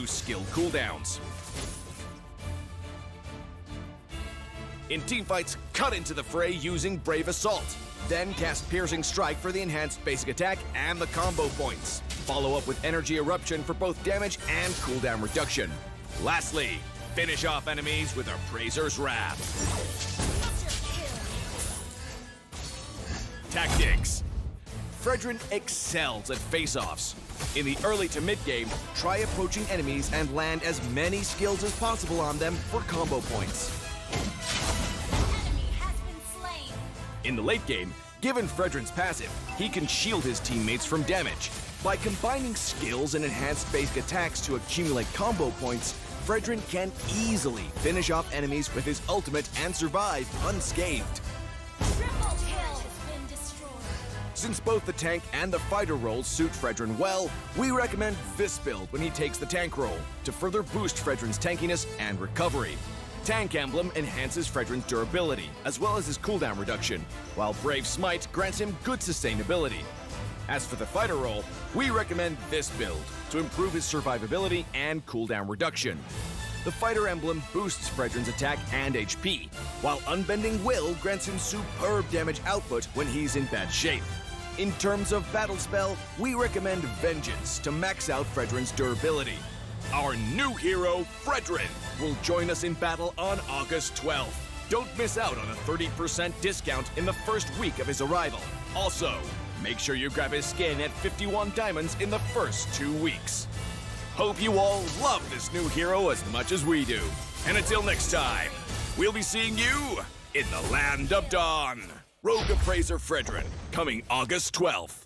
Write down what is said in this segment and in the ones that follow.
skill cooldowns. In teamfights, cut into the fray using Brave Assault. Then cast Piercing Strike for the enhanced basic attack and the combo points. Follow up with Energy Eruption for both damage and cooldown reduction. Lastly, finish off enemies with Appraiser's Wrath. Tactics. Frederick excels at face-offs. In the early to mid-game, try approaching enemies and land as many skills as possible on them for combo points. Enemy has been slain. In the late game, given Frederick's passive, he can shield his teammates from damage. By combining skills and enhanced basic attacks to accumulate combo points, Frederick can easily finish off enemies with his ultimate and survive unscathed. Triple kill has been destroyed. Since both the tank and the fighter roles suit Frederick well, we recommend this build when he takes the tank role to further boost Frederick's tankiness and recovery. Tank Emblem enhances Frederick's durability, as well as his cooldown reduction, while Brave Smite grants him good sustainability. As for the fighter role, we recommend this build to improve his survivability and cooldown reduction. The fighter emblem boosts Frederick's attack and HP, while Unbending Will grants him superb damage output when he's in bad shape. In terms of battle spell, we recommend Vengeance to max out Frederick's durability. Our new hero, Frederick, will join us in battle on August 12th. Don't miss out on a 30% discount in the first week of his arrival. Also, make sure you grab his skin at 51 diamonds in the first 2 weeks. Hope you all love this new hero as much as we do. And until next time, we'll be seeing you in the Land of Dawn. Rogue Appraiser Frederick, coming August 12th.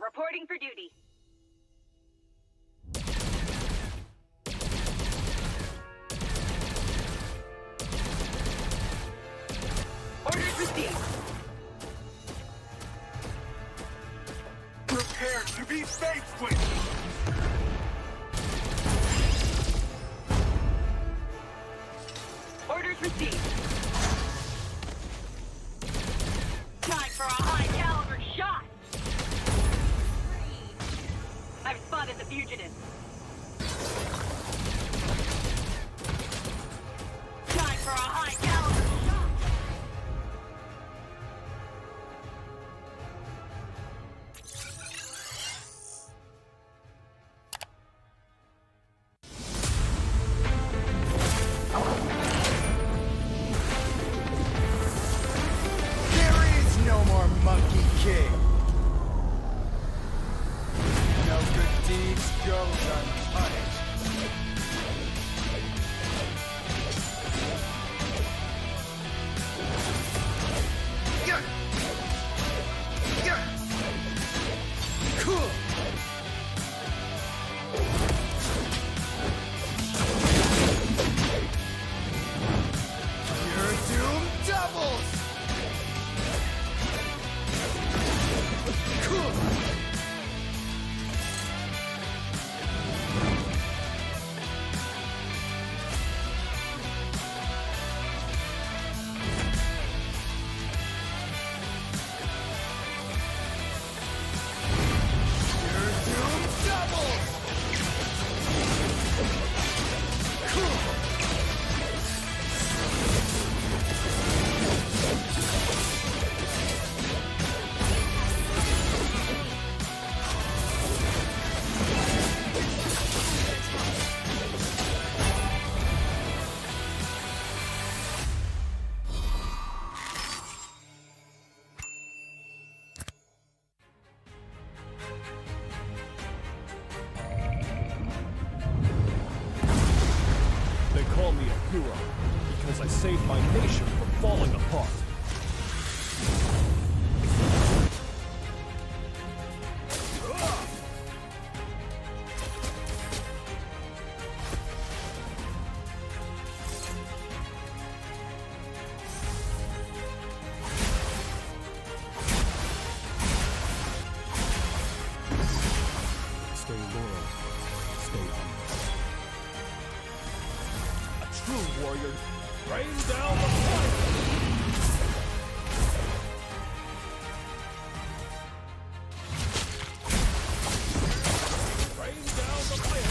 Reporting for duty. Orders received. Prepare to be faced with. Orders received. Time for a high-caliber shot. I've spotted the fugitive. Time for a high-caliber shot. There is no more Monkey King. No good deeds go a hero, because I saved my nation from falling apart. Stay loyal. Stay humble. A true warrior. Rain down the fire! Rain down the fire!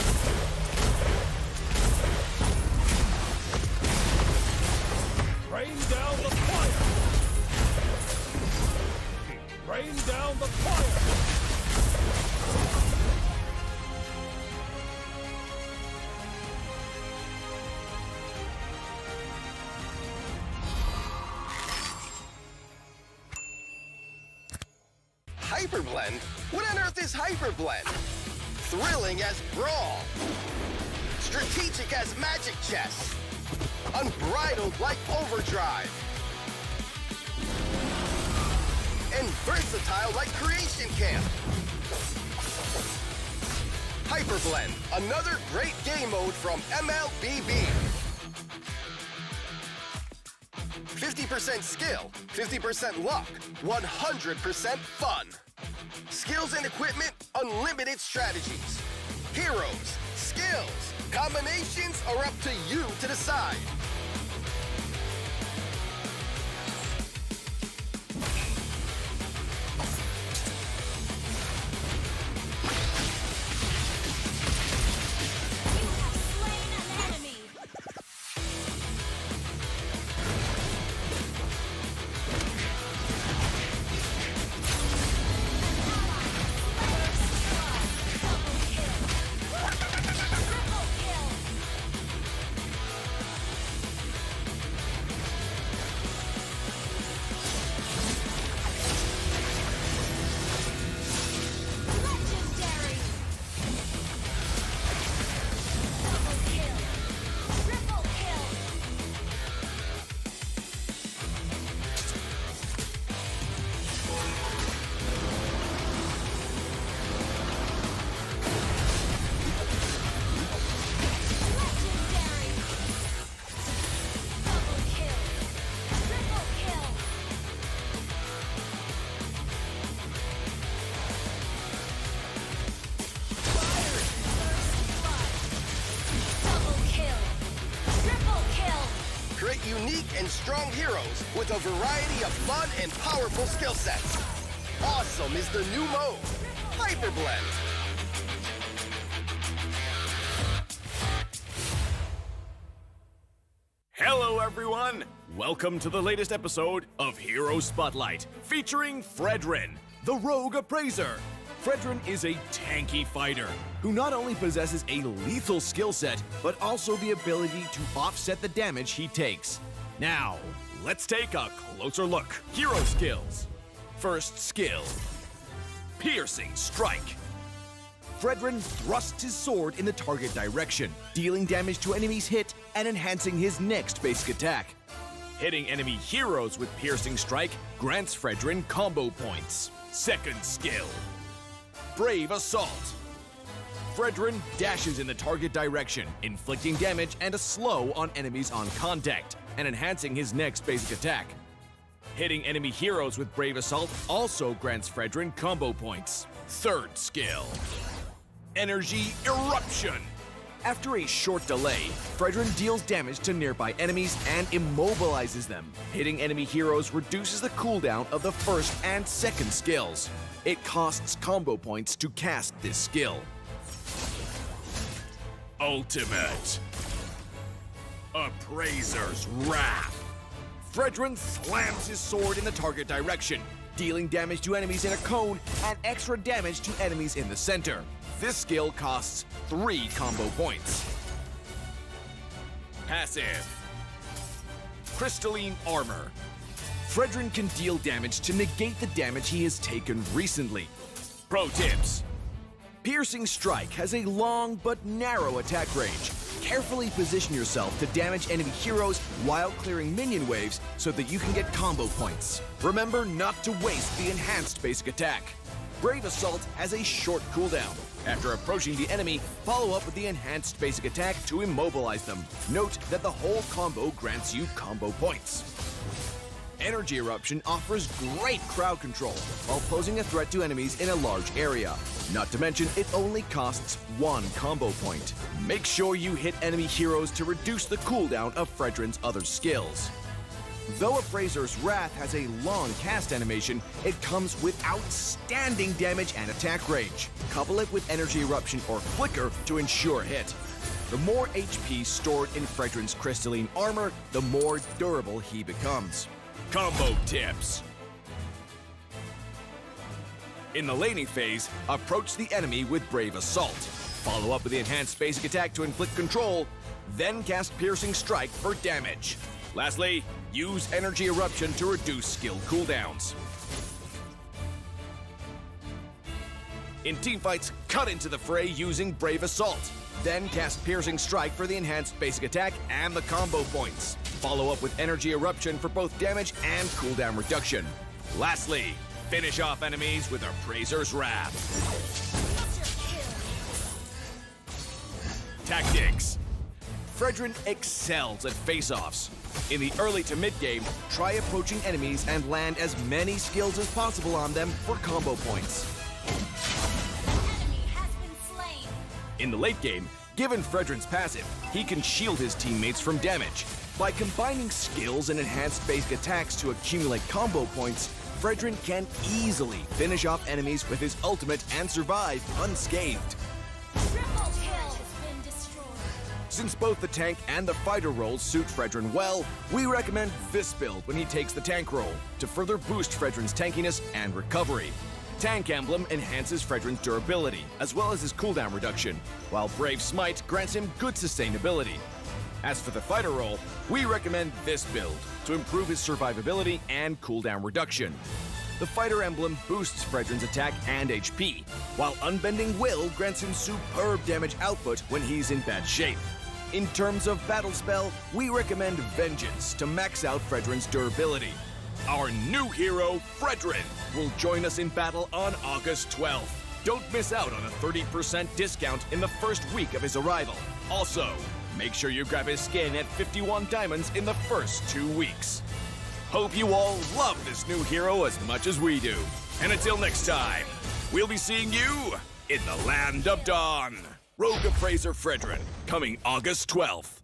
Rain down the fire! Rain down the fire! Hyperblend? What on earth is Hyperblend? Thrilling as Brawl. Strategic as Magic Chess. Unbridled like Overdrive. And versatile like Creation Camp. Hyperblend, another great game mode from MLBB. 50% skill, 50% luck, 100% fun. Skills and equipment, unlimited strategies. Heroes, skills, combinations are up to you to decide. You have slain an enemy. Legendary. Double kill. Triple kill. Legendary. Double kill. Triple kill. Double kill. Triple kill. Create unique and strong heroes with a variety of fun and powerful skill sets. Awesome is the new mode, Hyperblend. Hello, everyone! Welcome to the latest episode of Hero Spotlight, featuring Frederick, the Rogue Appraiser. Frederick is a tanky fighter who not only possesses a lethal skill set, but also the ability to offset the damage he takes. Now, let's take a closer look. Hero skills. First skill, Piercing Strike. Frederick thrusts his sword in the target direction, dealing damage to enemies hit and enhancing his next basic attack. Hitting enemy heroes with Piercing Strike grants Frederick combo points. Second skill, Brave Assault. Frederick dashes in the target direction, inflicting damage and a slow on enemies on contact, and enhancing his next basic attack. Hitting enemy heroes with Brave Assault also grants Frederick combo points. Third skill, Energy Eruption. After a short delay, Frederick deals damage to nearby enemies and immobilizes them. Hitting enemy heroes reduces the cooldown of the first and second skills. It costs combo points to cast this skill. Ultimate Appraiser's Wrath. Frederick slams his sword in the target direction, dealing damage to enemies in a cone and extra damage to enemies in the center. This skill costs 3 combo points. Passive Crystalline Armor. Frederick can deal damage to negate the damage he has taken recently. Pro tips. Piercing Strike has a long but narrow attack range, Carefully position yourself to damage enemy heroes while clearing minion waves so that you can get combo points. Remember not to waste the enhanced basic attack. Brave Assault has a short cooldown. After approaching the enemy, follow up with the enhanced basic attack to immobilize them. Note that the whole combo grants you combo points. Energy Eruption offers great crowd control while posing a threat to enemies in a large area. Not to mention, it only costs 1 combo point. Make sure you hit enemy heroes to reduce the cooldown of Fredrin's other skills. Though Appraiser's Wrath has a long cast animation, it comes with outstanding damage and attack range. Couple it with Energy Eruption or Flicker to ensure hit. The more HP stored in Fredrin's crystalline armor, the more durable he becomes. Combo tips. In the laning phase, approach the enemy with Brave Assault. Follow up with the enhanced basic attack to inflict control, then cast Piercing Strike for damage. Lastly, use Energy Eruption to reduce skill cooldowns. In teamfights, cut into the fray using Brave Assault. Then cast Piercing Strike for the enhanced basic attack and the combo points. Follow up with Energy Eruption for both damage and cooldown reduction. Lastly, finish off enemies with Appraiser's Wrath. Tactics. Fredrin excels at face-offs. In the early to mid-game, try approaching enemies and land as many skills as possible on them for combo points. Enemy has been slain. In the late game, given Fredrin's passive, he can shield his teammates from damage. By combining skills and enhanced basic attacks to accumulate combo points, Fredrin can easily finish off enemies with his ultimate and survive unscathed. Triple kill has been destroyed. Since both the tank and the fighter roles suit Fredrin well, we recommend this build when he takes the tank role to further boost Fredrin's tankiness and recovery. Tank Emblem enhances Fredrin's durability, as well as his cooldown reduction, while Brave Smite grants him good sustainability. As for the fighter role, we recommend this build to improve his survivability and cooldown reduction. The fighter emblem boosts Fredrin's attack and HP, while Unbending Will grants him superb damage output when he's in bad shape. In terms of battle spell, we recommend Vengeance to max out Fredrin's durability. Our new hero, Fredrin, will join us in battle on August 12th. Don't miss out on a 30% discount in the first week of his arrival. Also, make sure you grab his skin at 51 diamonds in the first 2 weeks. Hope you all love this new hero as much as we do. And until next time, we'll be seeing you in the Land of Dawn. Rogue Appraiser Fredrin, coming August 12th.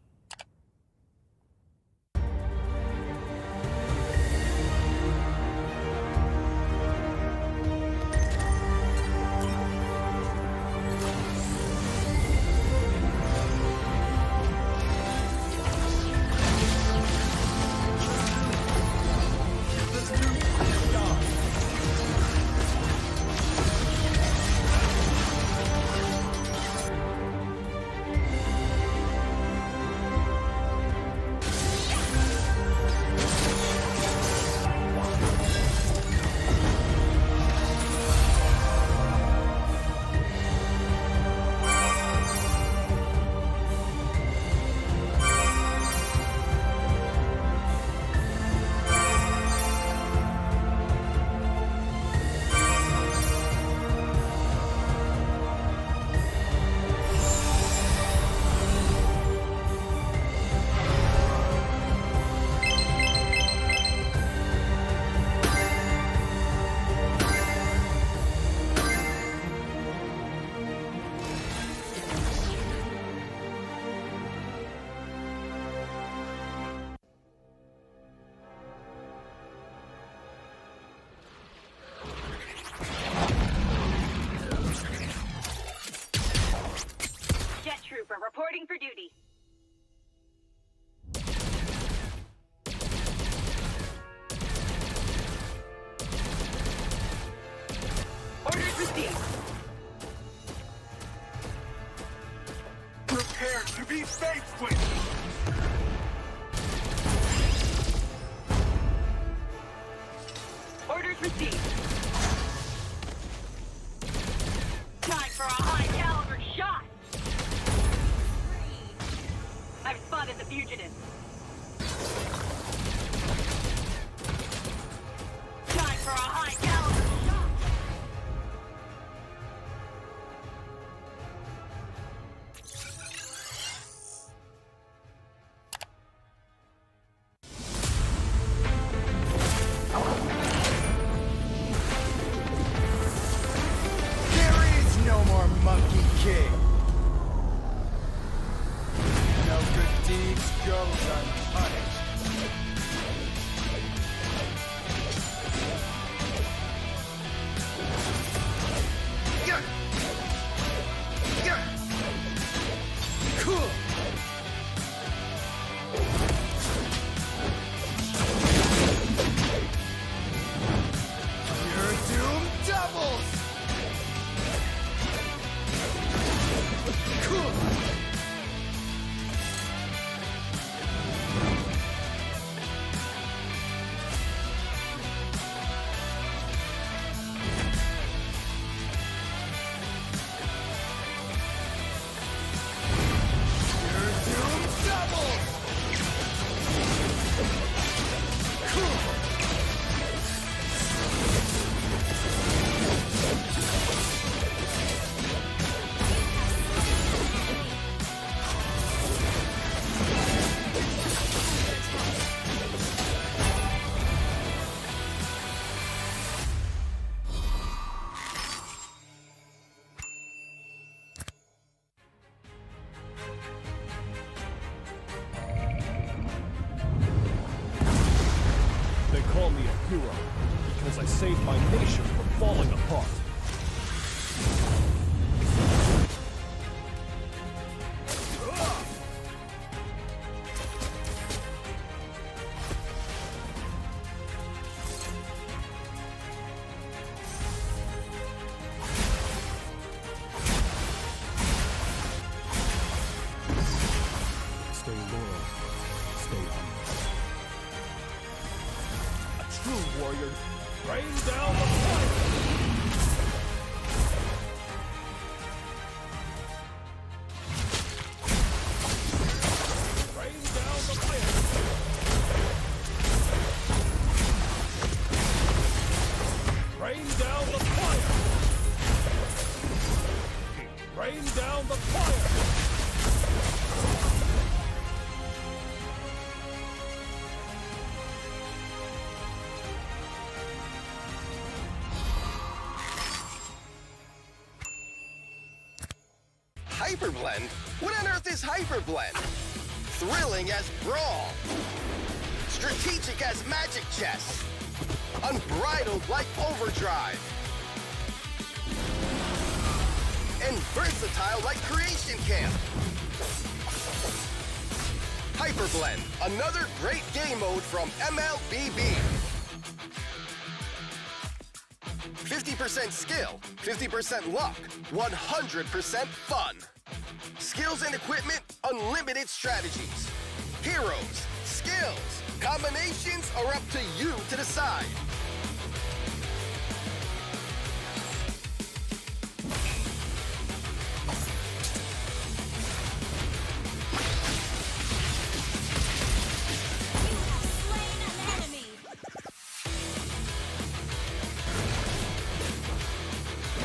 Reporting for duty. Orders received. Prepare to be faced with. Orders received. Time for a high caliber shot. goes unpunished. Cool. Your doom doubles. Cool. Your doom doubles. Cool. They call me a hero because I saved my nation from falling apart. Stay loyal. Stay humble. A true warrior. Rain down the fire! Rain down the fire! Rain down the fire! Rain down the fire! Hyperblend? What on earth is Hyperblend? Thrilling as Brawl. Strategic as Magic Chess. Unbridled like Overdrive. And versatile like Creation Camp. Hyperblend, another great game mode from MLBB. 50% skill, 50% luck, 100% fun. Skills and equipment, unlimited strategies. Heroes, skills, combinations are up to you to decide. Slain an enemy. Legendary.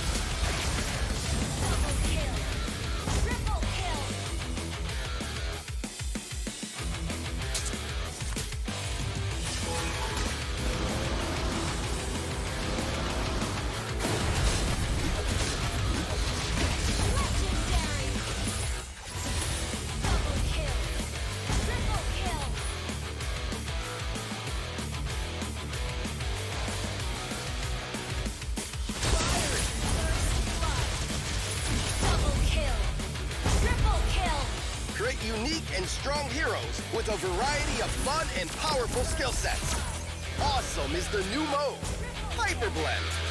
Double kill. Triple kill. Legendary. Double kill. Triple kill. Double kill. Triple kill. Create unique and strong heroes with a variety of fun and powerful skill sets. Awesome is the new mode, Hyperblend.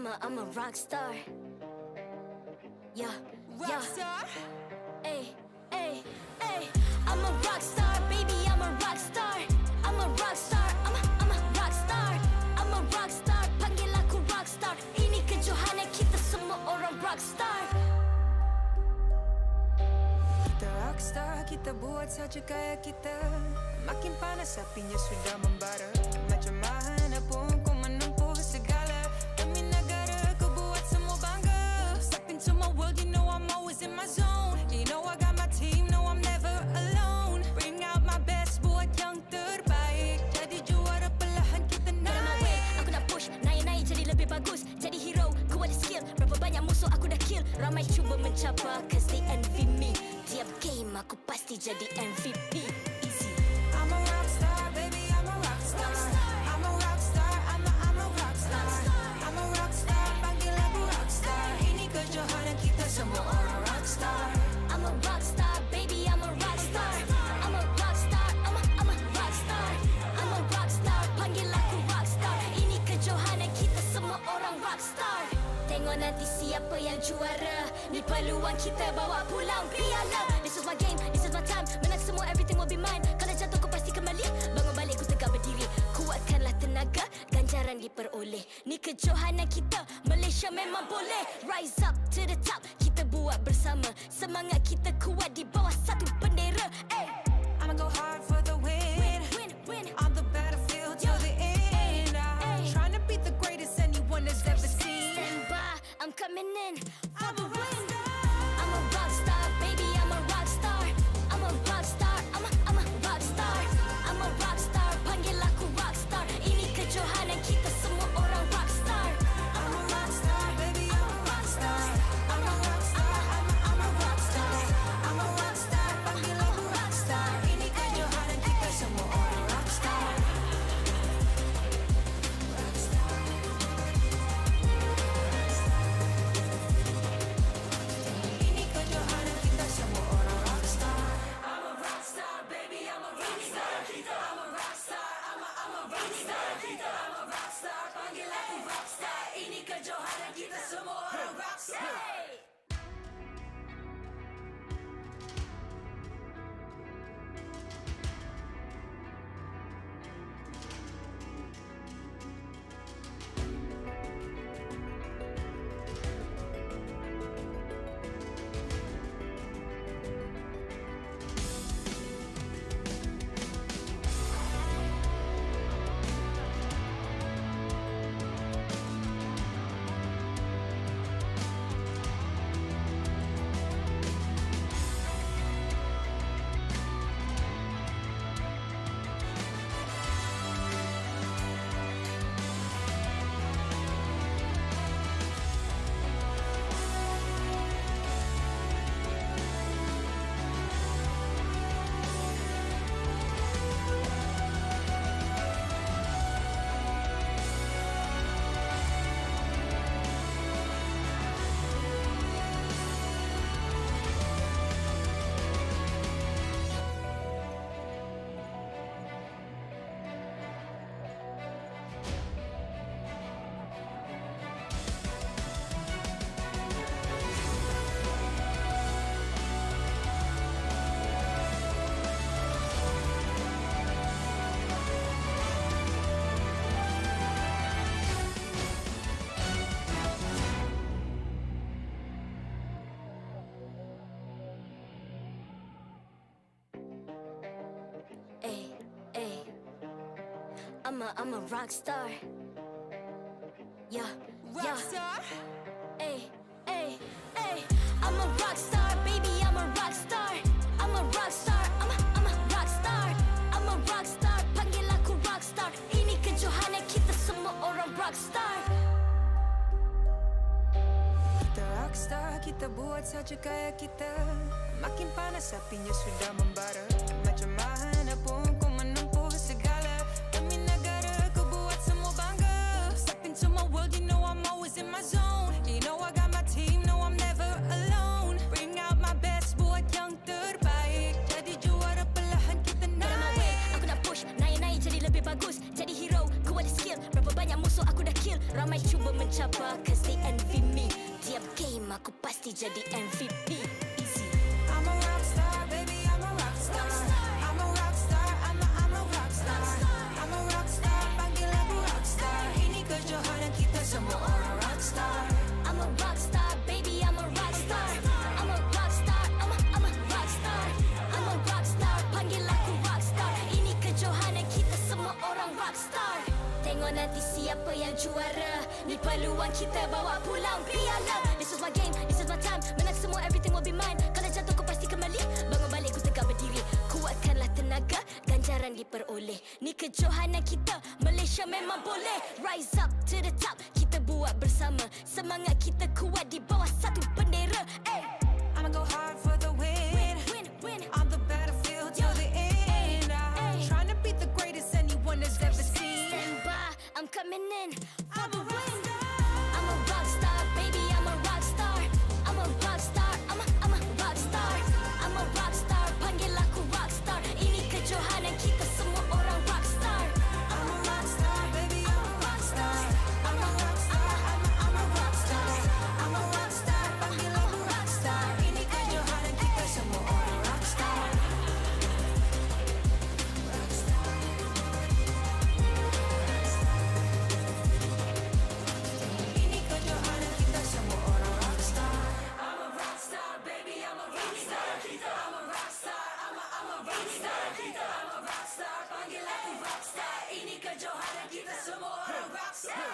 I'm a rock star. Yeah, Rockstar? Ay, ay, ay. I'm a rock star, baby, I'm a rock star. I'm a rock star, I'm a rock star. I'm a rock star, panggil aku rock star. Ini kejohanan kita semua orang rock star. Kita rockstar, kita buat saja gaya kita. Makin panas apinya sudah membara. Macam mana pun kau menempuh segala. Demi negara kau buat semua bangga. Step into my world, you know I'm always in my zone. You know I got my team, no I'm never alone. Bring out my best, buat yang terbaik. Jadi juara perlahan kita Get on my way, naik. aku nak push, naik-naik jadi lebih bagus. Jadi hero, ku ada skill. Berapa banyak musuh aku dah kill. Ramai cuba mencapai, cause they envy me. Tiap game aku pasti jadi MVP. Easy. I'm a rockstar, baby, I'm a rockstar. I'm a rockstar, I'm a rockstar. I'm a rockstar, panggil aku rockstar. Ini kejohanan kita semua orang rockstar. I'm a rock star, baby, I'm a rock star. I'm a rock star, I'm a rock star. I'm a rock star, panggil aku rock star. Ini kejohanan kita semua orang rock star. Tengok nanti siapa yang juara. Ni peluang kita bawa pulang piala. This is my game, this is my time. Menang semua, everything will be mine. Kalau jatuh kau pasti kembali. Bangun balik ku tegak berdiri. Kuatkanlah tenaga, ganjaran diperoleh. Ni kejohanan kita, Malaysia memang boleh. Rise up to the top, kita buat bersama. Semangat kita kuat di bawah satu bendera. Ay, I'ma go hard for the win. win. On the battlefield till the end. I'm trying to beat the greatest anyone has ever seen. Stand by, I'm coming in for I'm the a win. rockstar. I'm a rock star, baby, I'm a rock star. I'm a rock star, I'm a rock star. I'm a rock star, panggil aku rock star. Ini kejohanan kita semua orang rock star. I'm a rockstar, baby, I'm a rockstar. I'm a rockstar, I'm a rockstar. I'm a rockstar, panggil aku rockstar. Ini kejohanan kita semua orang rockstar. Ini kejohanan kita semua orang rockstar. I'm a rockstar, baby, I'm a rockstar. I'm a rockstar, I'm a rockstar. I'm a rockstar, panggil aku rockstar. Ini kejohanan kita semua orang rockstar. I'm a rock star. Yeah. Rockstar? Ay. I'm a rock star, baby, I'm a rock star. I'm a rock star, I'm a rock star. I'm a rock star, panggil aku rock star. Ini kejohanan kita semua orang rock star. Kita rockstar, kita buat saja gaya kita. Makin panas apinya sudah membara. Macam mana pun kau menempuh segala. Demi negara kau buat semua bangga. Step into my world, you know I'm always in my zone. You know I got my team, no I'm never alone. Bring out my best, buat yang terbaik. Jadi juara perlahan kita Get on my way, naik. aku nak push, naik-naik jadi lebih bagus. Jadi hero, ku ada skill. Berapa banyak musuh aku dah kill. Ramai cuba mencapai, cause pasti envy me. Tiap game aku pasti jadi MVP. Easy. I'm a rock star, baby, I'm a rock star. I'm a rock star, I'm a rock star. I'm a rock star, panggil aku rock star. Ini kejohanan kita semua orang rock star. I'm a rock star, baby, I'm a rock star. I'm a rock star, I'm a rock star. I'm a rock star, panggil aku rock star. Ini kejohanan kita semua orang rock star. Tengok nanti siapa yang juara. Ni peluang kita bawa pulang piala. This is my game, this is my time. Menang semua, everything will be mine. Kalau jatuh kau pasti kembali. Bangun balik ku tegak berdiri. Kuatkanlah tenaga, ganjaran diperoleh. Ni kejohanan kita, Malaysia memang boleh. Rise up to the top, kita buat bersama. Semangat kita kuat di bawah satu bendera. Ay. I'ma go hard for the win. Win. On the battlefield till the end. I'm trying to beat the greatest anyone has ever seen. Stand by, I'm coming in for I'm the a rock win. star. I'm a rock star, baby, I'm a rock star. I'm a rock star, I'm a rock star. I'm a rock star, panggil aku rock star. Ini kejohanan kita semua orang rock star. I'm a rock star, baby, I'm a rock star. I'm a rock star, I'm a rock star. I'm a rock star, panggil aku rock star. Ini kejohanan kita semua orang rock star. Ini kejohanan kita semua orang rock star. I'm a rock star, baby, I'm a rock star. I'm a rock star, I'm a rock star. I'm a rock star, panggil aku rock star. Ini kejohanan kita semua orang rock star.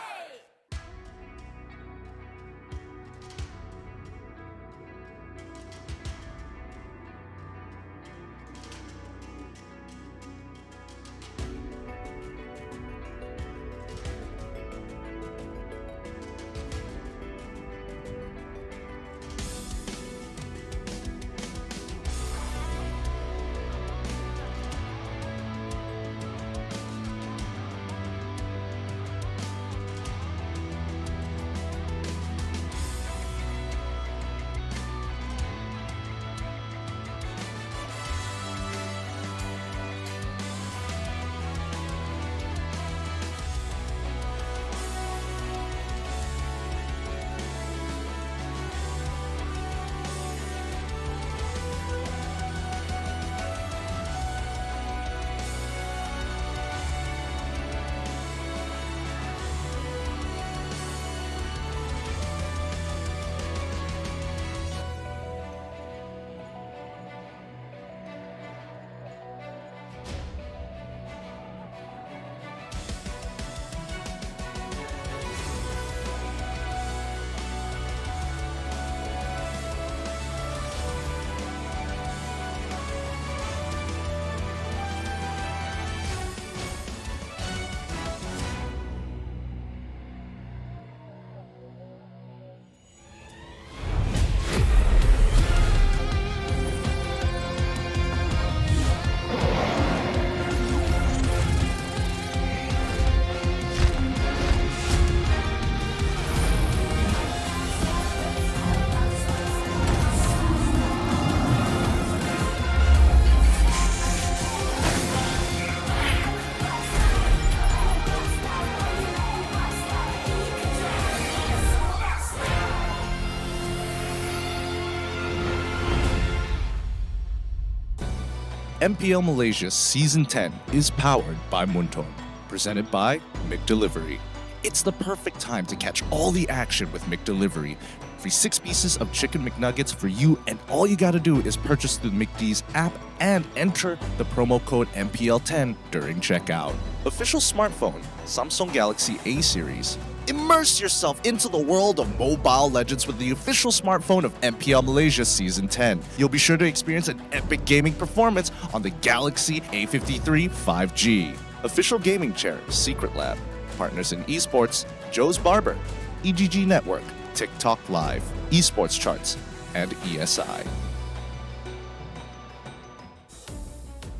MPL Malaysia Season 10 is powered by Munton, presented by McDelivery. It's the perfect time to catch all the action with McDelivery. Free 6 pieces of Chicken McNuggets for you, and all you gotta do is purchase through the McD's app and enter the promo code MPL10 during checkout. Official smartphone, Samsung Galaxy A series. Immerse yourself into the world of Mobile Legends with the official smartphone of MPL Malaysia Season 10. You'll be sure to experience an epic gaming performance on the Galaxy A53 5G. Official gaming chair, Secret Lab. Partners in eSports, Joe's Barber, EGG Network, TikTok Live, eSports Charts, and ESI.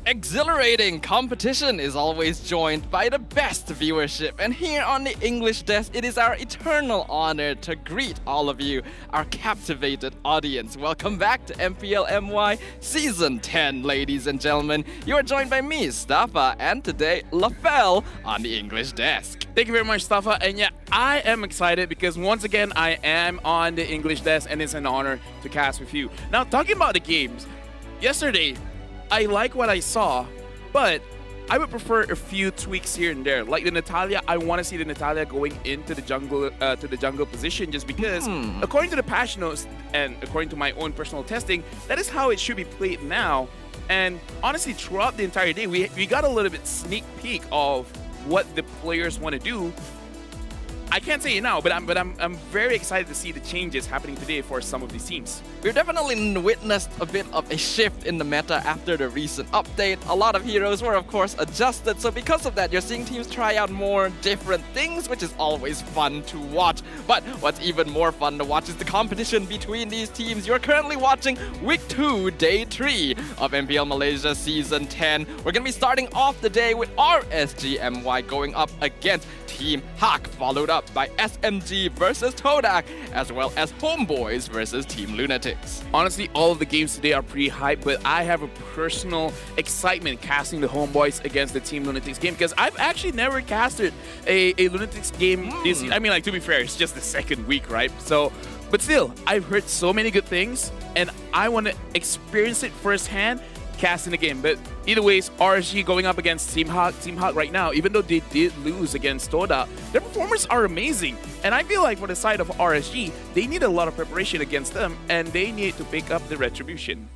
Exhilarating competition is always joined by the best viewership, and here on the English desk, it is our eternal honor to greet all of you, our captivated audience. Welcome back to MPL MY Season 10, ladies and gentlemen. You are joined by me, Staffa, and today, LaFell on the English desk. Thank you very much, Staffa. And yeah, I am excited because once again, I am on the English desk, and it's an honor to cast with you. Now, talking about the games, yesterday, I like what I saw, but I would prefer a few tweaks here and there. Like the Natalia, I want to see the Natalia going into the jungle position, just because, according to the patch notes and according to my own personal testing, that is how it should be played now. And honestly, throughout the entire day, we got a little bit sneak peek of what the players want to do. I can't say it now, but I'm very excited to see the changes happening today for some of these teams. We've definitely witnessed a bit of a shift in the meta after the recent update. A lot of heroes were, of course, adjusted, so because of that, you're seeing teams try out more different things, which is always fun to watch. But what's even more fun to watch is the competition between these teams. You're currently watching Week 2, Day 3 of MPL Malaysia Season 10. We're going to be starting off the day with RSGMY going up against Team Hak, followed up by SMG versus TODAK, as well as HOMEBOIS versus Team LUNATIX. Honestly, all of the games today are pretty hype, but I have a personal excitement casting the HOMEBOIS against the Team LUNATIX game, because I've actually never casted a LUNATIX game this year. I mean, like, to be fair, it's just the second week, right? So, but still, I've heard so many good things, and I want to experience it firsthand casting the game. But either ways, RSG going up against Team Hak. Team Hak right now, even though they did lose against TODAK, their performers are amazing. And I feel like for the side of RSG, they need a lot of preparation against them, and they need to pick up the retribution.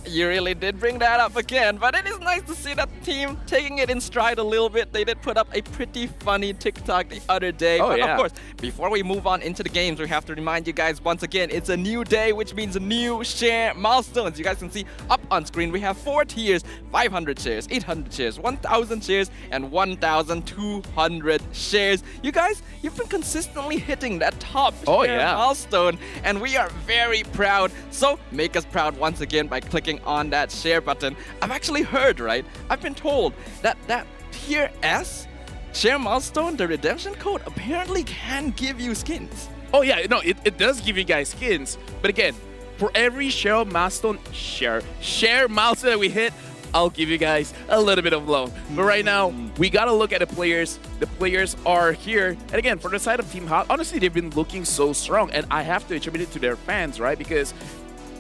You really did bring that up again, but it is nice to see that team taking it in stride a little bit. They did put up a pretty funny TikTok the other day. Oh, but yeah. Of course, before we move on into the games, we have to remind you guys once again, it's a new day, which means new share milestones. You guys can see up on screen, we have 4 tiers, 500 shares, 800 shares, 1,000 shares, and 1,200 shares. You guys, you've been consistently hitting that top share milestone, and we are very proud. So make us proud once again by clicking on that share button. I've actually heard, right? I've been told that tier S share milestone, the redemption code, apparently can give you skins. Oh yeah, no, it does give you guys skins. But again, for every share milestone that we hit, I'll give you guys a little bit of love. But right now, we gotta look at the players. The players are here. And again, for the side of Team Hak, honestly, they've been looking so strong. And I have to attribute it to their fans, right? Because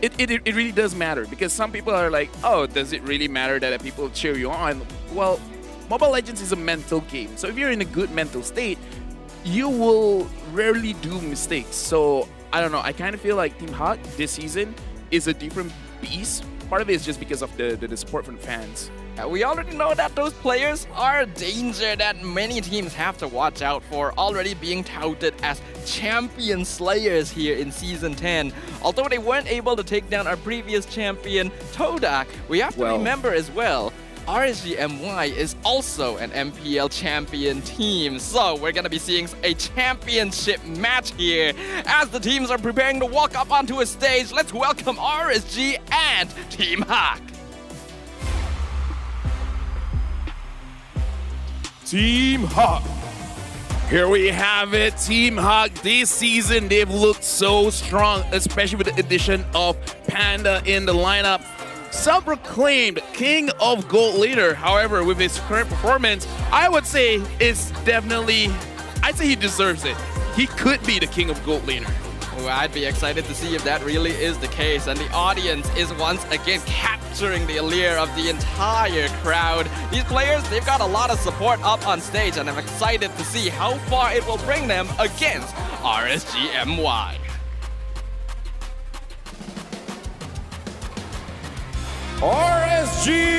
it really does matter. Because some people are like, oh, does it really matter that people cheer you on? Well, Mobile Legends is a mental game. So if you're in a good mental state, you will rarely do mistakes. So I don't know. I kind of feel like Team Hak this season is a different beast. Part of it is just because of the support from the fans. We already know that those players are a danger that many teams have to watch out for, already being touted as champion slayers here in Season 10. Although they weren't able to take down our previous champion, TODAK, we have to remember as well, RSGMY is also an MPL champion team, so we're gonna be seeing a championship match here. As the teams are preparing to walk up onto a stage, let's welcome RSG and Team Hak. Team Hak. Here we have it, Team Hak. This season, they've looked so strong, especially with the addition of Panda in the lineup. Self-proclaimed King of Gold Leader, however, with his current performance, I would say I'd say he deserves it. He could be the King of Gold Leader. Well, I'd be excited to see if that really is the case, and the audience is once again capturing the allure of the entire crowd. These players, they've got a lot of support up on stage, and I'm excited to see how far it will bring them against RSGMY. RSGMY!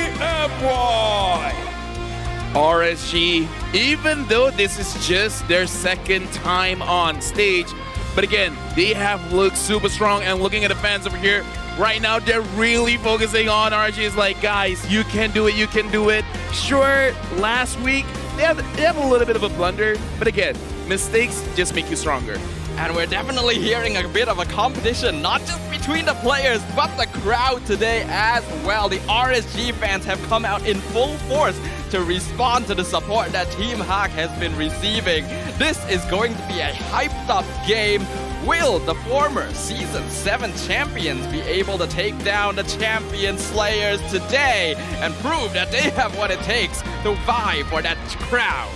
RSG, even though this is just their second time on stage, but again, they have looked super strong, and looking at the fans over here, right now they're really focusing on RSG. Is like, guys, you can do it, you can do it. Sure, last week, they have a little bit of a blunder, but again, mistakes just make you stronger. And we're definitely hearing a bit of a competition, not just between the players, but the crowd today as well. The RSG fans have come out in full force to respond to the support that Team Hawk has been receiving. This is going to be a hyped up game. Will the former Season 7 champions be able to take down the champion Slayers today and prove that they have what it takes to vie for that crown?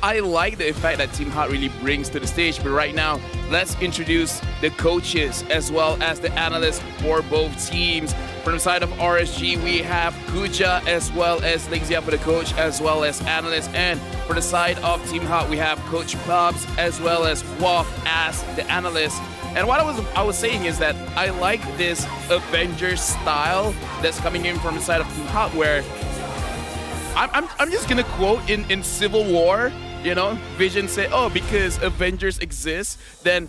I like the effect that Team Hot really brings to the stage, but right now, let's introduce the coaches as well as the analysts for both teams. From the side of RSG, we have Kuja as well as Lingzia for the coach as well as analyst. And for the side of Team Hot, we have Coach Bubs as well as Wolf as the analyst. And what I was saying is that I like this Avengers style that's coming in from the side of Team Hot, where I'm just gonna quote in Civil War, you know, Vision said, oh, because Avengers exist, then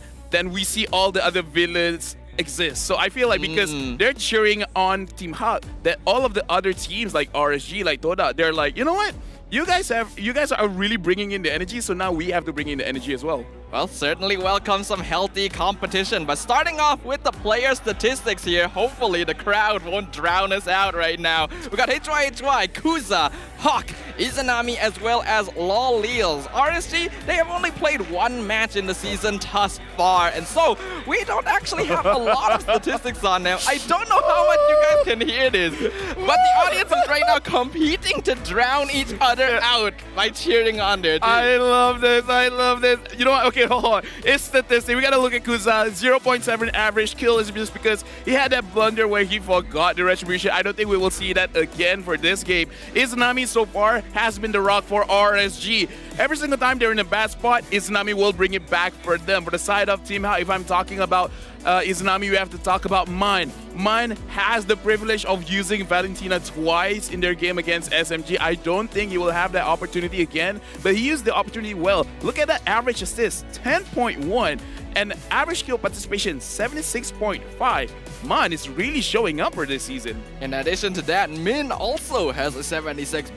we see all the other villains exist. So I feel like because they're cheering on Team Hot, that all of the other teams like RSG, like TODAK, they're like, you know what? You guys are really bringing in the energy, so now we have to bring in the energy as well. Well, certainly welcome some healthy competition, but starting off with the player statistics here, hopefully the crowd won't drown us out right now. We got HY, Kuza, Hawk, Izanami, as well as Lolils. RSG, they have only played one match in the season thus far, and so we don't actually have a lot of statistics on them. I don't know how much you guys can hear this, but the audience is right now competing to drown each other out by cheering on their team. I love this. I love this. You know what? Okay, hold on. It's statistic. We gotta look at Kuza. 0.7 average kill is just because he had that blunder where he forgot the retribution. I don't think we will see that again for this game. Izanami so far has been the rock for RSG. Every single time they're in a bad spot, Izanami will bring it back for them. For the side of Team Hot, if I'm talking about Izanami, we have to talk about Mine. Mine has the privilege of using Valentina twice in their game against SMG. I don't think he will have that opportunity again, but he used the opportunity well. Look at that average assist, 10.1, and average kill participation, 76.5. Mine is really showing up for this season. In addition to that, Min also has a 76%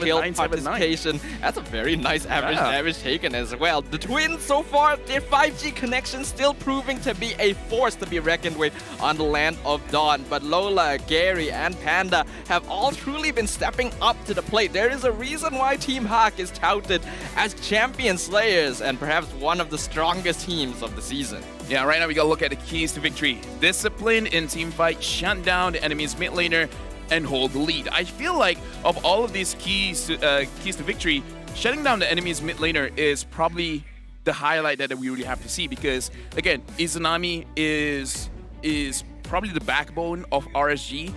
kill participation. That's a very nice average damage taken as well. The Twins so far, their 5G connection still proving to be a force to be reckoned with on the land of Dawn. But Lola, Gary, and Panda have all truly been stepping up to the plate. There is a reason why Team Hawk is touted as champion slayers and perhaps one of the strongest teams of the season. Yeah, right now we gotta look at the keys to victory. Discipline in team fight, shut down the enemy's mid laner, and hold the lead. I feel like of all of these keys to victory, shutting down the enemy's mid laner is probably the highlight that we really have to see, because again, Izanami is probably the backbone of RSG.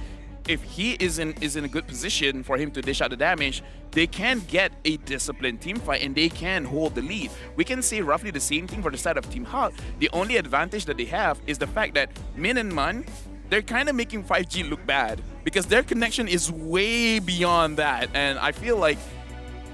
If he is in a good position for him to dish out the damage, they can get a disciplined team fight and they can hold the lead. We can say roughly the same thing for the side of Team Hawk. The only advantage that they have is the fact that Min and Man, they're kind of making 5G look bad because their connection is way beyond that. And I feel like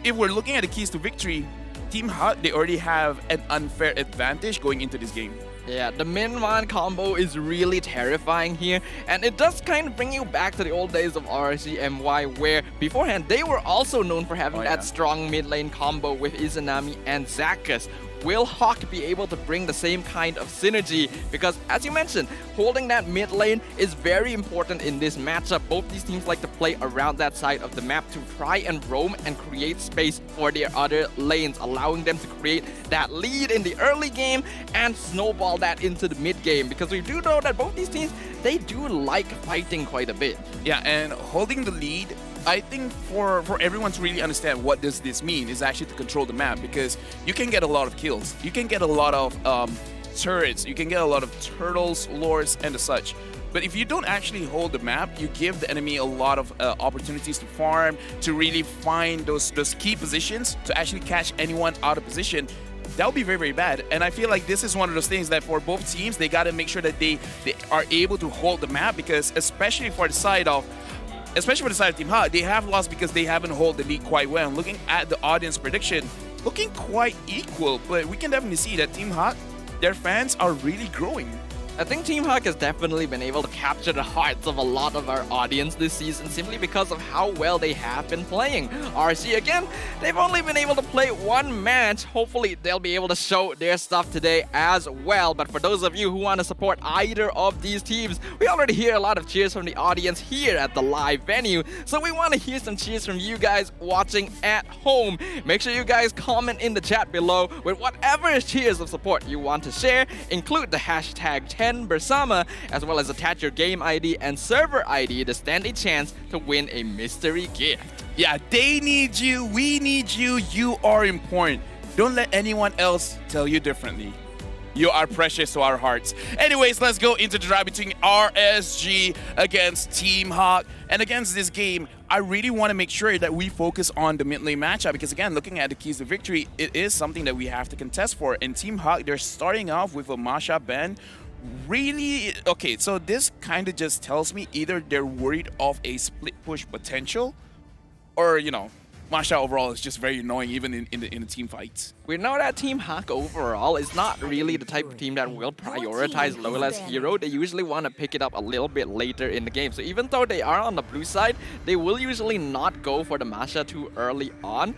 if we're looking at the keys to victory, Team Hot, they already have an unfair advantage going into this game. Yeah, the Min-Man combo is really terrifying here, and it does kind of bring you back to the old days of RSG MY, where beforehand they were also known for having that strong mid lane combo with Izanami and Zakus. Will Hawk be able to bring the same kind of synergy? Because as you mentioned, holding that mid lane is very important in this matchup. Both these teams like to play around that side of the map to try and roam and create space for their other lanes, allowing them to create that lead in the early game and snowball that into the mid game. Because we do know that both these teams, they do like fighting quite a bit. Yeah, and holding the lead, I think for everyone to really understand what does this mean is actually to control the map, because you can get a lot of kills. You can get a lot of turrets. You can get a lot of turtles, lords, and the such. But if you don't actually hold the map, you give the enemy a lot of opportunities to farm, to really find those key positions, to actually catch anyone out of position. That would be very, very bad. And I feel like this is one of those things that for both teams, they got to make sure that they are able to hold the map, because especially for the side of Team Hot, they have lost because they haven't held the lead quite well. And looking at the audience prediction, looking quite equal, but we can definitely see that Team Hot, their fans are really growing. I think Team Hawk has definitely been able to capture the hearts of a lot of our audience this season simply because of how well they have been playing. RC, again, they've only been able to play one match. Hopefully, they'll be able to show their stuff today as well. But for those of you who want to support either of these teams, we already hear a lot of cheers from the audience here at the live venue. So we want to hear some cheers from you guys watching at home. Make sure you guys comment in the chat below with whatever cheers of support you want to share. Include the hashtag 10Bersama, as well as attach your game ID and server ID to stand a chance to win a mystery gift. Yeah, they need you, we need you, you are important. Don't let anyone else tell you differently. You are precious to our hearts. Anyways, let's go into the draft between RSG against Team Hawk. And against this game, I really want to make sure that we focus on the mid lane matchup because, again, looking at the keys to victory, it is something that we have to contest for. And Team Hawk, they're starting off with a Masha ban. Really, okay, so this kind of just tells me either they're worried of a split push potential or, you know, Masha overall is just very annoying even in the team fights. We know that Team Hawk overall is not really the type of team that will prioritize Lola's hero. They usually want to pick it up a little bit later in the game. So even though they are on the blue side, they will usually not go for the Masha too early on.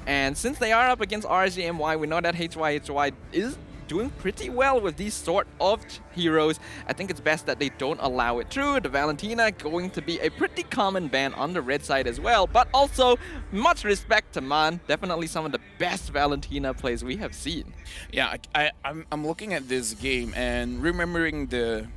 And since they are up against RSGMY, we know that HY is doing pretty well with these sort of heroes. I think it's best that they don't allow it through. The Valentina going to be a pretty common ban on the red side as well, but also much respect to Man. Definitely some of the best Valentina plays we have seen. Yeah, I'm looking at this game and remembering the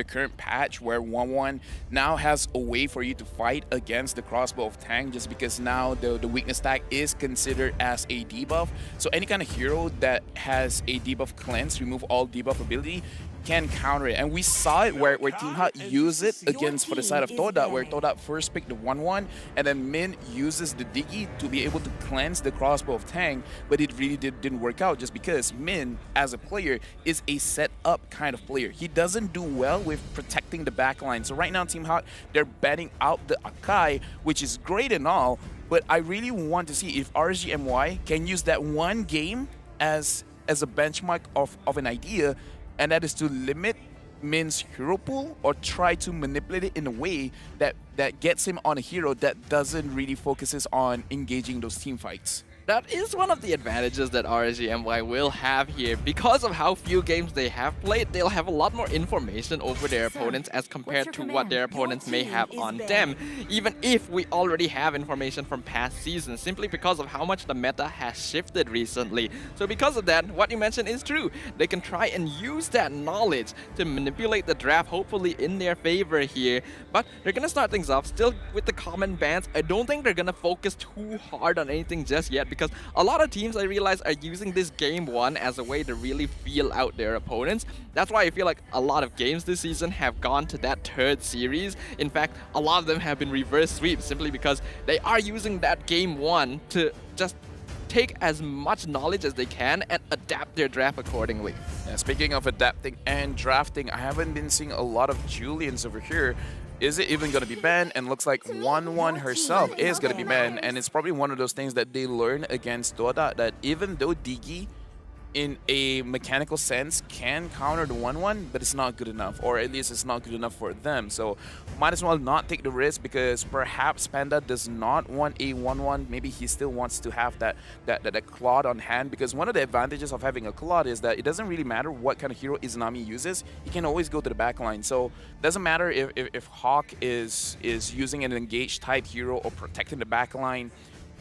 current patch where 1-1 now has a way for you to fight against the crossbow of Tang just because now the weakness tag is considered as a debuff. So any kind of hero that has a debuff cleanse, remove all debuff ability, can counter it. And we saw it where Team Hawk used it against for the side of TODAK, where TODAK first picked the 1-1 and then Min uses the Diggy to be able to cleanse the crossbow of Tang, but it really didn't work out just because Min as a player is a set up kind of player. He doesn't do well with protecting the backline. So right now Team Hawk, they're banning out the Akai, which is great and all, but I really want to see if RSGMY can use that one game as a benchmark of an idea, and that is to limit Min's hero pool or try to manipulate it in a way that gets him on a hero that doesn't really focuses on engaging those team fights. That is one of the advantages that RSGMY will have here. Because of how few games they have played, they'll have a lot more information over their opponents as compared to what their opponents may have on them, even if we already have information from past seasons, simply because of how much the meta has shifted recently. So because of that, what you mentioned is true. They can try and use that knowledge to manipulate the draft, hopefully in their favor here. But they're going to start things off still with the common bans. I don't think they're going to focus too hard on anything just yet, because a lot of teams, I realize, are using this game one as a way to really feel out their opponents. That's why I feel like a lot of games this season have gone to that third series. In fact, a lot of them have been reverse sweeps simply because they are using that game one to just take as much knowledge as they can and adapt their draft accordingly. Yeah, speaking of adapting and drafting, I haven't been seeing a lot of Julians over here. Is it even going to be banned? And looks like 1-1 herself is going to be banned. And it's probably one of those things that they learn against TODAK, that even though Diggy in a mechanical sense can counter the 1-1, but it's not good enough, or at least it's not good enough for them. So might as well not take the risk, because perhaps Panda does not want a 1-1. Maybe he still wants to have that Claude on hand, because one of the advantages of having a Claude is that it doesn't really matter what kind of hero Izanami uses, he can always go to the backline. So it doesn't matter if Hawk is using an engaged type hero or protecting the backline.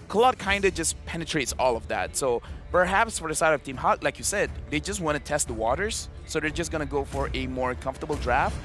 Claude kind of just penetrates all of that. So perhaps for the side of Team Hawk, like you said, they just want to test the waters. So they're just going to go for a more comfortable draft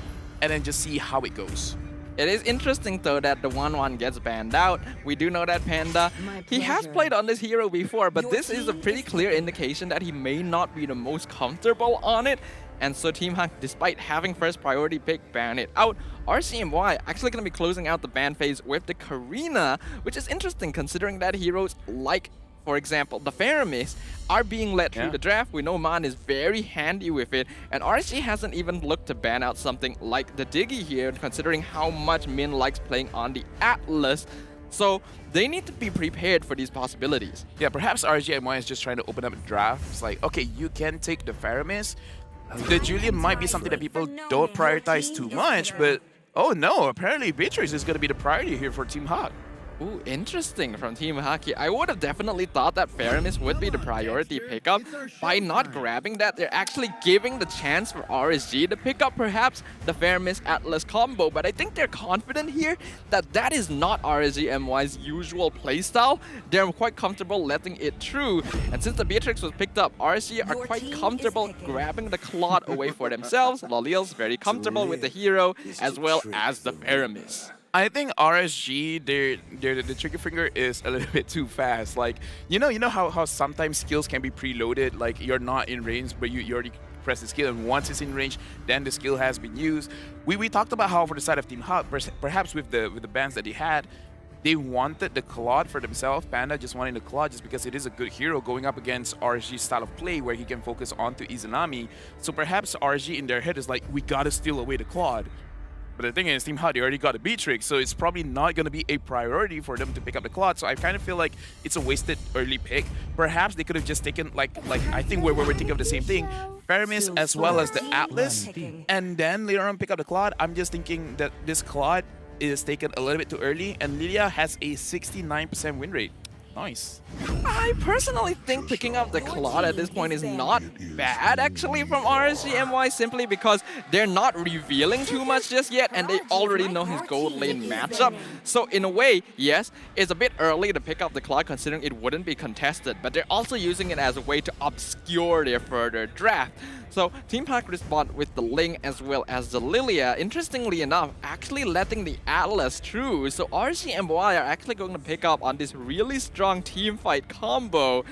and then just see how it goes. It is interesting though that the 1-1 gets banned out. We do know that Panda, he has played on this hero before, but this is a pretty clear indication that he may not be the most comfortable on it. And so Team Hawk, despite having first priority pick, ban it out. RCMY actually going to be closing out the ban phase with the Karina, which is interesting considering that heroes like, for example, the Faramis are being led through the draft. We know Man is very handy with it, and RSG hasn't even looked to ban out something like the Diggy here, considering how much Min likes playing on the Atlas. So they need to be prepared for these possibilities. Yeah, perhaps RGMY is just trying to open up a draft. It's like, okay, you can take the Faramis, the Julian might be something that people don't prioritize too much, but oh no, apparently Beatrix is going to be the priority here for Team Hawk. Ooh, interesting from Team Haki. I would have definitely thought that Faramis would be the priority pickup. By not grabbing that, they're actually giving the chance for RSG to pick up perhaps the Faramis Atlas combo. But I think they're confident here that that is not RSG MY's usual playstyle. They're quite comfortable letting it through. And since the Beatrix was picked up, RSG are quite comfortable grabbing the Claude away for themselves. Loliel's very comfortable with the hero as well as the Faramis. I think RSG, the trigger finger is a little bit too fast. Like, you know how sometimes skills can be preloaded, like you're not in range, but you already press the skill, and once it's in range, then the skill has been used. We talked about how for the side of Team Hawk, perhaps with the bans that they had, they wanted the Claude for themselves. Panda just wanting the Claude just because it is a good hero going up against RSG's style of play where he can focus onto Izanami. So perhaps RSG in their head is like, we gotta steal away the Claude. But the thing is, Team Hawk, they already got a Beatrix, so it's probably not going to be a priority for them to pick up the Claude. So I kind of feel like it's a wasted early pick. Perhaps they could have just taken, like I think we're thinking of the same thing, Faramis as well as the Atlas, and then later on pick up the Claude. I'm just thinking that this Claude is taken a little bit too early, and Lilia has a 69% win rate. Nice. I personally think picking up the Claude at this point is not bad actually from RSG MY, simply because they're not revealing too much just yet and they already know his gold lane matchup. So in a way, yes, it's a bit early to pick up the Claude considering it wouldn't be contested, but they're also using it as a way to obscure their further draft. So Team Hawk respond with the Ling as well as the Lilia, interestingly enough, actually letting the Atlas through. So RSG and MY are actually going to pick up on this really strong team fight combo.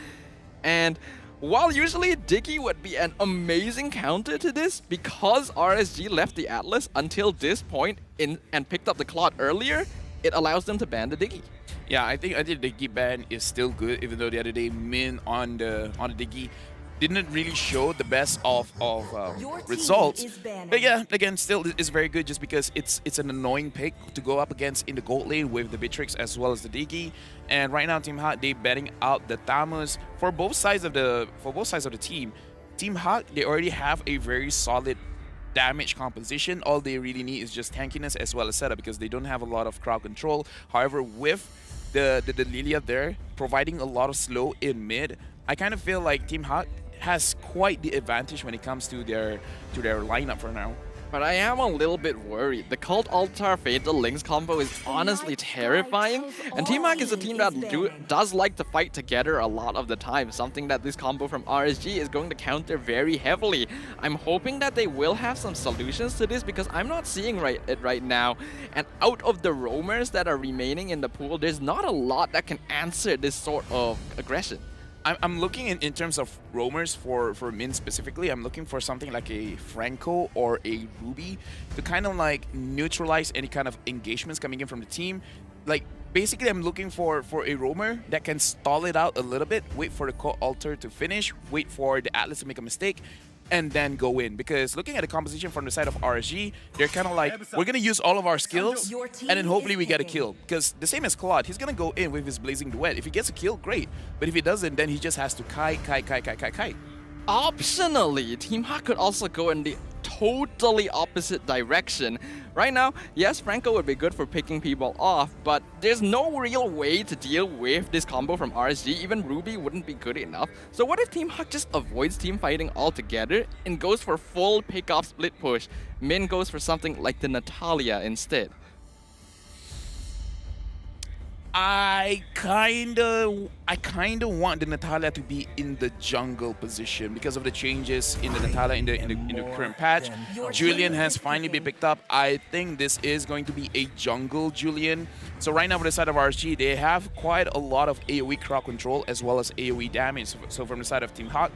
And while usually Diggy would be an amazing counter to this, because RSG left the Atlas until this point and picked up the Claude earlier, it allows them to ban the Diggy. Yeah, I think the Diggy ban is still good, even though the other day Min on the Diggy didn't really show the best of results. But yeah, again, still is very good just because it's an annoying pick to go up against in the gold lane with the Beatrix as well as the Diggy. And right now, Team Hawk, they betting out the Tamus for both sides of the team. Team Hawk, they already have a very solid damage composition. All they really need is just tankiness as well as setup because they don't have a lot of crowd control. However, with the Lilia there providing a lot of slow in mid, I kind of feel like Team Hawk has quite the advantage when it comes to their lineup for now. But I am a little bit worried. The Cult Altar Fatal Links combo is honestly terrifying, and Team Hawk is a team that does like to fight together a lot of the time, something that this combo from RSG is going to counter very heavily. I'm hoping that they will have some solutions to this because I'm not seeing it right now. And out of the roamers that are remaining in the pool, there's not a lot that can answer this sort of aggression. I'm looking in terms of roamers for Min specifically. I'm looking for something like a Franco or a Ruby to kind of like neutralize any kind of engagements coming in from the team. Like basically, I'm looking for a roamer that can stall it out a little bit, wait for the altar to finish, wait for the Atlas to make a mistake, and then go in. Because looking at the composition from the side of RSG, they're kind of like, we're going to use all of our skills and then hopefully we get a kill. Because the same as Claude, he's going to go in with his Blazing Duet. If he gets a kill, great. But if he doesn't, then he just has to kite. Optionally, Team Hawk could also go in the totally opposite direction. Right now, yes, Franco would be good for picking people off, but there's no real way to deal with this combo from RSG. Even Ruby wouldn't be good enough. So what if Team Hawk just avoids team fighting altogether and goes for full pick-off split push? Min goes for something like the Natalia instead. I kinda want the Natalia to be in the jungle position because of the changes in the Natalia in the current patch. Julian has finally been picked up. I think this is going to be a jungle Julian. So right now for the side of RSG, they have quite a lot of AoE crowd control as well as AoE damage. So from the side of Team Hawk,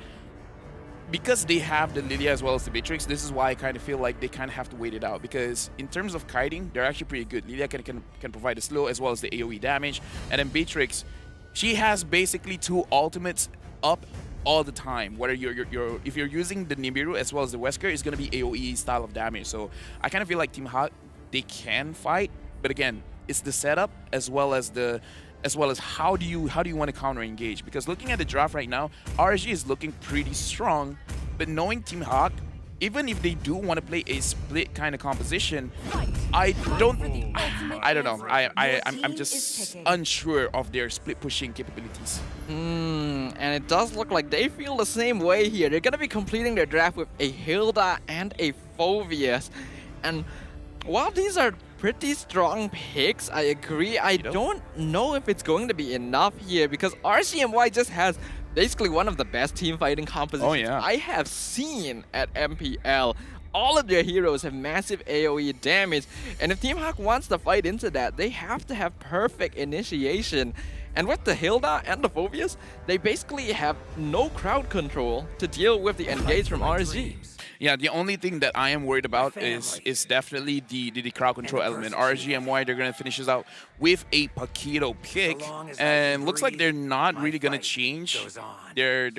because they have the Lilia as well as the Beatrix, this is why I kind of feel like they kind of have to wait it out. Because in terms of kiting, they're actually pretty good. Lilia can provide the slow as well as the AoE damage. And then Beatrix, she has basically two ultimates up all the time. Whether if you're using the Nibiru as well as the Wesker, it's going to be AoE style of damage. So I kind of feel like Team Hawk, they can fight. But again, it's the setup as well as how do you want to counter engage. Because looking at the draft right now, RSG is looking pretty strong, but knowing Team Hawk, even if they do want to play a split kind of composition, I don't know. I'm just unsure of their split pushing capabilities. And it does look like they feel the same way here. They're gonna be completing their draft with a Hilda and a Phoveus. And while these are pretty strong picks, I agree. I don't know if it's going to be enough here because RCMY just has basically one of the best team fighting compositions I have seen at MPL. All of their heroes have massive AoE damage, and if Team Hawk wants to fight into that, they have to have perfect initiation. And with the Hilda and the Phoveus, they basically have no crowd control to deal with the engage from RSG. Yeah, the only thing that I am worried about is definitely the crowd control element. RSGMY, they're going to finish this out with a Paquito pick, and looks like they're not really going to change their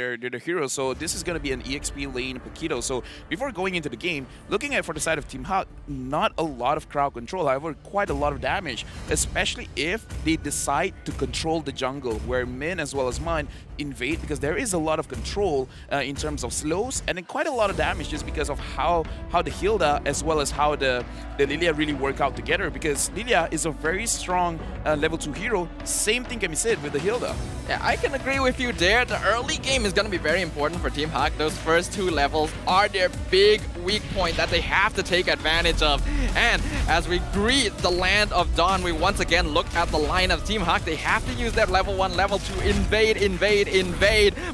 heroes. So this is going to be an EXP lane Paquito. So before going into the game, looking at for the side of Team Hawk, not a lot of crowd control, however, quite a lot of damage, especially if they decide to control the jungle, where Min as well as Man invade, because there is a lot of control in terms of slows, and then quite a lot of damage just because of how the Hilda as well as how the Lilia really work out together, because Lilia is a very strong level 2 hero. Same thing can be said with the Hilda. Yeah, I can agree with you there. The early game is going to be very important for Team Hawk. Those first 2 levels are their big weak point that they have to take advantage of. And as we greet the land of Dawn, we once again look at the line of Team Hawk. They have to use their level 1, level 2, invade.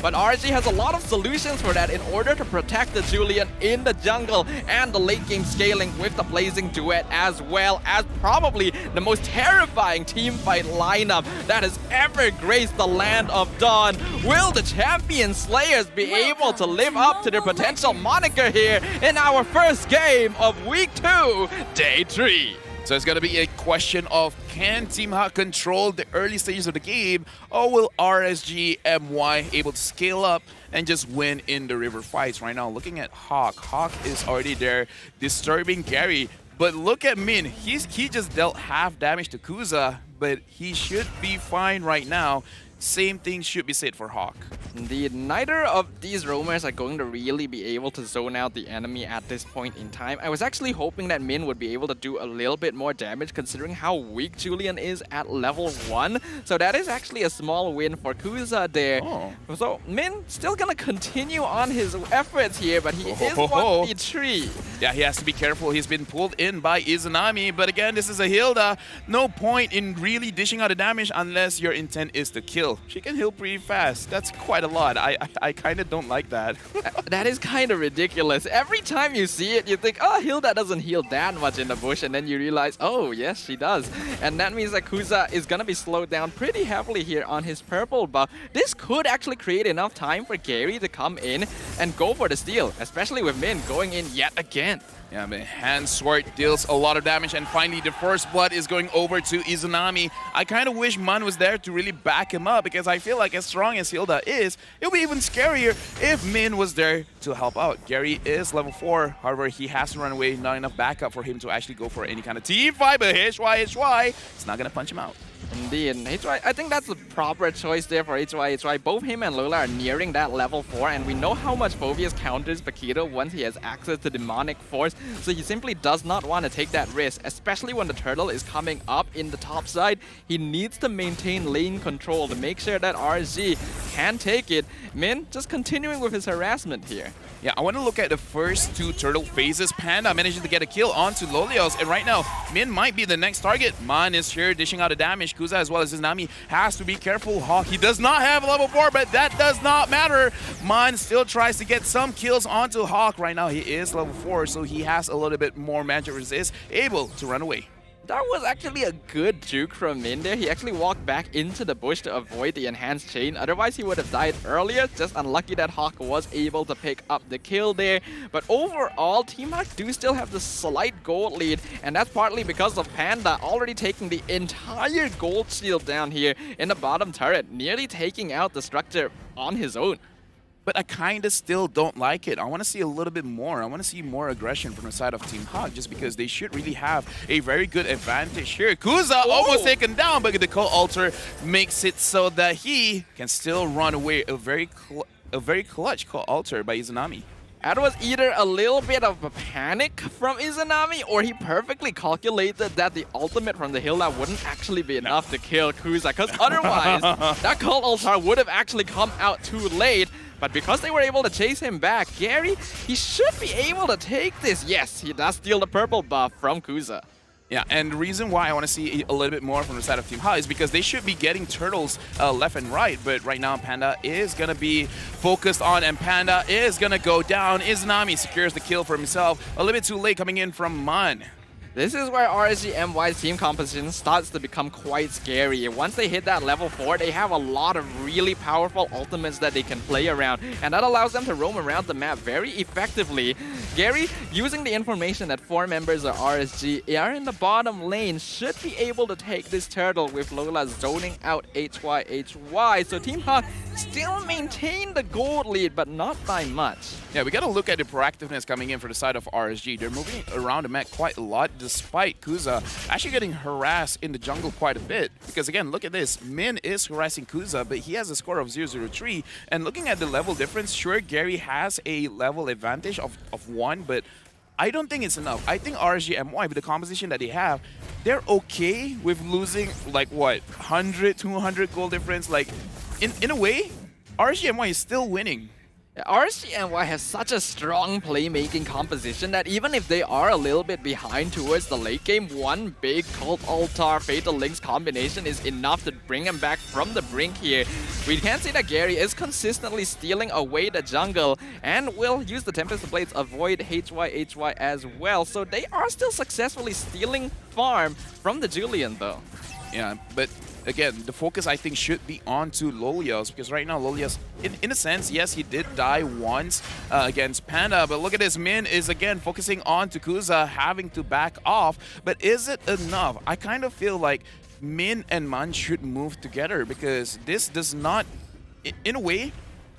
But RG has a lot of solutions for that in order to protect the Julian in the jungle and the late game scaling with the Blazing Duet, as well as probably the most terrifying team fight lineup that has ever graced the land of Dawn. Will the Champion Slayers be able to live up to their potential moniker here in our first game of Week 2, Day 3? So it's going to be a question of, can Team Hawk control the early stages of the game, or will RSGMY able to scale up and just win in the river fights? Right now, looking at Hawk, Hawk is already there, disturbing Gary. But look at Min, he just dealt half damage to Kuza, but he should be fine right now. Same thing should be said for Hawk. Indeed, neither of these roamers are going to really be able to zone out the enemy at this point in time. I was actually hoping that Min would be able to do a little bit more damage considering how weak Julian is at level 1. So that is actually a small win for Kuza there. So Min still gonna continue on his efforts here, but he is 1v3. Yeah, he has to be careful. He's been pulled in by Izanami, but again, this is a Hilda. No point in really dishing out the damage unless your intent is to kill. She can heal pretty fast. That's quite a lot. I kind of don't like that. That is kind of ridiculous. Every time you see it, you think, oh, Hilda doesn't heal that much in the bush, and then you realize, oh, yes, she does. And that means that Kuza is going to be slowed down pretty heavily here on his purple buff. This could actually create enough time for Gary to come in and go for the steal, especially with Min going in yet again. Yeah, man, Hand Sword deals a lot of damage, and finally the first blood is going over to Izanami. I kind of wish Man was there to really back him up, because I feel like as strong as Hilda is, it would be even scarier if Min was there to help out. Gary is level 4, however, he has to run away, not enough backup for him to actually go for any kind of team fight, but HY, it's not going to punch him out. Indeed, HY, I think that's the proper choice there for HY. Both him and Lola are nearing that level 4, and we know how much Phoveus counters Paquito once he has access to Demonic Force, so he simply does not want to take that risk, especially when the turtle is coming up in the top side. He needs to maintain lane control to make sure that RSG can take it. Min just continuing with his harassment here. Yeah, I want to look at the first 2 turtle phases. Panda managing to get a kill onto Lolios, and right now, Min might be the next target. Man is here dishing out the damage. Kuza as well as Izanami has to be careful. Hawk, he does not have level 4, but that does not matter. Man still tries to get some kills onto Hawk. Right now, he is level 4, so he has a little bit more magic resist, able to run away. That was actually a good juke from Min there. He actually walked back into the bush to avoid the enhanced chain. Otherwise, he would have died earlier. Just unlucky that Hawk was able to pick up the kill there. But overall, Team Hawk do still have the slight gold lead. And that's partly because of Panda already taking the entire gold shield down here in the bottom turret, nearly taking out the structure on his own. But I kind of still don't like it. I want to see a little bit more. I want to see more aggression from the side of Team Hawk, just because they should really have a very good advantage here. Kuza almost taken down, but the co-alter makes it so that he can still run away. A very clutch co-alter by Izanami. That was either a little bit of a panic from Izanami, or he perfectly calculated that the ultimate from the Hilda wouldn't actually be enough to kill Kuza, because otherwise that Cult Altar would have actually come out too late. But because they were able to chase him back, Gary, he should be able to take this. Yes, he does steal the purple buff from Kuza. Yeah, and the reason why I want to see a little bit more from the side of Team Hot is because they should be getting turtles left and right, but right now Panda is going to be focused on, and Panda is going to go down. Izanami secures the kill for himself. A little bit too late coming in from Mun. This is where RSG MY's team composition starts to become quite scary. Once they hit that level 4, they have a lot of really powerful ultimates that they can play around, and that allows them to roam around the map very effectively. Gary, using the information that 4 members of RSG are in the bottom lane, should be able to take this turtle with Lola zoning out HY. So Team Hawk still maintain the gold lead, but not by much. Yeah, we got to look at the proactiveness coming in for the side of RSG. They're moving around the map quite a lot, despite Kuza actually getting harassed in the jungle quite a bit. Because again, look at this. Min is harassing Kuza, but he has a score of 003. And looking at the level difference, sure, Gary has a level advantage of 1, but I don't think it's enough. I think RSG MY, with the composition that they have, they're okay with losing, like, what, 100, 200 goal difference? Like, in a way, RSG MY is still winning. RSG has such a strong playmaking composition that even if they are a little bit behind towards the late game, one big Cult Altar Fatal Links combination is enough to bring him back from the brink here. We can see that Gary is consistently stealing away the jungle and will use the Tempest Blades avoid HY as well. So they are still successfully stealing farm from the Julian though. Yeah, but again, the focus I think should be on to Lolios, because right now Lolios, in a sense, yes, he did die once against Panda, but look at this. Min is again focusing on to Kuza, having to back off, but is it enough? I kind of feel like Min and Man should move together, because this does not, in a way,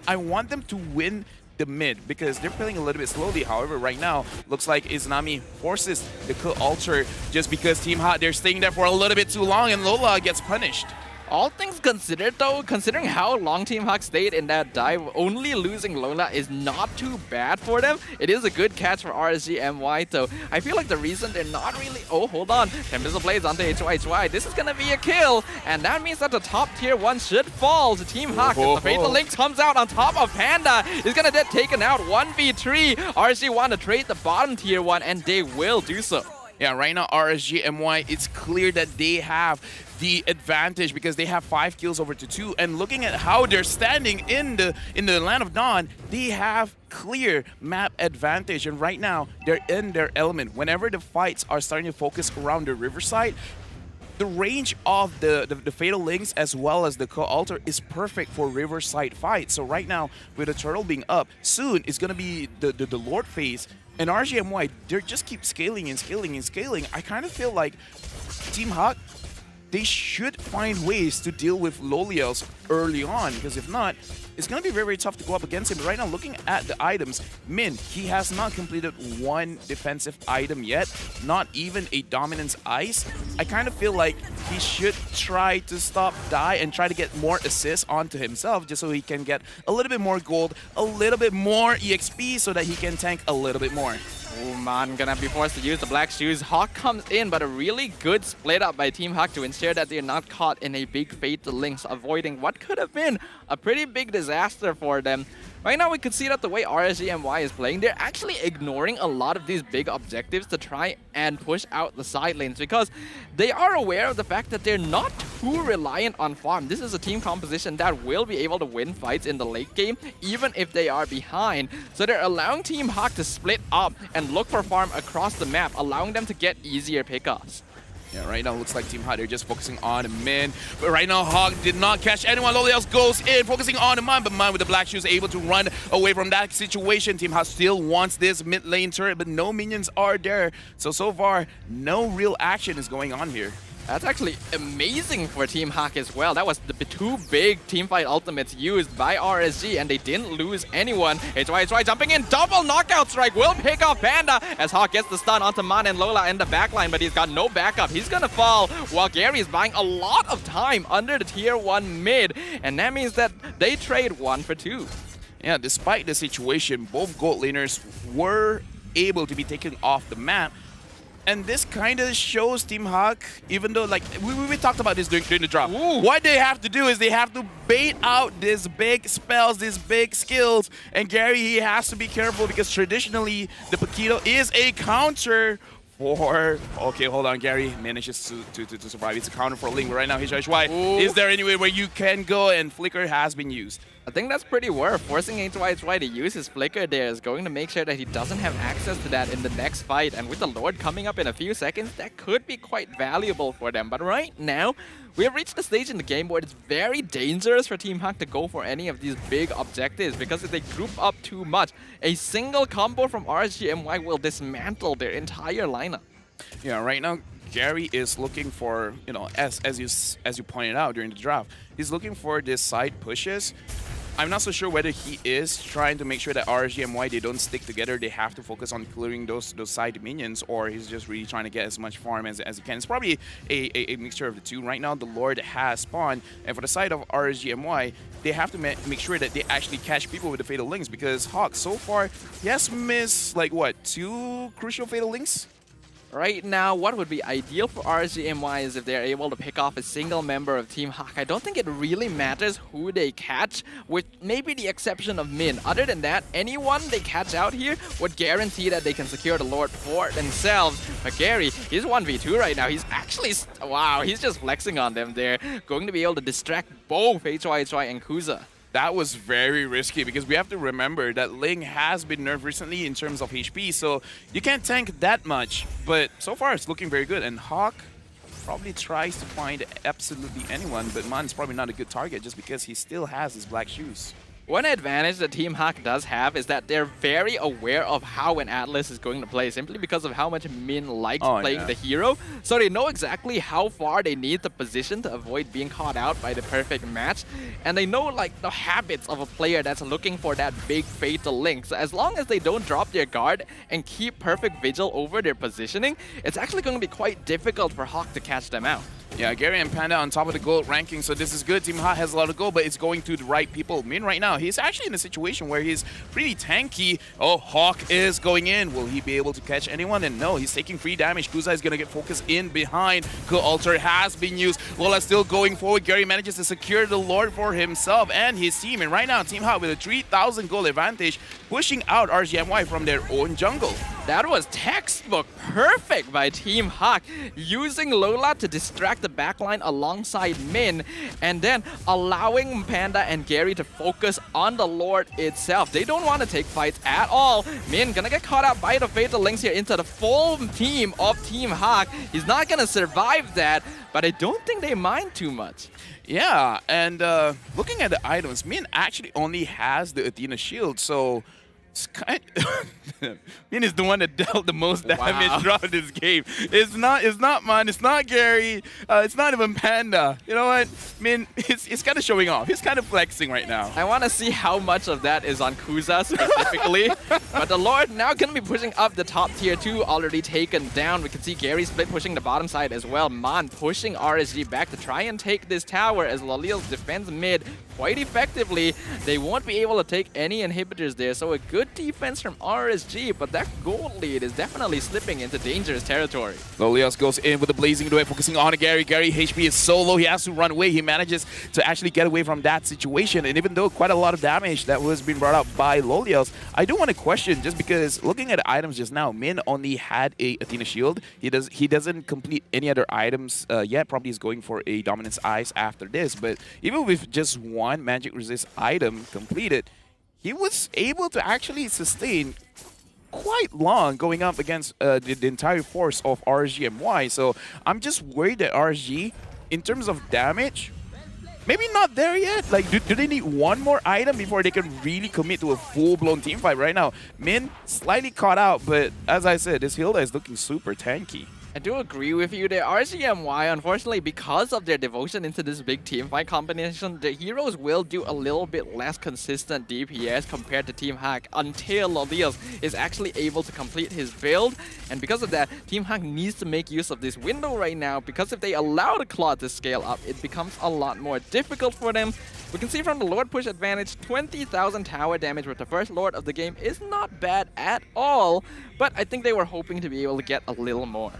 I want them to win the mid, because they're playing a little bit slowly. However, right now, looks like Izanami forces the Cult Altar just because Team Hot, they're staying there for a little bit too long, and Lola gets punished. All things considered though, considering how long Team Hawk stayed in that dive, only losing Lola is not too bad for them. It is a good catch for RSG MY though. I feel like the reason they're not really... Oh, hold on. Tempest Blades onto HY. This is gonna be a kill, and that means that the top tier 1 should fall to Team Hawk. The Fatal Link comes out on top of Panda. He's gonna get taken out 1v3. RSG want to trade the bottom tier 1, and they will do so. Yeah, right now RSG MY, it's clear that they have the advantage because they have 5 kills over to 2, and looking at how they're standing in the Land of Dawn, they have clear map advantage, and right now they're in their element. Whenever the fights are starting to focus around the riverside, the range of the Fatal Links as well as the Cult Altar is perfect for riverside fights. So right now, with the turtle being up, soon it's gonna be the Lord phase. And RGMY, they just keep scaling and scaling and scaling. I kind of feel like Team Hawk, they should find ways to deal with Lolios early on, because if not, it's going to be very, very tough to go up against him. But right now, looking at the items, Min, he has not completed 1 defensive item yet, not even a Dominance Ice. I kind of feel like he should try to stop die and try to get more assists onto himself, just so he can get a little bit more gold, a little bit more EXP, so that he can tank a little bit more. Oh man, gonna be forced to use the black shoes. Hawk comes in, but a really good split up by Team Hawk to ensure that they're not caught in a big Fatal Links, avoiding what could have been a pretty big disaster for them. Right now, we could see that the way RSGMY is playing, they're actually ignoring a lot of these big objectives to try and push out the side lanes, because they are aware of the fact that they're not too reliant on farm. This is a team composition that will be able to win fights in the late game, even if they are behind. So they're allowing Team Hawk to split up and look for farm across the map, allowing them to get easier pickoffs. Yeah, right now looks like Team Hawk, they're just focusing on Min. But right now, Hawk did not catch anyone. Lolios goes in, focusing on Man, but Man with the black shoes able to run away from that situation. Team Hawk still wants this mid lane turret, but no minions are there. So far, no real action is going on here. That's actually amazing for Team Hawk as well. That was the 2 big teamfight ultimates used by RSG, and they didn't lose anyone. HY jumping in, double knockout strike will pick off Panda as Hawk gets the stun onto Man and Lola in the backline, but he's got no backup. He's gonna fall while Gary is buying a lot of time under the tier 1 mid, and that means that they trade 1 for 2. Yeah, despite the situation, both gold laners were able to be taken off the map. And this kind of shows Team Hawk, even though, like, we talked about this during the drop. Ooh. What they have to do is they have to bait out these big spells, these big skills. And Gary, he has to be careful because traditionally, the Paquito is a counter for... Okay, hold on, Gary manages to survive. It's a counter for Ling, but right now, HY, is there any way where you can go? And Flicker has been used. I think that's pretty worth. Forcing HY to use his flicker there is going to make sure that he doesn't have access to that in the next fight. And with the Lord coming up in a few seconds, that could be quite valuable for them. But right now, we have reached the stage in the game where it's very dangerous for Team Hawk to go for any of these big objectives, because if they group up too much, a single combo from RSGMY will dismantle their entire lineup. Yeah, right now, Gary is looking for, you know, as you pointed out during the draft, he's looking for these side pushes. I'm not so sure whether he is trying to make sure that RSGMY, they don't stick together. They have to focus on clearing those side minions, or he's just really trying to get as much farm as he can. It's probably a mixture of the two. Right now, the Lord has spawned, and for the side of RSGMY, they have to make sure that they actually catch people with the Fatal Links, because Hawk, so far, he has missed, like, what, 2 crucial Fatal Links? Right now, what would be ideal for RSGMY is if they're able to pick off a single member of Team Hawk. I don't think it really matters who they catch, with maybe the exception of Min. Other than that, anyone they catch out here would guarantee that they can secure the Lord for themselves. But Gary, he's 1v2 right now. He's actually, wow, he's just flexing on them there. Going to be able to distract both HY and Kuza. That was very risky, because we have to remember that Ling has been nerfed recently in terms of HP, so you can't tank that much. But so far, it's looking very good. And Hawk probably tries to find absolutely anyone, but Man's probably not a good target just because he still has his black shoes. One advantage that Team Hawk does have is that they're very aware of how an Atlas is going to play, simply because of how much Min likes playing the hero. So they know exactly how far they need to position to avoid being caught out by the perfect match. And they know, like, the habits of a player that's looking for that big fatal link. So as long as they don't drop their guard and keep perfect vigil over their positioning, it's actually going to be quite difficult for Hawk to catch them out. Yeah, Gary and Panda on top of the gold ranking, so this is good. Team Hawk has a lot of gold, but it's going to the right people. Min right now, he's actually in a situation where he's pretty tanky. Oh, Hawk is going in. Will he be able to catch anyone? And no, he's taking free damage. Kuza is going to get focused in behind. Good altar has been used. Lola still going forward. Gary manages to secure the Lord for himself and his team. And right now, Team Hawk with a 3,000 gold advantage, pushing out RGMY from their own jungle. That was textbook perfect by Team Hawk, using Lola to distract the backline alongside Min, and then allowing Panda and Gary to focus on the Lord itself. They don't want to take fights at all. Min gonna get caught out by the Fatal Links here into the full team of Team Hawk. He's not gonna survive that, but I don't think they mind too much. Yeah, and looking at the items, Min actually only has the Athena shield, so it's kind Min is the one that dealt the most damage throughout this game. It's not Man, it's not Gary, it's not even Panda. You know what? Min, it's kind of showing off. He's kind of flexing right now. I want to see how much of that is on Kuza specifically. But the Lord now going to be pushing up the top tier 2, already taken down. We can see Gary split pushing the bottom side as well. Man pushing RSG back to try and take this tower, as Lolios defends mid quite effectively. They won't be able to take any inhibitors there, so a good defense from RSG, but that gold lead is definitely slipping into dangerous territory. Lolios goes in with the blazing duet, focusing on Gary. Gary HP is so low, he has to run away. He manages to actually get away from that situation, and even though quite a lot of damage that was being brought up by Lolios, I do want to question, just because looking at the items just now, Min only had a Athena shield. He doesn't complete any other items yet. Probably is going for a Dominance Eyes after this, but even with just one magic resist item completed, he was able to actually sustain quite long going up against the entire force of RSGMY. So I'm just worried that RSG, in terms of damage, maybe not there yet. Like, do they need one more item before they can really commit to a full-blown team fight right now? Min slightly caught out, but as I said, this Hilda is looking super tanky. I do agree with you there. RGMY, unfortunately, because of their devotion into this big team fight combination, the heroes will do a little bit less consistent DPS compared to Team Hack until Lodios is actually able to complete his build. And because of that, Team Hack needs to make use of this window right now, because if they allow the Claw to scale up, it becomes a lot more difficult for them. We can see from the Lord push advantage, 20,000 tower damage with the first Lord of the game is not bad at all, but I think they were hoping to be able to get a little more.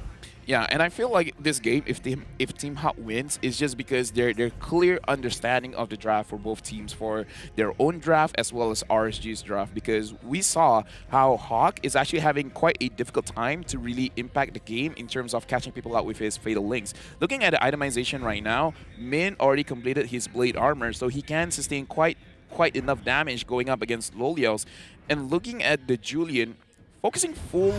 Yeah, and I feel like this game, if Team Hawk wins, is just because their clear understanding of the draft for both teams, for their own draft as well as RSG's draft, because we saw how Hawk is actually having quite a difficult time to really impact the game in terms of catching people out with his Fatal Links. Looking at the itemization right now, Min already completed his Blade Armor, so he can sustain quite enough damage going up against Lolios. And looking at the Julian, focusing full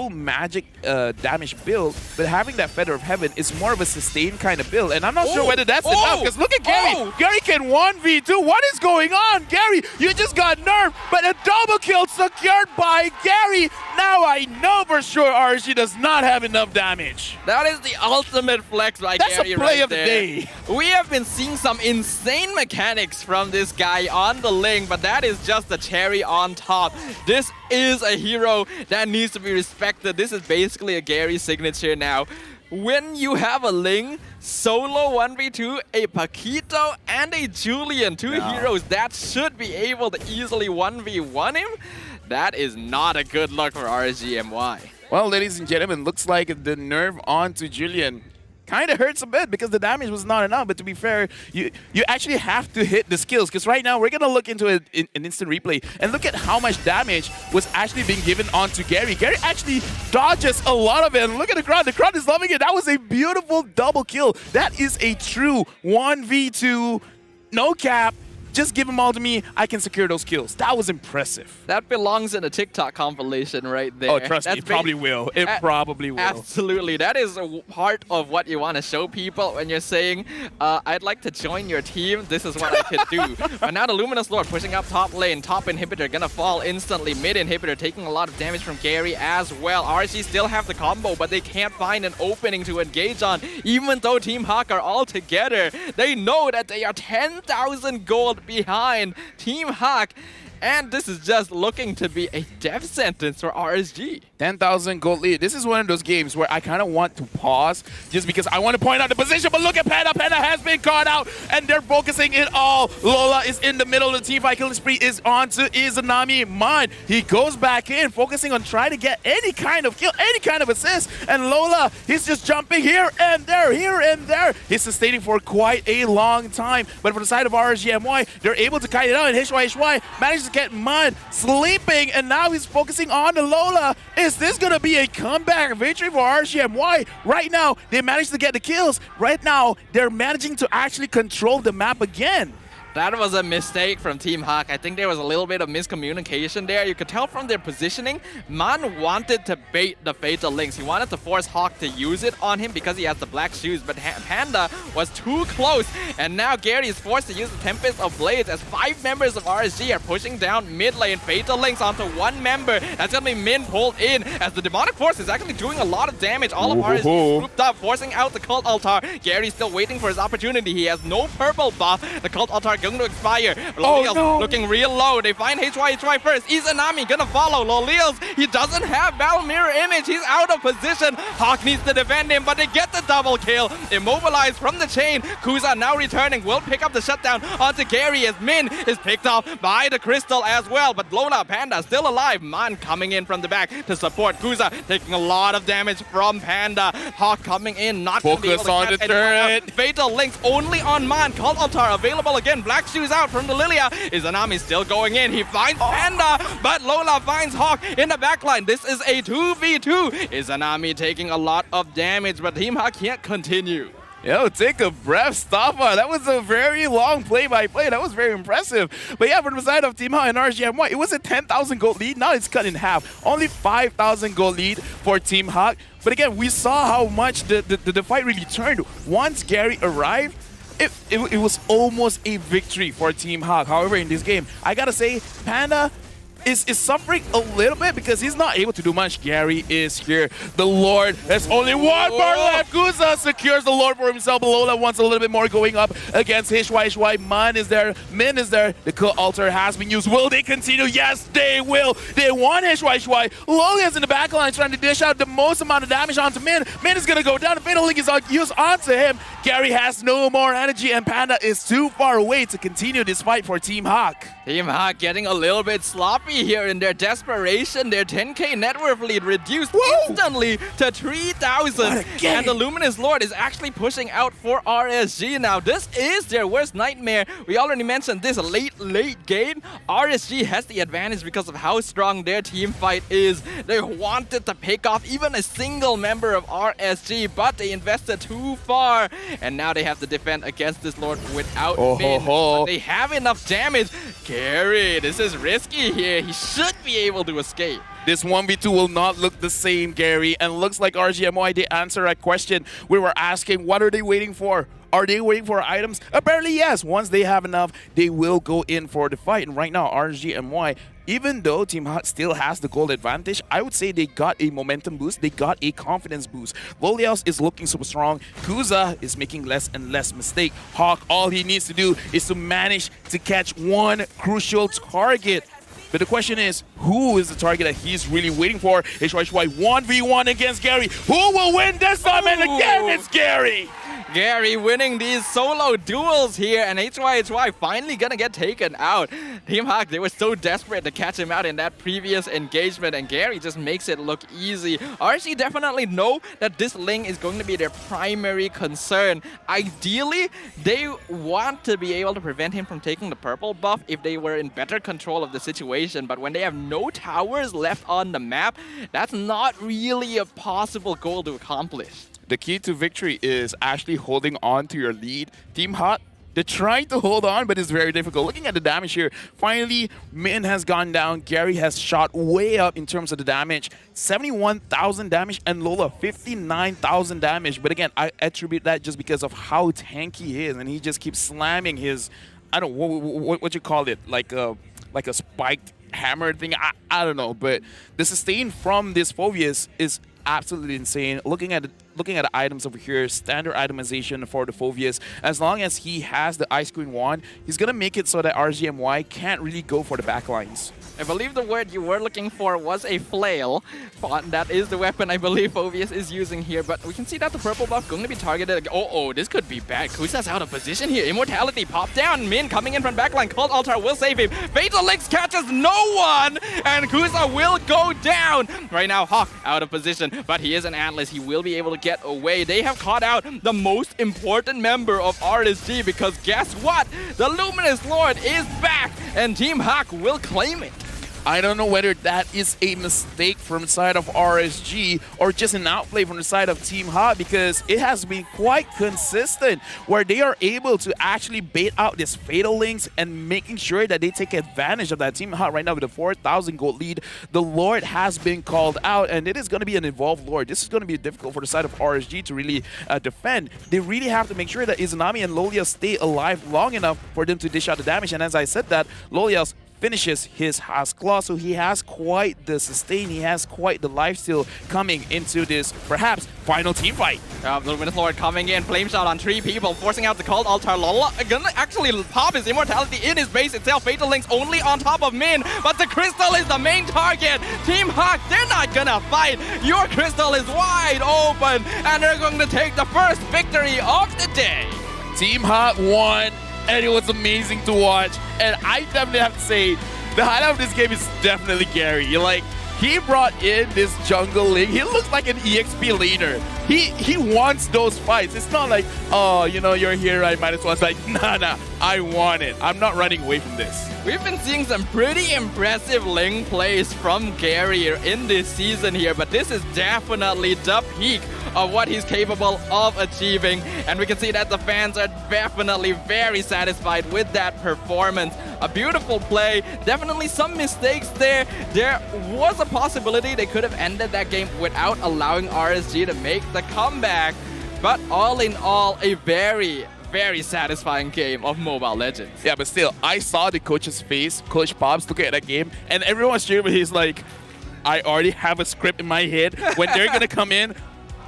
magic damage build, but having that Feather of Heaven is more of a sustained kind of build. And I'm not sure whether that's enough, because look at Gary. Gary can 1v2. What is going on? Gary, you just got nerfed, but a double kill secured by Gary. Now I know for sure RSG does not have enough damage. That is the ultimate flex by That's Gary a play right of the there. day. We have been seeing some insane mechanics from this guy on the Ling, but that is just the cherry on top. This is a hero that needs to be respected. This is basically a Gary signature now. When you have a Ling, solo 1v2, a Paquito, and a Julian, two heroes that should be able to easily 1v1 him, that is not a good look for RSGMY. Well, ladies and gentlemen, looks like the nerve onto Julian kind of hurts a bit because the damage was not enough. But to be fair, you actually have to hit the skills, because right now we're going to look into an instant replay and look at how much damage was actually being given onto Gary. Gary actually dodges a lot of it. And look at the crowd. The crowd is loving it. That was a beautiful double kill. That is a true 1v2, no cap. Just give them all to me. I can secure those kills. That was impressive. That belongs in a TikTok compilation right there. Oh, trust me, it probably will. It probably will. Absolutely. That is a part of what you want to show people when you're saying, I'd like to join your team. This is what I could do. But now the Luminous Lord pushing up top lane. Top inhibitor gonna fall instantly. Mid inhibitor taking a lot of damage from Gary as well. RSG still have the combo, but they can't find an opening to engage on. Even though Team Hawk are all together, they know that they are 10,000 gold behind Team Hawk, and this is just looking to be a death sentence for RSG. 10,000 gold lead. This is one of those games where I kind of want to pause just because I want to point out the position, but look at Panda. Panda has been caught out, and they're focusing it all. Lola is in the middle of the team fight. Killing spree is on to Izanami. Mine. He goes back in, focusing on trying to get any kind of kill, any kind of assist, and Lola, he's just jumping here and there, here and there. He's sustaining for quite a long time, but for the side of RSGMY, they're able to kite it out, and HY manages to get Mud sleeping, and now he's focusing on the Lola. Is this going to be a comeback victory for RSGMY? Right now, they managed to get the kills. Right now, they're managing to actually control the map again. That was a mistake from Team Hawk. I think there was a little bit of miscommunication there. You could tell from their positioning, Man wanted to bait the Fatal Links. He wanted to force Hawk to use it on him because he has the black shoes, but Panda was too close. And now Gary is forced to use the Tempest of Blades as 5 members of RSG are pushing down mid lane. Fatal Links onto 1 member. That's going to be Min pulled in as the Demonic Force is actually doing a lot of damage. All of RSG grouped up, forcing out the Cult Altar. Gary's still waiting for his opportunity. He has no purple buff. The Cult Altar going to expire. Lolios looking real low. They find HY first. Izanami gonna follow. Lolios, he doesn't have Battle Mirror Image. He's out of position. Hawk needs to defend him, but they get the double kill. Immobilized from the chain. Kuza now returning. Will pick up the shutdown onto Gary as Min is picked off by the Crystal as well. But Lola Panda still alive. Man coming in from the back to support Kuza, taking a lot of damage from Panda. Hawk coming in, not focus on the turret. Fatal Links only on Man. Cult Altar available again. Black Shoes out from the Lilia. Izanami still going in. He finds Panda, but Lola finds Hawk in the backline. This is a 2v2. Izanami taking a lot of damage, but Team Hawk can't continue. Yo, take a breath, Staffa. That was a very long play-by-play. That was very impressive. But yeah, from the side of Team Hawk and RSGMY, it was a 10,000 gold lead. Now it's cut in half. Only 5,000 gold lead for Team Hawk. But again, we saw how much the fight really turned. Once Gary arrived, it was almost a victory for Team Hawk. However, in this game, I gotta say, Panda is suffering a little bit because he's not able to do much. Gary is here. The Lord has only one bar left. Guza secures the Lord for himself. Lola wants a little bit more going up against HY. Man is there. Min is there. The kill altar has been used. Will they continue? Yes, they will. They want HY. Lola is in the back line trying to dish out the most amount of damage onto Min. Min is going to go down. The Fatal Link is used onto him. Gary has no more energy, and Panda is too far away to continue this fight for Team Hawk. Team Hawk getting a little bit sloppy here in their desperation. Their 10k net worth lead reduced instantly to 3,000. And the Luminous Lord is actually pushing out for RSG now. This is their worst nightmare. We already mentioned this late game. RSG has the advantage because of how strong their team fight is. They wanted to pick off even a single member of RSG, but they invested too far. And now they have to defend against this Lord without Min. But they have enough damage. Gary, this is risky here. He should be able to escape. This 1v2 will not look the same, Gary. And looks like RGMY, they answer a question we were asking. What are they waiting for? Are they waiting for items? Apparently, yes. Once they have enough, they will go in for the fight. And right now, RGMY, even though Team Hawk still has the gold advantage, I would say they got a momentum boost. They got a confidence boost. Loliaus is looking super strong. Kuza is making less and less mistake. Hawk, all he needs to do is to manage to catch one crucial target. But the question is, who is the target that he's really waiting for? HY 1v1 against Gary. Who will win this time? And again, it's Gary. Gary winning these solo duels here, and HY finally gonna get taken out. Team Hawk, they were so desperate to catch him out in that previous engagement, and Gary just makes it look easy. RSG definitely know that this Ling is going to be their primary concern. Ideally, they want to be able to prevent him from taking the purple buff if they were in better control of the situation, but when they have no towers left on the map, that's not really a possible goal to accomplish. The key to victory is actually holding on to your lead. Team Hot, they're trying to hold on, but it's very difficult. Looking at the damage here, finally, Min has gone down. Gary has shot way up in terms of the damage. 71,000 damage, and Lola, 59,000 damage. But again, I attribute that just because of how tanky he is, and he just keeps slamming his, I don't know, what you call it, like a spiked hammer thing. I don't know, but the sustain from this Phobius is absolutely insane. Looking at the items over here, standard itemization for the Phobius. As long as he has the Ice Queen wand, he's gonna make it so that RGMY can't really go for the backlines. I believe the word you were looking for was a flail. That is the weapon I believe Phobius is using here, but we can see that the purple buff going to be targeted. Oh, this could be bad. Kusa's out of position here. Immortality popped down. Min coming in from backline. Cold Altar will save him. Fatal Links catches no one, and Kusa will go down. Right now, Hawk out of position, but he is an Atlas. He will be able to get away. They have caught out the most important member of RSG because guess what? The Luminous Lord is back, and Team Hawk will claim it. I don't know whether that is a mistake from the side of RSG or just an outplay from the side of Team Hot, because it has been quite consistent where they are able to actually bait out these Fatal Links and making sure that they take advantage of that. Team Hot right now with a 4,000 gold lead. The Lord has been called out, and it is going to be an evolved Lord. This is going to be difficult for the side of RSG to really defend. They really have to make sure that Izanami and Lolia stay alive long enough for them to dish out the damage, and as I said that, Lolia's finishes his Has Claw, so he has quite the sustain, he has quite the lifesteal coming into this perhaps final team fight. The Luminous Lord coming in, flame shot on 3 people, forcing out the Cold Altar. Lola gonna actually pop his immortality in his base itself. Fatal Links only on top of Min, but the crystal is the main target. Team Hawk, they're not gonna fight. Your crystal is wide open, and they're going to take the first victory of the day. Team Hot won, and it was amazing to watch. And I definitely have to say, the highlight of this game is definitely Gary. He brought in this jungle link. He looks like an EXP leader. He wants those fights. It's not like, oh, you're here, I might as well. It's like, nah, I want it. I'm not running away from this. We've been seeing some pretty impressive Ling plays from Gary in this season here, but this is definitely the peak of what he's capable of achieving, and we can see that the fans are definitely very satisfied with that performance. A beautiful play, definitely some mistakes there. There was a possibility they could have ended that game without allowing RSG to make the comeback, but all in all, a very very satisfying game of Mobile Legends. Yeah, but still, I saw the coach's face, Coach Pops, looking at that game, and everyone was cheering, but he's like, I already have a script in my head. When they're going to come in,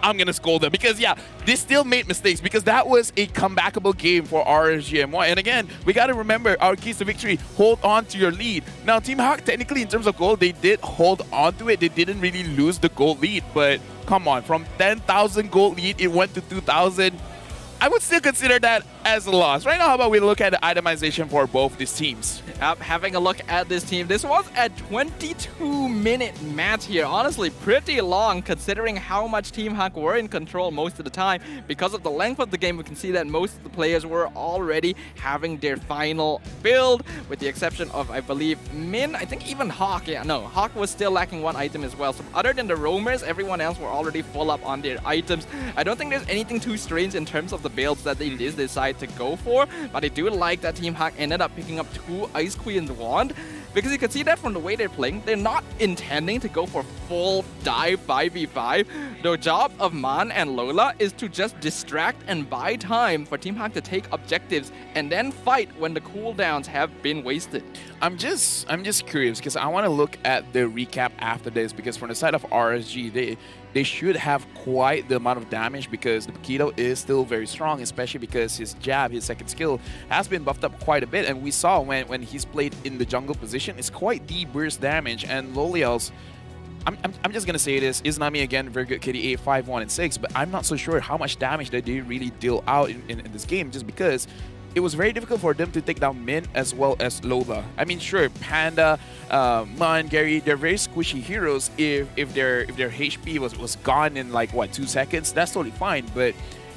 I'm going to scold them. Because, yeah, they still made mistakes because that was a comebackable game for RSGMY. And again, we got to remember our keys to victory, hold on to your lead. Now, Team Hawk, technically, in terms of goal, they did hold on to it. They didn't really lose the goal lead. But come on, from 10,000 goal lead, it went to 2,000. I would still consider that as a loss. Right now, how about we look at the itemization for both these teams? Having a look at this team, this was a 22-minute match here. Honestly, pretty long considering how much Team Hawk were in control most of the time. Because of the length of the game, we can see that most of the players were already having their final build, with the exception of, I believe, Min. I think even Hawk. Yeah, no, Hawk was still lacking one item as well. So other than the roamers, everyone else were already full up on their items. I don't think there's anything too strange in terms of the builds that they did decide to go for, but I do like that Team Hawk ended up picking up 2 Ice Queen's Wand, because you can see that from the way they're playing, they're not intending to go for full dive 5v5. The job of Man and Lola is to just distract and buy time for Team Hawk to take objectives and then fight when the cooldowns have been wasted. I'm just curious because I want to look at the recap after this, because from the side of RSG, they should have quite the amount of damage because the Paquito is still very strong, especially because his jab, his second skill, has been buffed up quite a bit. And we saw when he's played in the jungle position, it's quite the burst damage. And Loliel's, I'm just gonna say this, Izanami again, very good KDA 5, 1, and 6, but I'm not so sure how much damage that they really deal out in this game, just because it was very difficult for them to take down Min as well as Lola. I mean, sure, Panda, Man, Gary, they're very squishy heroes. If their HP was gone in like, what, 2 seconds, that's totally fine. But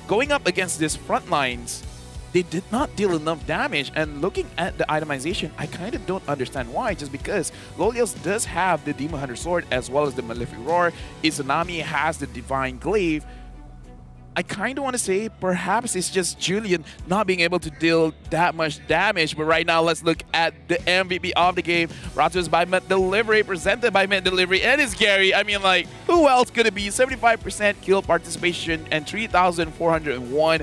going up against these front lines, they did not deal enough damage. And looking at the itemization, I kind of don't understand why, just because Lolios does have the Demon Hunter Sword as well as the Malefic Roar. Izanami has the Divine Glaive. I kind of want to say perhaps it's just Julian not being able to deal that much damage. But right now, let's look at the MVP of the game. Brought to us by Met Delivery, presented by Met Delivery, and it's Gary. I mean, like, who else could it be? 75% kill participation and 3,401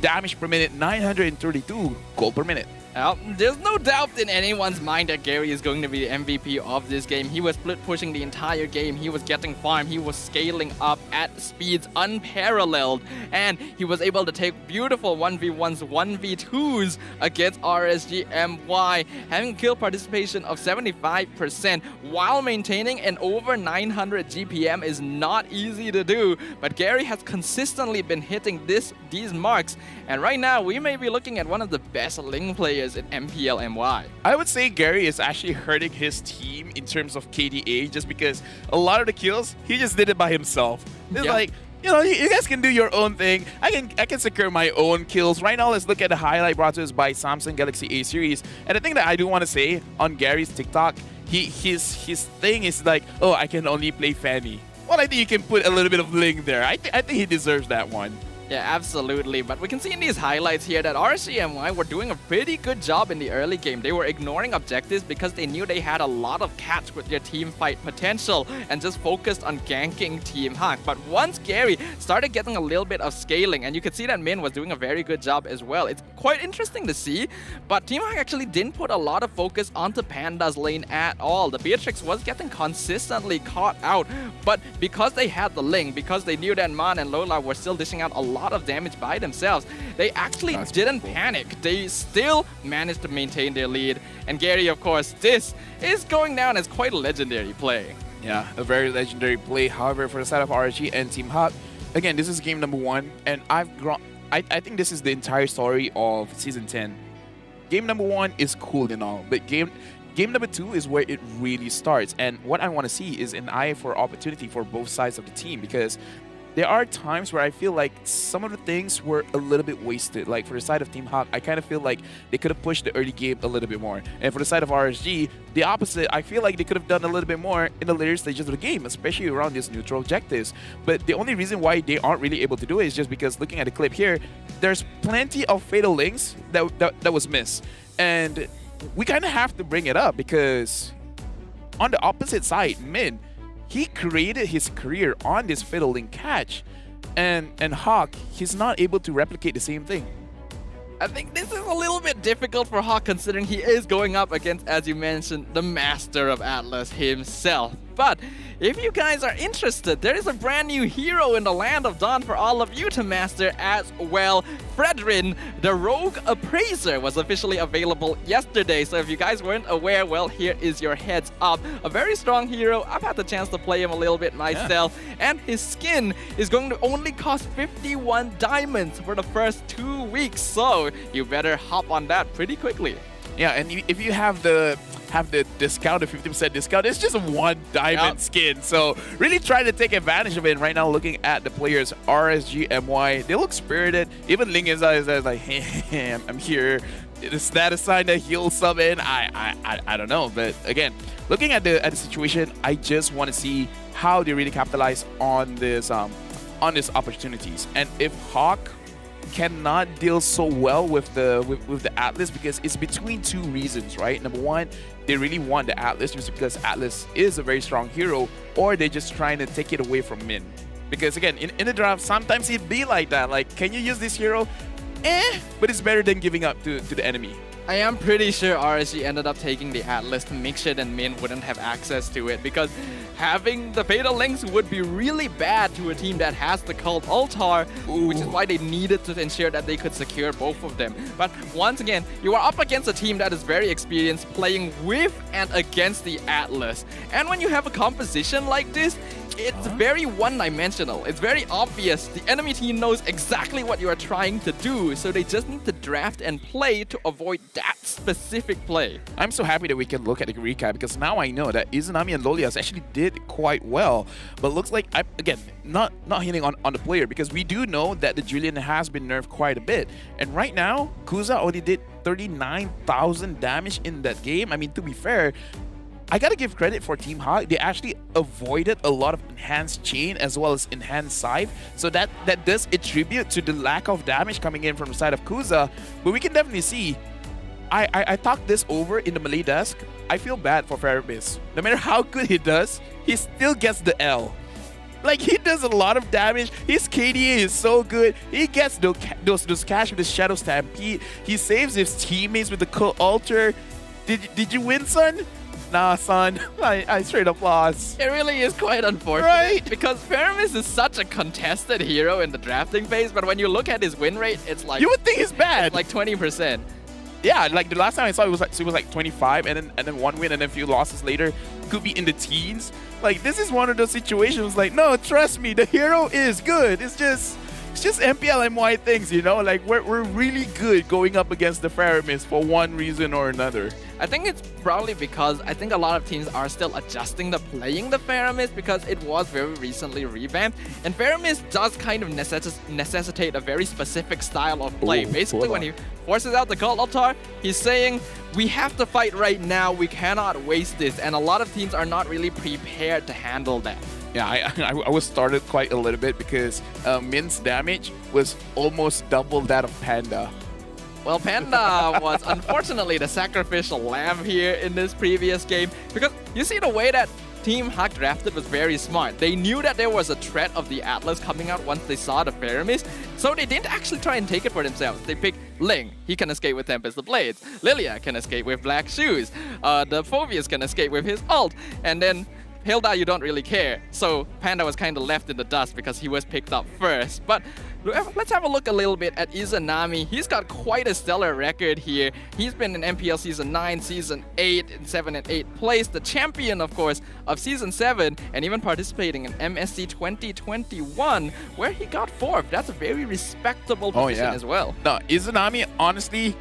damage per minute, 932 gold per minute. Well, there's no doubt in anyone's mind that Gary is going to be the MVP of this game. He was split pushing the entire game. He was getting farm. He was scaling up at speeds unparalleled. And he was able to take beautiful 1v1s, 1v2s against RSGMY, having a kill participation of 75% while maintaining an over 900 GPM is not easy to do. But Gary has consistently been hitting these marks. And right now, we may be looking at one of the best Ling players in MPL MY. I would say Gary is actually hurting his team in terms of KDA, just because a lot of the kills, he just did it by himself. It's like, you know, you guys can do your own thing. I can secure my own kills. Right now, let's look at the highlight brought to us by Samsung Galaxy A series. And the thing that I do want to say on Gary's TikTok, his thing is like, oh, I can only play Fanny. Well, I think you can put a little bit of Ling there. I think he deserves that one. Yeah, absolutely. But we can see in these highlights here that RSGMY were doing a pretty good job in the early game. They were ignoring objectives because they knew they had a lot of catch with their team fight potential and just focused on ganking Team Hawk. But once Gary started getting a little bit of scaling, and you could see that Min was doing a very good job as well. It's quite interesting to see, but Team Hawk actually didn't put a lot of focus onto Panda's lane at all. The Beatrix was getting consistently caught out, but because they had the Ling, because they knew that Man and Lola were still dishing out a lot of damage by themselves, they actually didn't panic. They still managed to maintain their lead. And Gary, of course, this is going down as quite a legendary play. Yeah, a very legendary play. However, for the side of RSG and Team Hawk, again, this is game number 1, and I think this is the entire story of Season 10. Game number 1 is cool and all, but game number 2 is where it really starts. And what I want to see is an eye for opportunity for both sides of the team, because there are times where I feel like some of the things were a little bit wasted. Like for the side of Team Hawk, I kind of feel like they could have pushed the early game a little bit more. And for the side of RSG, the opposite, I feel like they could have done a little bit more in the later stages of the game, especially around these neutral objectives. But the only reason why they aren't really able to do it is just because, looking at the clip here, there's plenty of fatal links that was missed. And we kind of have to bring it up, because on the opposite side, Min, he created his career on this Fatal Link catch, and Hawk, he's not able to replicate the same thing. I think this is a little bit difficult for Hawk considering he is going up against, as you mentioned, the master of Atlas himself. But if you guys are interested, there is a brand new hero in the Land of Dawn for all of you to master as well. Frederick, the Rogue Appraiser, was officially available yesterday. So if you guys weren't aware, well, here is your heads up. A very strong hero. I've had the chance to play him a little bit myself. Yeah. And his skin is going to only cost 51 diamonds for the first 2 weeks. So you better hop on that pretty quickly. Yeah, and if you have the discount, the 50% discount, it's just a 1 diamond skin. So really try to take advantage of it. And right now, looking at the players, RSG, MY, they look spirited. Even Ling is like, hey, I'm here. Is that a sign that he'll sub in? I don't know. But again, looking at the situation, I just want to see how they really capitalize on these opportunities. And if Hawk cannot deal so well with the Atlas, because it's between 2 reasons, right? Number one, they really want the Atlas just because Atlas is a very strong hero, or they're just trying to take it away from Min. Because again, in the draft, sometimes it'd be like that. Like, can you use this hero? But it's better than giving up to the enemy. I am pretty sure RSG ended up taking the Atlas to make sure that Min wouldn't have access to it, because having the Fatal Links would be really bad to a team that has the Cult Altar, which is why they needed to ensure that they could secure both of them. But once again, you are up against a team that is very experienced playing with and against the Atlas. And when you have a composition like this, it's very one-dimensional. It's very obvious. The enemy team knows exactly what you are trying to do, so they just need to draft and play to avoid that specific play. I'm so happy that we can look at the recap, because now I know that Izanami and Lolias actually did quite well. But looks like, again, not hitting on the player, because we do know that the Julian has been nerfed quite a bit. And right now, Kuza only did 39,000 damage in that game. I mean, to be fair, I gotta give credit for Team Hawk. They actually avoided a lot of enhanced chain as well as enhanced scythe. So that does attribute to the lack of damage coming in from the side of Kuza. But we can definitely see, I talked this over in the melee desk. I feel bad for Frederick. No matter how good he does, he still gets the L. Like, he does a lot of damage. His KDA is so good. He gets those cash with the Shadow Stampede. He saves his teammates with the Cult Altar. Did you win, son? Nah, son. I straight up lost. It really is quite unfortunate. Right? Because Faramis is such a contested hero in the drafting phase, but when you look at his win rate, it's like... You would think it's bad. It's like 20%. Yeah, like the last time I saw it was like 25, and then 1 win and then a few losses later. Could be in the teens. Like, this is one of those situations like, no, trust me, the hero is good. It's just MPL MY things, you know? Like, we're really good going up against the Faramis for one reason or another. I think it's probably because I think a lot of teams are still adjusting to playing the Faramis, because it was very recently revamped. And Faramis does kind of necessitate a very specific style of play. Basically, when he forces out the Cult Altar, he's saying, we have to fight right now, we cannot waste this. And a lot of teams are not really prepared to handle that. Yeah, I was started quite a little bit, because Min's damage was almost double that of Panda. Well, Panda was unfortunately the sacrificial lamb here in this previous game, because you see the way that Team Hawk drafted was very smart. They knew that there was a threat of the Atlas coming out once they saw the Faramis, so they didn't actually try and take it for themselves. They picked Ling. He can escape with Tempest of Blades. Lilia can escape with Black Shoes. The Phobius can escape with his ult. And then Hilda, you don't really care. So Panda was kind of left in the dust because he was picked up first. But let's have a look a little bit at Izanami. He's got quite a stellar record here. He's been in MPL Season 9, Season 8, and 7 and 8 place. The champion, of course, of Season 7, and even participating in MSC 2021, where he got 4th. That's a very respectable position as well. No, Izanami, honestly,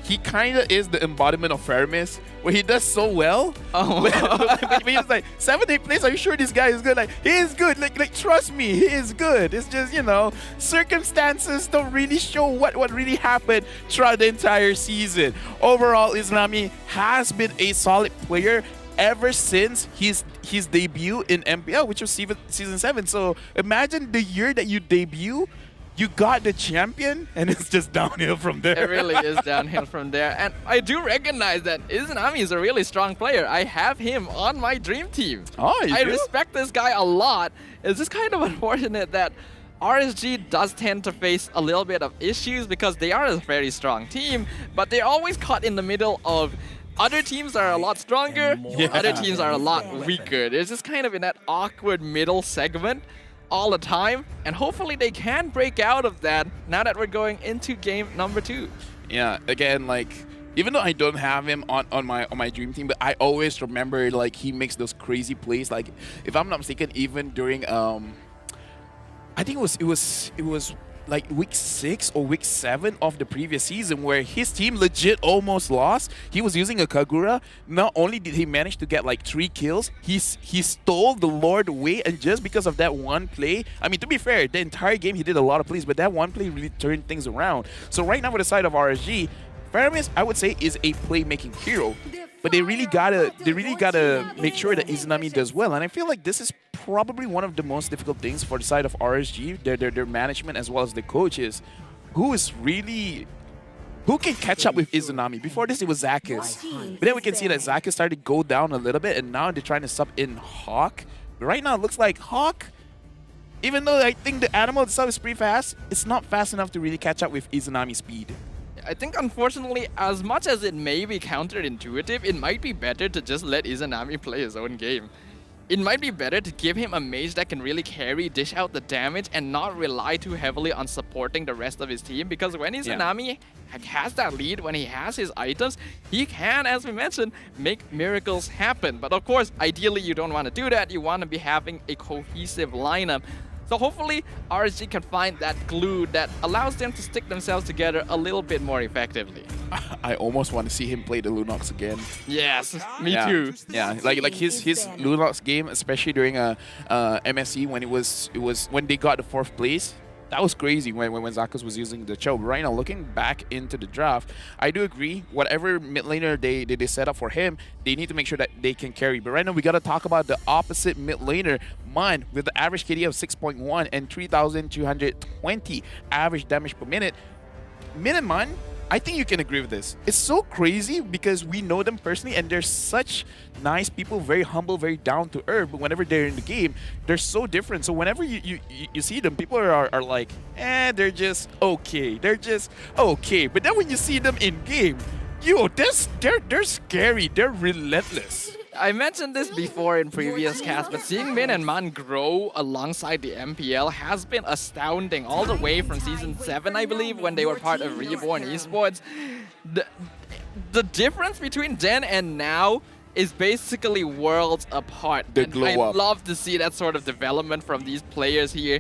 he kind of is the embodiment of Faramis, where he does so well. Oh, but he's like, 7th, 8th place, are you sure this guy is good? Like, he is good. Like trust me, he is good. It's just, you know, circumstances don't really show what really happened throughout the entire season. Overall, Izanami has been a solid player ever since his debut in MPL, which was Season 7. So imagine the year that you debut, you got the champion, and it's just downhill from there. It really is downhill from there. And I do recognize that Izanami is a really strong player. I have him on my dream team. Oh, you I do? respect this guy a lot. It's just kind of unfortunate that RSG does tend to face a little bit of issues because they are a very strong team, but they're always caught in the middle of other teams are a lot stronger, other teams are a lot weaker. They're just kind of in that awkward middle segment all the time, and hopefully they can break out of that now that we're going into game number 2. Yeah, again, like, even though I don't have him on my dream team, but I always remember like he makes those crazy plays. Like, if I'm not mistaken, even during I think it was like week 6 or week 7 of the previous season where his team legit almost lost. He was using a Kagura. Not only did he manage to get like 3 kills, he stole the Lord away, and just because of that one play, I mean, to be fair, the entire game he did a lot of plays, but that one play really turned things around. So right now with the side of RSG, Faramis, I would say, is a playmaking hero, but they really gotta make sure that Izanami does well, and I feel like this is probably one of the most difficult things for the side of RSG, their management as well as the coaches, who can catch up with Izanami. Before this, it was Zakus, but then we can see that Zakus started to go down a little bit, and now they're trying to sub in Hawk. But right now, it looks like Hawk, even though I think the animal itself is pretty fast, it's not fast enough to really catch up with Izanami's speed. I think, unfortunately, as much as it may be counterintuitive, it might be better to just let Izanami play his own game. It might be better to give him a mage that can really carry, dish out the damage, and not rely too heavily on supporting the rest of his team, because when Izanami has that lead, when he has his items, he can, as we mentioned, make miracles happen. But of course, ideally, you don't want to do that. You want to be having a cohesive lineup. So hopefully RSG can find that glue that allows them to stick themselves together a little bit more effectively. I almost want to see him play the Lunox again. Yes, me too. Yeah, like his Lunox game, especially during MSC when they got the 4th place. That was crazy when Zakus was using the Cho. But right now, looking back into the draft, I do agree. Whatever mid laner they set up for him, they need to make sure that they can carry. But right now, we got to talk about the opposite mid laner, Mun, with the average KD of 6.1 and 3,220 average damage per minute. Mun, I think you can agree with this. It's so crazy because we know them personally, and they're such nice people, very humble, very down to earth. But whenever they're in the game, they're so different. So whenever you see them, people are like, they're just okay. They're just okay. But then when you see them in game, they're scary. They're relentless. I mentioned this before in previous casts, but seeing Min and Man grow alongside the MPL has been astounding, all the way from Season 7, I believe, when they were part of Reborn eSports. The difference between then and now is basically worlds apart. The and glow I up. love to see that sort of development from these players here.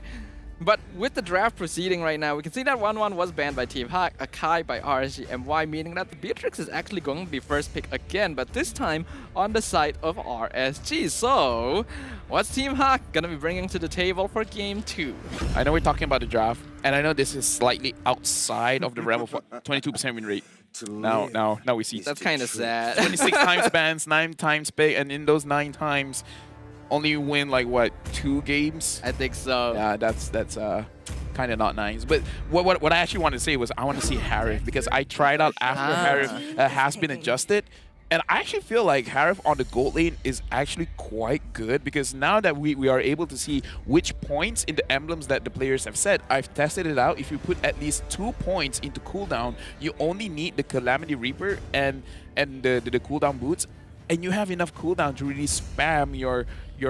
But with the draft proceeding right now, we can see that 1-1 was banned by Team Hawk, Akai by RSG-MY, meaning that the Beatrix is actually going to be first pick again, but this time on the side of RSG. So, what's Team Hawk going to be bringing to the table for Game 2? I know we're talking about the draft, and I know this is slightly outside of the realm of 22% win rate. Now we see. That's kind of sad. 26 times bans, 9 times pick, and in those 9 times, only win like what, 2 games? I think so. Yeah, that's kind of not nice. But what I actually wanted to say was I want to see Harif, because I tried out after Harif has been adjusted, and I actually feel like Harif on the gold lane is actually quite good, because now that we are able to see which points in the emblems that the players have set, I've tested it out. If you put at least 2 points into cooldown, you only need the Calamity Reaper and the cooldown boots, and you have enough cooldown to really spam your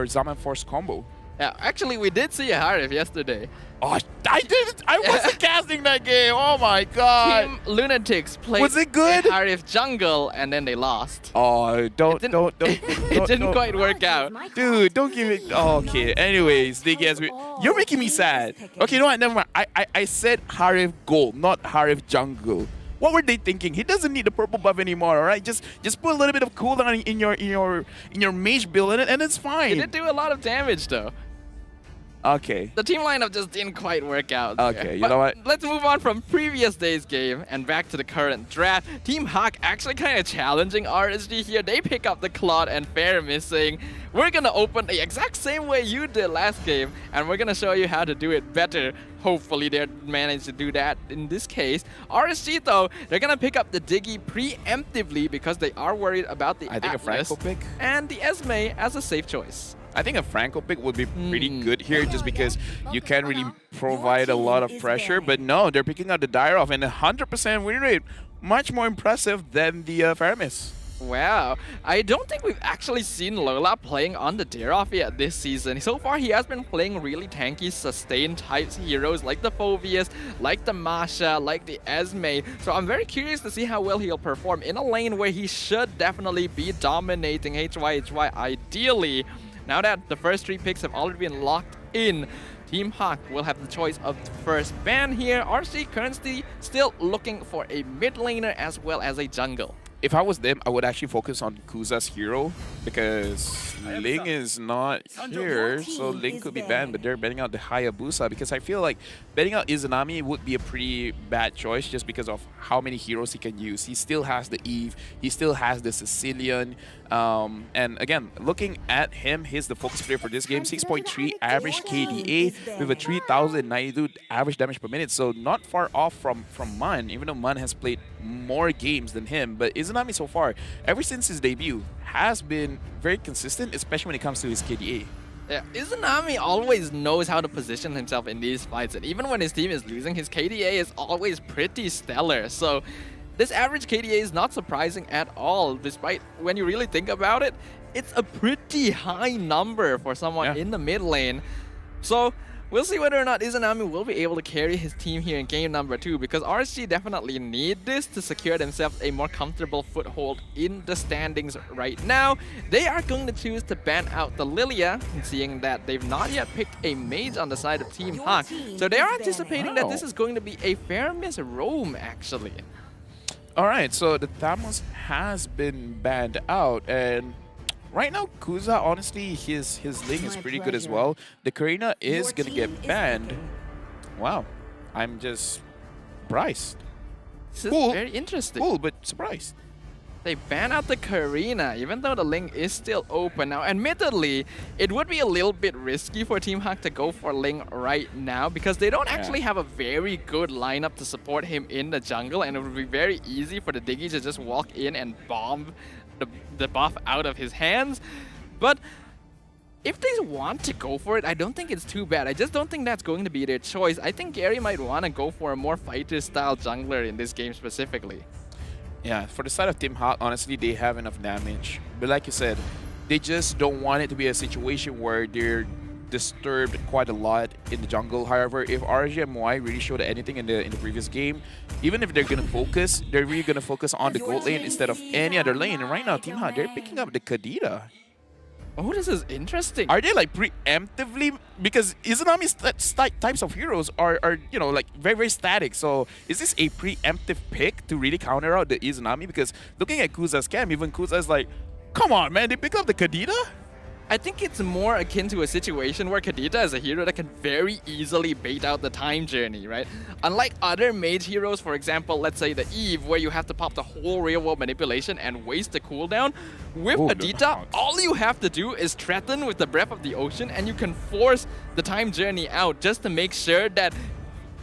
Zaman Force combo. Yeah, actually, we did see a Harif yesterday. Oh, I wasn't casting that game. Oh my god. Team LUNATIX played Was it good? a Harif jungle, and then they lost. Oh, don't. It didn't quite work out. Dude, don't give it. Oh, okay. Anyways, you're making me sad. Okay, you know what? Never mind. I said Harif gold, not Harif jungle. What were they thinking? He doesn't need the purple buff anymore, all right? Just put a little bit of cooldown in your mage build, and it's fine. It did do a lot of damage, though. Okay. The team lineup just didn't quite work out there. Okay, you know what? Let's move on from previous day's game and back to the current draft. Team Hawk actually kind of challenging RSG here. They pick up the Claude and Fair missing. We're going to open the exact same way you did last game, and we're going to show you how to do it better. Hopefully they manage to do that in this case. RSG, though, they're going to pick up the Diggy preemptively because they are worried about the I think a Atlas Franco pick. and the Esme as a safe choice. I think a Franco pick would be pretty good here just because you can't really provide a lot of pressure. But no, they're picking out the Dyrov and 100% win rate. Much more impressive than the Faramis. Wow, I don't think we've actually seen Lola playing on the Dyrov yet this season. So far, he has been playing really tanky, sustained types heroes like the Phoveus, like the Masha, like the Esme. So I'm very curious to see how well he'll perform in a lane where he should definitely be dominating HYHY ideally. Now that the first 3 picks have already been locked in, Team Hawk will have the choice of the first ban here. RC currently still looking for a mid laner as well as a jungle. If I was them, I would actually focus on Kuza's hero because Ling is not here, so Ling could be banned, but they're banning out the Hayabusa because I feel like banning out Izanami would be a pretty bad choice just because of how many heroes he can use. He still has the Eve, he still has the Sicilian, and again, looking at him, he's the focus player for this game. 6.3 average KDA with a 3092 average damage per minute, so not far off from Man, even though Man has played more games than him. But Izanami so far, ever since his debut, has been very consistent, especially when it comes to his KDA. Yeah, Izanami always knows how to position himself in these fights, and even when his team is losing, his KDA is always pretty stellar. So this average KDA is not surprising at all, despite when you really think about it, it's a pretty high number for someone in the mid lane. So we'll see whether or not Izanami will be able to carry his team here in game number 2, because RSG definitely need this to secure themselves a more comfortable foothold in the standings right now. They are going to choose to ban out the Lilia, seeing that they've not yet picked a mage on the side of Team Hawk. So they are anticipating that this is going to be a Faramis roam, actually. Alright, so the Thamos has been banned out, and right now, Kuza, honestly, his Ling is pretty good as well. The Karina is going to get banned. Wow. I'm just surprised. This is very interesting. Cool, but surprised. They ban out the Karina, even though the Ling is still open. Now, admittedly, it would be a little bit risky for Team Hawk to go for Ling right now because they don't actually have a very good lineup to support him in the jungle, and it would be very easy for the Diggy to just walk in and bomb the buff out of his hands. But if they want to go for it, I don't think it's too bad. I just don't think that's going to be their choice. I think Gary might want to go for a more fighter-style jungler in this game specifically. Yeah, for the side of Team Hawk, honestly, they have enough damage. But like you said, they just don't want it to be a situation where they're disturbed quite a lot in the jungle. However, if RGMY really showed anything in the previous game, even if they're gonna focus, they're really gonna focus on the gold lane instead of any other lane. And right now, Team Hawk, they're picking up the Kadita. Oh, this is interesting. Are they like preemptively, because Izanami's types of heroes are you know, like very static. So is this a preemptive pick to really counter out the Izanami? Because looking at Kuza's camp, even Kuza's like, come on, man, they pick up the Kadita? I think it's more akin to a situation where Kadita is a hero that can very easily bait out the time journey, right? Unlike other mage heroes, for example, let's say the Eve, where you have to pop the whole real world manipulation and waste the cooldown, with Kadita, all you have to do is threaten with the Breath of the Ocean and you can force the time journey out just to make sure that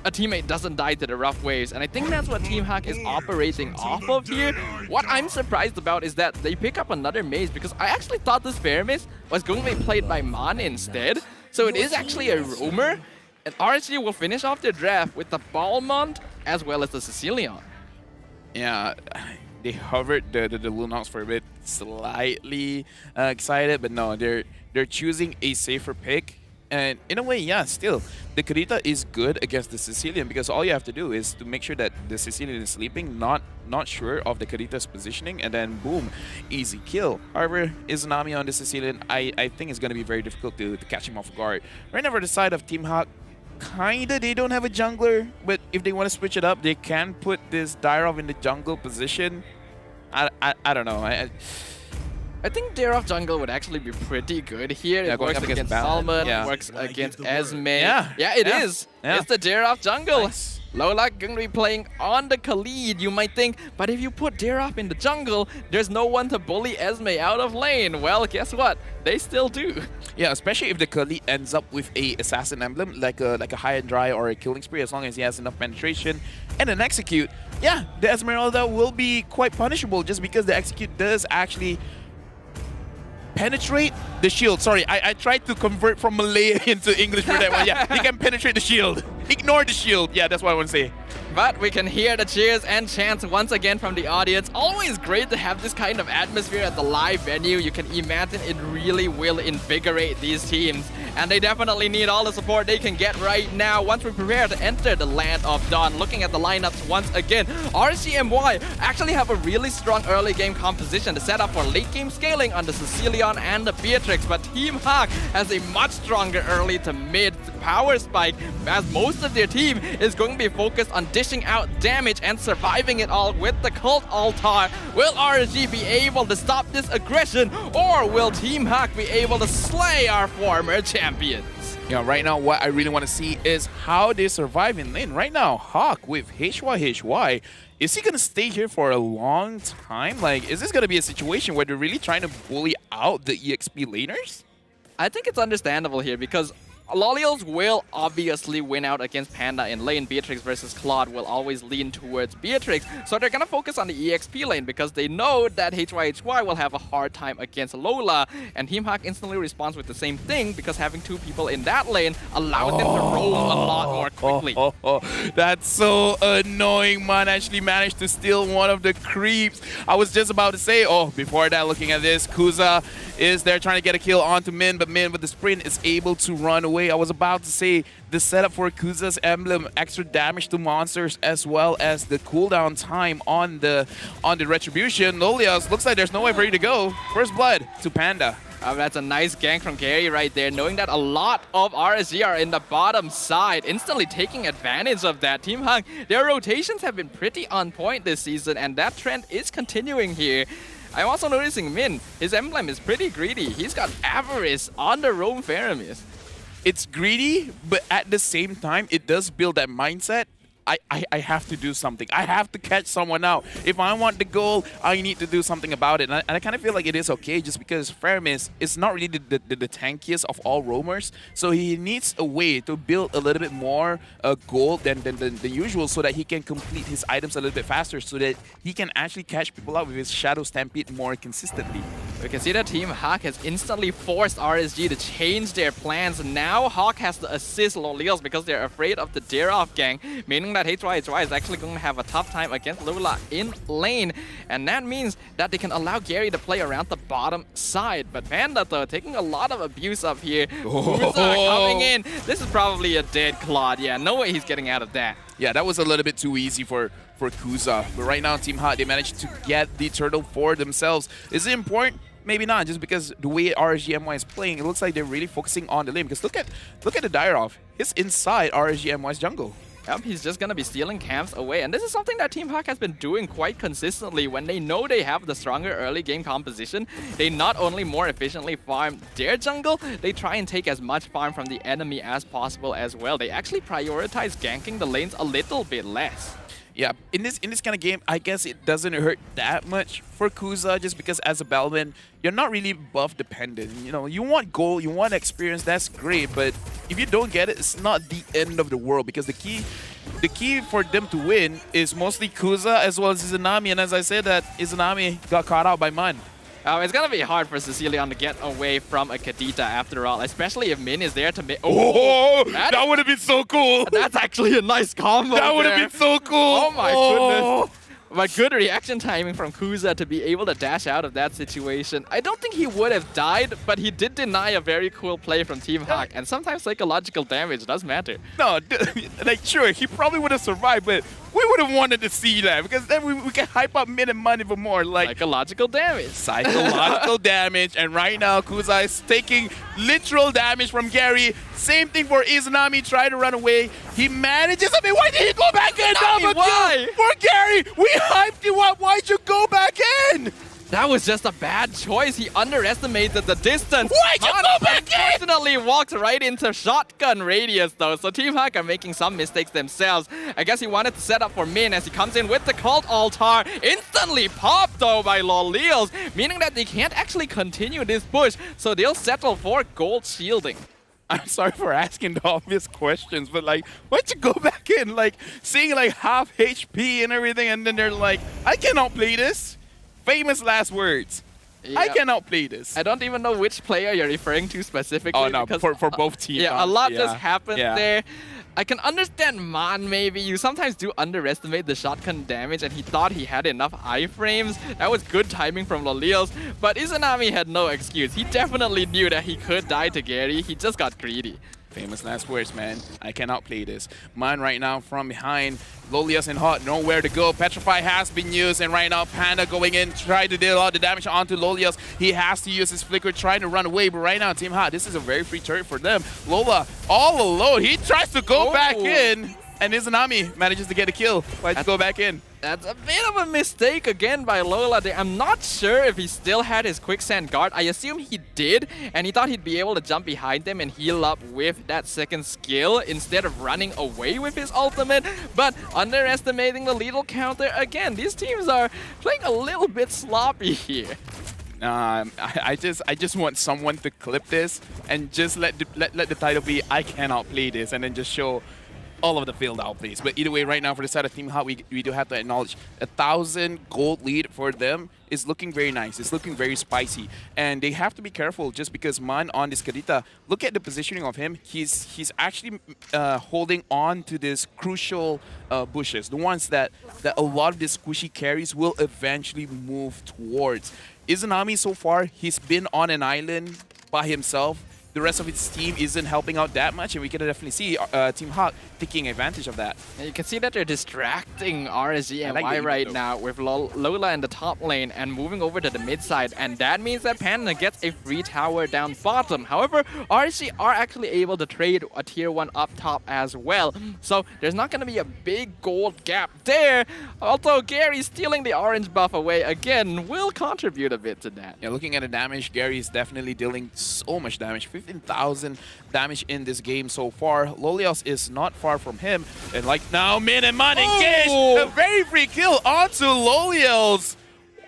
a teammate doesn't die to the rough waves. And I think that's what Team Hawk is operating off of here. What I'm surprised about is that they pick up another mage, because I actually thought this Faramis was going to be played by Man instead. So it is actually a roamer. And RSG will finish off their draft with the Balmont as well as the Sicilian. Yeah, they hovered the Lunox for a bit, slightly excited, but no, they're choosing a safer pick. And in a way, yeah, still, the Karita is good against the Sicilian, because all you have to do is to make sure that the Sicilian is sleeping, not sure of the Karita's positioning, and then boom, easy kill. However, Izanami on the Sicilian, I think it's going to be very difficult to catch him off guard. Right now, for the side of Team Hawk, kinda they don't have a jungler, but if they want to switch it up, they can put this Dyrov in the jungle position. I don't know. I think Dyrov jungle would actually be pretty good here. Yeah, it works against Salmon, works against Esme. Yeah, it is. It's the Dyrov jungle. Nice. Lola going to be playing on the Khalid, you might think, but if you put Dyrov in the jungle, there's no one to bully Esme out of lane. Well, guess what? They still do. Yeah, especially if the Khalid ends up with a assassin emblem, like a high and dry or a killing spree, as long as he has enough penetration and an execute. Yeah, the Esmeralda will be quite punishable, just because the execute does actually penetrate the shield. Sorry, I tried to convert from Malay into English for that one. Yeah, he can penetrate the shield. Ignore the shield. Yeah, that's what I want to say. But we can hear the cheers and chants once again from the audience. Always great to have this kind of atmosphere at the live venue. You can imagine it really will invigorate these teams. And they definitely need all the support they can get right now once we prepare to enter the land of Dawn. Looking at the lineups once again, RGMY actually have a really strong early game composition to set up for late game scaling on the Sicilian and the Beatrix. But Team Hawk has a much stronger early to mid power spike, as most of their team is going to be focused on dishing out damage and surviving it all with the Cult Altar. Will RG be able to stop this aggression, or will Team Hawk be able to slay our former champions? Yeah, right now what I really want to see is how they survive in lane. Right now, Hawk with HY, is he going to stay here for a long time? Like, is this going to be a situation where they're really trying to bully out the EXP laners? I think it's understandable here because Lolios will obviously win out against Panda in lane. Beatrix versus Claude will always lean towards Beatrix. So they're going to focus on the EXP lane because they know that HY will have a hard time against Lola. And Team Hawk instantly responds with the same thing because having two people in that lane allows them to roam a lot more quickly. That's so annoying. Man actually managed to steal one of the creeps. I was just about to say, before that, looking at this, Kuza is there trying to get a kill onto Min, but Min with the sprint is able to run away. I was about to say the setup for Kuza's emblem, extra damage to monsters as well as the cooldown time on the retribution. Lolios looks like there's nowhere for you to go. First blood to Panda. That's a nice gank from Gary right there, knowing that a lot of RSG are in the bottom side, instantly taking advantage of that. Team Hawk, their rotations have been pretty on point this season, and that trend is continuing here. I'm also noticing Min, his emblem is pretty greedy. He's got Avarice on the Rome Faramis. It's greedy, but at the same time, it does build that mindset. I have to do something. I have to catch someone out. If I want the goal, I need to do something about it. And I kind of feel like it is okay just because Faramis is not really the tankiest of all roamers. So he needs a way to build a little bit more gold than the usual so that he can complete his items a little bit faster so that he can actually catch people out with his Shadow Stampede more consistently. We can see that Team Hawk has instantly forced RSG to change their plans. Now Hawk has to assist Lolios because they're afraid of the Dare-Off gang, meaning that HY is actually going to have a tough time against Lola in lane. And that means that they can allow Gary to play around the bottom side. But Panda, though, taking a lot of abuse up here. Kuza coming in. This is probably a dead Claude. Yeah, no way he's getting out of that. Yeah, that was a little bit too easy for Kuza. But right now, Team Hawk, they managed to get the turtle for themselves. Is it important? Maybe not, just because the way RSGMY is playing, it looks like they're really focusing on the lane. Because look at the Dire-Off. He's inside RSGMY's jungle. Yep, he's just going to be stealing camps away. And this is something that Team Hawk has been doing quite consistently. When they know they have the stronger early game composition, they not only more efficiently farm their jungle, they try and take as much farm from the enemy as possible as well. They actually prioritize ganking the lanes a little bit less. Yeah, in this kind of game, I guess it doesn't hurt that much for Kuza just because as a Bellman, you're not really buff dependent. You know, you want gold, you want experience, that's great, but if you don't get it, it's not the end of the world because the key for them to win is mostly Kuza as well as Izanami, and as I said that Izanami got caught out by Mun. It's going to be hard for Sicilian to get away from a Kadita after all, especially if Min is there to make... that would have been so cool! That's actually a nice combo. That would have been so cool! Oh my goodness. But good reaction timing from Kuza to be able to dash out of that situation. I don't think he would have died, but he did deny a very cool play from Team Hawk, and sometimes psychological damage does matter. No, like sure, he probably would have survived, but we would have wanted to see that because then we can hype up Min and Mun even more. Like psychological damage. Psychological damage, and right now Kuza is taking literal damage from Gary. Same thing for Izanami, trying to run away. He manages. I mean, why did he go back in? Why? For Gary, we hyped you up. Why'd you go back in? That was just a bad choice. He underestimated the distance. Why'd you go back in? Unfortunately walked right into shotgun radius though. So Team Hawk are making some mistakes themselves. I guess he wanted to set up for Min as he comes in with the Cult Altar. Instantly popped though by Lolios, meaning that they can't actually continue this push. So they'll settle for gold shielding. I'm sorry for asking the obvious questions, but like, why'd you go back in? Like, seeing like half HP and everything, and then they're like, I cannot play this. Famous last words. I cannot play this. I don't even know which player you're referring to specifically. Oh no, because, for both teams. Yeah, a lot just happened Yeah. there. I can understand Man maybe. You sometimes do underestimate the shotgun damage, and he thought he had enough iframes. That was good timing from Lolios, but Izanami had no excuse. He definitely knew that he could die to Gary. He just got greedy. Famous last words, man. I cannot play this. Man right now from behind. Lolios and Hot, nowhere to go. Petrify has been used, and right now Panda going in, trying to deal all the damage onto Lolios. He has to use his flicker, trying to run away, but right now Team Hot, this is a very free turret for them. Lola all alone. He tries to go back in, and Izanami manages to get a kill. Tries to go back in. That's a bit of a mistake again by Lola there. I'm not sure if he still had his quicksand guard. I assume he did, and he thought he'd be able to jump behind them and heal up with that second skill instead of running away with his ultimate. But underestimating the lethal counter again. These teams are playing a little bit sloppy here. I just want someone to clip this and just let the title be I cannot play this, and then just show all of the failed outplays. But either way, right now for the side of Team Hot, we do have to acknowledge 1,000 gold lead for them is looking very nice. It's looking very spicy, and they have to be careful just because Man on this Kadita. Look at the positioning of him. He's actually holding on to this crucial bushes, the ones that a lot of these squishy carries will eventually move towards. Izanami so far, he's been on an island by himself. The rest of its team isn't helping out that much, and we can definitely see Team Hawk taking advantage of that. And you can see that they're distracting RSG and Y right now with Lola in the top lane and moving over to the mid side, and that means that Panda gets a free tower down bottom. However, RSG are actually able to trade a tier 1 up top as well, so there's not going to be a big gold gap there, although Gary stealing the orange buff away again will contribute a bit to that. Yeah, looking at the damage, Gary is definitely dealing so much damage. 15,000 damage in this game so far. Lolios is not far from him. And like now, Min and Man engaged. A very free kill onto Lolios.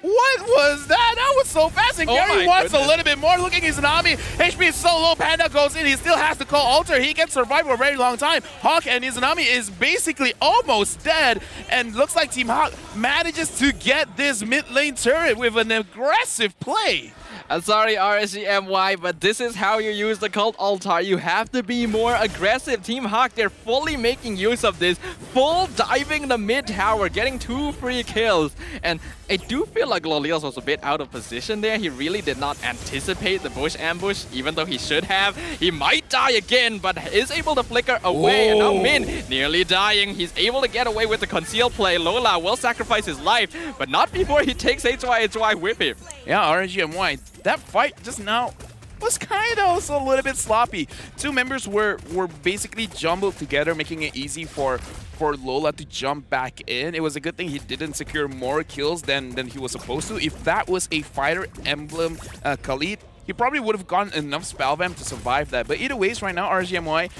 What was that? That was so fast. And Gary wants a little bit more. Looking at Izanami. HP is so low. Panda goes in. He still has to call Alter. He can survive for a very long time. Hawk and Izanami is basically almost dead. And looks like Team Hawk manages to get this mid lane turret with an aggressive play. I'm sorry, RSGMY, but this is how you use the Cult Altar. You have to be more aggressive. Team Hawk, they're fully making use of this. Full diving the mid tower, getting 2 free kills. And I do feel like Lolios was a bit out of position there. He really did not anticipate the bush ambush, even though he should have. He might die again, but is able to flicker away. And now Min nearly dying. He's able to get away with the conceal play. Lola will sacrifice his life, but not before he takes HY with him. Yeah, RNGMY. That fight just now was kind of also a little bit sloppy. Two members were basically jumbled together, making it easy for Lola to jump back in. It was a good thing he didn't secure more kills than he was supposed to. If that was a fighter emblem Khalid, he probably would have gotten enough spell vamp to survive that. But either ways, right now, RGMY,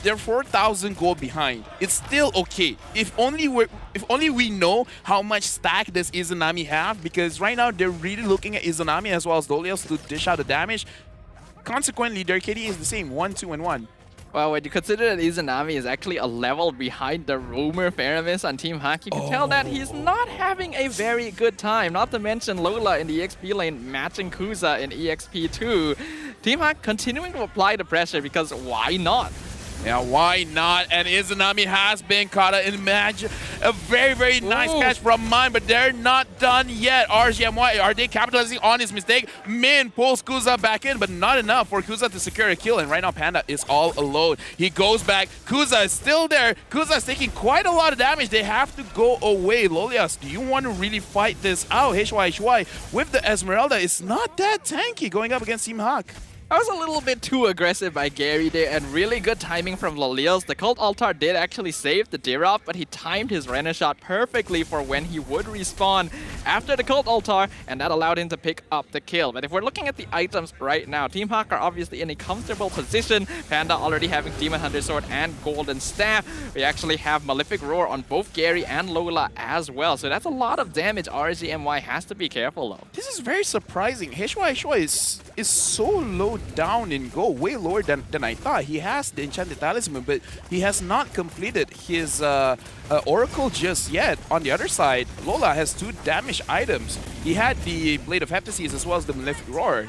they're 4,000 gold behind. It's still okay. If only we know how much stack does Izanami have, because right now they're really looking at Izanami as well as Lolios to dish out the damage. Consequently, their KD is the same, 1, 2, and 1. Well, when you consider that Izanami is actually a level behind the rumor Faramis on Team Hawk, you can tell that he's not having a very good time. Not to mention Lola in the EXP lane matching Kuza in EXP2. Team Hawk continuing to apply the pressure because why not? Yeah, why not? And Izanami has been caught in match. A very, very nice catch from Min, but they're not done yet. RGMY, are they capitalizing on his mistake? Min pulls Kuza back in, but not enough for Kuza to secure a kill. And right now, Panda is all alone. He goes back. Kuza is still there. Kuza is taking quite a lot of damage. They have to go away. Lolias, do you want to really fight this out? HY with the Esmeralda, it's not that tanky going up against Team Hawk. That was a little bit too aggressive by Gary there, and really good timing from Lolios. The Cult Altar did actually save the Dirop, but he timed his Renner shot perfectly for when he would respawn after the Cult Altar, and that allowed him to pick up the kill. But if we're looking at the items right now, Team Hawk are obviously in a comfortable position. Panda already having Demon Hunter Sword and Golden Staff. We actually have Malefic Roar on both Gary and Lola as well, so that's a lot of damage. RGMY has to be careful though. This is very surprising. HY is so low down in gold, way lower than I thought. He has the Enchanted Talisman, but he has not completed his Oracle just yet. On the other side, Lola has 2 damage items. He had the Blade of Heptases as well as the Malefic Roar.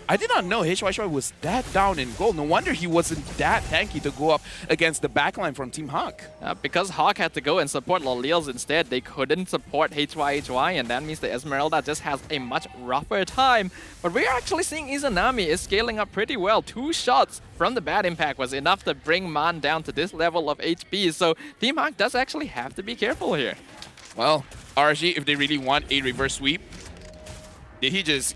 I did not know HY was that down in gold. No wonder he wasn't that tanky to go up against the backline from Team Hawk. Because Hawk had to go and support Loliels instead, they couldn't support HY, and that means the Esmeralda just has a much rougher time. But we're actually seeing Izanami is scaling up pretty well. 2 shots from the bad impact was enough to bring Man down to this level of HP, so Team Hawk does actually have to be careful here. Well, RG, if they really want a reverse sweep, did he just...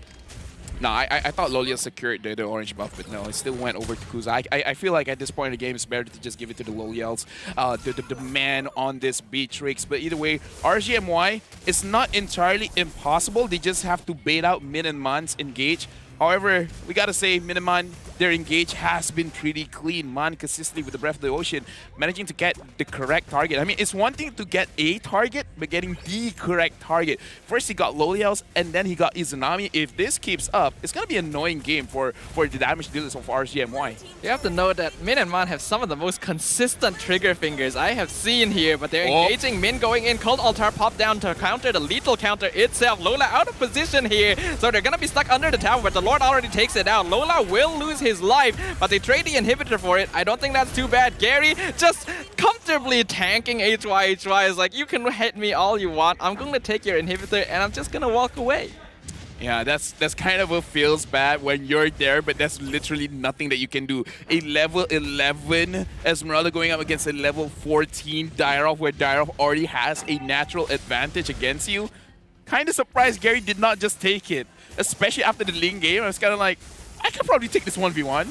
No, I thought Loliel secured the orange buff, but no, it still went over to Kuza. I feel like at this point in the game, it's better to just give it to the Loliels, the man on this Beatrix. But either way, RGMY, it's not entirely impossible. They just have to bait out Min and Man's engage. However, we gotta say, Min and Man, their engage has been pretty clean. Man consistently with the Breath of the Ocean, managing to get the correct target. I mean, it's one thing to get a target, but getting the correct target. First he got Loliels, and then he got Izanami. If this keeps up, it's gonna be an annoying game for the damage dealers of RGMY. You have to know that Min and Man have some of the most consistent trigger fingers I have seen here, but they're engaging. Min going in, Cold Altar pop down to counter the lethal counter itself. Lola out of position here, so they're gonna be stuck under the tower, but the Lord already takes it out. Lola will lose his life, but they trade the inhibitor for it. I don't think that's too bad. Gary just comfortably tanking HY is like, you can hit me all you want. I'm going to take your inhibitor and I'm just going to walk away. Yeah, that's kind of what feels bad when you're there, but that's literally nothing that you can do. A level 11 Esmeralda going up against a level 14 Dyrov, where Dyrov already has a natural advantage against you. Kind of surprised Gary did not just take it, especially after the Ling game. I was kind of like, I could probably take this 1v1.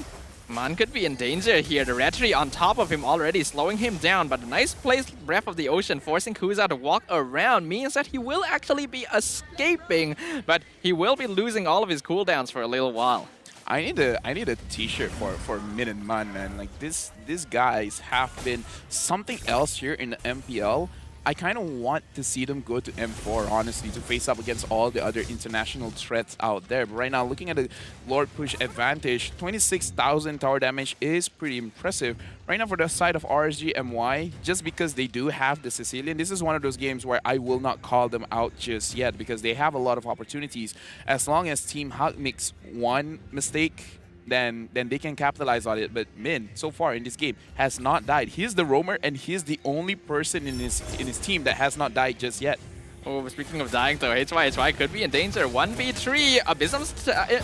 Man could be in danger here. The Retri on top of him already, slowing him down. But a nice placed Breath of the Ocean, forcing Kuza to walk around, means that he will actually be escaping. But he will be losing all of his cooldowns for a little while. I need a t-shirt for Min and Man, man. Like, these guys have been something else here in the MPL. I kind of want to see them go to M4, honestly, to face up against all the other international threats out there. But right now, looking at the Lord Push advantage, 26,000 tower damage is pretty impressive. Right now, for the side of RSGMY, just because they do have the Sicilian, this is one of those games where I will not call them out just yet, because they have a lot of opportunities. As long as Team Hawk makes one mistake, then they can capitalize on it. But Min, so far in this game, has not died. He's the roamer, and he's the only person in his team that has not died just yet. Oh, speaking of dying though, HY could be in danger. 1v3, Abysm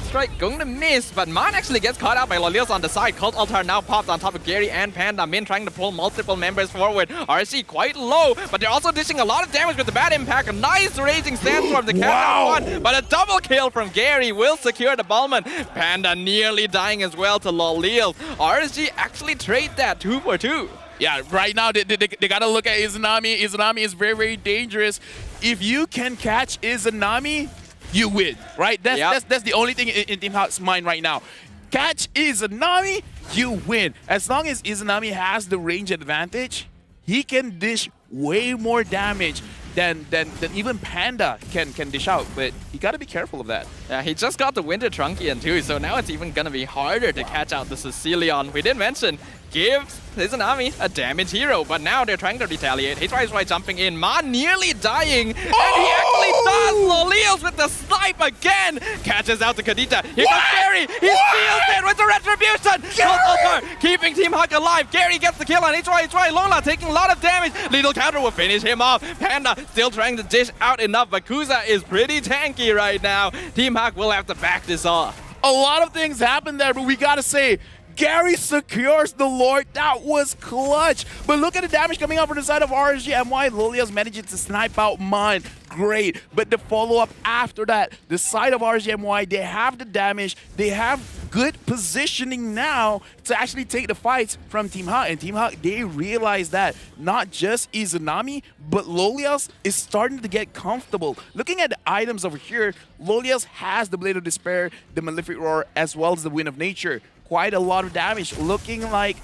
Strike going to miss, but Man actually gets caught out by Loliels on the side. Cult Altar now popped on top of Gary and Panda. Min trying to pull multiple members forward. RC quite low, but they're also dishing a lot of damage with the bad impact. A nice Raging Sandstorm to counter one, but a double kill from Gary will secure the Ballman. Panda nearly dying as well to Loliels. RSG actually trade that 2 for 2. Yeah, right now they gotta look at Izanami. Izanami is very, very dangerous. If you can catch Izanami, you win, right? That's the only thing in Team Hawk's mind right now. Catch Izanami, you win. As long as Izanami has the range advantage, he can dish way more damage than even Panda can dish out, but you gotta be careful of that. Yeah, he just got the Winter Trunkian too, so now it's even gonna be harder to catch out the Sicilian. We did mention gives Izanami a damage hero, but now they're trying to retaliate. HY jumping in, Man nearly dying, and he actually does! Loliels with the snipe again! Catches out to Kadita. Here comes Gary! He steals it with the retribution! Altar keeping Team Hawk alive. Gary gets the kill on HY. Lola taking a lot of damage. Lethal counter will finish him off. Panda still trying to dish out enough, but Kuza is pretty tanky right now. Team Hawk will have to back this off. A lot of things happened there, but we gotta say, Gary secures the Lord. That was clutch. But look at the damage coming out from the side of RSGMY. Loliels managing to snipe out Man. Great. But the follow-up after that, the side of RSGMY, they have the damage. They have good positioning now to actually take the fights from Team Hawk. And Team Hawk, they realize that not just Izanami, but Loliels is starting to get comfortable. Looking at the items over here, Loliels has the Blade of Despair, the Malefic Roar, as well as the Wind of Nature. Quite a lot of damage, looking like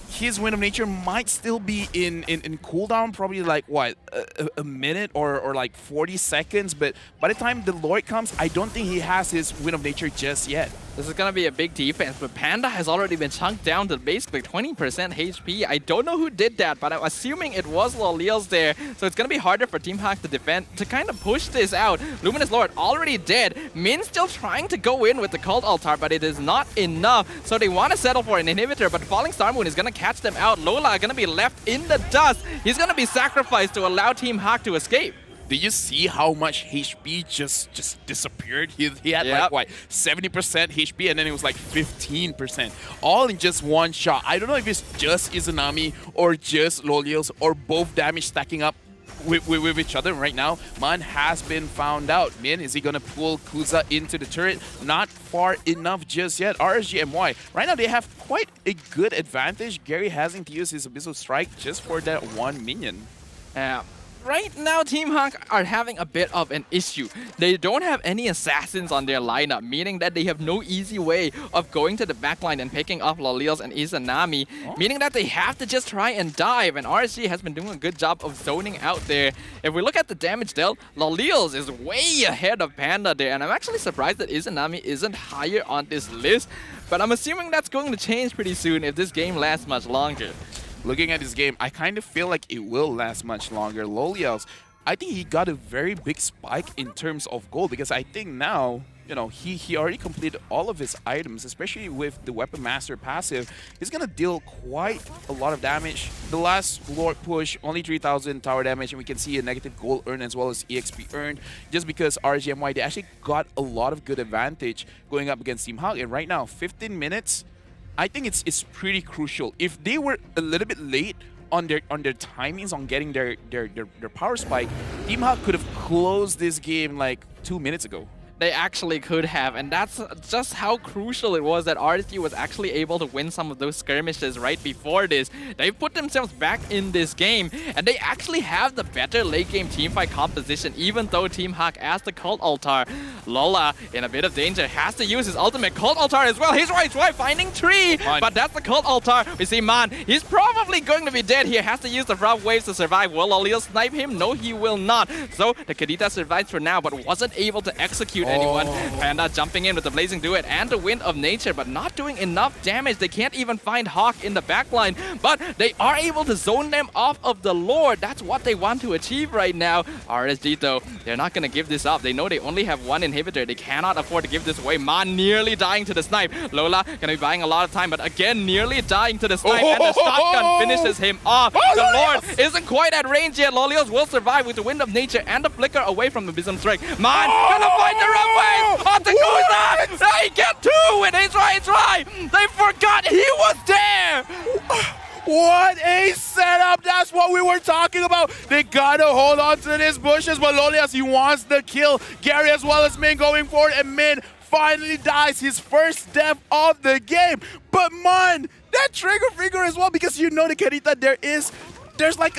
his Wind of Nature might still be in cooldown, probably like what, a minute or like 40 seconds, but by the time the Lord comes, I don't think he has his Wind of Nature just yet. This is going to be a big defense, but Panda has already been chunked down to basically 20% HP. I don't know who did that, but I'm assuming it was Loliels there. So it's going to be harder for Team Hawk to defend, to kind of push this out. Luminous Lord already dead. Min still trying to go in with the Cult Altar, but it is not enough. So they want to settle for an inhibitor, but Falling Star Moon is going to catch them out. Lola going to be left in the dust. He's going to be sacrificed to allow Team Hawk to escape. Did you see how much HP just disappeared? He had like, what, 70% HP, and then it was like 15%. All in just one shot. I don't know if it's just Izanami or just Loliels or both damage stacking up with each other right now. Man has been found out. Min, is he going to pull Kuza into the turret? Not far enough just yet. RSGMY, right now they have quite a good advantage. Gary having to use his Abyssal Strike just for that one minion. Right now, Team Hawk are having a bit of an issue. They don't have any assassins on their lineup, meaning that they have no easy way of going to the backline and picking off Loliels and Izanami, meaning that they have to just try and dive, and RSG has been doing a good job of zoning out there. If we look at the damage dealt, Loliels is way ahead of Panda there, and I'm actually surprised that Izanami isn't higher on this list, but I'm assuming that's going to change pretty soon if this game lasts much longer. Looking at this game, I kind of feel like it will last much longer. Loliels, I think he got a very big spike in terms of gold, because I think now, you know, he already completed all of his items, especially with the Weapon Master passive. He's going to deal quite a lot of damage. The last Lord push, only 3,000 tower damage, and we can see a negative gold earned as well as EXP earned, just because RGMY, they actually got a lot of good advantage going up against Team Hawk. And right now, 15 minutes, I think it's pretty crucial. If they were a little bit late on their timings on getting their power spike, Team Hawk could have closed this game like 2 minutes ago. They actually could have, and that's just how crucial it was that RSG was actually able to win some of those skirmishes right before this. They put themselves back in this game, and they actually have the better late game teamfight composition, even though Team Hawk has the Cult Altar. Lola, in a bit of danger, has to use his ultimate Cult Altar as well. He's right, finding Tree, but that's the Cult Altar. We see Man, he's probably going to be dead here, has to use the Rough Waves to survive. Will Loliel snipe him? No, he will not. So the Kadita survives for now, but wasn't able to execute anyone. Panda jumping in with the Blazing Duet and the Wind of Nature, but not doing enough damage. They can't even find Hawk in the backline, but they are able to zone them off of the Lord. That's what they want to achieve right now. RSG, though, they're not going to give this up. They know they only have one inhibitor. They cannot afford to give this away. Man nearly dying to the snipe. Lola going to be buying a lot of time, but again, nearly dying to the snipe, and the shotgun finishes him off. The Lord isn't quite at range yet. Loliels will survive with the Wind of Nature and the Flicker away from the Abysm Strike. Man gonna find the Rough Wave! On the Kuza! They get two! And it's right! They forgot he was there! What a setup! That's what we were talking about. They gotta hold on to these bushes, but Loliels, he wants the kill. Gary as well as Min going forward, and Min finally dies, his first death of the game. But man, that trigger finger as well, because you know the Karita, there's like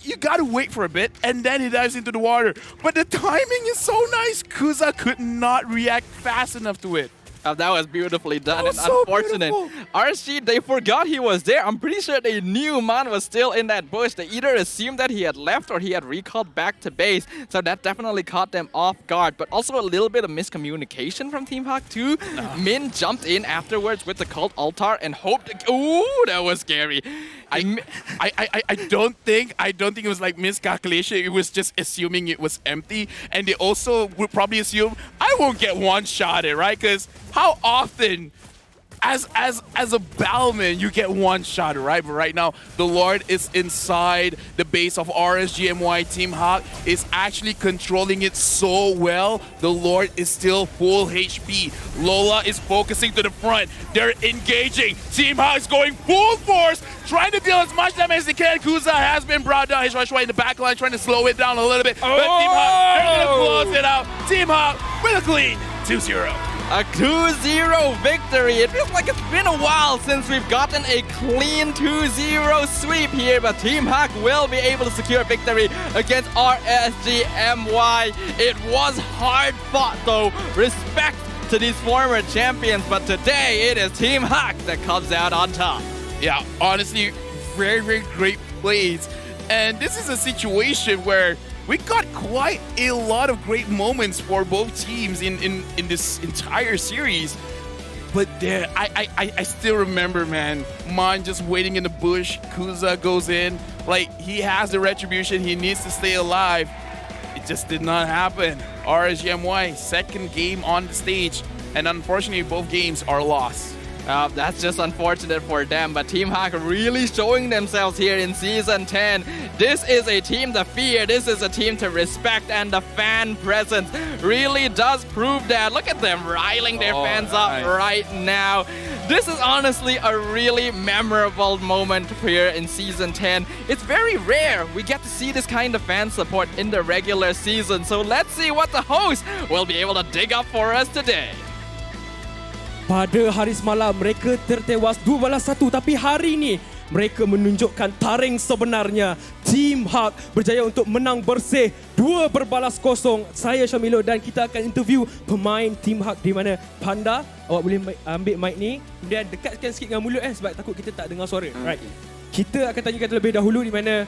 you gotta wait for a bit, and then he dives into the water. But the timing is so nice. Kuza could not react fast enough to it. That was beautifully done, and so unfortunate. beautiful. RSG, they forgot he was there. I'm pretty sure they knew Man was still in that bush. They either assumed that he had left or he had recalled back to base. So that definitely caught them off guard. But also a little bit of miscommunication from Team Hawk too. Min jumped in afterwards with the Cult Altar and hoped. Ooh, that was scary. I don't think it was like miscalculation. It was just assuming it was empty, and they also would probably assume I won't get one shotted, right? Because how often, as a Bellman, you get one shot, right? But right now, the Lord is inside the base of RSGMY. Team Hawk is actually controlling it so well. The Lord is still full HP. Lola is focusing to the front. They're engaging. Team Hawk is going full force, trying to deal as much damage as they can. Kuza has been brought down. He's right in the back line, trying to slow it down a little bit. But Team Hawk, they're going to close it out. Team Hawk with a clean 2-0. A 2-0 victory. It feels like it's been a while since we've gotten a clean 2-0 sweep here, but Team Hawk will be able to secure victory against RSGMY. It was hard fought though. Respect to these former champions, but today it is Team Hawk that comes out on top. Yeah, honestly, very, very great plays. And this is a situation where we got quite a lot of great moments for both teams in this entire series. But there, I still remember, man, Mon just waiting in the bush. Kuza goes in. Like, he has the retribution. He needs to stay alive. It just did not happen. RSGMY, second game on the stage. And unfortunately, both games are lost. That's just unfortunate for them, but Team Hawk really showing themselves here in Season 10. This is a team to fear, this is a team to respect, and the fan presence really does prove that. Look at them riling their fans up right now. This is honestly a really memorable moment here in Season 10. It's very rare we get to see this kind of fan support in the regular season, so let's see what the host will be able to dig up for us today. Pada hari semalam mereka tertewas 2-1, tapi hari ini mereka menunjukkan taring sebenarnya. Team Hawk berjaya untuk menang bersih 2-0. Saya Syamilo dan kita akan interview pemain Team Hawk di mana Panda, awak boleh ambil mic ni, kemudian dekatkan sikit dengan mulut sebab takut kita tak dengar suara. Right. Kita akan tanyakan terlebih dahulu di mana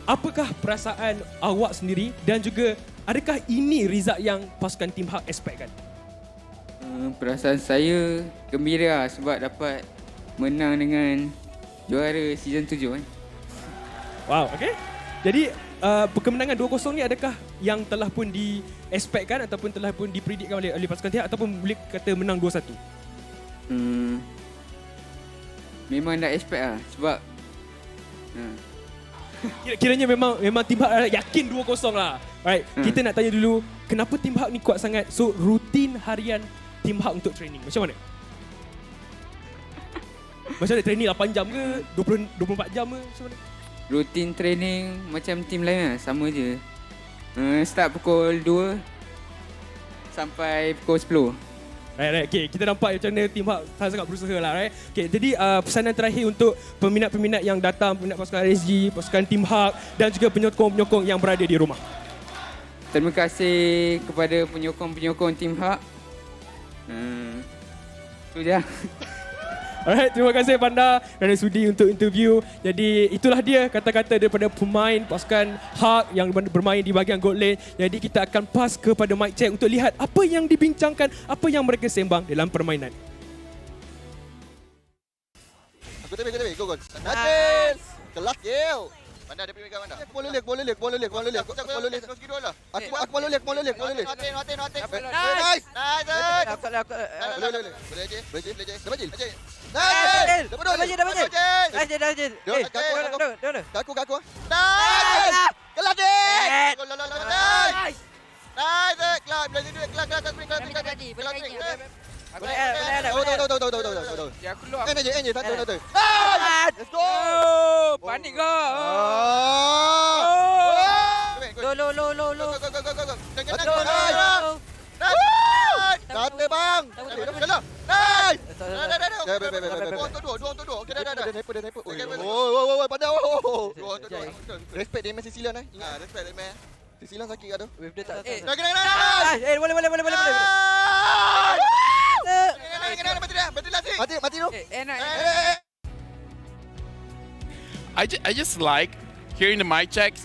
apakah perasaan awak sendiri dan juga adakah ini result yang pasukan Team Hawk expectkan? Perasaan saya gembira sebab dapat menang dengan juara season 7 kan. Wow, okey. Jadi kemenangan 2-0 ni adakah yang telah pun di-expectkan ataupun telah pun dipredikkan oleh pasukan Team Hawk ataupun boleh kata menang 2-1? Memang tak expect lah sebab Kiranya memang Team Hawk yakin 2-0 lah. Right. Kita nak tanya dulu kenapa Team Hawk ni kuat sangat. So rutin harian Team Hawk untuk training macam mana? Macam mana training 8 jam ke 24 jam ke macam mana? rutin training macam tim lain lah, sama je. Start pukul 2 sampai pukul 10. Right. Okay, kita nampak macam mana Team Hawk sangat berusaha lah, right? Okay, jadi pesanan terakhir untuk peminat-peminat yang datang, peminat pasukan RSG, pasukan Team Hawk dan juga penyokong-penyokong yang berada di rumah. Terima kasih kepada penyokong-penyokong Team Hawk. Itu je. Alright, terima kasih Panda kerana sudi untuk interview. Jadi itulah dia kata-kata daripada pemain pasukan Hawk yang bermain di bahagian gold lane. Jadi kita akan pass kepada mic check untuk lihat apa yang dibincangkan, apa yang mereka sembang dalam permainan. Aku tepi, go. Natin! Kelas kill! Mana ada pergi mana? Boleh lihat. Aku boleh lihat. Nice! Boleh je. Nice! Dah bajil. Kaku. Nice! Kelas dia! Nice! Nice! Kelas, Tahu. Ya keluar. NJ, satu. Let's go! Panik ke? Go. Satu bang. Nice. Dua. Okey dah. Hyper. Oh, pada. Respect dia masih silan Ingat, respect dia meh. Silan sakit ke tu? Wave dia tak. Boleh. Mati tu. Enak. I just like hearing the mic checks,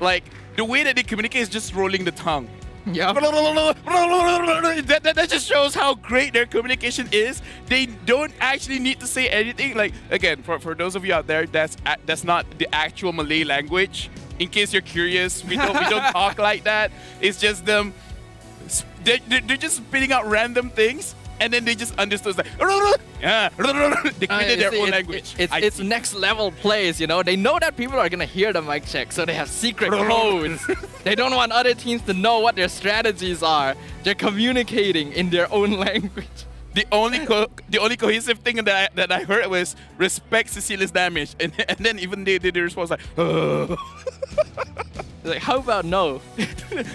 like the way that they communicate is just rolling the tongue. Yeah. That just shows how great their communication is. They don't actually need to say anything. Like, again, for those of you out there, that's not the actual Malay language. In case you're curious, we don't talk like that. It's just them. They're just spitting out random things, and then they just understood. It's like, they created their own language. It's next level plays, you know. They know that people are gonna hear the mic check, so they have secret codes. They don't want other teams to know what their strategies are. They're communicating in their own language. The only cohesive thing that I heard was respect Cecilia's damage, and then even they did the response like, like, how about no?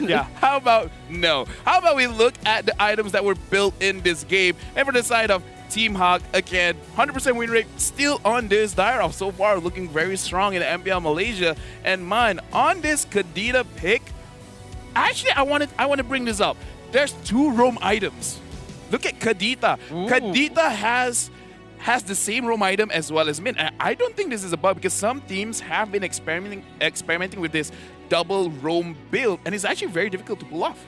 Yeah, how about no? How about we look at the items that were built in this game, and for the side of Team Hawk, again, 100% win rate still on this Dyrov so far, looking very strong in the MPL Malaysia. And mine on this Kadita pick, actually I want to bring this up. There's 2 roam items. Look at Kadita. Ooh. Kadita has has the same roam item as well as Min. And I don't think this is a bug because some teams have been experimenting with this double roam build, and it's actually very difficult to pull off.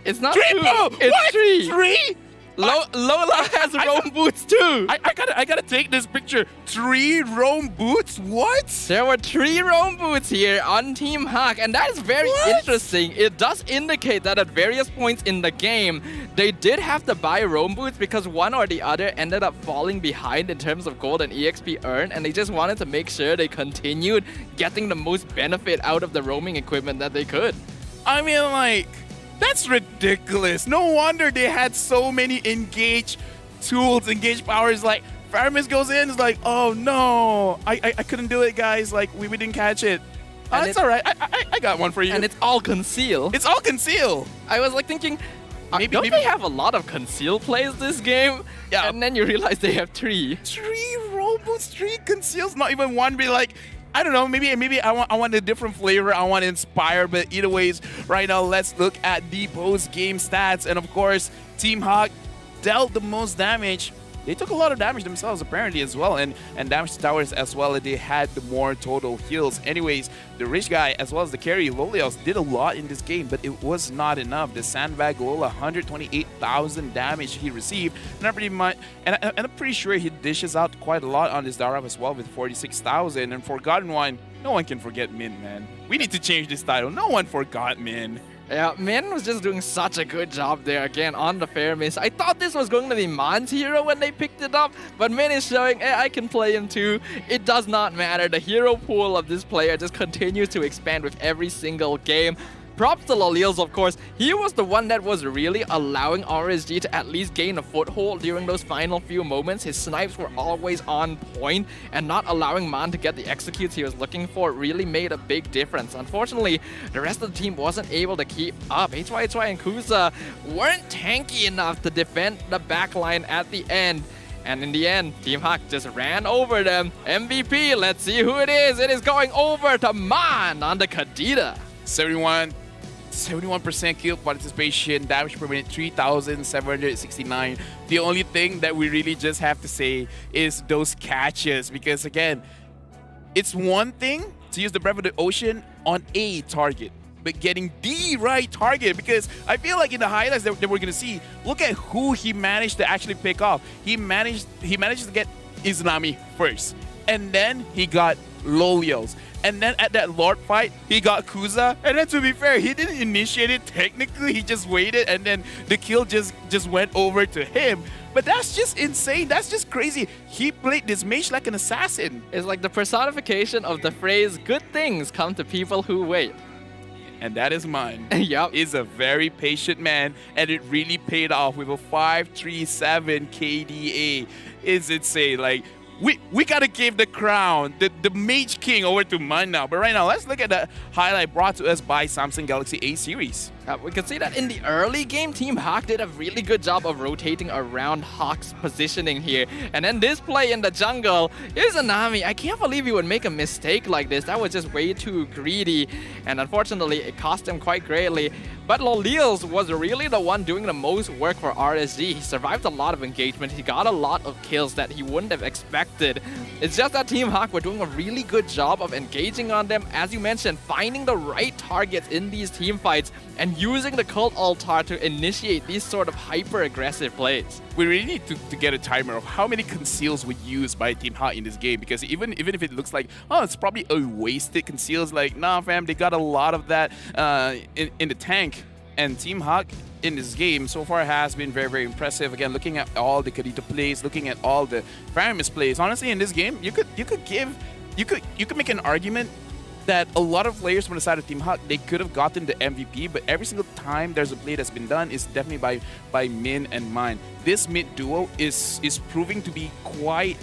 It's not 3 two, what? it's 3. 3? Lola has roam boots too. I gotta take this picture. 3 roam boots? What? There were 3 roam boots here on Team Hawk, and that is very interesting. It does indicate that at various points in the game, they did have to buy roam boots because one or the other ended up falling behind in terms of gold and EXP earned, and they just wanted to make sure they continued getting the most benefit out of the roaming equipment that they could. I mean, like, that's ridiculous. No wonder they had so many engage tools, engage powers. Like, Faramis goes in, is like, oh no, I couldn't do it, guys. Like, we didn't catch it. That's all right. I got one for you. And it's all conceal. It's all conceal. I was like thinking, maybe they have a lot of conceal plays this game? Yeah. And then you realize they have 3. 3 robots, 3 conceals, not even one. Be like, I don't know, maybe I want a different flavor, I want to inspire, but either ways, right now, let's look at the post-game stats. And of course, Team Hawk dealt the most damage. They took a lot of damage themselves apparently as well, and damage to towers as well. They had the more total kills. Anyways, the rich guy as well as the carry Lolios did a lot in this game, but it was not enough. The sandbag Lola, 128,000 damage he received, and I'm pretty sure he dishes out quite a lot on this Darab as well with 46,000. And Forgotten One, no one can forget Min, man. We need to change this title. No one forgot Min. Yeah, Min was just doing such a good job there again on the fair miss. I thought this was going to be Man's hero when they picked it up, but Min is showing, hey, I can play him too. It does not matter. The hero pool of this player just continues to expand with every single game. Props to Lolils, of course. He was the one that was really allowing RSG to at least gain a foothold during those final few moments. His snipes were always on point, and not allowing Man to get the executes he was looking for really made a big difference. Unfortunately, the rest of the team wasn't able to keep up. HYHY and Kusa weren't tanky enough to defend the backline at the end. And in the end, Team Hawk just ran over them. MVP, let's see who it is. It is going over to Man on the Kadita. 71% kill participation, damage per minute 3,769. The only thing that we really just have to say is those catches, because again, it's one thing to use the Breath of the Ocean on a target, but getting the right target, because I feel like in the highlights that we're gonna see, look at who he managed to actually pick off. He managed to get Izanami first, and then he got Lolios. And then at that Lord fight, he got Kusa. And then to be fair, he didn't initiate it technically. He just waited, and then the kill just went over to him. But that's just insane. That's just crazy. He played this mage like an assassin. It's like the personification of the phrase, good things come to people who wait. And that is mine. Yup. He's a very patient man, and it really paid off with a 537 KDA. It's insane. Like, we gotta give the crown, the Mage King, over to Man now. But right now, let's look at the highlight brought to us by Samsung Galaxy A series. We can see that in the early game, Team Hawk did a really good job of rotating around Hawk's positioning here. And then this play in the jungle, Izanami, I can't believe he would make a mistake like this. That was just way too greedy. And unfortunately, it cost him quite greatly. But Lolils was really the one doing the most work for RSG. He survived a lot of engagement. He got a lot of kills that he wouldn't have expected. It's just that Team Hawk were doing a really good job of engaging on them. As you mentioned, finding the right targets in these team fights and using the Cult Altar to initiate these sort of hyper-aggressive plays. We really need to get a timer of how many conceals were used by Team Hawk in this game, because even if it looks like, oh, it's probably a wasted conceals, like, nah fam, they got a lot of that in the tank. And Team Hawk in this game so far has been very, very impressive. Again, looking at all the Kadita plays, looking at all the Faramis plays. Honestly, in this game, you could make an argument that a lot of players from the side of Team Hawk, they could have gotten the MVP, but every single time there's a play that's been done is definitely by Min and Mine. This mid duo is proving to be quite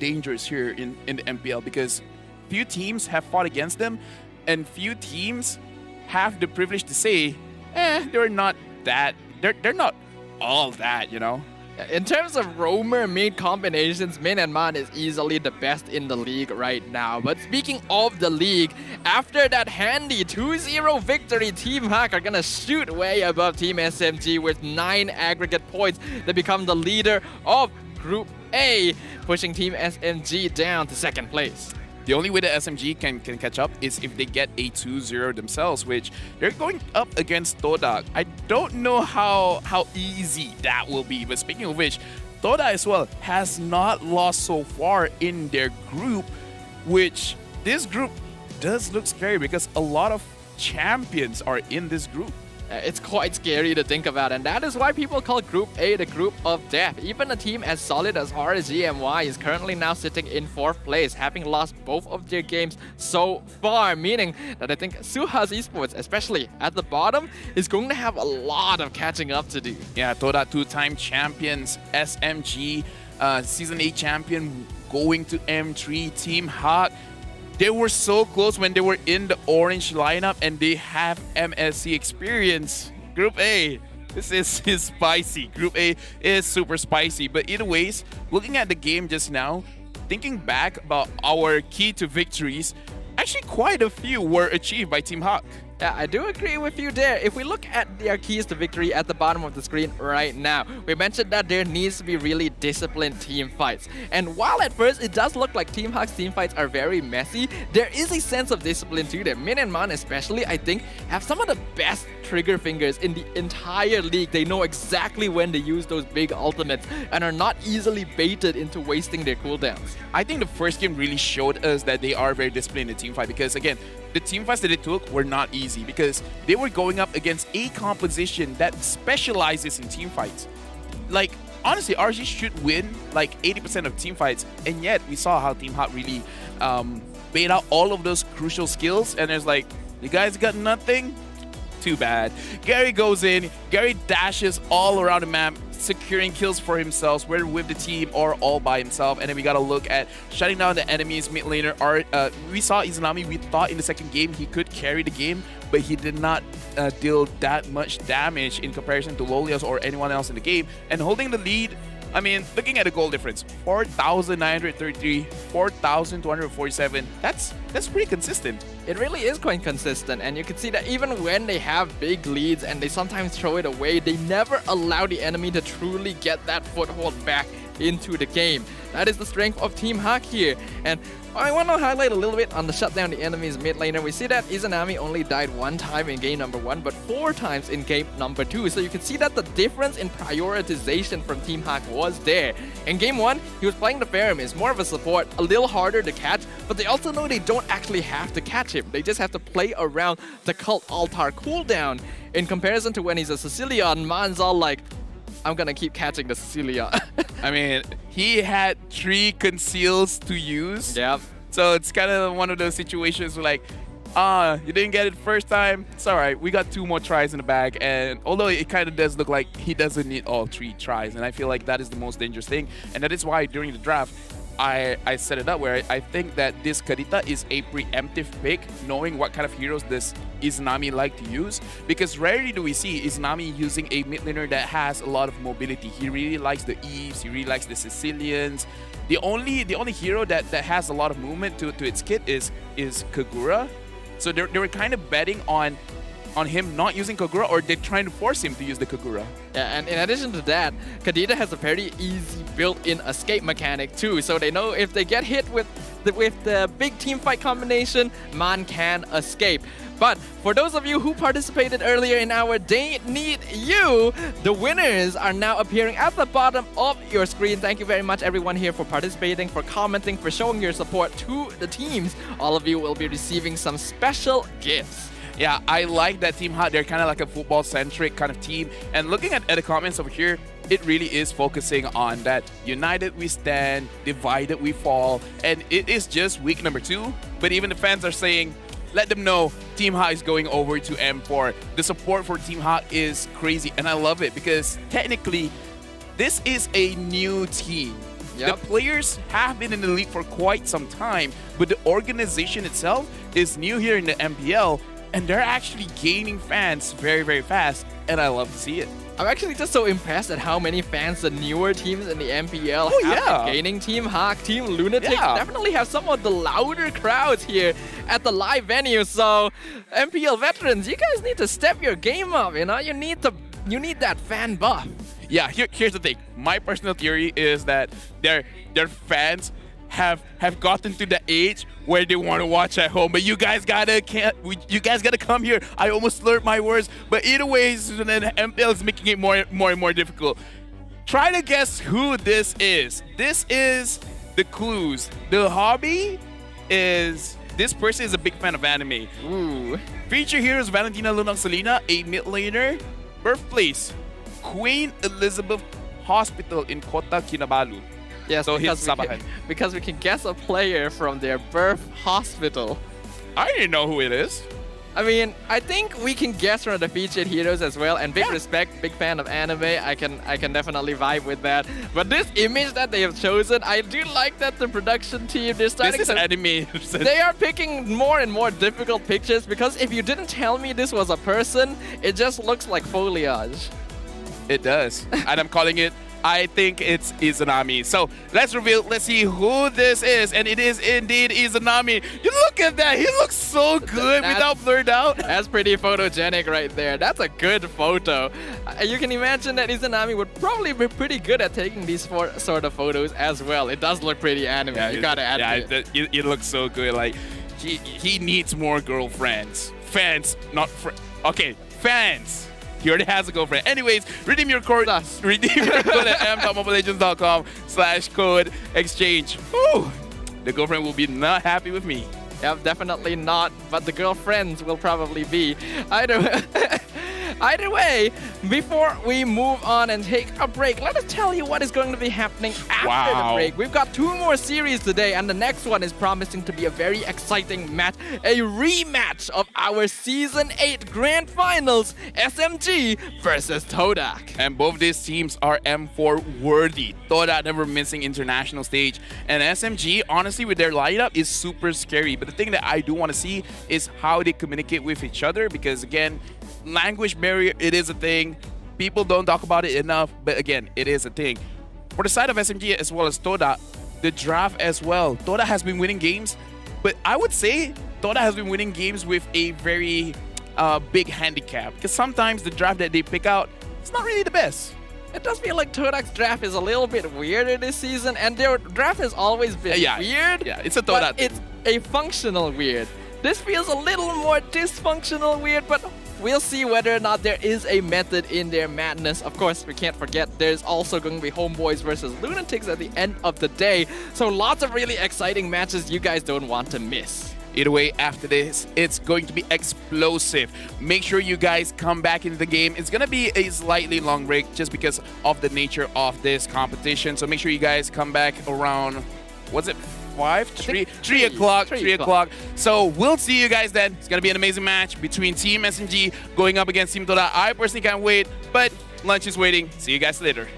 dangerous here in the MPL, because few teams have fought against them, and few teams have the privilege to say, they're not all that, you know? In terms of roamer mid combinations, Min and Man is easily the best in the league right now. But speaking of the league, after that handy 2-0 victory, Team Hawk are gonna shoot way above Team SMG with 9 aggregate points. They become the leader of Group A, pushing Team SMG down to second place. The only way that SMG can catch up is if they get a 2-0 themselves, which they're going up against TODAK. I don't know how easy that will be, but speaking of which, TODAK as well has not lost so far in their group, which this group does look scary because a lot of champions are in this group. It's quite scary to think about, and that is why people call Group A the Group of Death. Even a team as solid as RGMY is currently now sitting in 4th place, having lost both of their games so far, meaning that I think Suha's eSports, especially at the bottom, is going to have a lot of catching up to do. Yeah, TODAK 2-time champions, SMG, Season 8 champion going to M3, Team Hawk. They were so close when they were in the orange lineup, and they have MSC experience. Group A, this is spicy. Group A is super spicy. But either ways, looking at the game just now, thinking back about our key to victories, actually quite a few were achieved by Team Hawk. Yeah, I do agree with you there. If we look at their keys to victory at the bottom of the screen right now, we mentioned that there needs to be really disciplined team fights. And while at first it does look like Team Hawk's team fights are very messy, there is a sense of discipline to them. Min and Man especially, I think, have some of the best trigger fingers in the entire league. They know exactly when to use those big ultimates and are not easily baited into wasting their cooldowns. I think the first game really showed us that they are very disciplined in team fight because, again, the team fights that they took were not easy because they were going up against a composition that specializes in team fights. Like, honestly, RG should win like 80% of team fights, and yet we saw how Team Hawk really bait out all of those crucial skills, and there's like, you guys got nothing? Too bad. Gary goes in, Gary dashes all around the map, securing kills for himself, whether with the team or all by himself. And then we gotta look at shutting down the enemy's mid laner. We saw Izanami, we thought in the second game he could carry the game, but he did not deal that much damage in comparison to Lolios or anyone else in the game. And holding the lead, I mean, looking at the goal difference, 4,933, 4,247, that's pretty consistent. It really is quite consistent, and you can see that even when they have big leads and they sometimes throw it away, they never allow the enemy to truly get that foothold back into the game. That is the strength of Team Hawk here. And I want to highlight a little bit on the shutdown the enemy's mid laner. We see that Izanami only died 1 time in game number 1, but 4 times in game number 2. So you can see that the difference in prioritization from Team Hawk was there. In game 1, he was playing the Faramis, more of a support, a little harder to catch, but they also know they don't actually have to catch him. They just have to play around the Cult Altar cooldown. In comparison to when he's a Sicilian, Man's all like, I'm gonna keep catching the Cecilia. I mean, he had 3 conceals to use. Yep. So it's kind of one of those situations where like, you didn't get it first time. It's all right. We got 2 more tries in the bag. And although it kind of does look like he doesn't need all 3 tries. And I feel like that is the most dangerous thing. And that is why during the draft, I set it up where I think that this Kadita is a preemptive pick, knowing what kind of heroes this Izanami like to use. Because rarely do we see Izanami using a mid laner that has a lot of mobility. He really likes the Eves, he really likes the Sicilians. The only hero that has a lot of movement to its kit is Kagura. So they were kind of betting on him not using Kagura, or they're trying to force him to use the Kagura. Yeah, and in addition to that, Kadita has a very easy built-in escape mechanic too. So they know if they get hit with the big team fight combination, Man can escape. But for those of you who participated earlier in our They Need You, the winners are now appearing at the bottom of your screen. Thank you very much everyone here for participating, for commenting, for showing your support to the teams. All of you will be receiving some special gifts. Yeah, I like that Team Hawk. They're kind of like a football-centric kind of team. And looking at the comments over here, it really is focusing on that united we stand, divided we fall. And it is just week number 2. But even the fans are saying, let them know Team Hawk is going over to M4. The support for Team Hawk is crazy. And I love it because technically, this is a new team. Yep. The players have been in the league for quite some time, but the organization itself is new here in the MPL. And they're actually gaining fans very, very fast, and I love to see it. I'm actually just so impressed at how many fans the newer teams in the MPL have been gaining. Team Hawk, Team LUNATIX definitely have some of the louder crowds here at the live venue. So, MPL veterans, you guys need to step your game up, you know? You need that fan buff. yeah, here's the thing. My personal theory is that their fans have gotten to the age where they want to watch at home, but you guys gotta come here. I almost slurred my words, but either way, MPL is making it more and more difficult. Try to guess who this is. This is the clues. The hobby is this person is a big fan of anime. Ooh. Feature heroes Valentina Lunang Salina, a mid laner. Birthplace Queen Elizabeth Hospital in Kota Kinabalu. Yes, So he's because we can guess a player from their birth hospital. I didn't know who it is. I mean, I think we can guess from the featured heroes as well. And big respect, big fan of anime. I can definitely vibe with that. But this image that they have chosen, I do like that the production team, they're starting This is to... anime. They are picking more and more difficult pictures because if you didn't tell me this was a person, it just looks like foliage. It does. And I'm calling it, I think it's Izanami. So let's reveal, let's see who this is. And it is indeed Izanami. You look at that. He looks so good without blurred out. That's pretty photogenic right there. That's a good photo. You can imagine that Izanami would probably be pretty good at taking these sort of photos as well. It does look pretty anime. You gotta admit. Yeah, it looks so good. Like, he needs more girlfriends. Fans, not okay, fans. He already has a girlfriend. Anyways, redeem your code at m.mobilelegends.com/code exchange. Whew. The girlfriend will be not happy with me. Yep, definitely not, but the girlfriends will probably be. Either way, before we move on and take a break, let us tell you what is going to be happening after the break. We've got 2 more series today, and the next one is promising to be a very exciting match, a rematch of our Season 8 Grand Finals, SMG versus TODAK. And both these teams are M4 worthy. TODAK never missing international stage. And SMG, honestly, with their lineup is super scary. But the thing that I do want to see is how they communicate with each other, because again, language barrier, it is a thing. People don't talk about it enough, but again, it is a thing. For the side of SMG as well as TODAK, the draft as well. TODAK has been winning games, but I would say TODAK has been winning games with a very big handicap, because sometimes the draft that they pick out is not really the best. It does feel like TODAK's draft is a little bit weirder this season, and their draft has always been weird. Yeah, it's a TODAK. But it's a functional weird. This feels a little more dysfunctional weird, but we'll see whether or not there is a method in their madness. Of course, we can't forget there's also going to be HOMEBOIS versus LUNATIX at the end of the day. So lots of really exciting matches you guys don't want to miss. Either way, after this, it's going to be explosive. Make sure you guys come back into the game. It's going to be a slightly long break just because of the nature of this competition. So make sure you guys come back around, what's it? 3 o'clock. So we'll see you guys then. It's gonna be an amazing match between Team SMG going up against Team TODAK. I personally can't wait, but lunch is waiting. See you guys later.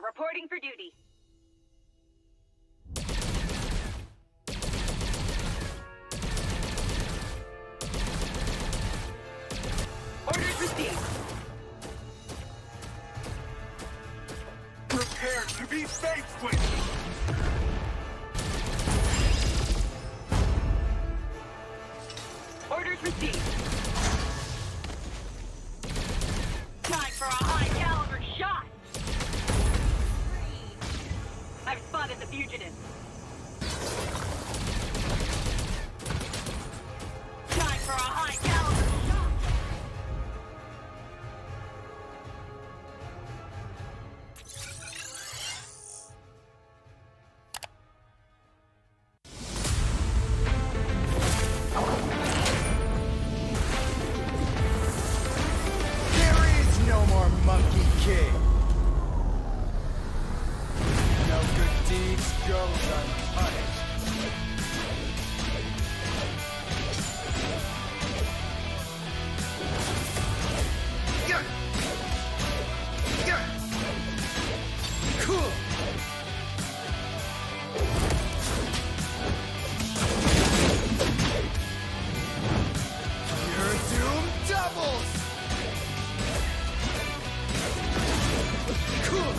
Reporting for duty. received. Prepare to be fate switched. Orders received. Time for a high-caliber shot. I've spotted the fugitive. Time for a high-caliber shot. There is no more Monkey King. No good deeds goes unpunished. Yeah. Yeah. Cool. Your doom doubles. Cool.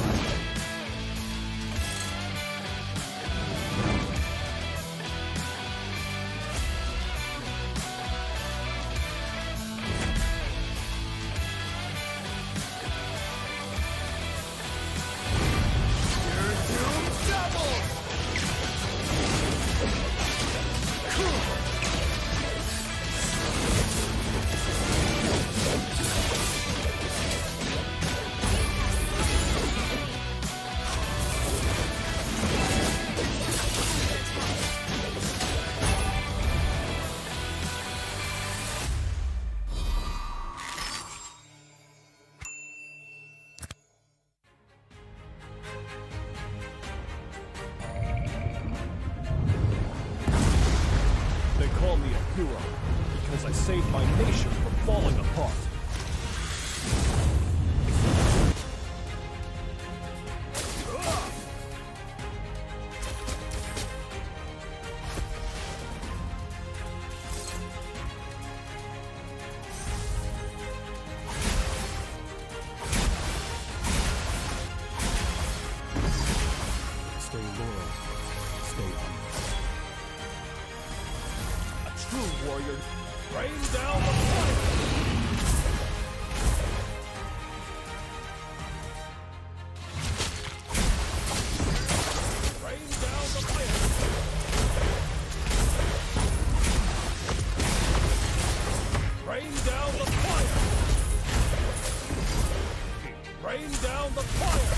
Your doom doubles. Cool. They call me a hero because I saved my nation from falling apart. Stay loyal. Stay humble. A true warrior. Rain down the fire! Rain down the fire! Rain down the fire! Rain down the fire!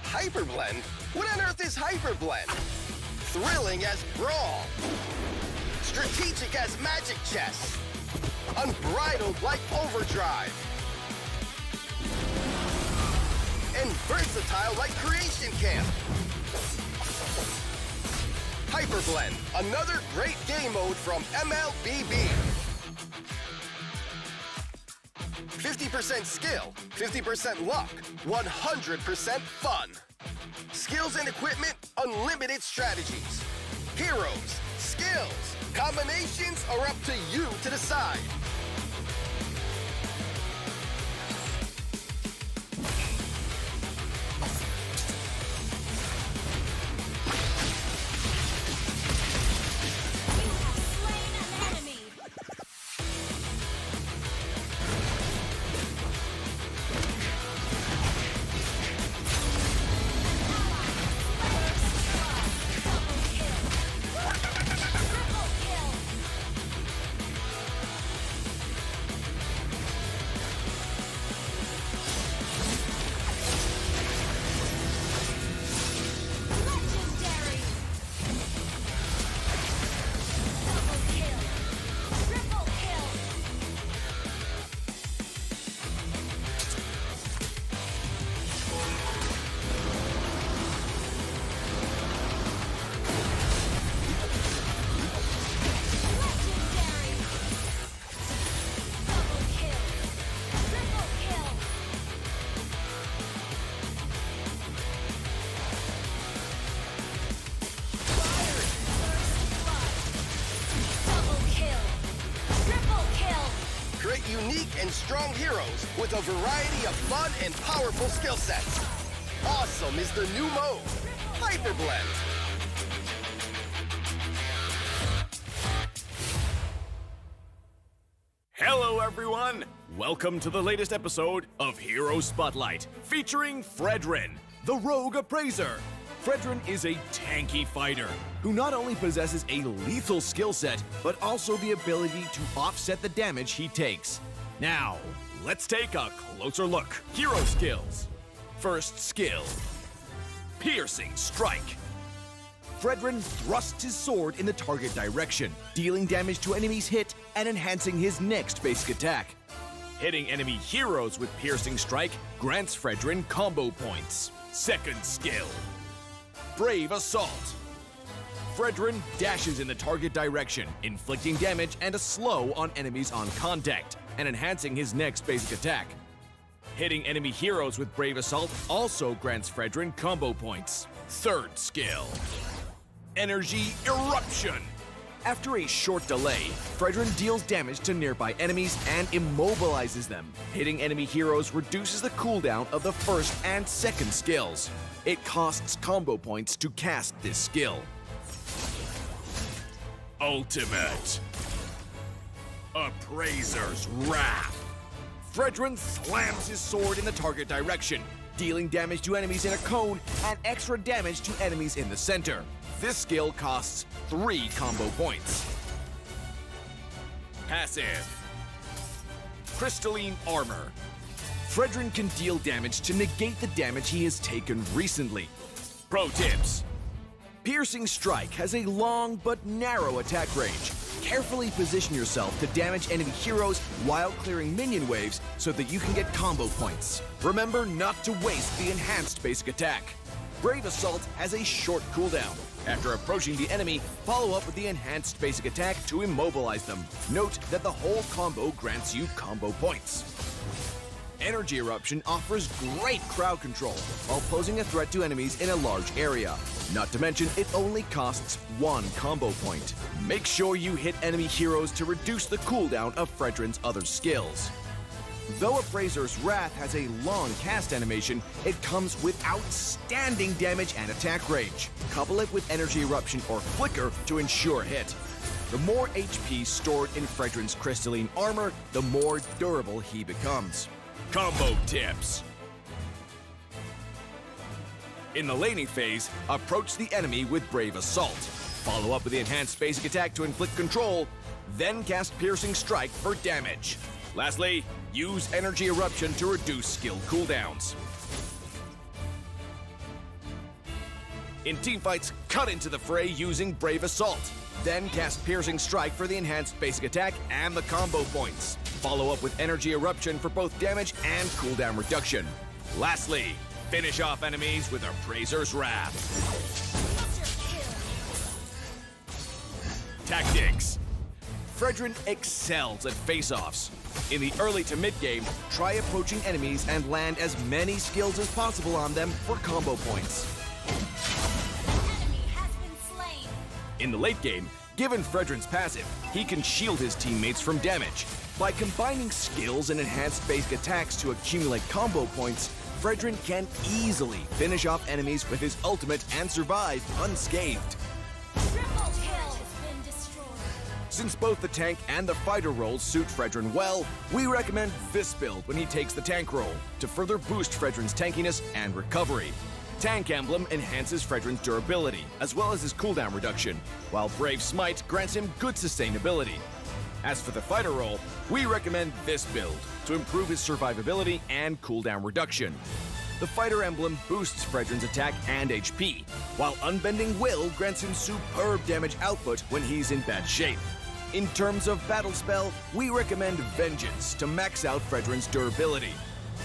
Hyperblend? What on earth is Hyperblend? Thrilling as Brawl. Strategic as Magic Chess. Unbridled like Overdrive. And versatile like Creation Camp. Hyperblend, another great game mode from MLBB. 50% skill, 50% luck, 100% fun. Skills and equipment, unlimited strategies. Heroes, skills, combinations are up to you to decide. Slain an enemy. and strong heroes with a variety of fun and powerful skill sets. Awesome is the new mode, Hyperblend. Hello, everyone! Welcome to the latest episode of Hero Spotlight, featuring Frederick, the Rogue Appraiser. Frederick is a tanky fighter who not only possesses a lethal skill set, but also the ability to offset the damage he takes. Now, let's take a closer look. Hero skills. First skill, Piercing Strike. Frederick thrusts his sword in the target direction, dealing damage to enemies hit and enhancing his next basic attack. Hitting enemy heroes with Piercing Strike grants Frederick combo points. Second skill, Brave Assault. Frederick dashes in the target direction, inflicting damage and a slow on enemies on contact, and enhancing his next basic attack. Hitting enemy heroes with Brave Assault also grants Frederick combo points. Third skill, Energy Eruption. After a short delay, Frederick deals damage to nearby enemies and immobilizes them. Hitting enemy heroes reduces the cooldown of the first and second skills. It costs combo points to cast this skill. Ultimate, Appraiser's Wrath. Frederick slams his sword in the target direction, dealing damage to enemies in a cone and extra damage to enemies in the center. This skill costs 3 combo points. Passive, Crystalline Armor. Frederick can deal damage to negate the damage he has taken recently. Pro tips. Piercing Strike has a long but narrow attack range. Carefully position yourself to damage enemy heroes while clearing minion waves so that you can get combo points. Remember not to waste the enhanced basic attack. Brave Assault has a short cooldown. After approaching the enemy, follow up with the enhanced basic attack to immobilize them. Note that the whole combo grants you combo points. Energy Eruption offers great crowd control while posing a threat to enemies in a large area. Not to mention, it only costs 1 combo point. Make sure you hit enemy heroes to reduce the cooldown of Frederick's other skills. Though Appraiser's Wrath has a long cast animation, it comes with outstanding damage and attack range. Couple it with Energy Eruption or Flicker to ensure hit. The more HP stored in Frederick's crystalline armor, the more durable he becomes. Combo tips. In the laning phase, approach the enemy with Brave Assault. Follow up with the enhanced basic attack to inflict control, then cast Piercing Strike for damage. Lastly, use Energy Eruption to reduce skill cooldowns. In teamfights, cut into the fray using Brave Assault. Then cast Piercing Strike for the enhanced basic attack and the combo points. Follow up with Energy Eruption for both damage and cooldown reduction. Lastly, finish off enemies with Appraiser's Wrath. Tactics. Frederick excels at face-offs. In the early to mid-game, try approaching enemies and land as many skills as possible on them for combo points. Enemy has been slain. In the late game, given Frederick's passive, he can shield his teammates from damage. By combining skills and enhanced basic attacks to accumulate combo points, Frederick can easily finish off enemies with his ultimate and survive unscathed. Triple kill has been destroyed. Since both the tank and the fighter roles suit Frederick well, we recommend this build when he takes the tank role to further boost Frederick's tankiness and recovery. Tank Emblem enhances Frederick's durability, as well as his cooldown reduction, while Brave Smite grants him good sustainability. As for the fighter role, we recommend this build to improve his survivability and cooldown reduction. The fighter emblem boosts Frederick's attack and HP, while Unbending Will grants him superb damage output when he's in bad shape. In terms of battle spell, we recommend Vengeance to max out Frederick's durability.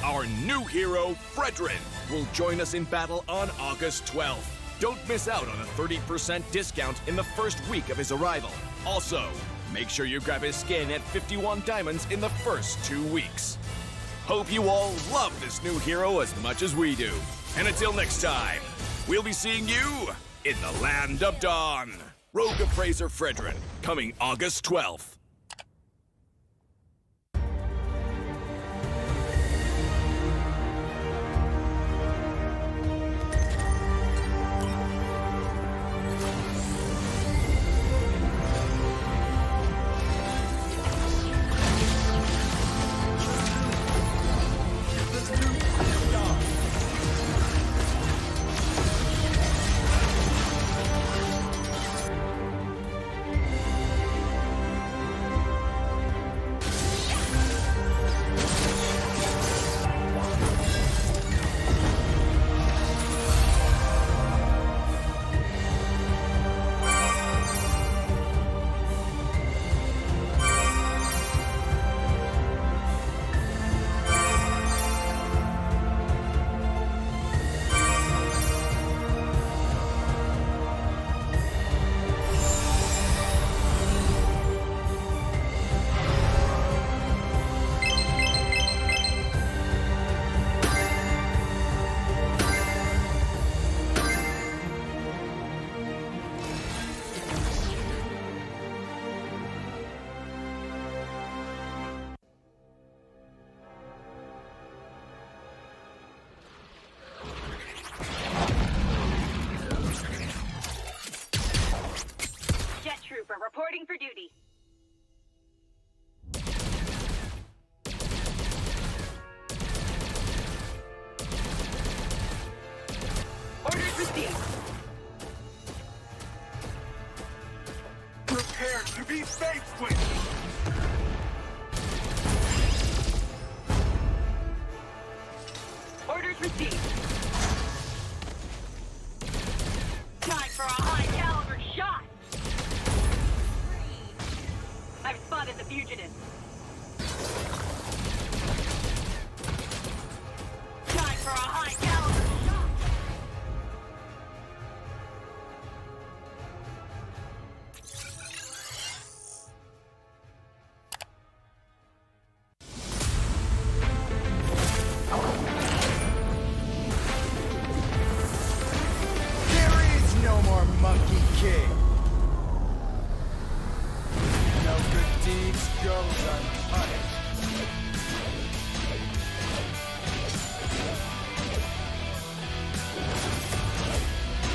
Our new hero, Frederick, will join us in battle on August 12th. Don't miss out on a 30% discount in the first week of his arrival. Also, make sure you grab his skin at 51 diamonds in the first 2 weeks. Hope you all love this new hero as much as we do. And until next time, we'll be seeing you in the Land of Dawn. Rogue Appraiser Frederick, coming August 12th. reporting for duty. Orders received. Prepare to be faced with. Orders received. Time for a high caliber shot. I've spotted the fugitive. Time for a high caliber shot. There is no more Monkey King. No good deeds goes unpunished.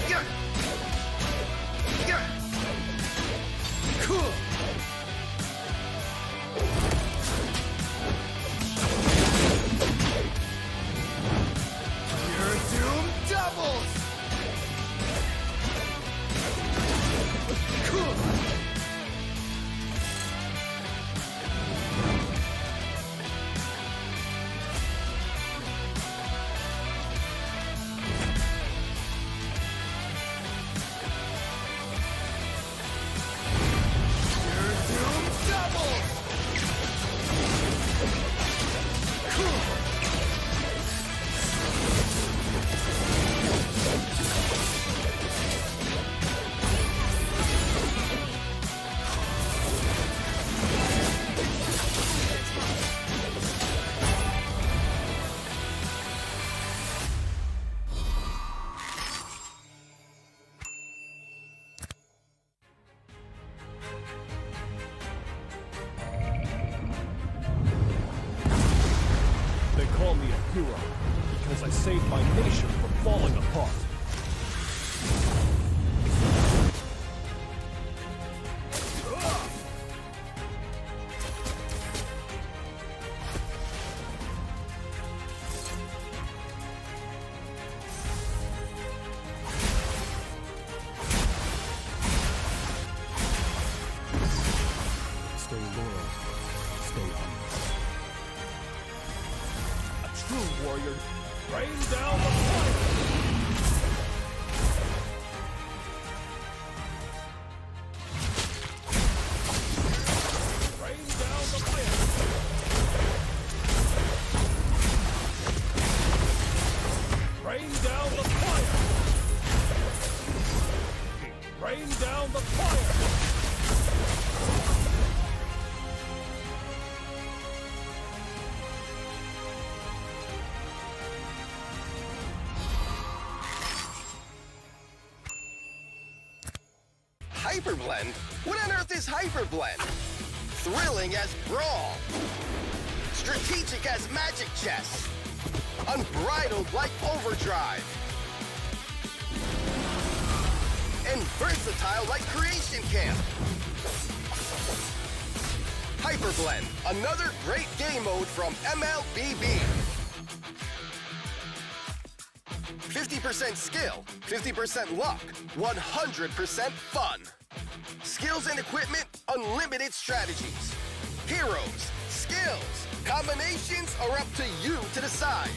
Yeah. Yeah. Cool. Your doom doubles. Cool. Your doom doubles. Cool. They call me a hero because I saved my nation from falling apart. Stay loyal. Stay humble. A true warrior. Rain down the fire. Rain down the fire. Rain down the fire. Rain down the fire. Hyperblend? What on earth is Hyperblend? Thrilling as Brawl. Strategic as Magic Chess. Unbridled like Overdrive. And versatile like Creation Camp. Hyperblend, another great game mode from MLBB. 50% skill, 50% luck, 100% fun. Skills and equipment, unlimited strategies. Heroes, skills, combinations are up to you to decide.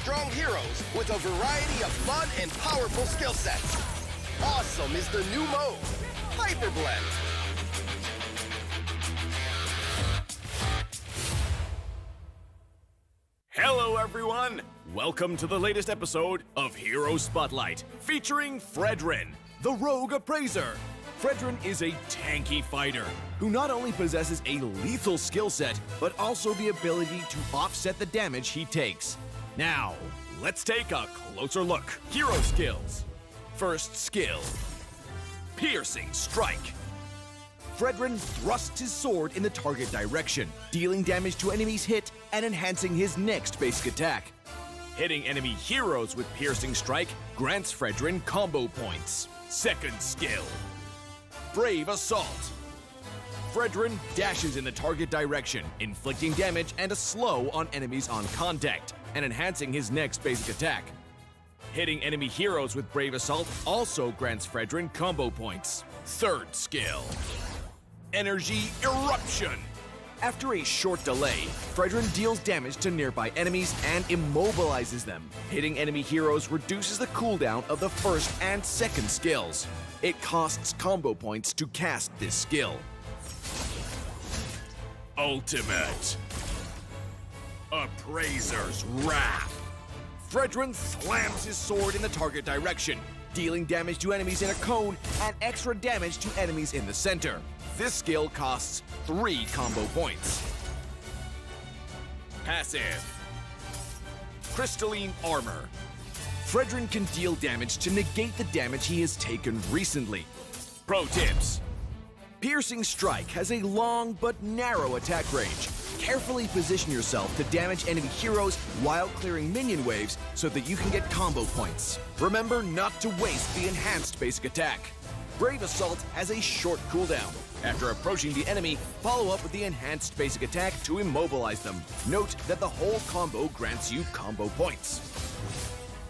strong heroes with a variety of fun and powerful skill sets. Awesome is the new mode, Hyperblend. Hello, everyone! Welcome to the latest episode of Hero Spotlight, featuring Frederick, the Rogue Appraiser. Frederick is a tanky fighter who not only possesses a lethal skill set, but also the ability to offset the damage he takes. Now, let's take a closer look. Hero skills. First skill, Piercing Strike. Frederick thrusts his sword in the target direction, dealing damage to enemies hit and enhancing his next basic attack. Hitting enemy heroes with Piercing Strike grants Frederick combo points. Second skill, Brave Assault. Frederick dashes in the target direction, inflicting damage and a slow on enemies on contact, and enhancing his next basic attack. Hitting enemy heroes with Brave Assault also grants Frederick combo points. Third skill, Energy Eruption. After a short delay, Frederick deals damage to nearby enemies and immobilizes them. Hitting enemy heroes reduces the cooldown of the first and second skills. It costs combo points to cast this skill. Ultimate, Appraiser's Wrath. Frederick slams his sword in the target direction, dealing damage to enemies in a cone and extra damage to enemies in the center. This skill costs 3 combo points. Passive, Crystalline Armor. Frederick can deal damage to negate the damage he has taken recently. Pro tips. Piercing Strike has a long but narrow attack range. Carefully position yourself to damage enemy heroes while clearing minion waves so that you can get combo points. Remember not to waste the enhanced basic attack. Brave Assault has a short cooldown. After approaching the enemy, follow up with the enhanced basic attack to immobilize them. Note that the whole combo grants you combo points.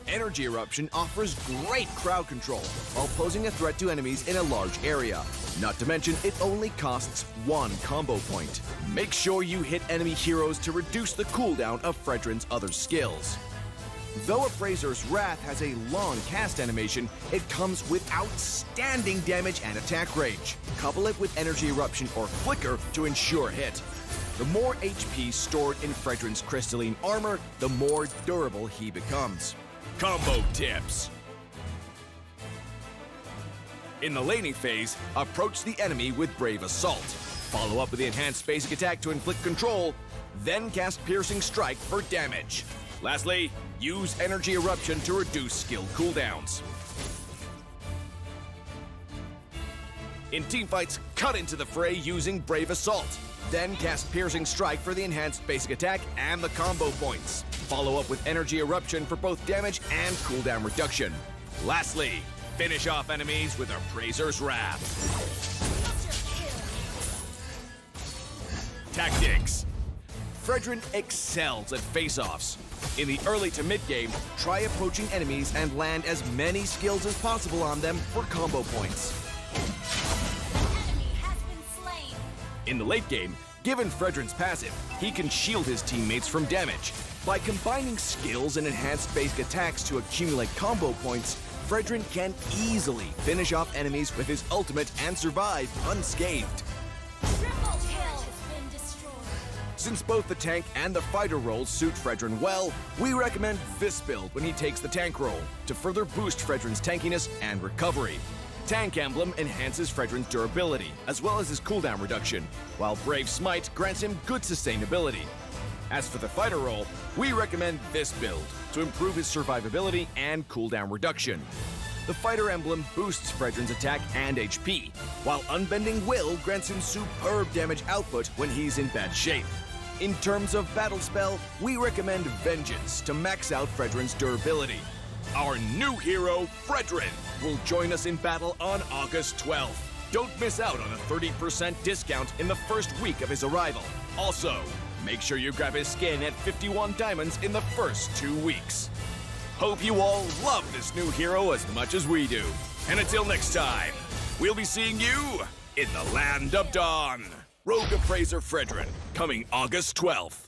Energy Eruption offers great crowd control while posing a threat to enemies in a large area. Not to mention, it only costs 1 combo point. Make sure you hit enemy heroes to reduce the cooldown of Frederick's other skills. Though Appraiser's Wrath has a long cast animation, it comes with outstanding damage and attack range. Couple it with Energy Eruption or Flicker to ensure hit. The more HP stored in Frederick's crystalline armor, the more durable he becomes. Combo tips. In the laning phase, approach the enemy with Brave Assault. Follow up with the enhanced basic attack to inflict control, then cast Piercing Strike for damage. Lastly, use Energy Eruption to reduce skill cooldowns. In teamfights, cut into the fray using Brave Assault. Then cast Piercing Strike for the enhanced basic attack and the combo points. Follow up with Energy Eruption for both damage and cooldown reduction. Lastly, finish off enemies with Appraiser's Wrath. Tactics. Frederick excels at face-offs. In the early to mid-game, try approaching enemies and land as many skills as possible on them for combo points. In the late game, given Frederick's passive, he can shield his teammates from damage. By combining skills and enhanced basic attacks to accumulate combo points, Frederick can easily finish off enemies with his ultimate and survive unscathed. Since both the tank and the fighter roles suit Frederick well, we recommend this build when he takes the tank role to further boost Frederick's tankiness and recovery. Tank Emblem enhances Frederick's durability, as well as his cooldown reduction, while Brave Smite grants him good sustainability. As for the fighter role, we recommend this build to improve his survivability and cooldown reduction. The Fighter Emblem boosts Frederick's attack and HP, while Unbending Will grants him superb damage output when he's in bad shape. In terms of battle spell, we recommend Vengeance to max out Frederick's durability. Our new hero, Frederick, will join us in battle on August 12th. Don't miss out on a 30% discount in the first week of his arrival. Also, make sure you grab his skin at 51 diamonds in the first 2 weeks. Hope you all love this new hero as much as we do. And until next time, we'll be seeing you in the Land of Dawn. Rogue Appraiser Frederick, coming August 12th.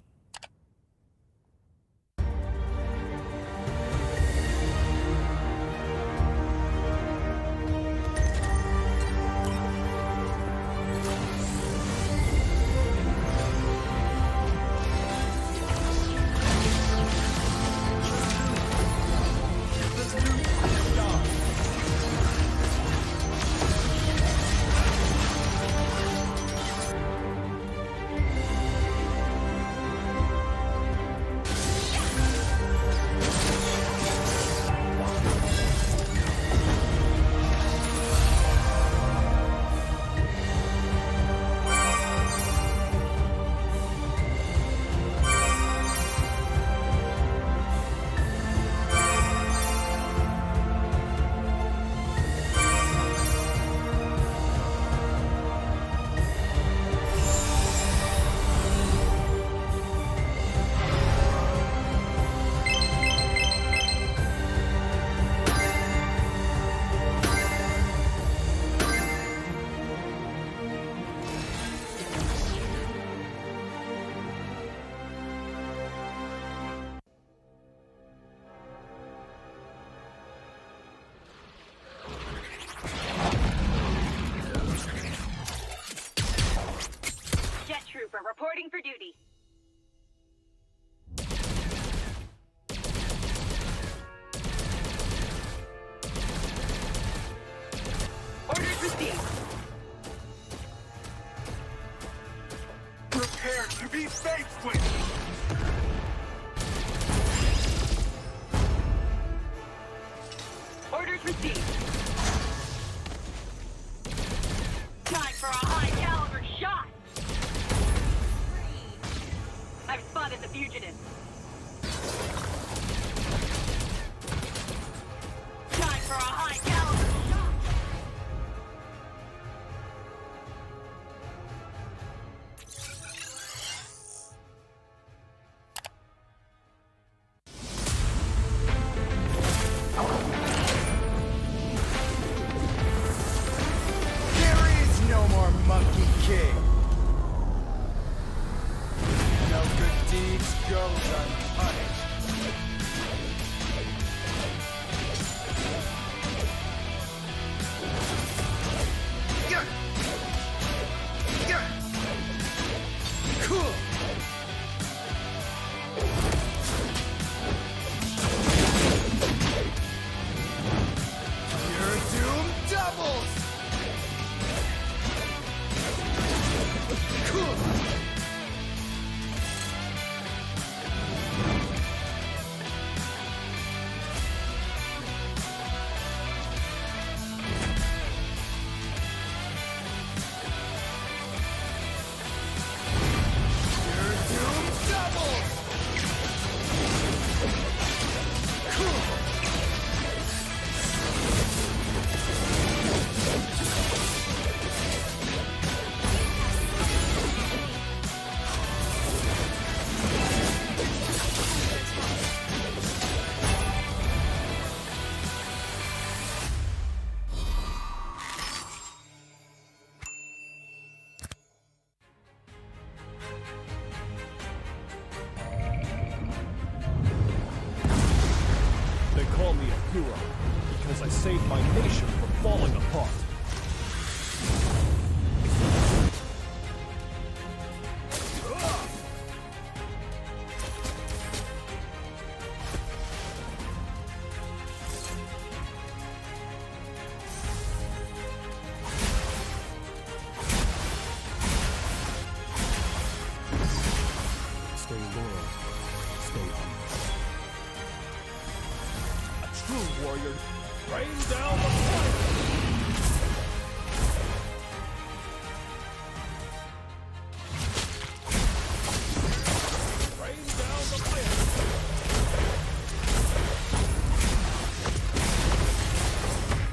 Reporting for duty. Orders received. Prepare to be faced with. Orders received. Time for a high-caliber shot. I've spotted the fugitive. Time for a high-caliber shot. There is no more Monkey King. No good deeds goes unpunished. Yeah. Yeah. Cool. Your doom doubles. Cool. Your doom doubles. Cool. They call me a hero because I saved my nation from falling apart. Stay loyal. Stay humble. A true warrior. Rain down the fire! Rain down the fire!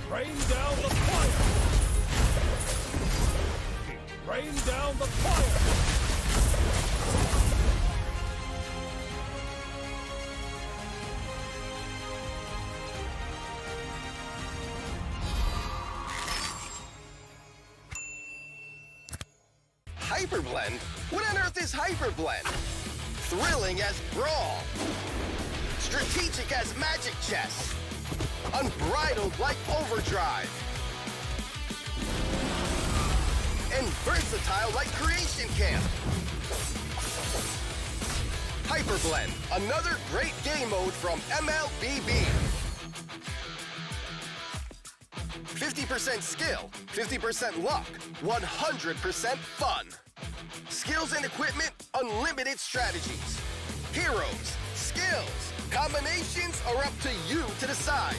Rain down the fire! Rain down the fire! Hyperblend? What on earth is Hyperblend? Thrilling as Brawl. Strategic as Magic Chess. Unbridled like Overdrive. And versatile like Creation Camp. Hyperblend, another great game mode from MLBB. 50% skill, 50% luck, 100% fun. Skills and equipment, unlimited strategies. Heroes, skills, combinations are up to you to decide.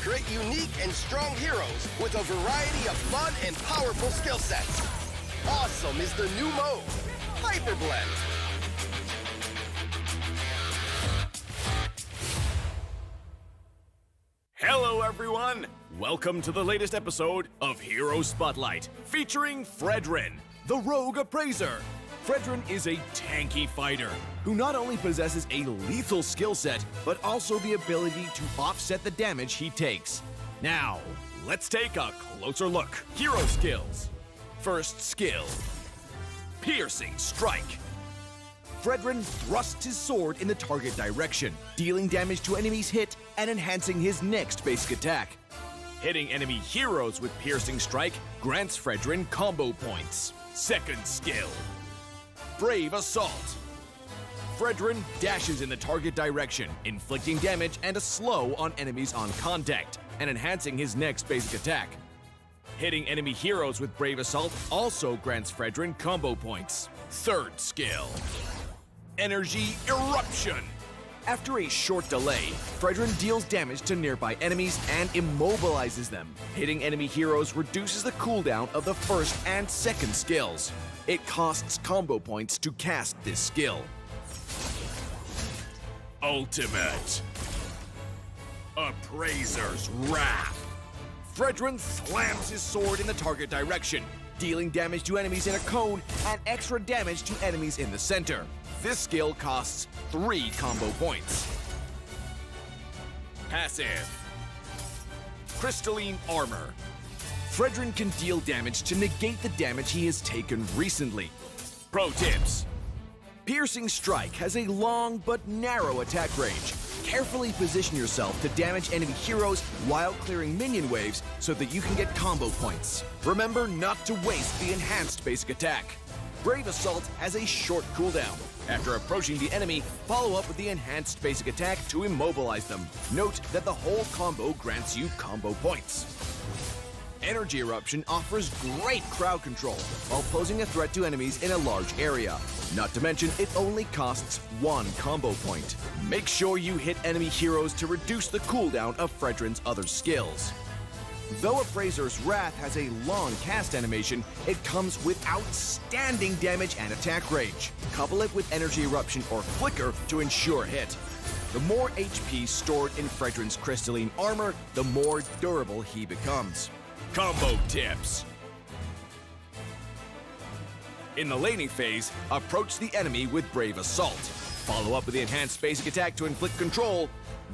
Create unique and strong heroes with a variety of fun and powerful skill sets. Awesome is the new mode, Hyperblend. Hello, everyone! Welcome to the latest episode of Hero Spotlight, featuring Frederick, the Rogue Appraiser. Frederick is a tanky fighter who not only possesses a lethal skill set, but also the ability to offset the damage he takes. Now, let's take a closer look. Hero skills. First skill, Piercing Strike. Frederick thrusts his sword in the target direction, dealing damage to enemies hit and enhancing his next basic attack. Hitting enemy heroes with Piercing Strike grants Frederick combo points. Second skill, Brave Assault. Frederick dashes in the target direction, inflicting damage and a slow on enemies on contact, and enhancing his next basic attack. Hitting enemy heroes with Brave Assault also grants Frederick combo points. Third skill, Energy Eruption. After a short delay, Frederick deals damage to nearby enemies and immobilizes them. Hitting enemy heroes reduces the cooldown of the first and second skills. It costs combo points to cast this skill. Ultimate, Appraiser's Wrath. Frederick slams his sword in the target direction, dealing damage to enemies in a cone and extra damage to enemies in the center. This skill costs 3 combo points. Passive, Crystalline Armor. Frederick can deal damage to negate the damage he has taken recently. Pro tips. Piercing Strike has a long but narrow attack range. Carefully position yourself to damage enemy heroes while clearing minion waves so that you can get combo points. Remember not to waste the enhanced basic attack. Brave Assault has a short cooldown. After approaching the enemy, follow up with the enhanced basic attack to immobilize them. Note that the whole combo grants you combo points. Energy Eruption offers great crowd control while posing a threat to enemies in a large area. Not to mention, it only costs 1 combo point. Make sure you hit enemy heroes to reduce the cooldown of Frederick's other skills. Though Appraiser's Wrath has a long cast animation, it comes with outstanding damage and attack range. Couple it with Energy Eruption or Flicker to ensure hit. The more HP stored in Frederick's crystalline armor, the more durable he becomes. Combo tips. In the laning phase, approach the enemy with Brave Assault. Follow up with the enhanced basic attack to inflict control,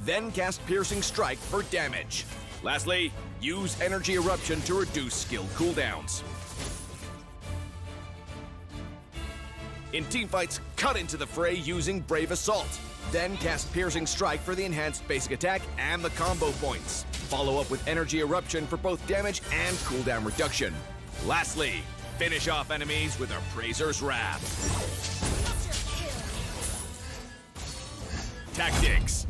then cast Piercing Strike for damage. Lastly, use Energy Eruption to reduce skill cooldowns. In teamfights, cut into the fray using Brave Assault. Then cast Piercing Strike for the enhanced basic attack and the combo points. Follow up with Energy Eruption for both damage and cooldown reduction. Lastly, finish off enemies with Appraiser's Wrath. Tactics.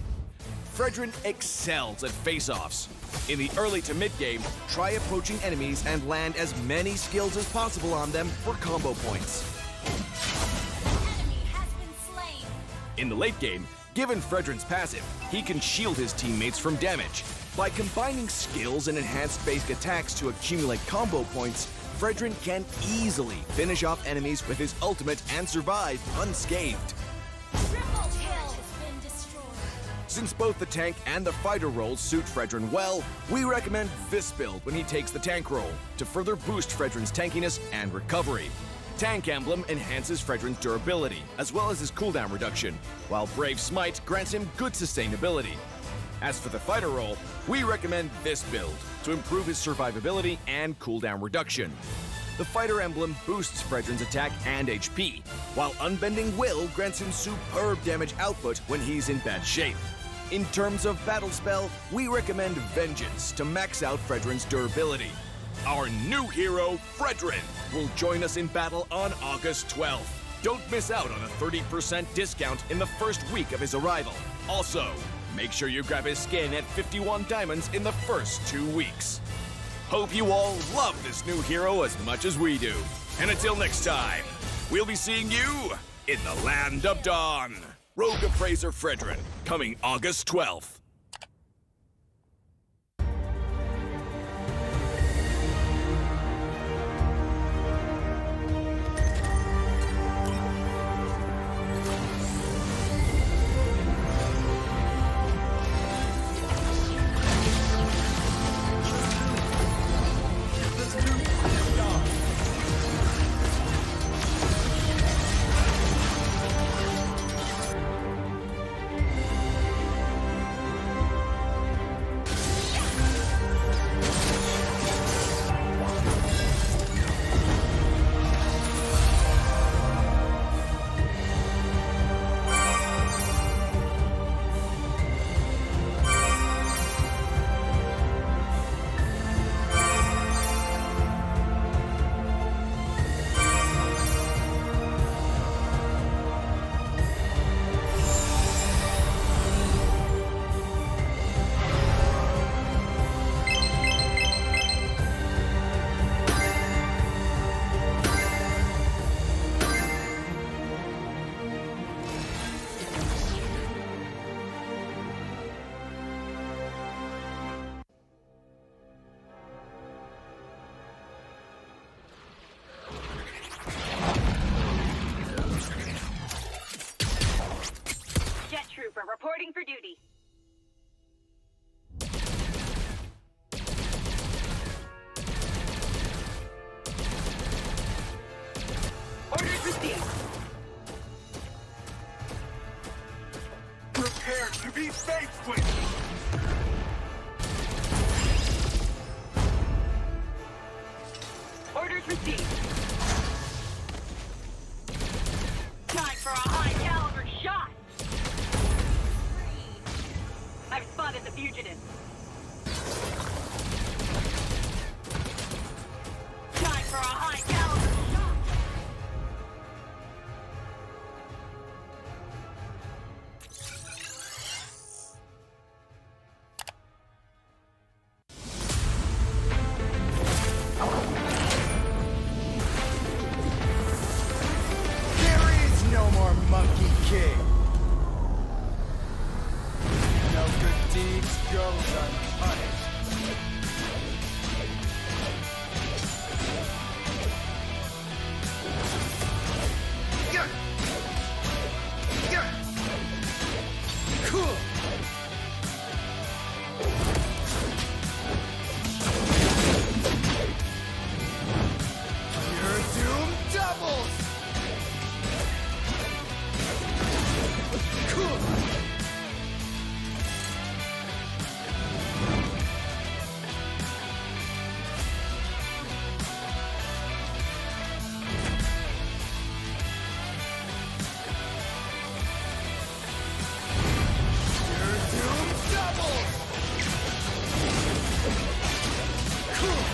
Frederick excels at face-offs. In the early to mid-game, try approaching enemies and land as many skills as possible on them for combo points. Enemy has been slain. In the late game, given Frederick's passive, he can shield his teammates from damage. By combining skills and enhanced basic attacks to accumulate combo points, Frederick can easily finish off enemies with his ultimate and survive unscathed. Triple kill has been destroyed. Since both the tank and the fighter roles suit Frederick well, we recommend this build when he takes the tank role to further boost Frederick's tankiness and recovery. Tank Emblem enhances Frederick's durability, as well as his cooldown reduction, while Brave Smite grants him good sustainability. As for the fighter role, we recommend this build to improve his survivability and cooldown reduction. The fighter emblem boosts Frederick's attack and HP, while Unbending Will grants him superb damage output when he's in bad shape. In terms of battle spell, we recommend Vengeance to max out Frederick's durability. Our new hero, Frederick, will join us in battle on August 12th. Don't miss out on a 30% discount in the first week of his arrival. Also, make sure you grab his skin at 51 diamonds in the first 2 weeks. Hope you all love this new hero as much as we do. And until next time, we'll be seeing you in the Land of Dawn. Rogue Appraiser Frederick, coming August 12th. reporting for duty. Orders received. Prepare to be faced with. Orders received. Time for a high caliber shot. I've spotted the fugitive. Time for a high caliber shot. There is no more Monkey King. No good deeds goes unpunished. Yeah. Yeah. Cool. Your doom doubles. Cool. Your doom doubles. Cool.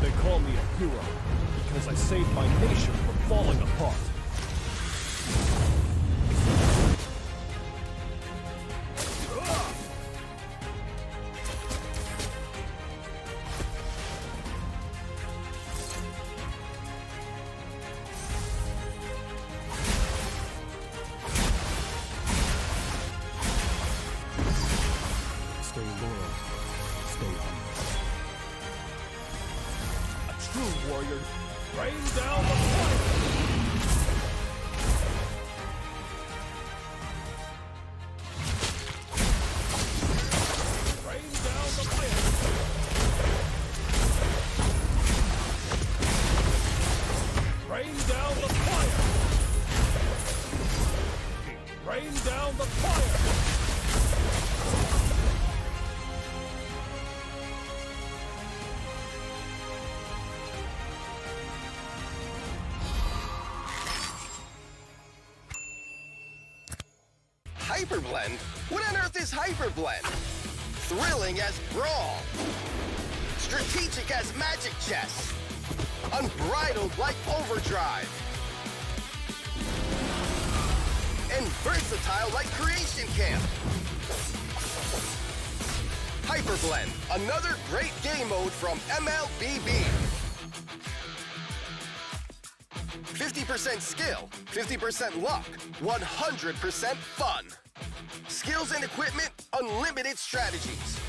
They call me a hero because I saved my nation from falling apart. Stay loyal. Stay humble. A true warrior. Rain down the fire! Rain down the fire! Rain down the fire! Rain down the fire! Hyperblend? What on earth is Hyperblend? Thrilling as Brawl. Strategic as Magic Chess. Unbridled like Overdrive. And versatile like Creation Camp. Hyperblend, another great game mode from MLBB. 50% skill, 50% luck, 100% fun. Skills and equipment, unlimited strategies.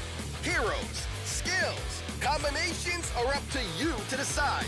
Heroes, skills, combinations are up to you to decide.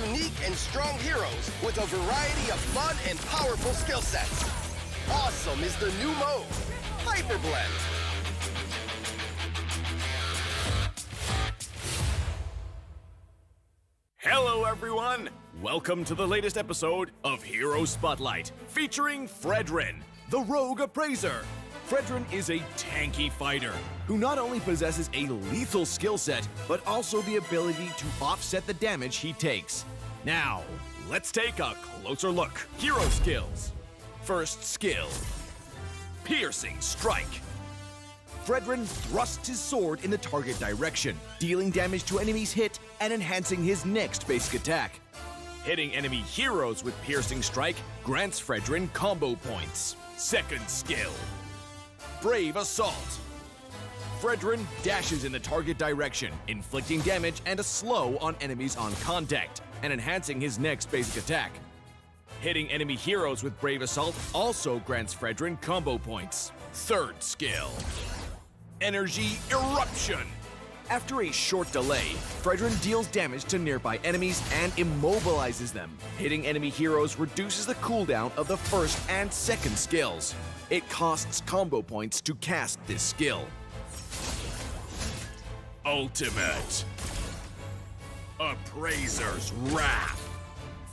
unique and strong heroes with a variety of fun and powerful skill sets. Awesome is the new mode, Hyperblend. Hello, everyone! Welcome to the latest episode of Hero Spotlight, featuring Frederick, the Rogue Appraiser. Frederick is a tanky fighter who not only possesses a lethal skill set, but also the ability to offset the damage he takes. Now, let's take a closer look. Hero skills. First skill, Piercing Strike. Frederick thrusts his sword in the target direction, dealing damage to enemies hit and enhancing his next basic attack. Hitting enemy heroes with Piercing Strike grants Frederick combo points. Second skill, Brave Assault. Frederick dashes in the target direction, inflicting damage and a slow on enemies on contact, and enhancing his next basic attack. Hitting enemy heroes with Brave Assault also grants Frederick combo points. Third skill, Energy Eruption. After a short delay, Frederick deals damage to nearby enemies and immobilizes them. Hitting enemy heroes reduces the cooldown of the first and second skills. It costs combo points to cast this skill. Ultimate, Appraiser's Wrath.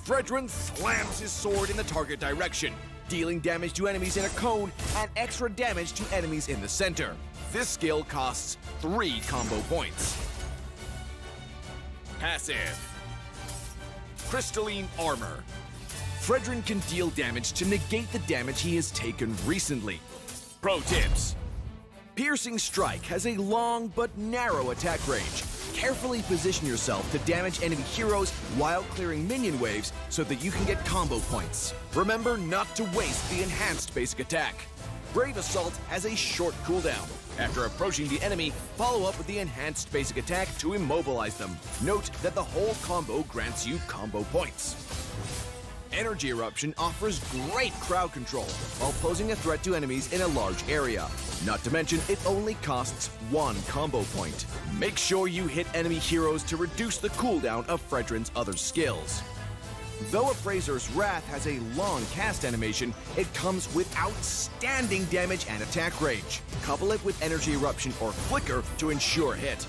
Frederick slams his sword in the target direction, dealing damage to enemies in a cone and extra damage to enemies in the center. This skill costs 3 combo points. Passive, Crystalline Armor. Frederick can deal damage to negate the damage he has taken recently. Pro tips. Piercing Strike has a long but narrow attack range. Carefully position yourself to damage enemy heroes while clearing minion waves so that you can get combo points. Remember not to waste the enhanced basic attack. Brave Assault has a short cooldown. After approaching the enemy, follow up with the enhanced basic attack to immobilize them. Note that the whole combo grants you combo points. Energy Eruption offers great crowd control while posing a threat to enemies in a large area. Not to mention, it only costs 1 combo point. Make sure you hit enemy heroes to reduce the cooldown of Frederick's other skills. Though Appraiser's Wrath has a long cast animation, it comes with outstanding damage and attack range. Couple it with Energy Eruption or Flicker to ensure hit.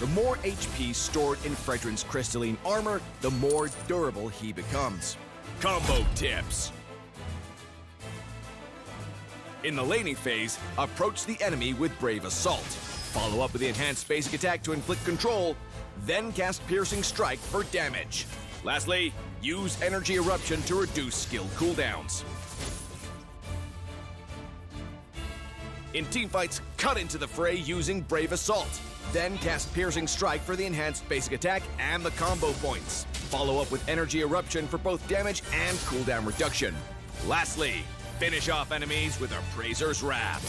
The more HP stored in Frederick's crystalline armor, the more durable he becomes. Combo tips. In the laning phase, approach the enemy with Brave Assault. Follow up with the enhanced basic attack to inflict control, then cast Piercing Strike for damage. Lastly, use Energy Eruption to reduce skill cooldowns. In teamfights, cut into the fray using Brave Assault. Then cast Piercing Strike for the enhanced basic attack and the combo points. Follow up with Energy Eruption for both damage and cooldown reduction. Lastly, finish off enemies with Appraiser's Wrath.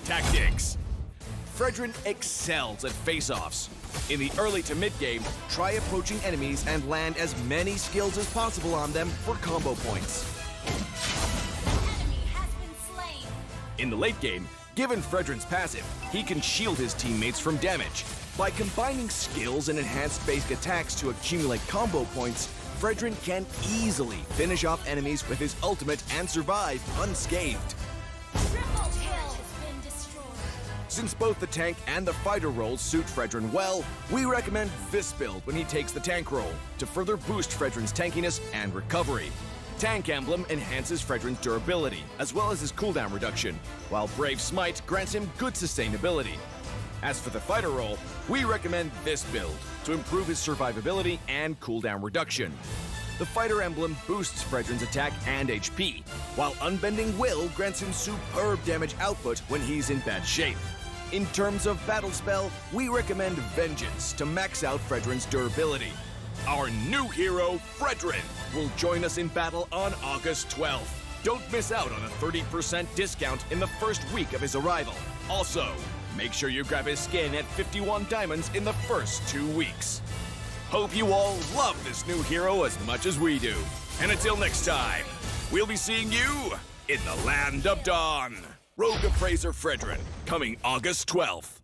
Tactics. Frederick excels at face-offs. In the early to mid-game, try approaching enemies and land as many skills as possible on them for combo points. In the late game, given Frederick's passive, he can shield his teammates from damage. By combining skills and enhanced basic attacks to accumulate combo points, Frederick can easily finish off enemies with his ultimate and survive unscathed. Since both the tank and the fighter roles suit Frederick well, we recommend this build when he takes the tank role to further boost Frederick's tankiness and recovery. Tank Emblem enhances Frederick's durability, as well as his cooldown reduction, while Brave Smite grants him good sustainability. As for the fighter role, we recommend this build to improve his survivability and cooldown reduction. The Fighter Emblem boosts Frederick's attack and HP, while Unbending Will grants him superb damage output when he's in bad shape. In terms of battle spell, we recommend Vengeance to max out Frederick's durability. Our new hero, Frederick, will join us in battle on August 12th. Don't miss out on a 30% discount in the first week of his arrival. Also, make sure you grab his skin at 51 diamonds in the first 2 weeks. Hope you all love this new hero as much as we do. And until next time, we'll be seeing you in the Land of Dawn. Rogue Appraiser Frederick, coming August 12th.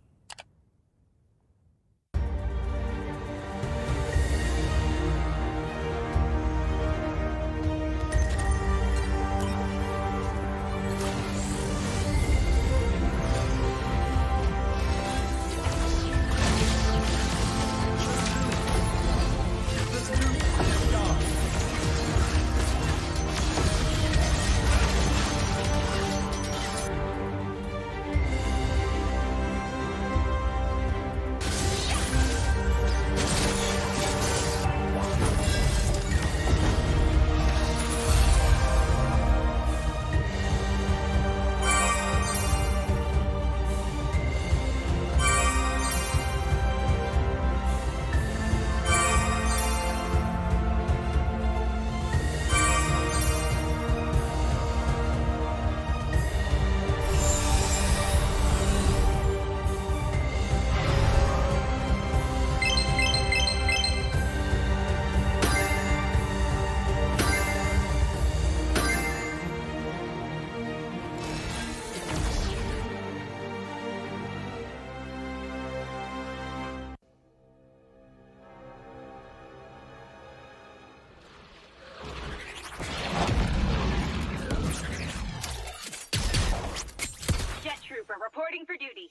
Trooper reporting for duty.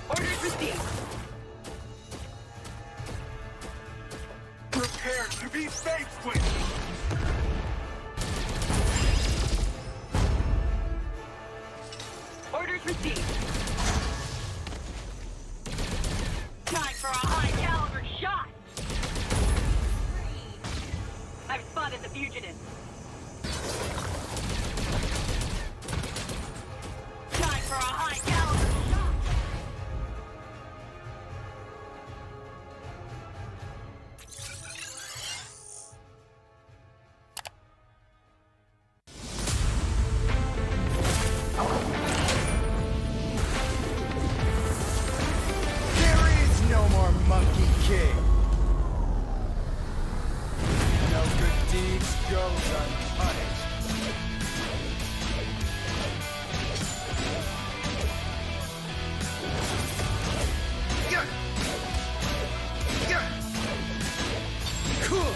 Orders received. Prepare to be faced with. Orders received. Time for a high caliber shot. I've spotted the fugitive. Time for a high caliber shot. There is no more Monkey King. No good deeds goes unpunished. Yeah. Yeah. Cool.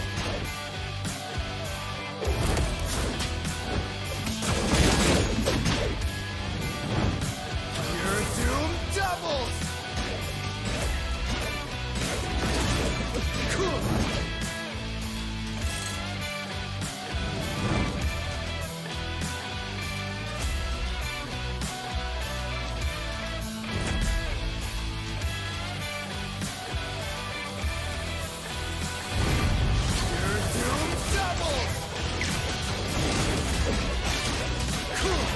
Your doom doubles. Cool. Your doom doubles. Cool.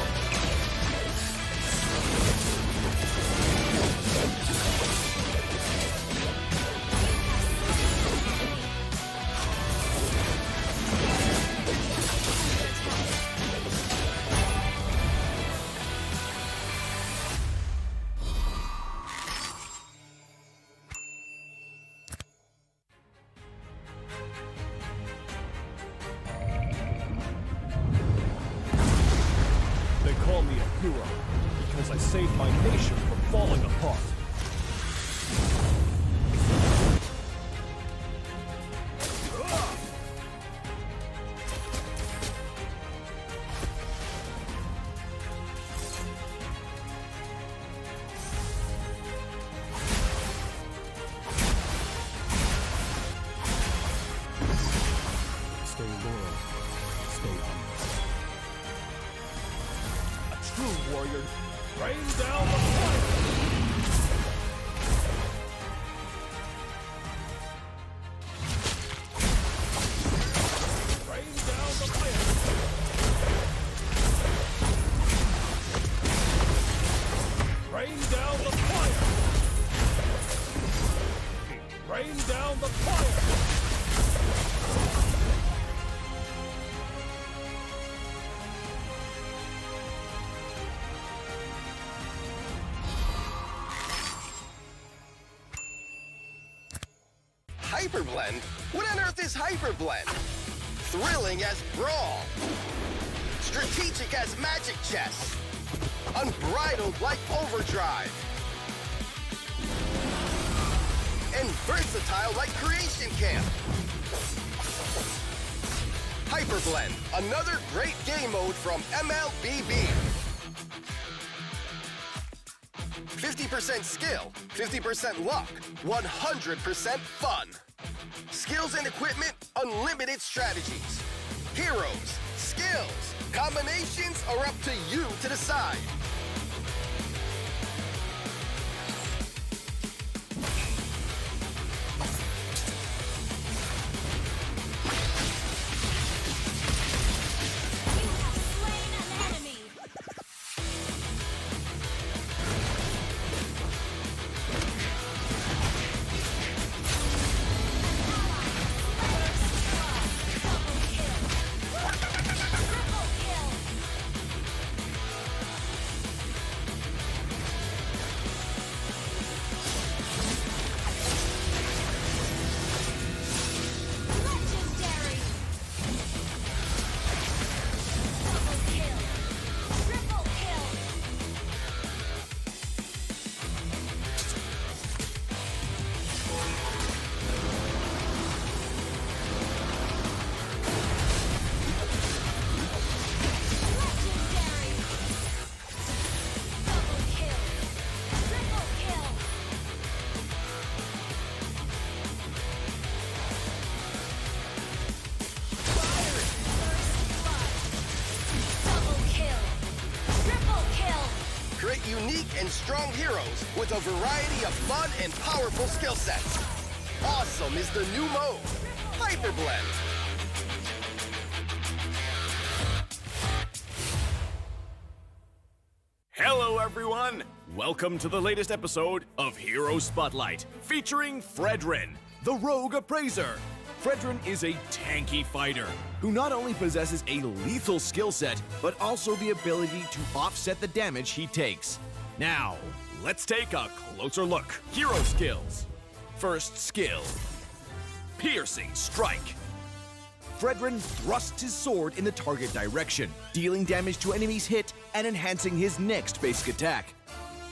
They call me a hero because I saved my nation from falling apart. Stay loyal. Stay humble. A true warrior. Rain down the fire! Rain down the fire! Rain down the fire! Rain down the fire! Hyperblend? What on earth is Hyperblend? Thrilling as Brawl. Strategic as Magic Chess. Unbridled like Overdrive. And versatile like Creation Camp. Hyperblend, another great game mode from MLBB. 50% skill, 50% luck, 100% fun. Skills and equipment, unlimited strategies. Heroes, skills, combinations are up to you to decide. unique and strong heroes with a variety of fun and powerful skill sets. Awesome is the new mode, Hyperblend. Hello, everyone! Welcome to the latest episode of Hero Spotlight, featuring Frederick, the Rogue Appraiser. Frederick is a tanky fighter who not only possesses a lethal skill set, but also the ability to offset the damage he takes. Now, let's take a closer look. Hero skills. First skill, Piercing Strike. Frederick thrusts his sword in the target direction, dealing damage to enemies hit and enhancing his next basic attack.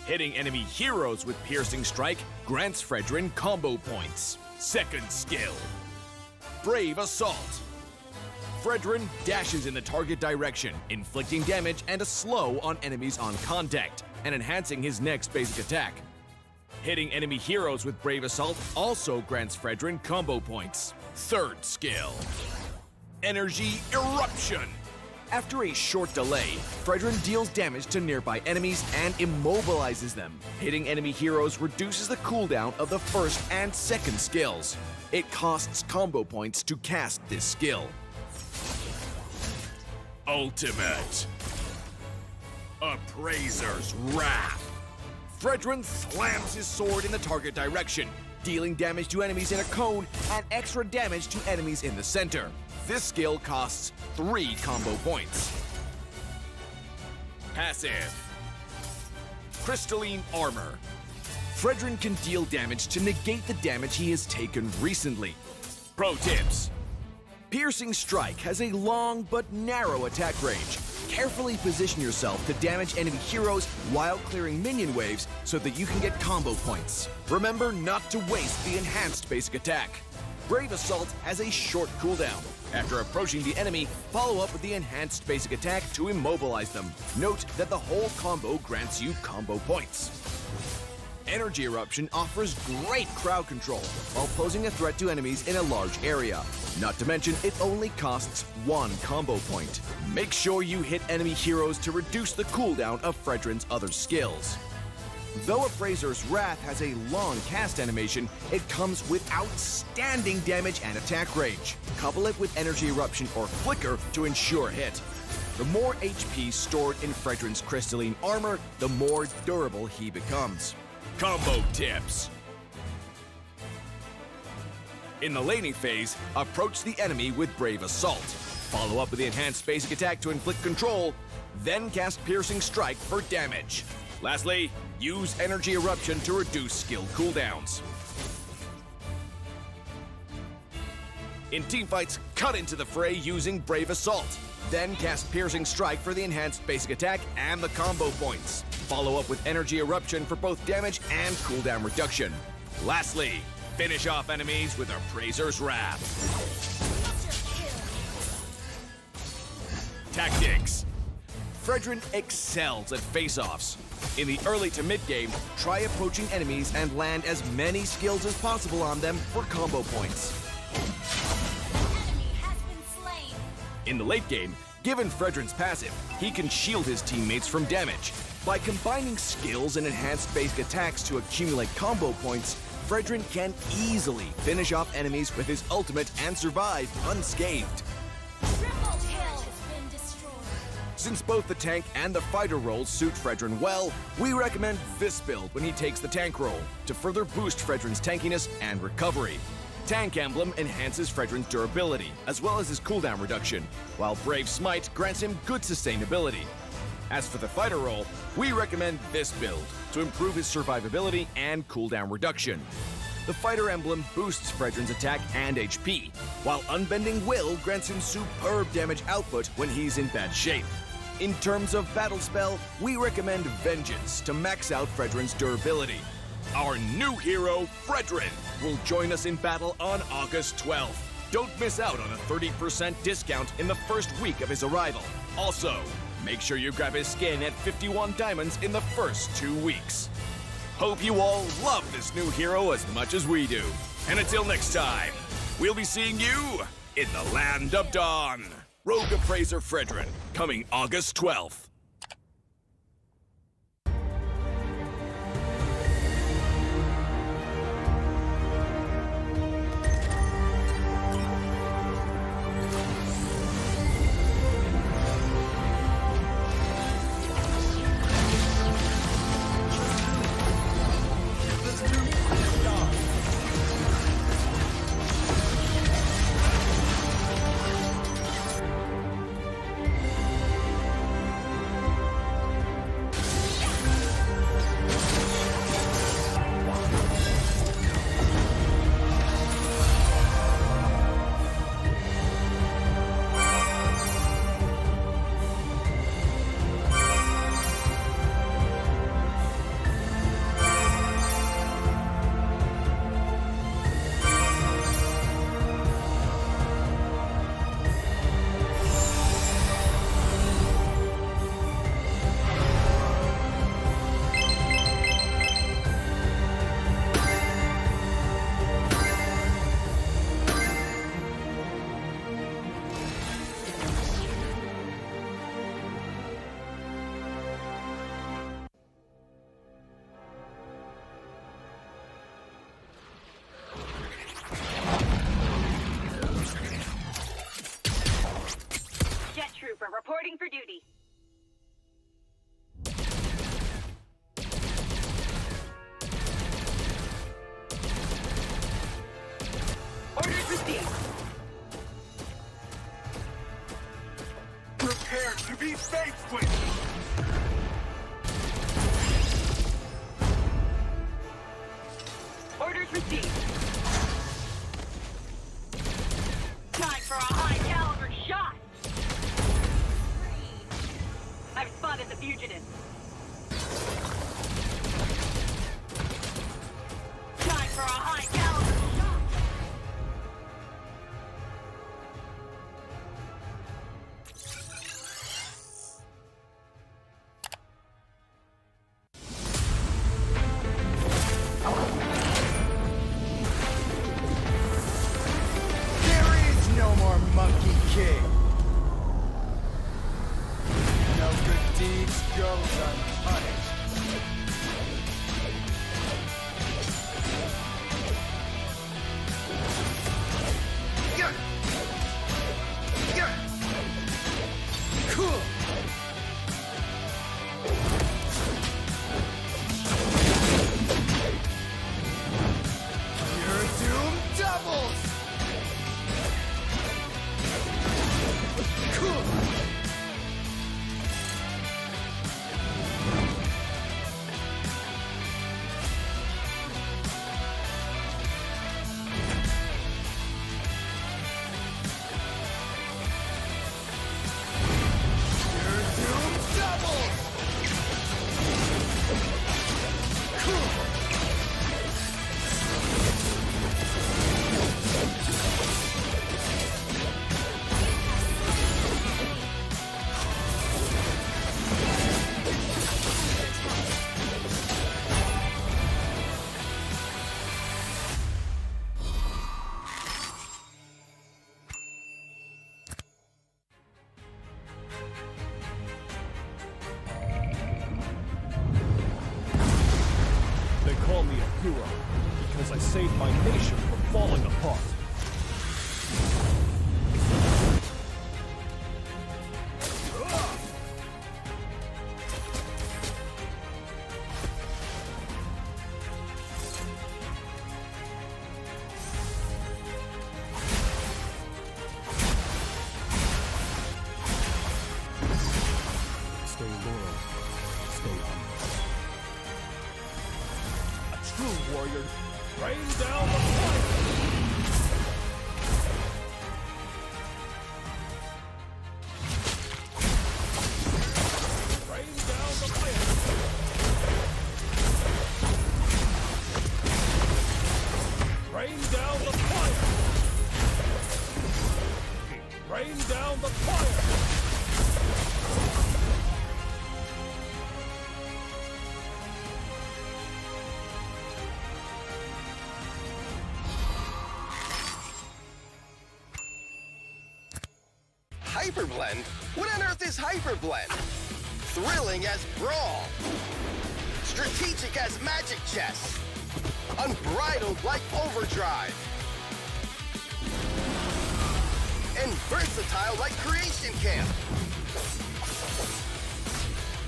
Hitting enemy heroes with Piercing Strike grants Frederick combo points. Second skill, Brave Assault. Frederick dashes in the target direction, inflicting damage and a slow on enemies on contact, and enhancing his next basic attack. Hitting enemy heroes with Brave Assault also grants Frederick combo points. Third skill, Energy Eruption. After a short delay, Frederick deals damage to nearby enemies and immobilizes them. Hitting enemy heroes reduces the cooldown of the first and second skills. It costs combo points to cast this skill. Ultimate, Appraiser's Wrath. Frederick slams his sword in the target direction, dealing damage to enemies in a cone and extra damage to enemies in the center. This skill costs 3 combo points. Passive, Crystalline Armor. Frederick can deal damage to negate the damage he has taken recently. Pro tips. Piercing Strike has a long but narrow attack range. Carefully position yourself to damage enemy heroes while clearing minion waves so that you can get combo points. Remember not to waste the enhanced basic attack. Brave Assault has a short cooldown. After approaching the enemy, follow up with the enhanced basic attack to immobilize them. Note that the whole combo grants you combo points. Energy Eruption offers great crowd control while posing a threat to enemies in a large area. Not to mention, it only costs 1 combo point. Make sure you hit enemy heroes to reduce the cooldown of Frederick's other skills. Though Appraiser's Wrath has a long cast animation, it comes with outstanding damage and attack range. Couple it with Energy Eruption or Flicker to ensure hit. The more HP stored in Frederick's crystalline armor, the more durable he becomes. Combo tips. In the laning phase, approach the enemy with Brave Assault. Follow up with the enhanced basic attack to inflict control, then cast Piercing Strike for damage. Lastly, use Energy Eruption to reduce skill cooldowns. In teamfights, cut into the fray using Brave Assault. Then cast Piercing Strike for the enhanced basic attack and the combo points. Follow up with Energy Eruption for both damage and cooldown reduction. Lastly, finish off enemies with Appraiser's Wrath. Tactics. Frederick excels at face-offs. In the early to mid-game, try approaching enemies and land as many skills as possible on them for combo points. Enemy has been slain. In the late game, given Frederick's passive, he can shield his teammates from damage. By combining skills and enhanced basic attacks to accumulate combo points, Frederick can easily finish off enemies with his ultimate and survive unscathed. Triple kill has been destroyed. Since both the tank and the fighter roles suit Frederick well, we recommend this build when he takes the tank role to further boost Frederick's tankiness and recovery. Tank Emblem enhances Frederick's durability, as well as his cooldown reduction, while Brave Smite grants him good sustainability. As for the fighter role, we recommend this build to improve his survivability and cooldown reduction. The Fighter Emblem boosts Frederick's attack and HP, while Unbending Will grants him superb damage output when he's in bad shape. In terms of battle spell, we recommend Vengeance to max out Frederick's durability. Our new hero, Frederick, will join us in battle on August 12th. Don't miss out on a 30% discount in the first week of his arrival. Also, make sure you grab his skin at 51 diamonds in the first 2 weeks. Hope you all love this new hero as much as we do. And until next time, we'll be seeing you in the Land of Dawn. Rogue Appraiser Frederick, coming August 12th. reporting for duty. Orders received. Prepare to be faced with. Orders received. Time for a high-caliber shot. I've spotted the fugitive. Time for a high-caliber shot. There is no more Monkey King. No good deeds goes unpunished. Yeah. Yeah. Cool. Your doom doubles. Cool. Your doom doubles. Cool. They call me a hero because I saved my nation from falling apart. Stay loyal. Stay humble. A true warrior. Rain down the fire. Rain down the fire. Rain down the fire. Rain down the fire. Hyperblend? What on earth is Hyperblend? Thrilling as Brawl. Strategic as Magic Chess. Unbridled like Overdrive. And versatile like Creation Camp.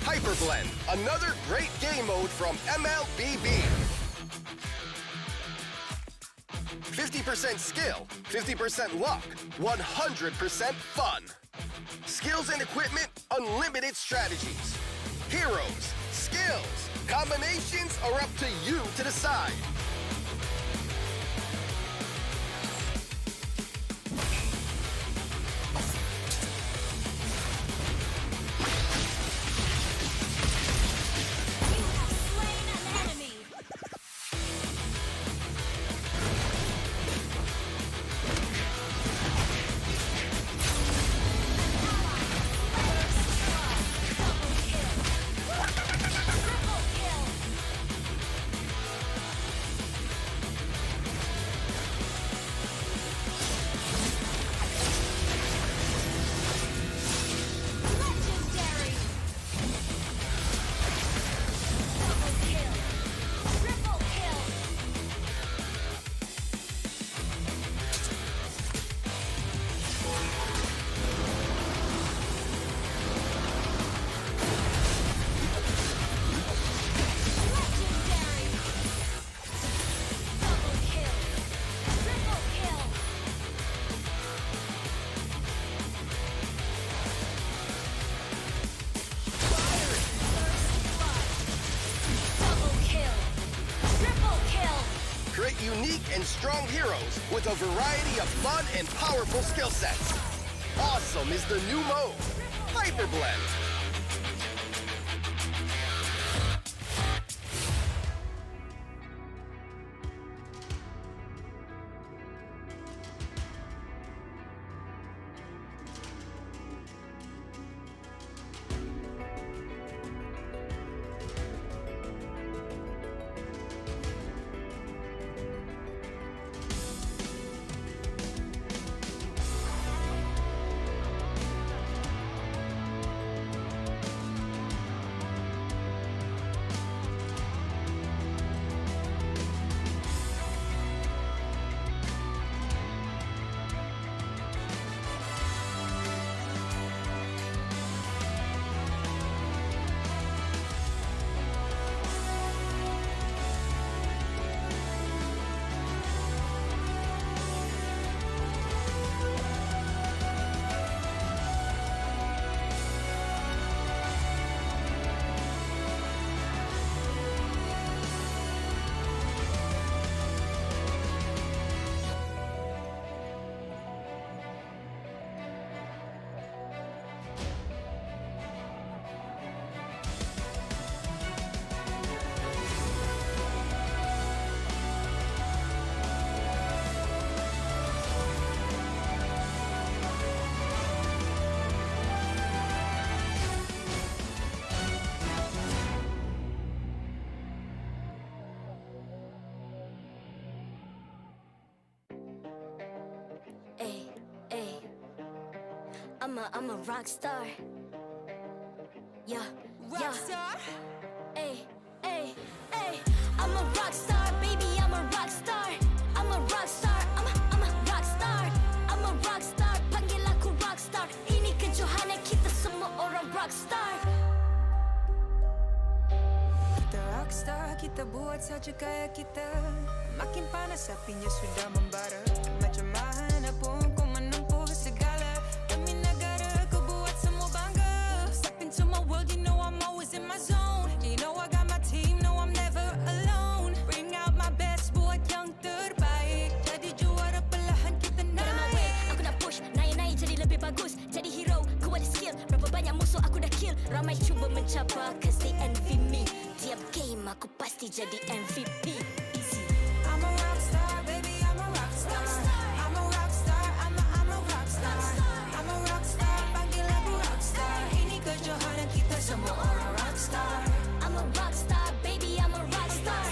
Hyperblend, another great game mode from MLBB. 50% skill, 50% luck, 100% fun. Skills and equipment, unlimited strategies. Heroes, skills, combinations are up to you to decide. strong heroes with a variety of fun and powerful skill sets. Awesome is the new mode, Hyperblend. I'm a rock star. Yeah, Rock star. Ay, ay, ay. I'm a rock star, baby. I'm a rock star. I'm a rock star. I'm a rock star. I'm a rock star. Panggil aku rock star. Ini kejohanan kita semua orang rock star. Kita rockstar, kita buat saja gaya kita. Makin panas apinya sudah membara. Macam mana pun kau menempuh segala. Demi negara kau buat semua bangga. Step into my world, you know I'm always in my zone. You know I got my team, no I'm never alone. Bring out my best, buat yang terbaik. Jadi juara perlahan kita Get on my way, naik. aku nak push. Naik-naik jadi lebih bagus. Jadi hero, ku ada skill. Berapa banyak musuh aku dah kill. Ramai cuba mencapai, cause they envy me. Tiap game aku pasti jadi MVP. Easy. I'm a rockstar, baby, I'm a rockstar. I'm a rockstar, I'm a rockstar. I'm a rockstar, panggil aku rockstar. Ini kejohanan kita semua orang rockstar. I'm a rockstar, baby, I'm a rockstar.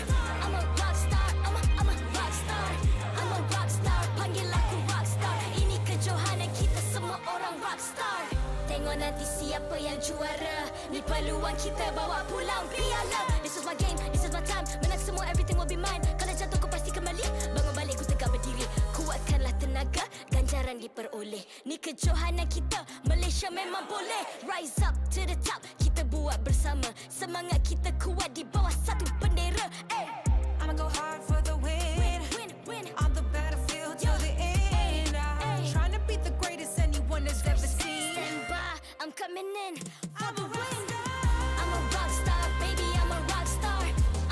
I'm a rockstar, I'm a rockstar. I'm a rockstar, panggil aku rockstar. Ini kejohanan kita semua orang rockstar. Tengok nanti siapa yang juara. Ni peluang kita bawa pulang piala. This is my game, this is my time. Menang semua, everything will be mine. Kalau jatuh kau pasti kembali. Bangun balik ku tegak berdiri. Kuatkanlah tenaga, ganjaran diperoleh. Ni kejohanan kita, Malaysia memang boleh. Rise up to the top, kita buat bersama. Semangat kita kuat di bawah satu bendera. Ay. I'ma go hard for the win. Win. On the battlefield till the end. I'm trying to beat the greatest anyone has ever seen. Stand by, I'm coming in for I'm the a win. rockstar. I'm a rock star, baby, I'm a rock star.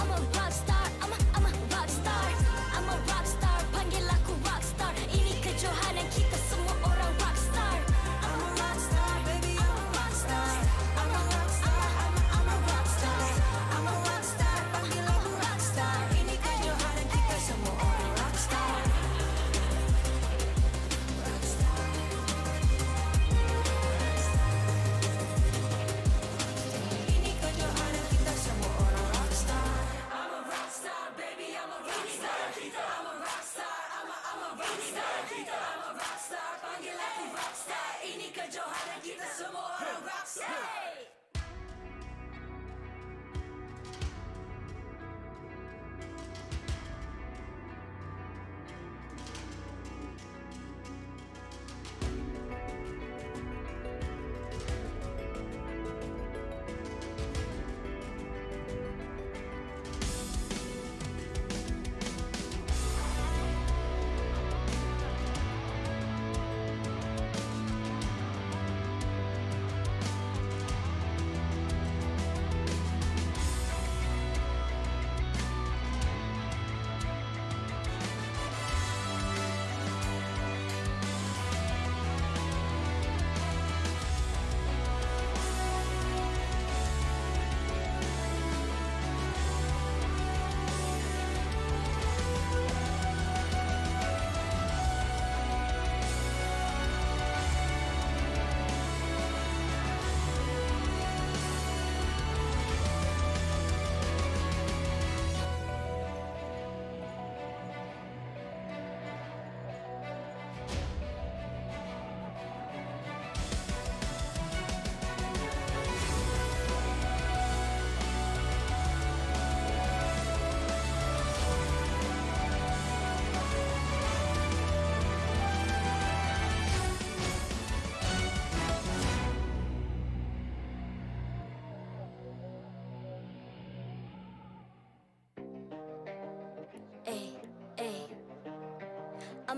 I'm a rock star, I'm a rock star. I'm a rock star, panggil aku rock star. Ini kejohanan kita semua orang rock star. I'm a rockstar, baby, I'm a rockstar. I'm a rockstar, I'm a rockstar. I'm a rockstar, panggil aku rockstar. Ini kejohanan kita semua orang rockstar. Rockstar.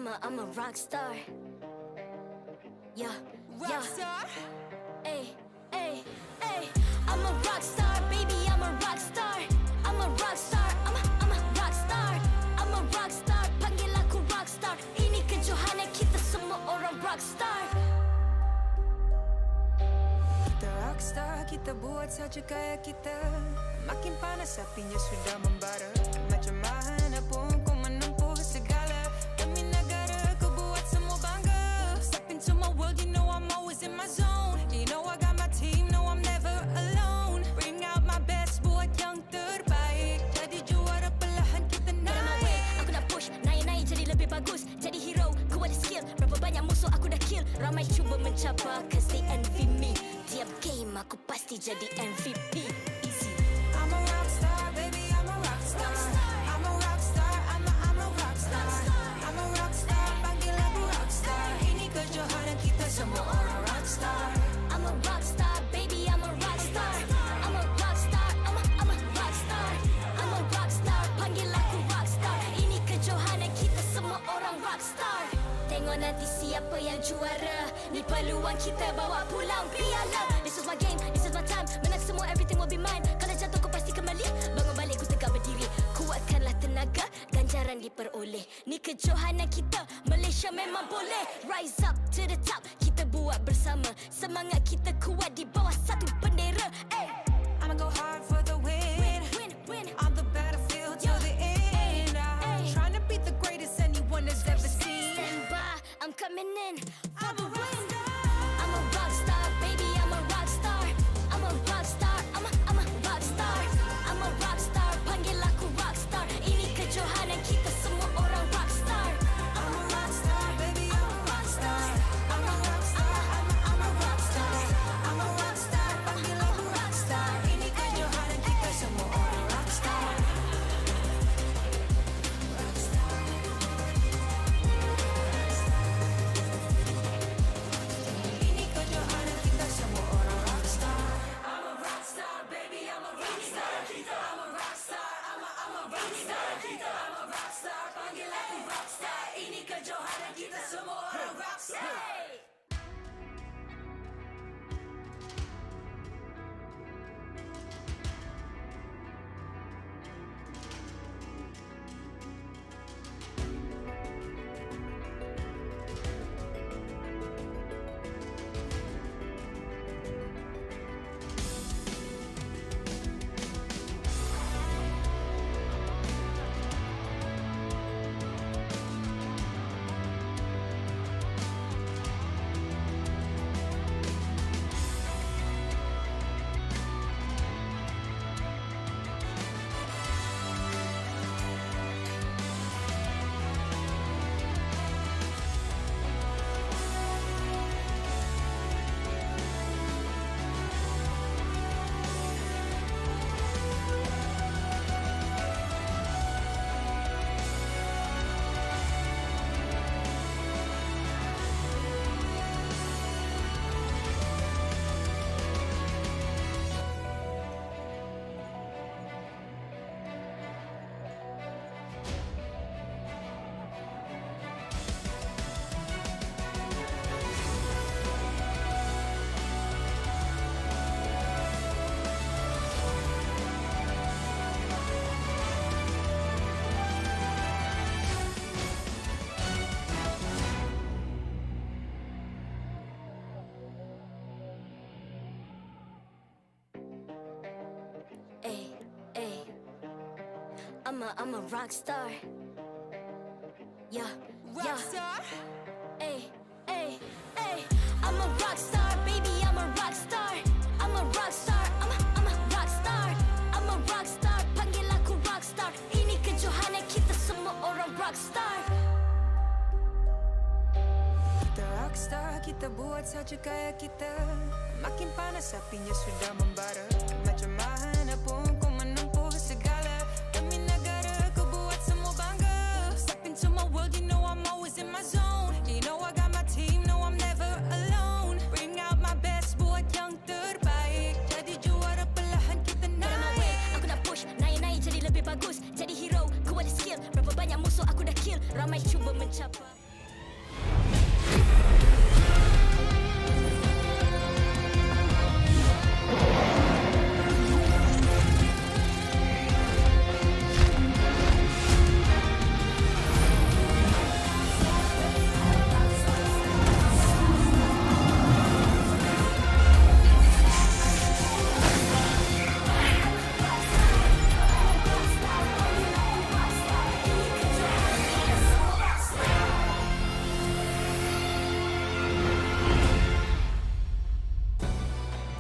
I'm a rock star. Yeah, Rock star. Ay, ay, ay. I'm a rock star, baby, I'm a rock star. I'm a rock star, I'm a rock star. I'm a rock star, panggil aku rock star. Ini kejohanan kita semua orang rock star. Kita rockstar, kita buat saja gaya kita. Makin panas apinya sudah membara. Macam mana pun kau menempuh segala. Demi negara kau buat semua bangga. Step into my world, you know I'm always in my zone. You know I got my team, no I'm never alone. Bring out my best, buat yang terbaik. Jadi juara perlahan kita Get on my way, naik. aku nak push, naik-naik jadi lebih bagus. Jadi hero, ku ada skill. Berapa banyak musuh aku dah kill. Ramai cuba mencapai, cause they envy me. Tiap game aku pasti jadi MVP. Easy. I'm a rockstar, baby, I'm a rockstar. I'm a rockstar, I'm a rockstar. I'm a rockstar, panggil aku rockstar. Ini kejohanan kita semua orang rockstar. I'm a rockstar, baby, I'm a rockstar. I'm a rockstar, I'm a rockstar. I'm a rockstar, panggil aku rockstar. Ini kejohanan kita semua orang rockstar. Tengok nanti siapa yang juara. Ni peluang kita bawa pulang piala. This is my game, this is my time. Menang semua, everything will be mine. Kalau jatuh kau pasti kembali. Bangun balik ku tegak berdiri. Kuatkanlah tenaga, ganjaran diperoleh. Ni kejohanan kita, Malaysia memang boleh. Rise up to the top, kita buat bersama. Semangat kita kuat di bawah satu bendera. Ay. I'ma go hard for the win. Win. On the battlefield till the end. I'm trying to beat the greatest anyone has ever seen. Stand by, I'm coming in for I'm the a win. rockstar. I'm a rock star, baby, I'm a rock star. I'm a rock star, I'm a rock star. I'm a rock star, panggil aku rock star. Ini kejohanan kita semua orang rock star. I'm a rockstar, baby, I'm a rockstar. I'm a rockstar, I'm a rockstar. I'm a rockstar, panggil aku rockstar. Ini kejohanan kita semua orang rockstar. Ini kejohanan kita semua orang rockstar. I'm a rockstar, baby, I'm a rockstar. I'm a rockstar, I'm a rockstar. I'm a rockstar, panggil aku rockstar. Ini kejohanan kita semua orang rockstar. I'm a rock star. Yeah. Rockstar. Ay. I'm a rock star, baby, I'm a rock star. I'm a rock star, I'm a rock star. I'm a rock star, panggil aku rock star. Ini kejohanan kita semua orang rock star. Kita rockstar, kita buat saja gaya kita. Makin panas apinya sudah membara. Macam mana pun kau menempuh segala. Demi negara kau buat semua bangga. Step into my world, you know I'm always in my zone. You know I got my team, no I'm never alone. Bring out my best, buat yang terbaik. Jadi juara perlahan kita Get on my way, naik. aku nak push, naik-naik jadi lebih bagus. Jadi hero, ku ada skill. Berapa banyak musuh aku dah kill. Ramai cuba mencapai.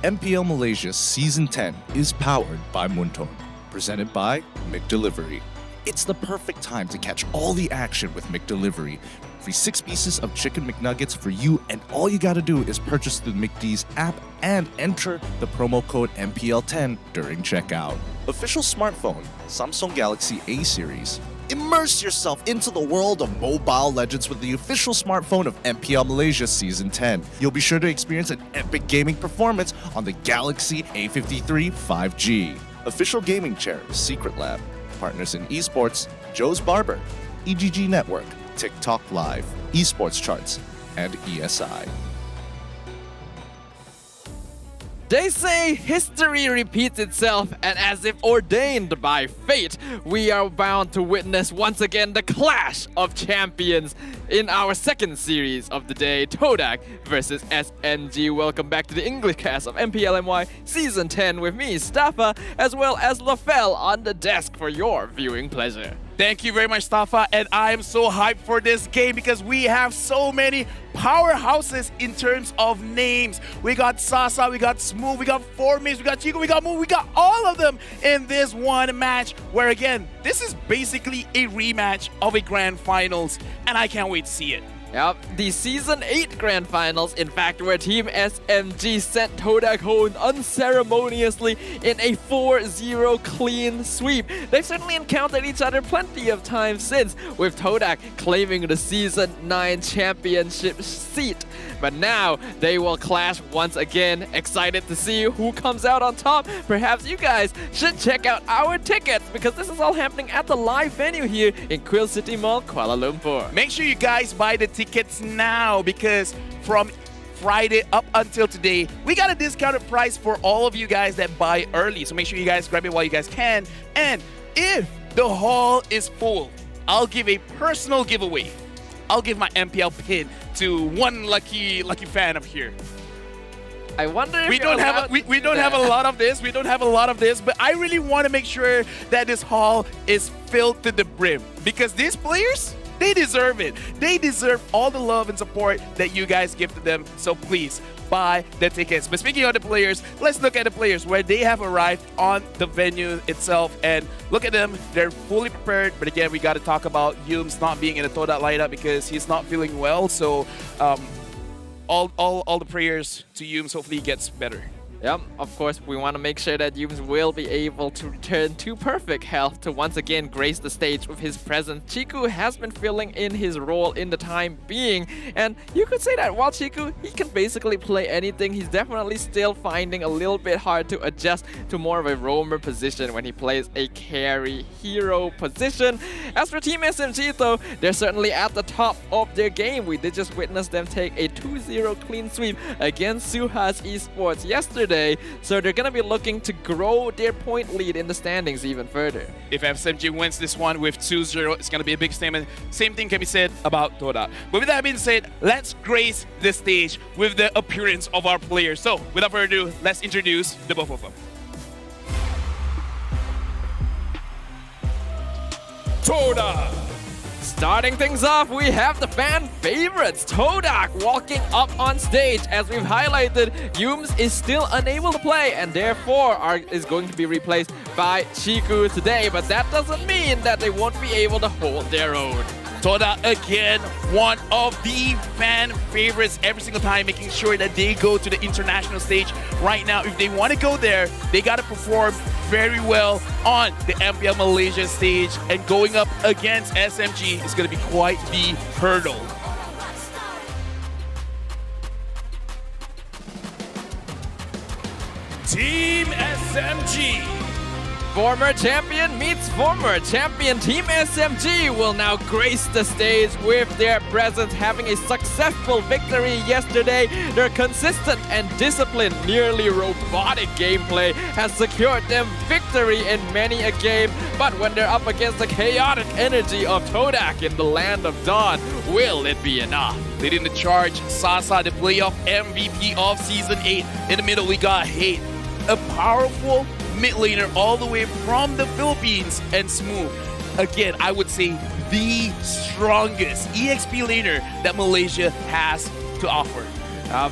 MPL Malaysia Season 10 is powered by Munton, presented by McDelivery. It's the perfect time to catch all the action with McDelivery. Free 6 pieces of chicken McNuggets for you, and all you gotta do is purchase through McD's app and enter the promo code MPL10 during checkout. Official smartphone, Samsung Galaxy A series. Immerse yourself into the world of Mobile Legends with the official smartphone of MPL Malaysia Season 10. You'll be sure to experience an epic gaming performance on the Galaxy A53 5G. Official gaming chair, Secret Lab. Partners in eSports, Joe's Barber, EGG Network, TikTok Live, eSports Charts, and ESI. They say history repeats itself, and as if ordained by fate, we are bound to witness once again the clash of champions in our second series of the day, TODAK versus SMG. Welcome back to the English cast of MPLMY Season 10 with me, Staffa, as well as Lafel on the desk for your viewing pleasure. Thank you very much, Staffa, and I am so hyped for this game because we have so many powerhouses in terms of names. We got Sasa, we got Smooth, we got Formis, we got Chico, we got Move, we got all of them in this one match where, again, this is basically a rematch of a Grand Finals, and I can't wait to see it. Yep, the Season 8 Grand Finals, in fact, where Team SMG sent TODAK home unceremoniously in a 4-0 clean sweep. They've certainly encountered each other plenty of times since, with TODAK claiming the Season 9 championship seat. But now, they will clash once again. Excited to see who comes out on top. Perhaps you guys should check out our tickets, because this is all happening at the live venue here in Quill City Mall, Kuala Lumpur. Make sure you guys buy the tickets now, because from Friday up until today, we got a discounted price for all of you guys that buy early. So make sure you guys grab it while you guys can. And if the hall is full, I'll give a personal giveaway. I'll give my MPL pin to one lucky fan up here. I wonder if we don't have a lot of this. We don't have a lot of this, but I really want to make sure that this hall is filled to the brim, because these players, they deserve it. They deserve all the love and support that you guys give to them. So please buy the tickets. But speaking of the players, let's look at the players where they have arrived on the venue itself, and look at them. They're fully prepared. But again, we got to talk about Humes not being in the TODAK lineup because he's not feeling well. So all the prayers to Humes. Hopefully he gets better. Yep, of course, we want to make sure that Humes will be able to return to perfect health to once again grace the stage with his presence. Chiku has been filling in his role in the time being, and you could say that while Chiku, he can basically play anything, he's definitely still finding a little bit hard to adjust to more of a roamer position when he plays a carry hero position. As for Team SMG though, they're certainly at the top of their game. We did just witness them take a 2-0 clean sweep against Suhas eSports yesterday. So they're going to be looking to grow their point lead in the standings even further. If SMG wins this one with 2-0, it's going to be a big statement. Same thing can be said about TODAK. But with that being said, let's grace the stage with the appearance of our players. So without further ado, let's introduce the both of them. TODAK! Starting things off, we have the fan favorites, TODAK, walking up on stage. As we've highlighted, Humes is still unable to play and therefore is going to be replaced by Chiku today. But that doesn't mean that they won't be able to hold their own. TODAK, again, one of the fan favorites every single time, making sure that they go to the international stage. Right now, if they want to go there, they got to perform very well on the MPL Malaysia stage, and going up against SMG is going to be quite the hurdle. Team SMG! Former champion meets former champion. Team SMG will now grace the stage with their presence, having a successful victory yesterday. Their consistent and disciplined, nearly robotic gameplay has secured them victory in many a game. But when they're up against the chaotic energy of TODAK in the land of Dawn, will it be enough? Leading the charge, Sasa, the playoff MVP of Season 8. In the middle, we got Hate, a powerful mid laner all the way from the Philippines, and Smooth. Again, I would say the strongest EXP laner that Malaysia has to offer.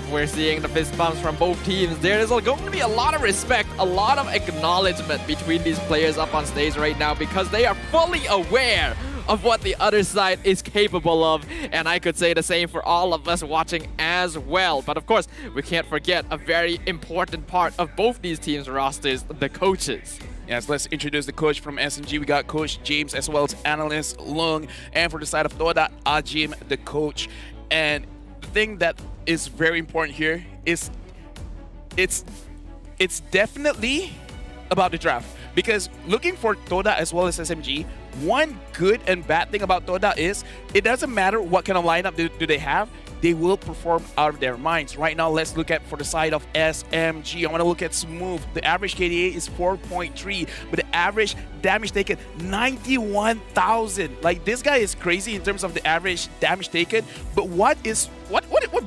We're seeing the fist bumps from both teams. There is going to be a lot of respect, a lot of acknowledgement between these players up on stage right now because they are fully aware of what the other side is capable of. And I could say the same for all of us watching as well. But of course, we can't forget a very important part of both these teams' rosters, the coaches. Yes, let's introduce the coach from SMG. We got Coach James as well as analyst Lung. And for the side of TODAK, Ajim, the coach. And the thing that is very important here is it's definitely about the draft. Because looking for TODAK as well as SMG, one good and bad thing about TODAK is it doesn't matter what kind of lineup do they have, they will perform out of their minds. Right now, let's look at for the side of SMG. I want to look at Smooth. The average KDA is 4.3, but the average damage taken, 91,000. Like, this guy is crazy in terms of the average damage taken, but what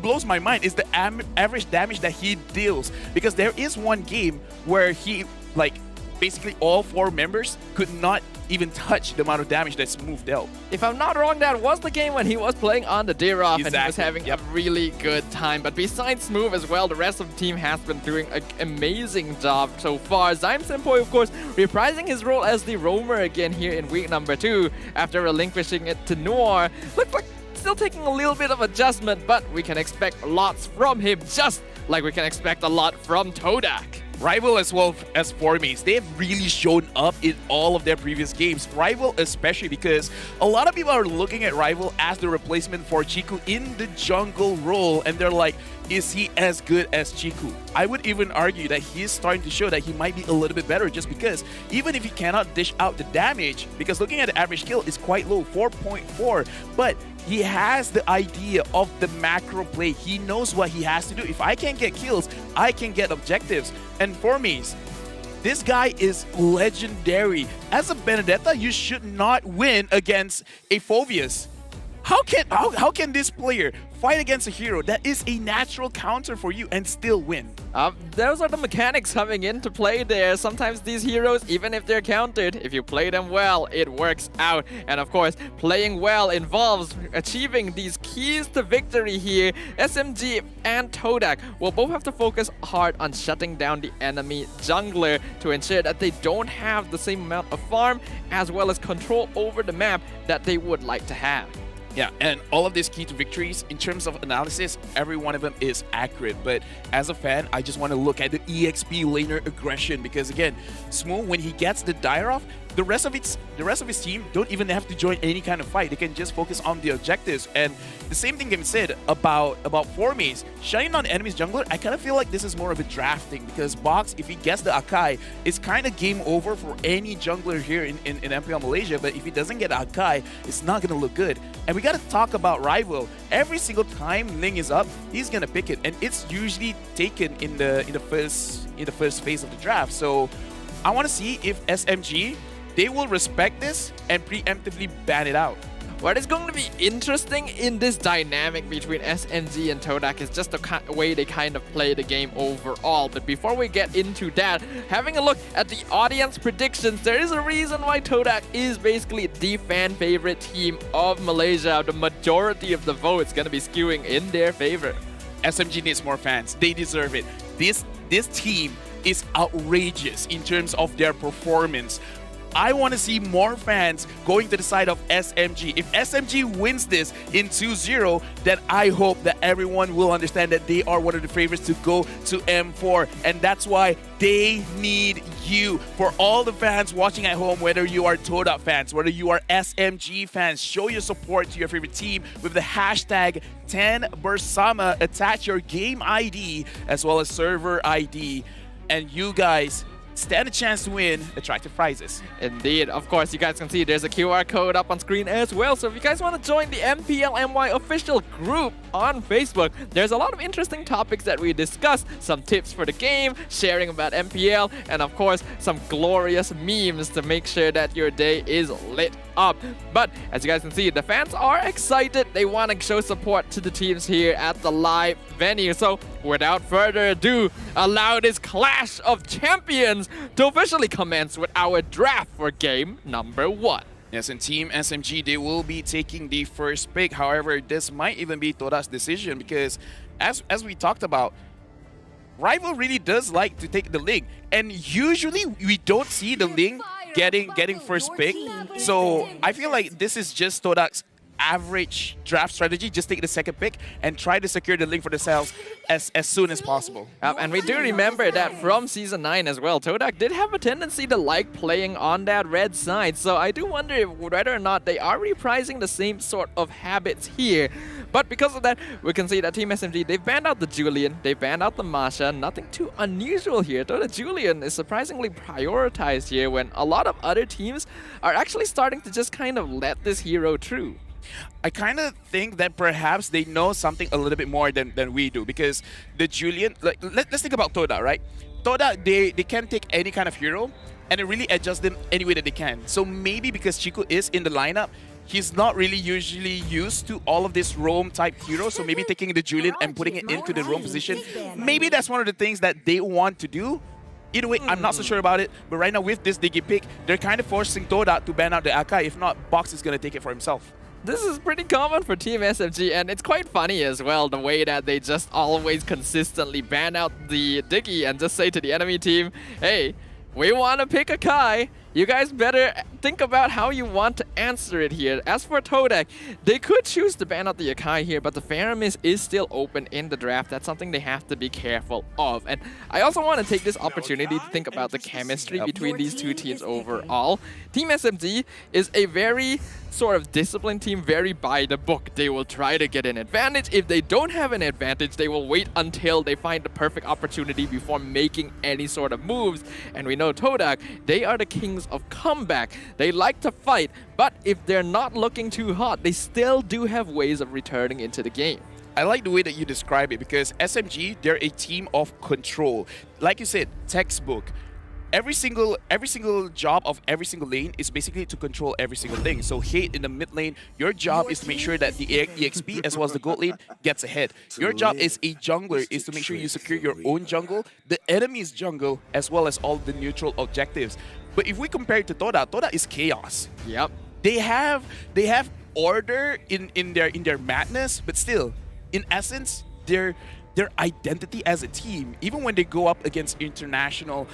blows my mind is the average damage that he deals. Because there is one game where he, like, basically all 4 members could not even touch the amount of damage that Smooth dealt. If I'm not wrong, that was the game when he was playing on the Dirov and he was having a really good time. But besides Smooth as well, the rest of the team has been doing an amazing job so far. Zyme Senpoi, of course, reprising his role as the roamer again here in week number 2 after relinquishing it to Noir. Looks like still taking a little bit of adjustment, but we can expect lots from him, just like we can expect a lot from TODAK. Rival as well as Formies, they have really shown up in all of their previous games. Rival especially because a lot of people are looking at Rival as the replacement for Chiku in the jungle role, and they're like, is he as good as Chiku? I would even argue that he is starting to show that he might be a little bit better just because even if he cannot dish out the damage, because looking at the average kill is quite low, 4.4, but he has the idea of the macro play. He knows what he has to do. If I can't get kills, I can get objectives. And for me, this guy is legendary. As a Benedetta, you should not win against a Phobius. How can this player fight against a hero that is a natural counter for you and still win? Those are the mechanics coming into play there. Sometimes these heroes, even if they're countered, if you play them well, it works out. And of course, playing well involves achieving these keys to victory here. SMG and TODAK will both have to focus hard on shutting down the enemy jungler to ensure that they don't have the same amount of farm as well as control over the map that they would like to have. Yeah, and all of these key to victories, in terms of analysis, every one of them is accurate. But as a fan, I just want to look at the EXP laner aggression because, again, Smooth, when he gets the dire off, the rest of his team don't even have to join any kind of fight. They can just focus on the objectives. And the same thing can be said about Formies. Shutting down the enemy's jungler, I kind of feel like this is more of a drafting because Box, if he gets the Akai, it's kind of game over for any jungler here in MPL Malaysia. But if he doesn't get Akai, it's not going to look good. And we got to talk about Rival. Every single time Ling is up, he's going to pick it. And it's usually taken in the first phase of the draft. So I want to see if SMG, they will respect this and preemptively ban it out. What is going to be interesting in this dynamic between SMG and TODAK is just the way they kind of play the game overall. But before we get into that, having a look at the audience predictions, there is a reason why TODAK is basically the fan favorite team of Malaysia. The majority of the votes going to be skewing in their favor. SMG needs more fans. They deserve it. This team is outrageous in terms of their performance. I want to see more fans going to the side of SMG. If SMG wins this in 2-0, then I hope that everyone will understand that they are one of the favorites to go to M4. And that's why they need you. For all the fans watching at home, whether you are TODAK fans, whether you are SMG fans, show your support to your favorite team with the hashtag 10Bersama. Attach your game ID as well as server ID. And you guys stand a chance to win attractive prizes. Indeed. Of course, you guys can see there's a QR code up on screen as well. So if you guys want to join the MPL MY official group on Facebook, there's a lot of interesting topics that we discuss. Some tips for the game, sharing about MPL, and of course, some glorious memes to make sure that your day is lit up. But as you guys can see, the fans are excited. They want to show support to the teams here at the live venue. So without further ado, allow this clash of champions to officially commence with our draft for game number 1. Yes, and Team SMG, they will be taking the first pick. However, this might even be TODAK's decision because as we talked about, Rival really does like to take the Ling, and usually we don't see the Ling getting first pick. So I feel like this is just TODAK's average draft strategy. Just take the second pick and try to secure the Ling for themselves as soon as possible. And we do remember that from Season 9 as well, TODAK did have a tendency to like playing on that red side. So I do wonder whether or not they are reprising the same sort of habits here. But because of that, we can see that Team SMG, they've banned out the Julian, they've banned out the Masha. Nothing too unusual here, though the Julian is surprisingly prioritized here when a lot of other teams are actually starting to just kind of let this hero through. I kind of think that perhaps they know something a little bit more than we do, because the Julian, like, let's think about TODAK, right? TODAK, they can take any kind of hero and it really adjust them any way that they can. So maybe because Chico is in the lineup, he's not really usually used to all of this roam type heroes, so maybe taking the Julian and putting it into the roam position, maybe that's one of the things that they want to do. Either way, I'm not so sure about it, but right now with this Diggy pick, they're kind of forcing TODAK to ban out the Akai. If not, Box is going to take it for himself. This is pretty common for Team SMG, and it's quite funny as well, the way that they just always consistently ban out the Diggy and just say to the enemy team, hey, we want to pick a Kai. You guys better think about how you want to answer it here. As for TODAK, they could choose to ban out the Akai here, but the Faramis is still open in the draft. That's something they have to be careful of. And I also want to take this opportunity to think about the chemistry between these two teams overall. Team SMG is a very sort of disciplined team, very by the book. They will try to get an advantage. If they don't have an advantage, they will wait until they find the perfect opportunity before making any sort of moves. And we know TODAK, they are the kings of comeback. They like to fight, but if they're not looking too hot, they still do have ways of returning into the game. I like the way that you describe it, because SMG, they're a team of control. Like you said, textbook. Every single job of every single lane is basically to control every single thing. So Hate in the mid lane, your job is to make sure that the EXP as well as the gold lane gets ahead. Your job as a jungler is to make sure you secure your own jungle, the enemy's jungle, as well as all the neutral objectives. But if we compare it to TODAK, TODAK is chaos. Yep. They have order in their madness, but still, in essence, their identity as a team, even when they go up against international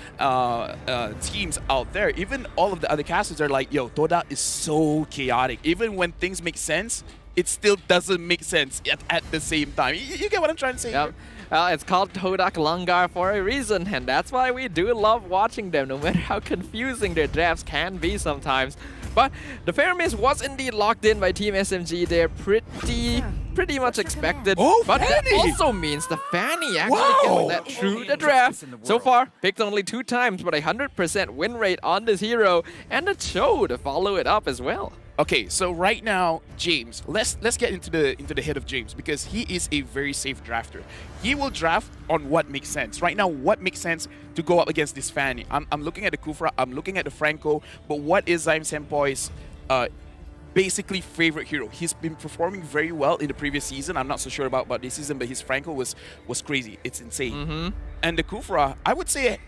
teams out there, even all of the other casters are like, yo, TODAK is so chaotic. Even when things make sense, it still doesn't make sense at the same time. You get what I'm trying to say? Yep. It's called TODAK Langar for a reason, and that's why we do love watching them, no matter how confusing their drafts can be sometimes. But the Faramis was indeed locked in by Team SMG. They're pretty much expected. Oh, but that Fanny! also means the Fanny actually gets that through the draft. So far, picked only 2 times, but 100% win rate on this hero, and a Cho to follow it up as well. Okay, so right now, James, let's get into the head of James, because he is a very safe drafter. He will draft on what makes sense. Right now, what makes sense to go up against this Fanny? I'm looking at the Kufra, I'm looking at the Franco, but what is Zyme Senpai's basically favorite hero? He's been performing very well in the previous season. I'm not so sure about this season, but his Franco was crazy. It's insane. And the Kufra, I would say,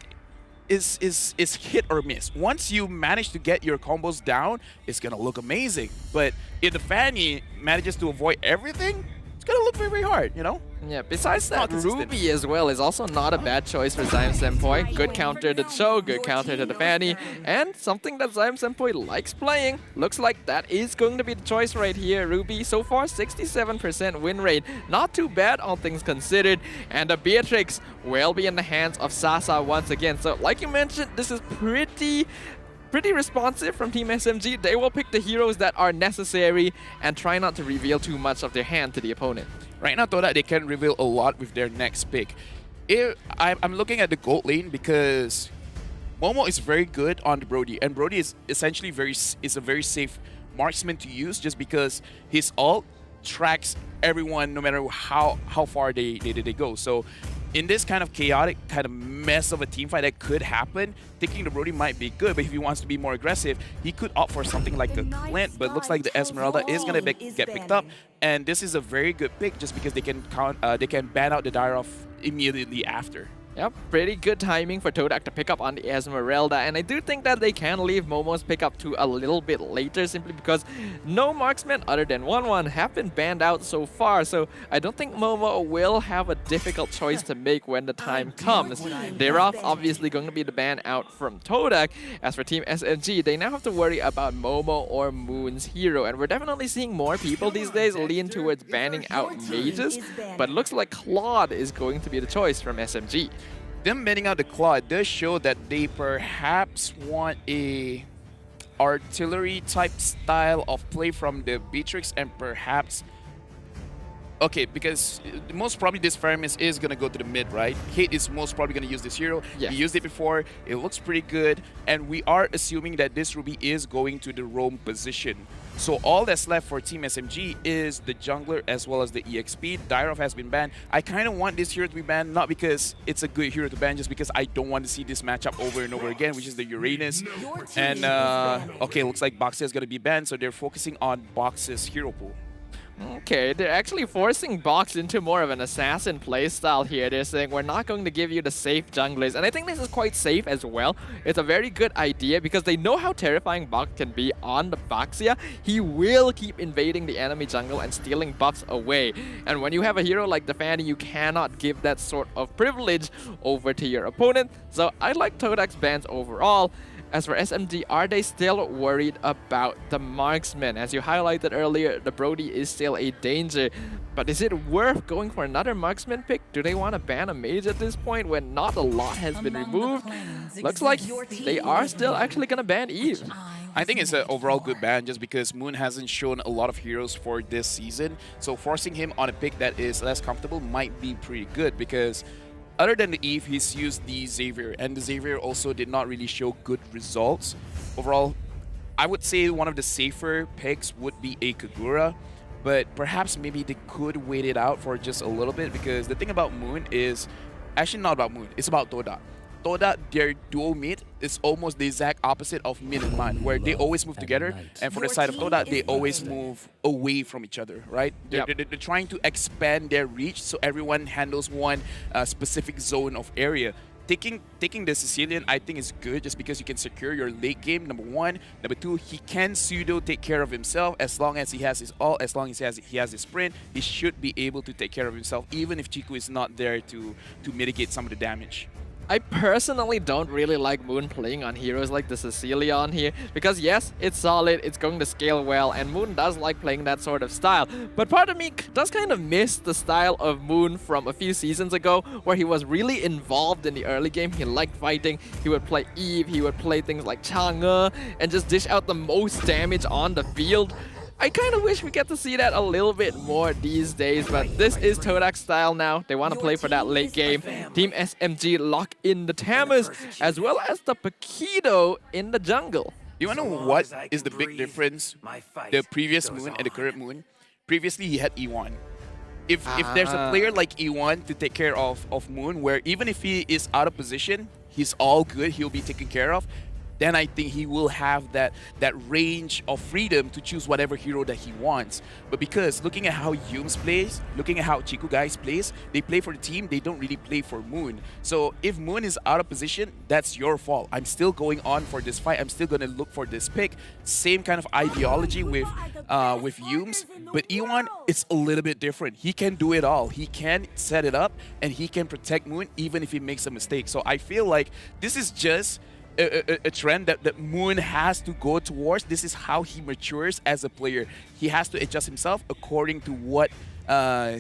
is hit or miss. Once you manage to get your combos down, it's gonna look amazing. But if the Fanny manages to avoid everything, it's gonna look very, very hard, you know? Yeah, besides that, Ruby as well is also not a bad choice for Zyme Senpai. Good counter to the Cho, good counter to the Fanny, and something that Zyme Senpai likes playing. Looks like that is going to be the choice right here. Ruby, so far 67% win rate. Not too bad, all things considered. And the Beatrix will be in the hands of Sasa once again. So like you mentioned, this is pretty responsive from Team SMG. They will pick the heroes that are necessary and try not to reveal too much of their hand to the opponent. Right now, TODAK, they can reveal a lot with their next pick. I'm looking at the gold lane because Momo is very good on the Brody, and Brody is essentially a very safe marksman to use, just because his ult tracks everyone no matter how far they go. So in this kind of chaotic kind of mess of a team fight that could happen, taking the Brody might be good, but if he wants to be more aggressive, he could opt for something like a Clint, but it looks like the Esmeralda is going to get picked up, and this is a very good pick just because they can ban out the Dyrov immediately after. Yep, pretty good timing for TODAK to pick up on the Esmeralda, and I do think that they can leave Momo's pickup to a little bit later simply because no marksmen other than 1-1 have been banned out so far, so I don't think Momo will have a difficult choice to make when the time comes. Thereof, obviously going to be the ban out from TODAK. As for Team SMG, they now have to worry about Momo or Moon's hero, and we're definitely seeing more people these days lean towards banning out mages, but looks like Claude is going to be the choice from SMG. Them banning out the Claw does show that they perhaps want a artillery type style of play from the Beatrix, and perhaps okay, because most probably this Faramis is gonna go to the mid, right? Kate is most probably gonna use this hero. Yeah. He used it before, it looks pretty good, and we are assuming that this Ruby is going to the roam position. So all that's left for Team SMG is the jungler as well as the EXP. Dyrov has been banned. I kind of want this hero to be banned, not because it's a good hero to ban, just because I don't want to see this matchup over and over again, which is the Uranus. And okay, looks like Boxia is gonna be banned, so they're focusing on Box's hero pool. Okay, they're actually forcing Box into more of an assassin playstyle here. They're saying, we're not going to give you the safe junglers. And I think this is quite safe as well. It's a very good idea because they know how terrifying Box can be on the Boxia. He will keep invading the enemy jungle and stealing buffs away. And when you have a hero like the Fanny, you cannot give that sort of privilege over to your opponent. So I like TODAK's bans overall. As for SMG, are they still worried about the marksman? As you highlighted earlier, the Brody is still a danger. But is it worth going for another marksman pick? Do they want to ban a mage at this point when not a lot has been removed? Looks like they are still actually going to ban Eve. I think it's an overall good ban just because Moon hasn't shown a lot of heroes for this season. So forcing him on a pick that is less comfortable might be pretty good because other than the Eve, he's used the Xavier, and the Xavier also did not really show good results. Overall, I would say one of the safer picks would be a Kagura, but perhaps maybe they could wait it out for just a little bit because the thing about Moon is, actually not about Moon, it's about TODAK. TODAK, their duo mid is almost the exact opposite of Min and Man, where they always move together, and for the side of TODAK, they always move away from each other, right? They're trying to expand their reach so everyone handles one specific zone of area. Taking the Sicilian, I think, is good just because you can secure your late game, number one. Number two, he can pseudo take care of himself as long as he has his ult, as long as he has his sprint. He should be able to take care of himself, even if Chiku is not there to mitigate some of the damage. I personally don't really like Moon playing on heroes like the Cecilia on here because yes, it's solid, it's going to scale well, and Moon does like playing that sort of style. But part of me does kind of miss the style of Moon from a few seasons ago where he was really involved in the early game. He liked fighting, he would play Eve, he would play things like Chang'e and just dish out the most damage on the field. I kind of wish we get to see that a little bit more these days, but this is TODAK style now. They want to play for that late game. Team SMG lock in the Tammuz as well as the Pakido in the jungle. You want to know what is the big difference? The previous Moon and the current Moon. Previously, he had E1. If there's a player like E1 to take care of Moon, where even if he is out of position, he's all good, he'll be taken care of, then I think he will have that range of freedom to choose whatever hero that he wants. But because looking at how Yums plays, looking at how Chiku guys plays, they play for the team, they don't really play for Moon. So if Moon is out of position, that's your fault. I'm still going on for this fight. I'm still going to look for this pick. Same kind of ideology with Yums, but E1, it's a little bit different. He can do it all. He can set it up and he can protect Moon even if he makes a mistake. So I feel like this is just a trend that Moon has to go towards. This is how he matures as a player. He has to adjust himself according to what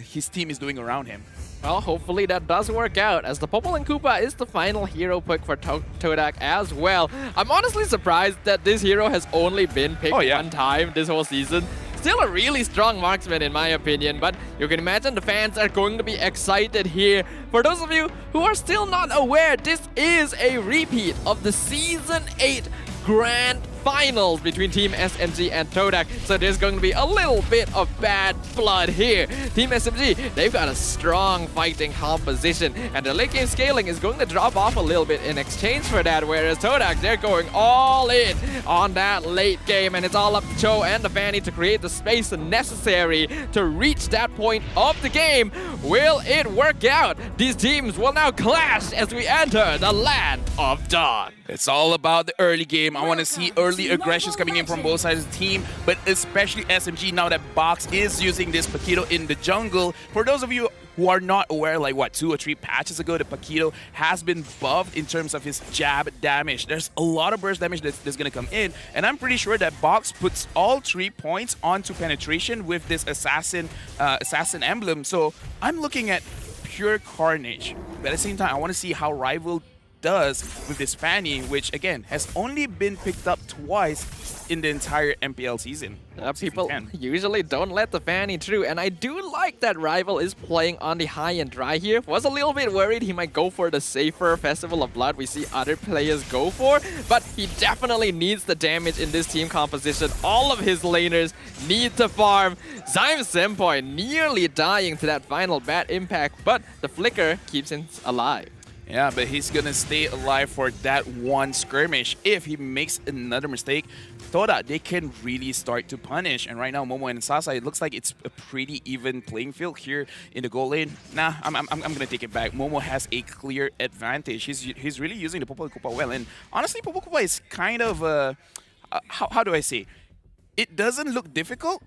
his team is doing around him. Well, hopefully that does work out, as the Popolin Koopa is the final hero pick for TODAK as well. I'm honestly surprised that this hero has only been picked one time this whole season. Still a really strong marksman in my opinion, but you can imagine the fans are going to be excited here. For those of you who are still not aware, this is a repeat of the Season 8 Grand finals between Team SMG and TODAK. So there's going to be a little bit of bad blood here. Team SMG, they've got a strong fighting composition, and the late game scaling is going to drop off a little bit in exchange for that, whereas TODAK, they're going all in on that late game, and it's all up to Cho and the Fanny to create the space necessary to reach that point of the game. Will it work out? These teams will now clash as we enter the land of dawn. It's all about the early game. I want to see early aggressions coming in from both sides of the team, but especially SMG now that Box is using this Paquito in the jungle. For those of you who are not aware, like what, 2 or 3 patches ago, the Paquito has been buffed in terms of his jab damage. There's a lot of burst damage that's going to come in, and I'm pretty sure that Box puts all 3 points onto penetration with this assassin emblem. So I'm looking at pure carnage, but at the same time, I want to see how Rival does with this Fanny, which again has only been picked up twice in the entire MPL season. People usually don't let the Fanny through, and I do like that Rival is playing on the high and dry here. Was a little bit worried he might go for the safer Festival of Blood we see other players go for, but he definitely needs the damage in this team composition. All of his laners need to farm. Zyme Senpai nearly dying to that final bad impact, but the flicker keeps him alive. Yeah, but he's gonna stay alive for that one skirmish. If he makes another mistake, TODAK, they can really start to punish. And right now, Momo and Sasa, it looks like it's a pretty even playing field here in the goal lane. Nah, I'm gonna take it back. Momo has a clear advantage. He's really using the Popol Kupa well. And honestly, Popol Kupa is kind of how do I say? It doesn't look difficult,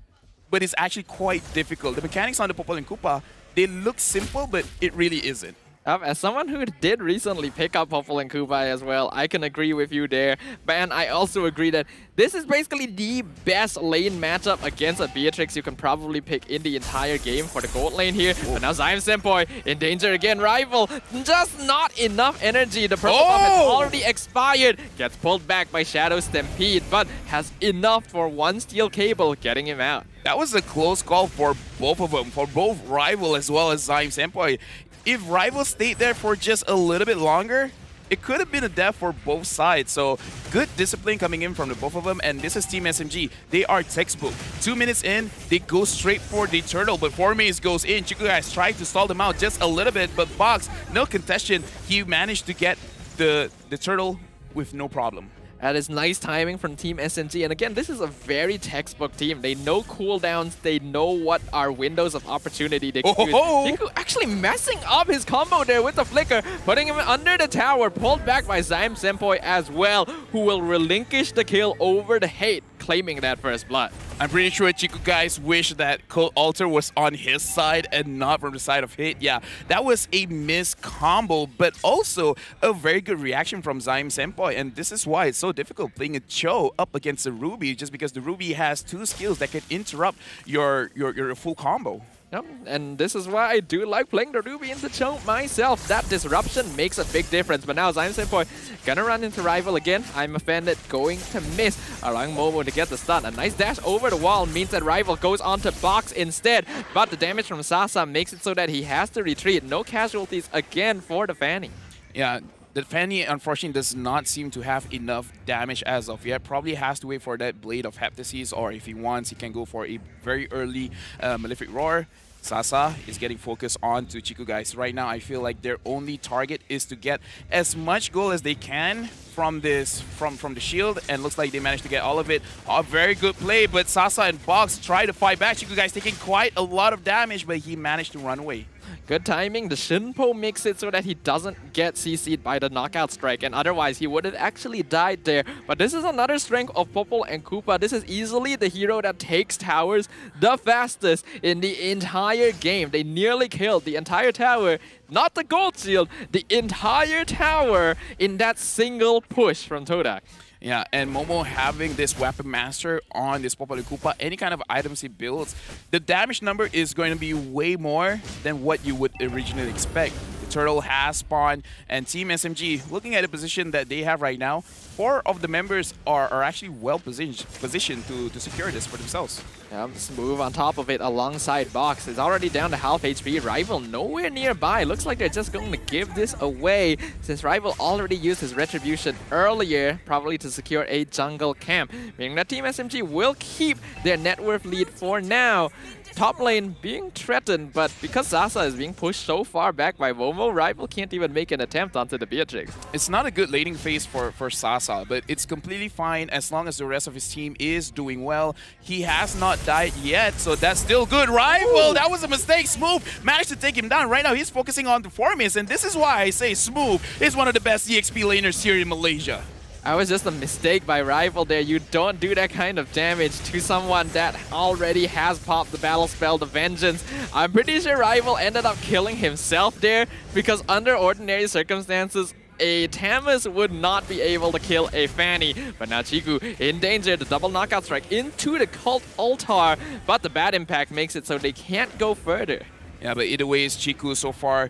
but it's actually quite difficult. The mechanics on the Popol and Kupa, they look simple, but it really isn't. As someone who did recently pick up Popol and Kubai as well, I can agree with you there. And I also agree that this is basically the best lane matchup against a Beatrix you can probably pick in the entire game for the gold lane here. But now Zyme Senpai in danger again. Rival, just not enough energy. The purple buff has already expired. Gets pulled back by Shadow Stampede, but has enough for one steel cable getting him out. That was a close call for both of them, for both Rival as well as Zyme Senpai. If Rival stayed there for just a little bit longer, it could have been a death for both sides. So good discipline coming in from the both of them. And this is Team SMG. They are textbook. 2 minutes in, they go straight for the turtle. But 4 minutes goes in. Chico guys tried to stall them out just a little bit. But Box, no contestation. He managed to get the turtle with no problem. That is nice timing from Team SMG. And again, this is a very textbook team. They know cooldowns. They know what are windows of opportunity they can use. Chiku actually messing up his combo there with the flicker, putting him under the tower, pulled back by Zyme Senpai as well, who will relinquish the kill over the hate, claiming that first blood. I'm pretty sure Chico guys wish that Cold Altar was on his side and not from the side of Hit. Yeah, that was a missed combo, but also a very good reaction from Zyme Senpai. And this is why it's so difficult playing a Cho up against a Ruby, just because the Ruby has 2 skills that can interrupt your full combo. Yep, and this is why I do like playing the Ruby into Cho myself. That disruption makes a big difference. But now Zyme Senpai gonna run into Rival again. I'm offended, going to miss, allowing Momo to get the stun. A nice dash over the wall means that Rival goes onto Box instead. But the damage from Sasa makes it so that he has to retreat. No casualties again for the Fanny. Yeah. The Fanny, unfortunately, does not seem to have enough damage as of yet. Probably has to wait for that Blade of Heptasis, or if he wants, he can go for a very early Malefic Roar. Sasa is getting focused on to Chico guys. Right now, I feel like their only target is to get as much gold as they can from this from the shield, and looks like they managed to get all of it. A very good play, but Sasa and Box try to fight back. Chico guys taking quite a lot of damage, but he managed to run away. Good timing. The Shinpo makes it so that he doesn't get CC'd by the knockout strike, and otherwise he would have actually died there. But this is another strength of Popol and Kupa. This is easily the hero that takes towers the fastest in the entire game. They nearly killed the entire tower, not the gold shield, the entire tower in that single push from TODAK. Yeah, and Momo having this Weapon Master on this Popol Kupa, any kind of items he builds, the damage number is going to be way more than what you would originally expect. Turtle has spawned, and Team SMG, looking at the position that they have right now, 4 of the members are actually well positioned to secure this for themselves. Yeah, Smooth on top of it alongside Box. It's already down to half HP. Rival nowhere nearby. Looks like they're just going to give this away since Rival already used his Retribution earlier, probably to secure a jungle camp. Meaning that Team SMG will keep their net worth lead for now. Top lane being threatened, but because Sasa is being pushed so far back by Momo, Rival can't even make an attempt onto the Beatrix. It's not a good laning phase for Sasa, but it's completely fine as long as the rest of his team is doing well. He has not died yet, so that's still good. Rival, that was a mistake. Smooth managed to take him down. Right now, he's focusing on the Formis, and this is why I say Smooth is one of the best EXP laners here in Malaysia. That was just a mistake by Rival there. You don't do that kind of damage to someone that already has popped the battle spell, the Vengeance. I'm pretty sure Rival ended up killing himself there because under ordinary circumstances, a Tamus would not be able to kill a Fanny. But now Chiku in danger. The double knockout strike into the cult altar. But the bad impact makes it so they can't go further. Yeah, but either way, Chiku so far,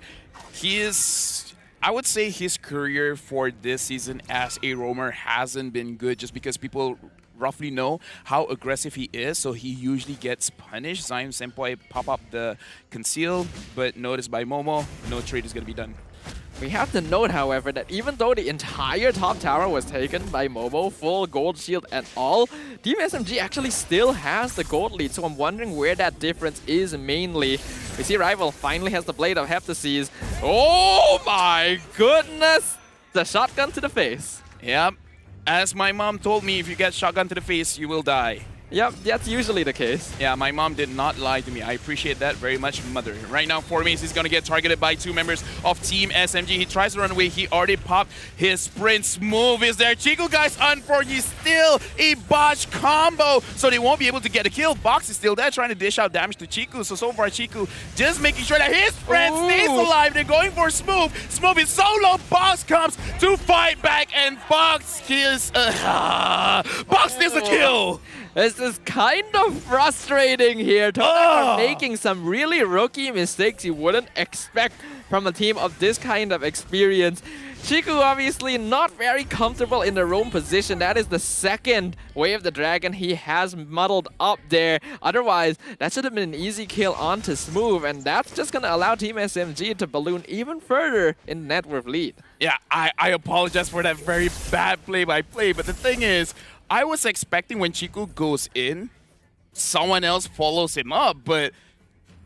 he is... I would say his career for this season as a roamer hasn't been good just because people roughly know how aggressive he is, so he usually gets punished. Zyme Senpai pop up the conceal, but noticed by Momo, no trade is going to be done. We have to note, however, that even though the entire top tower was taken by Momo, full gold shield and all, Team SMG actually still has the gold lead, so I'm wondering where that difference is mainly. We see Rival finally has the Blade of Heptases. Oh my goodness! The shotgun to the face. Yep. As my mom told me, if you get shotgun to the face, you will die. Yep, that's usually the case. Yeah, my mom did not lie to me. I appreciate that very much, mother. Right now, Formis is going to get targeted by 2 members of Team SMG. He tries to run away. He already popped his sprint. Smooth is there. Chiku, guys, unfortunately, still a botch combo, so they won't be able to get a kill. Box is still there, trying to dish out damage to Chiku. So far, Chiku just making sure that his friend stays alive. They're going for Smooth. Smooth is so low. Box comes to fight back, and Box kills... Box steals a kill! This is kind of frustrating here. TODAK are making some really rookie mistakes you wouldn't expect from a team of this kind of experience. Chiku obviously not very comfortable in the roam position. That is the second Way of the Dragon he has muddled up there. Otherwise, that should have been an easy kill onto Smooth, and that's just going to allow Team SMG to balloon even further in the net worth lead. Yeah, I apologize for that very bad play-by-play, but the thing is, I was expecting when Chiku goes in, someone else follows him up, but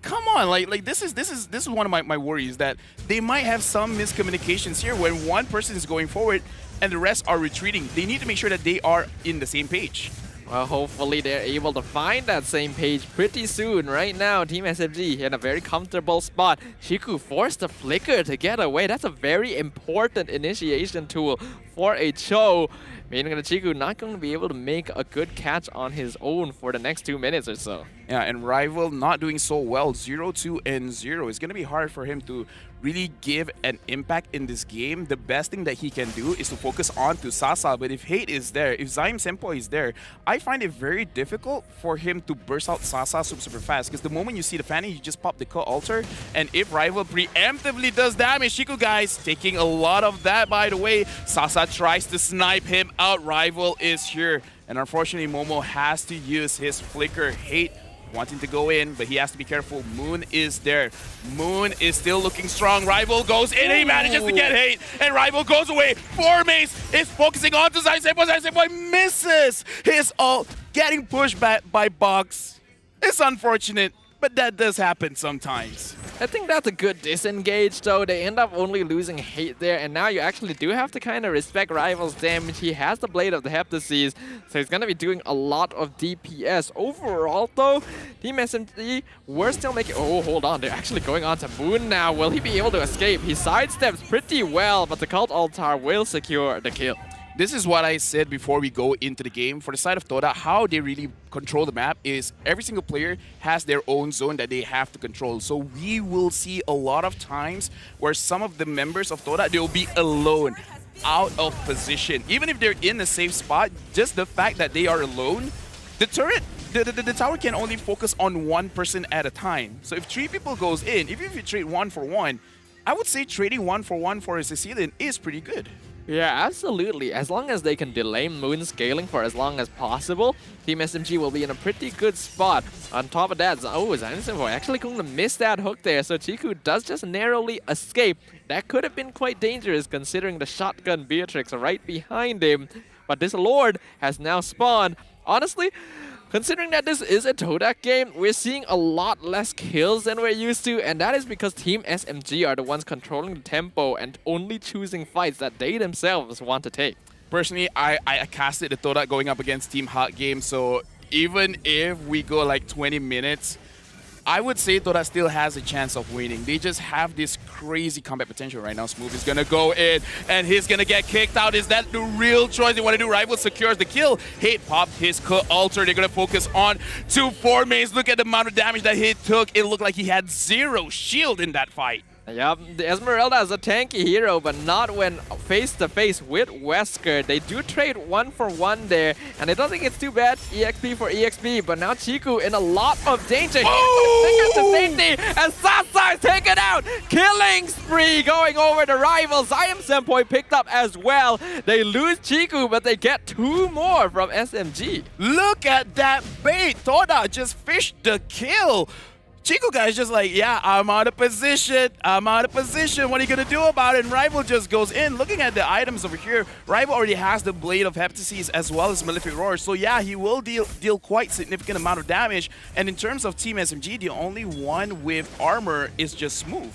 come on, like this is one of my worries, that they might have some miscommunications here when one person is going forward and the rest are retreating. They need to make sure that they are in the same page. Well, hopefully they're able to find that same page pretty soon. Right now, Team SMG in a very comfortable spot. Chiku forced the flicker to get away. That's a very important initiation tool for a Cho. Meaning that Chiku not going to be able to make a good catch on his own for the next 2 minutes or so. Yeah, and Rival not doing so well, 0-2 and 0. It's going to be hard for him to really give an impact in this game. The best thing that he can do is to focus on to Sasa, but if Hate is there, if Zyme Senpai is there, I find it very difficult for him to burst out Sasa super fast, because the moment you see the Fanny, you just pop the Cut Altar, and if Rival preemptively does damage, Chiku, guys, taking a lot of that, by the way. Sasa tries to snipe him out. Rival is here, and unfortunately Momo has to use his flicker. Hate wanting to go in, but he has to be careful. Moon is there. Moon is still looking strong. Rival goes in, he manages to get Hate, and Rival goes away. Formis is focusing on to Zyme Senpai. Zyme Senpai misses his ult, getting pushed back by Box. It's unfortunate, but that does happen sometimes. I think that's a good disengage, though. They end up only losing Hate there, and now you actually do have to kind of respect Rival's damage. He has the Blade of the Heptases, so he's going to be doing a lot of DPS. Overall, though, Team SMG, we're still making... Oh, hold on. They're actually going on to Moon now. Will he be able to escape? He sidesteps pretty well, but the Cult Altar will secure the kill. This is what I said before we go into the game. For the side of TODAK, how they really control the map is every single player has their own zone that they have to control. So we will see a lot of times where some of the members of TODAK, they'll be alone, out of position. Even if they're in a safe spot, just the fact that they are alone, the turret, the tower can only focus on one person at a time. So if 3 people goes in, even if you trade 1 for 1, I would say trading 1-for-1 for a Sicilian is pretty good. Yeah, absolutely. As long as they can delay Moon scaling for as long as possible, Team SMG will be in a pretty good spot. On top of that, Zainsenboy actually going to miss that hook there, so Chiku does just narrowly escape. That could have been quite dangerous considering the shotgun Beatrix right behind him. But this Lord has now spawned. Honestly, considering that this is a TODAK game, we're seeing a lot less kills than we're used to, and that is because Team SMG are the ones controlling the tempo and only choosing fights that they themselves want to take. Personally, I casted the TODAK going up against Team Hot game, so even if we go like 20 minutes, I would say TODAK still has a chance of winning. They just have this crazy combat potential right now. Smooth is gonna go in, and he's gonna get kicked out. Is that the real choice they want to do? Rival secures the kill. Hate popped his altar. They're gonna focus on 2 4 mains. Look at the amount of damage that he took. It looked like he had 0 shield in that fight. Yep, the Esmeralda is a tanky hero, but not when face-to-face with Wesker. They do trade 1-for-1 there, and I don't think it's too bad, EXP for EXP, but now Chiku in a lot of danger. He's to safety, and Sasa is taken out! Killing spree going over the rivals. Zainsenboy picked up as well. They lose Chiku, but they get 2 more from SMG. Look at that bait! TODAK just fished the kill! Chiku guys just like, yeah, I'm out of position. I'm out of position. What are you going to do about it? And Rival just goes in. Looking at the items over here, Rival already has the Blade of Heptases as well as Malefic Roar. So yeah, he will deal quite significant amount of damage. And in terms of Team SMG, the only one with armor is just Smooth.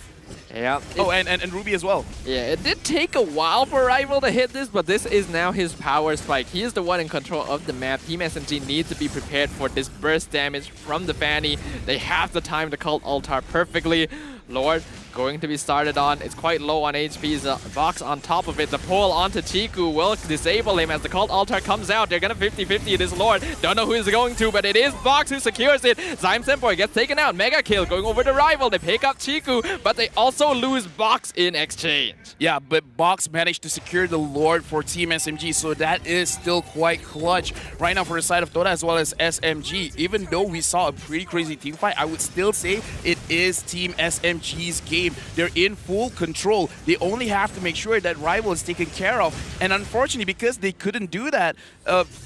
Yeah. Oh, and Ruby as well. Yeah, it did take a while for Rival to hit this, but this is now his power spike. He is the one in control of the map. Team SMG needs to be prepared for this burst damage from the Fanny. They have the time to cult altar perfectly. Lord going to be started on. It's quite low on HP. The box on top of it. The pull onto Chiku will disable him as the cult altar comes out. They're gonna 50-50 this Lord. Don't know who he's going to, but it is Box who secures it. Zainsenboy gets taken out. Mega kill going over the Rival. They pick up Chiku, but they also lose Box in exchange. Yeah, but Box managed to secure the Lord for Team SMG, so that is still quite clutch right now for the side of TODAK as well as SMG. Even though we saw a pretty crazy team fight, I would still say it is Team SMG's game. They're in full control. They only have to make sure that Rival is taken care of. And unfortunately, because they couldn't do that,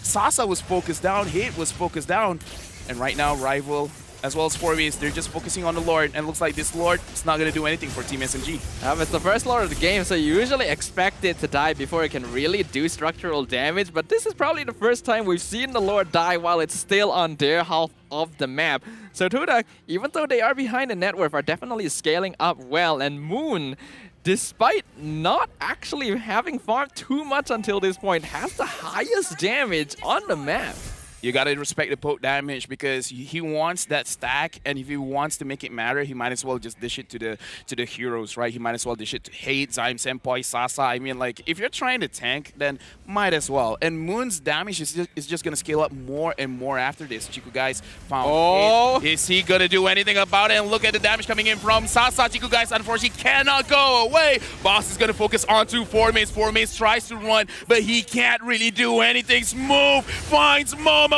Sasa was focused down, Hate was focused down. And right now, Rival, as well as 4Bs, they're just focusing on the Lord. And it looks like this Lord is not going to do anything for Team SMG. It's the first Lord of the game, so you usually expect it to die before it can really do structural damage. But this is probably the first time we've seen the Lord die while it's still on their half of the map. So TODAK, even though they are behind the net worth, are definitely scaling up well. And Moon, despite not actually having farmed too much until this point, has the highest damage on the map. You gotta respect the poke damage because he wants that stack, and if he wants to make it matter, he might as well just dish it to the heroes, right? He might as well dish it to Hate, Zainsenboy, Sasa. I mean, like, if you're trying to tank, then might as well. And Moon's damage is just gonna scale up more and more after this. Chiku guys found Hate. Is he gonna do anything about it? And look at the damage coming in from Sasa. Chiku guys unfortunately cannot go away. Boss is gonna focus onto 4Maze. 4Maze tries to run, but he can't really do anything. Smooth finds Momo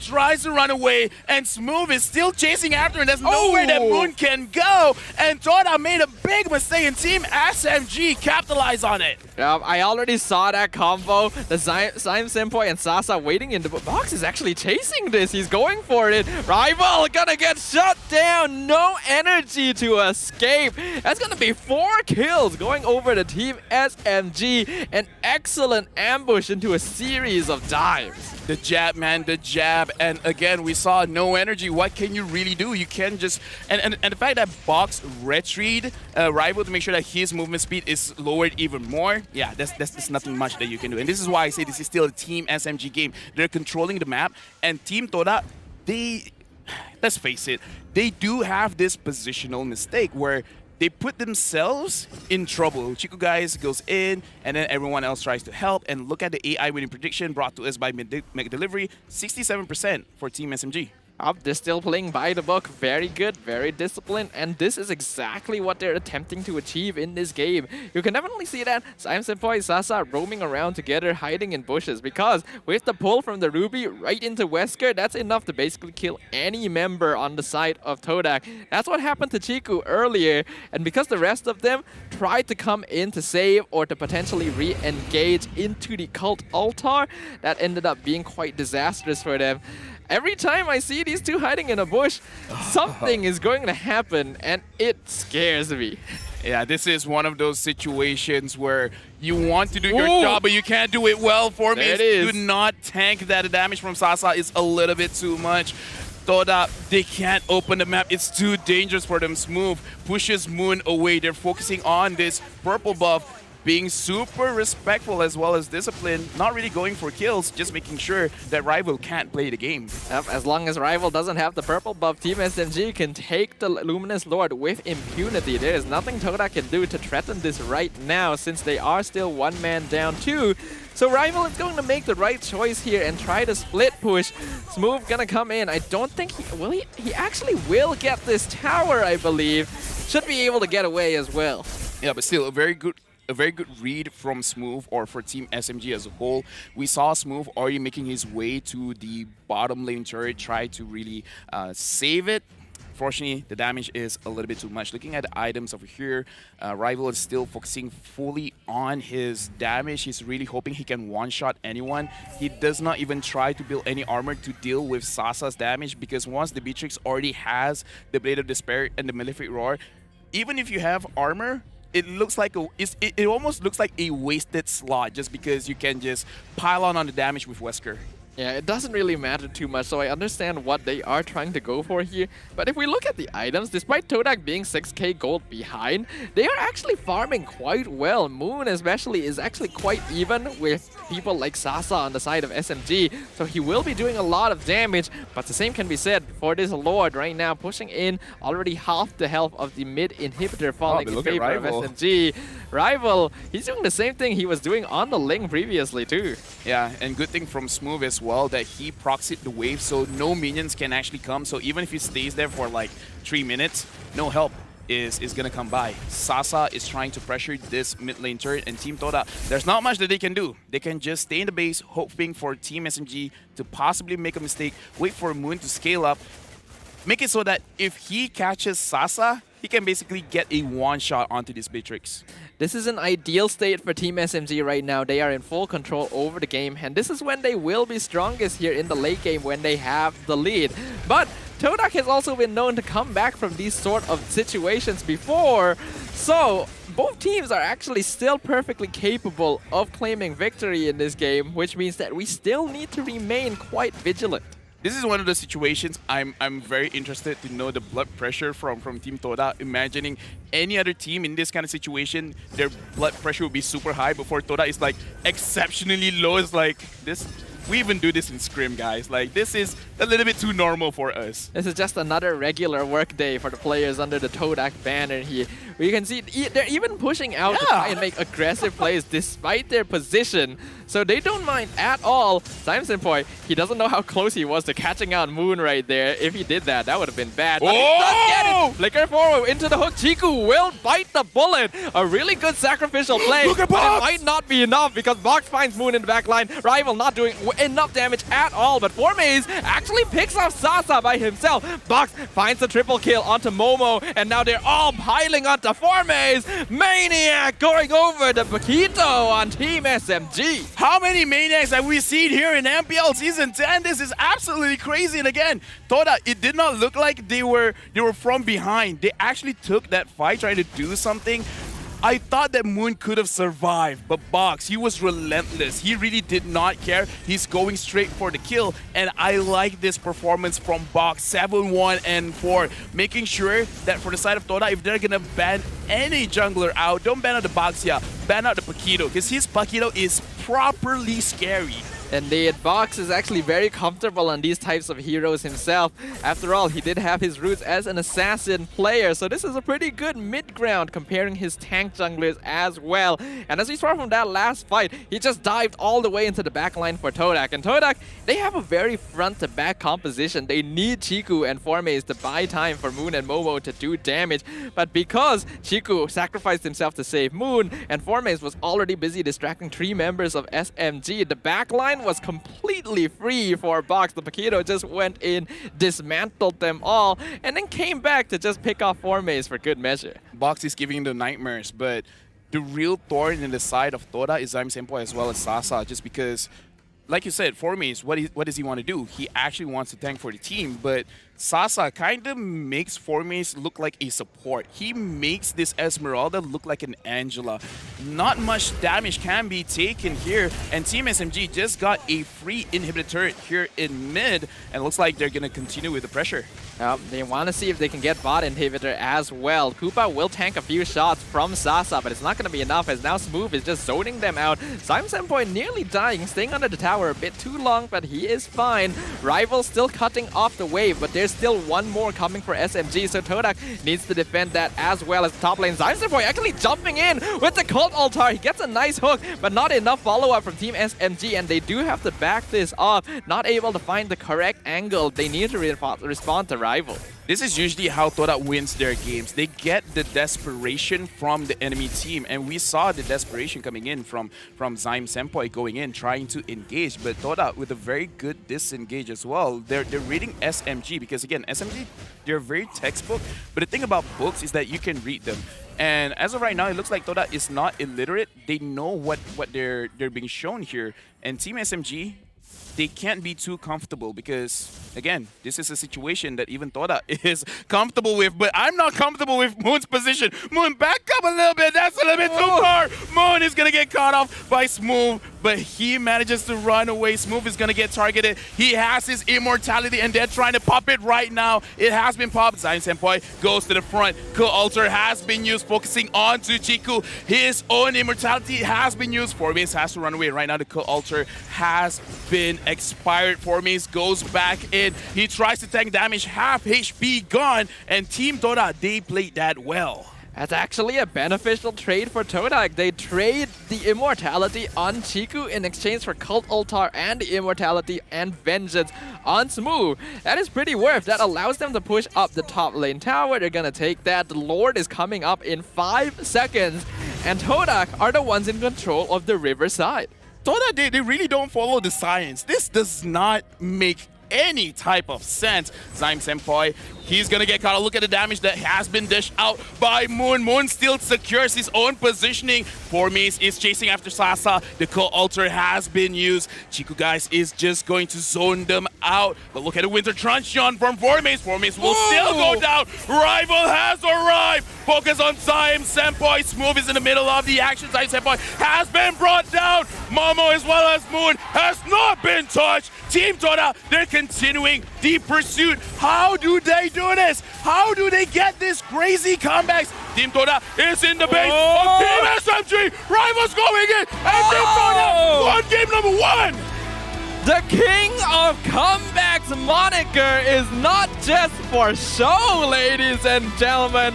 tries to run away, and Smooth is still chasing after, and there's nowhere that Moon can go. And TODAK made a big mistake, and Team SMG capitalized on it. Yeah, I already saw that combo. The Zainsenboy and Sasa waiting in the box is actually chasing this. He's going for it. Rival gonna get shut down. No energy to escape. That's gonna be 4 kills going over the Team SMG. An excellent ambush into a series of dives. The jab, man, the jab. And again, we saw no energy. What can you really do? You can just... And the fact that Box retreat Rival to make sure that his movement speed is lowered even more, yeah, that's nothing much that you can do. And this is why I say this is still a Team SMG game. They're controlling the map. And Team TODAK, let's face it, they do have this positional mistake where they put themselves in trouble. Chiku guys goes in, and then everyone else tries to help. And look at the AI winning prediction brought to us by McDelivery, 67% for Team SMG. They're still playing by the book. Very good, very disciplined, and this is exactly what they're attempting to achieve in this game. You can definitely see that Senpoi, Sasa roaming around together, hiding in bushes, because with the pull from the Ruby right into Wesker, that's enough to basically kill any member on the side of TODAK. That's what happened to Chiku earlier, and because the rest of them tried to come in to save or to potentially re-engage into the cult altar, that ended up being quite disastrous for them. Every time I see these two hiding in a bush, something is going to happen, and it scares me. Yeah, this is one of those situations where you want to do your job, but you can't do it well. For me, do not tank that. The damage from Sasa is a little bit too much. TODAK, they can't open the map. It's too dangerous for them. Smooth pushes Moon away. They're focusing on this purple buff, being super respectful as well as disciplined, not really going for kills, just making sure that Rival can't play the game. Yep, as long as Rival doesn't have the purple buff, Team SMG can take the Luminous Lord with impunity. There is nothing TODAK can do to threaten this right now, since they are still one man down too. So Rival is going to make the right choice here and try to split push. Smooth gonna come in. I don't think he actually will get this tower, I believe. Should be able to get away as well. Yeah, but still a very good read from Smooth, or for Team SMG as a whole. We saw Smooth already making his way to the bottom lane turret, try to really save it. Fortunately, the damage is a little bit too much. Looking at the items over here, Rival is still focusing fully on his damage. He's really hoping he can one-shot anyone. He does not even try to build any armor to deal with Sasa's damage, because once the Beatrix already has the Blade of Despair and the Malefic Roar, even if you have armor, it looks like it almost looks like a wasted slot, just because you can just pile on the damage with Wesker. Yeah, it doesn't really matter too much, so I understand what they are trying to go for here. But if we look at the items, despite TODAK being 6k gold behind, they are actually farming quite well. Moon especially is actually quite even with people like Sasa on the side of SMG, so he will be doing a lot of damage. But the same can be said for this Lord right now, pushing in already half the health of the mid inhibitor, falling in favor of SMG. Rival, he's doing the same thing he was doing on the Ling previously too. Yeah, and good thing from Smooth as well that he proxied the wave, so no minions can actually come. So even if he stays there for like 3 minutes, no help is gonna come by. Sasa is trying to pressure this mid lane turret, and Team TODAK, there's not much that they can do. They can just stay in the base, hoping for Team SMG to possibly make a mistake, wait for Moon to scale up, make it so that if he catches Sasa, he can basically get a one-shot onto this Beatrix. This is an ideal state for Team SMG right now. They are in full control over the game, and this is when they will be strongest here in the late game, when they have the lead. But TODAK has also been known to come back from these sort of situations before, so both teams are actually still perfectly capable of claiming victory in this game, which means that we still need to remain quite vigilant. This is one of the situations I'm very interested to know the blood pressure from Team TODAK. Imagining any other team in this kind of situation, their blood pressure would be super high, before TODAK is like exceptionally low. It's like this. We even do this in Scrim, guys. Like, this is a little bit too normal for us. This is just another regular work day for the players under the TODAK banner here. You can see they're even pushing out to try and make aggressive plays despite their position. So they don't mind at all. Senpoi, he doesn't know how close he was to catching out Moon right there. If he did that, that would have been bad. But he does get it. Flicker forward into the hook. Chiku will bite the bullet. A really good sacrificial play. Look at but Box! it might not be enough, because Box finds Moon in the back line. Rival not doing enough damage at all, but Formaze actually picks off Sasa by himself. Box finds the triple kill onto Momo, and now they're all piling onto Formaze. Maniac going over the Paquito on Team SMG. How many Maniacs have we seen here in MPL Season 10? This is absolutely crazy. And again, TODAK, it did not look like they were from behind. They actually took that fight, trying to do something. I thought that Moon could have survived, but Box, he was relentless. He really did not care. He's going straight for the kill, and I like this performance from Box. 7-1 and 4, making sure that for the side of TODAK, if they're gonna ban any jungler out, don't ban out the Box, ban out the Paquito, because his Paquito is properly scary. Indeed, Box is actually very comfortable on these types of heroes himself. After all, he did have his roots as an assassin player, so this is a pretty good mid-ground comparing his tank junglers as well. And as we saw from that last fight, he just dived all the way into the backline for TODAK. And TODAK, they have a very front-to-back composition. They need Chiku and Formaze to buy time for Moon and Momo to do damage. But because Chiku sacrificed himself to save Moon, and Formaze was already busy distracting 3 members of SMG, the backline was completely free for Box. The Paquito just went in, dismantled them all, and then came back to just pick off Formaze for good measure. Box is giving the nightmares, but the real thorn in the side of Toda is Zyme Senpai as well as Sasa, just because, like you said, Formaze, what does he want to do? He actually wants to tank for the team, but Sasa kind of makes Formaze look like a support. He makes this Esmeralda look like an Angela. Not much damage can be taken here, and Team SMG just got a free inhibitor turret here in mid, and looks like they're going to continue with the pressure. They want to see if they can get bot inhibitor as well. Koopa will tank a few shots from Sasa, but it's not going to be enough as now Smooth is just zoning them out. Zyme Senpai nearly dying, staying under the tower a bit too long, but he is fine. Rival still cutting off the wave, but there's still one more coming for SMG, so TODAK needs to defend that as well as top lane. Zyme Senpai actually jumping in with the Cult Altar. He gets a nice hook, but not enough follow-up from Team SMG, and they do have to back this off. Not able to find the correct angle. They need to respond to Rival. This is usually how Toda wins their games. They get the desperation from the enemy team, and we saw the desperation coming in from Zyme Senpai going in, trying to engage, but Toda with a very good disengage as well. They're reading SMG because, again, SMG, they're very textbook, but the thing about books is that you can read them. And as of right now, it looks like Toda is not illiterate. They know what they're being shown here, and Team SMG, they can't be too comfortable because, again, this is a situation that even Toda is comfortable with, but I'm not comfortable with Moon's position. Moon, back up a little bit. That's a little bit too far. Moon is going to get caught off by Smooth, but he manages to run away. Smooth is going to get targeted. He has his immortality, and they're trying to pop it right now. It has been popped. Zyme Senpai goes to the front. Cult Altar has been used, focusing on to Chiku. His own immortality has been used. Formaze has to run away. Right now, the Cult Altar has been expired. Formaze goes back in. He tries to tank damage, half HP gone, and Team Toda, they played that well. That's actually a beneficial trade for TODAK. They trade the immortality on Chiku in exchange for Cult Altar and the immortality and Vengeance on Smooth. That is pretty worth. That allows them to push up the top lane tower. They're gonna take that. The Lord is coming up in 5 seconds, and TODAK are the ones in control of the river side. Toda, they really don't follow the science. This does not make any type of sense. Zyme Senpai, he's gonna get caught. Look at the damage that has been dished out by Moon. Moon still secures his own positioning. Formaze is chasing after Sasa. The Cult Altar has been used. Chiku, guys, is just going to zone them out. But look at the Winter Truncheon from Formaze. Formaze will still go down. Rival has arrived. Focus on Zyme Senpai. Smooth is in the middle of the action. Zyme Senpai has been brought down. Momo as well as Moon has not been touched. Team Toda, they're continuing the pursuit. How do they do this? How do they get this crazy comebacks? Team Toda is in the base of Team SMG. Rivals going in, and Team Toda won game number 1. The King of Comebacks moniker is not just for show, ladies and gentlemen.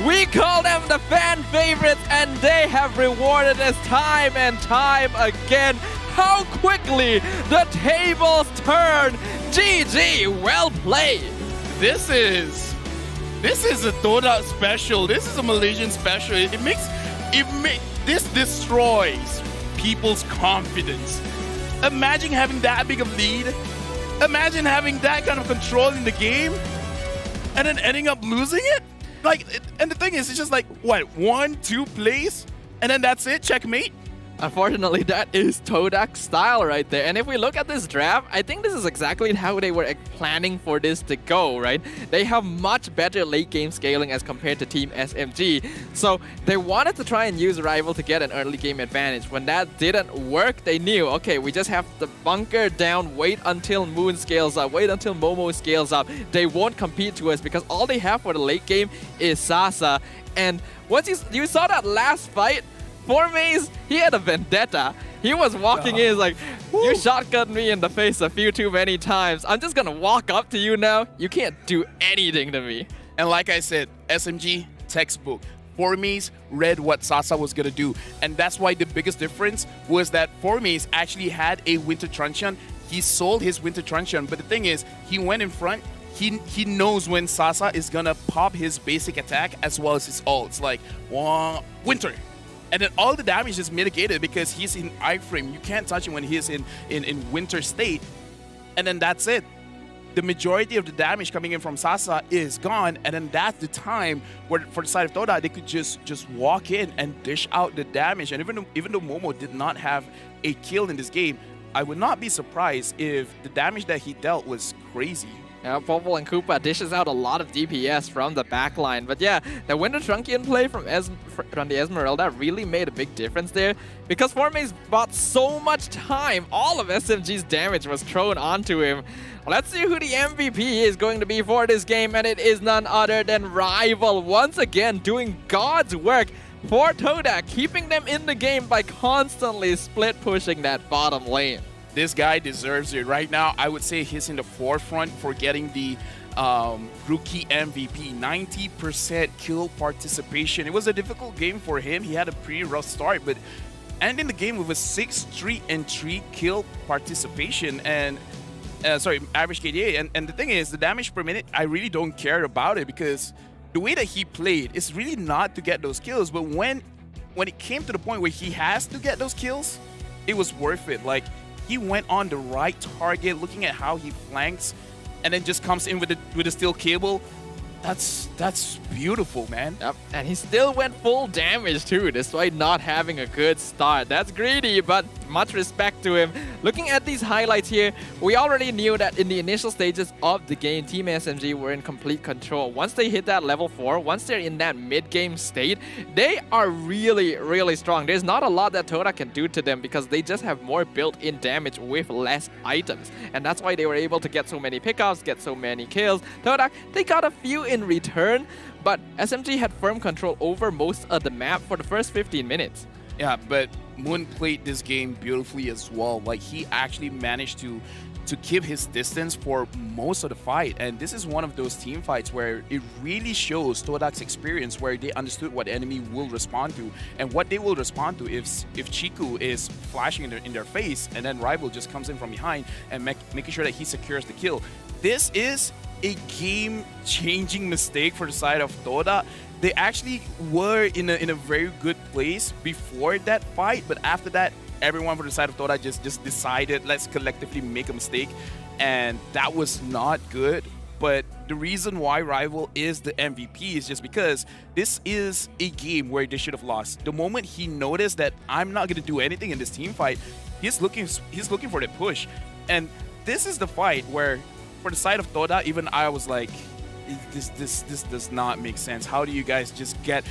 We call them the fan favorites, and they have rewarded us time and time again. How quickly the tables turn. GG, well played. This is a Toda special. This is a Malaysian special. This destroys people's confidence. Imagine having that big of lead. Imagine having that kind of control in the game, and then ending up losing it. And the thing is, it's just like, what, 1-2 plays, and then that's it, checkmate. Unfortunately, that is TODAK's style right there. And if we look at this draft, I think this is exactly how they were planning for this to go, right? They have much better late game scaling as compared to Team SMG. So they wanted to try and use Rival to get an early game advantage. When that didn't work, they knew, okay, we just have to bunker down, wait until Moon scales up, wait until Momo scales up. They won't compete to us because all they have for the late game is Sasa. And once you saw that last fight, Formaze, he had a vendetta. He was walking in, like, you shotgunned me in the face a few too many times. I'm just gonna walk up to you now. You can't do anything to me. And like I said, SMG, textbook. Formies read what Sasa was gonna do. And that's why the biggest difference was that Formies actually had a Winter Truncheon. He sold his Winter Truncheon, but the thing is, he went in front. He knows when Sasa is gonna pop his basic attack as well as his ults. Like, Winter. And then all the damage is mitigated because he's in iframe. You can't touch him when he's in Winter state. And then that's it. The majority of the damage coming in from Sasa is gone, and then that's the time where, for the side of TODAK, they could just walk in and dish out the damage. And even though Momo did not have a kill in this game, I would not be surprised if the damage that he dealt was crazy. Yeah, Popol and Koopa dishes out a lot of DPS from the backline. But yeah, the Winter Truncheon play from the Esmeralda really made a big difference there. Because Formies bought so much time, all of SMG's damage was thrown onto him. Let's see who the MVP is going to be for this game, and it is none other than Rival, once again doing God's work for TODAK, keeping them in the game by constantly split pushing that bottom lane. This guy deserves it. Right now, I would say he's in the forefront for getting the rookie MVP. 90% kill participation. It was a difficult game for him. He had a pretty rough start, but ending the game with a 6-3-3 kill participation and average KDA. And the thing is, the damage per minute, I really don't care about it because the way that he played is really not to get those kills. But when it came to the point where he has to get those kills, it was worth it. Like, he went on the right target, looking at how he flanks, and then just comes in with a steel cable. That's beautiful, man. Yep, and he still went full damage too, despite not having a good start. That's greedy, but much respect to him. Looking at these highlights here, we already knew that in the initial stages of the game, Team SMG were in complete control. Once they hit that level 4, once they're in that mid-game state, they are really, really strong. There's not a lot that TODAK can do to them because they just have more built-in damage with less items. And that's why they were able to get so many pickoffs, get so many kills. TODAK, they got a few in return, but SMG had firm control over most of the map for the first 15 minutes. Yeah, but Moon played this game beautifully as well. Like, he actually managed to keep his distance for most of the fight. And this is one of those team fights where it really shows TODAK's experience, where they understood what the enemy will respond to and what they will respond to if Chiku is flashing in their face and then Rival just comes in from behind and making sure that he secures the kill. This is a game-changing mistake for the side of TODAK. They actually were in a very good place before that fight, but after that, everyone for the side of TODAK just decided, let's collectively make a mistake, and that was not good. But the reason why Rival is the MVP is just because this is a game where they should have lost. The moment he noticed that I'm not going to do anything in this team fight, he's looking for the push. And this is the fight where, for the side of TODAK, even I was like, this does not make sense. How do you guys just get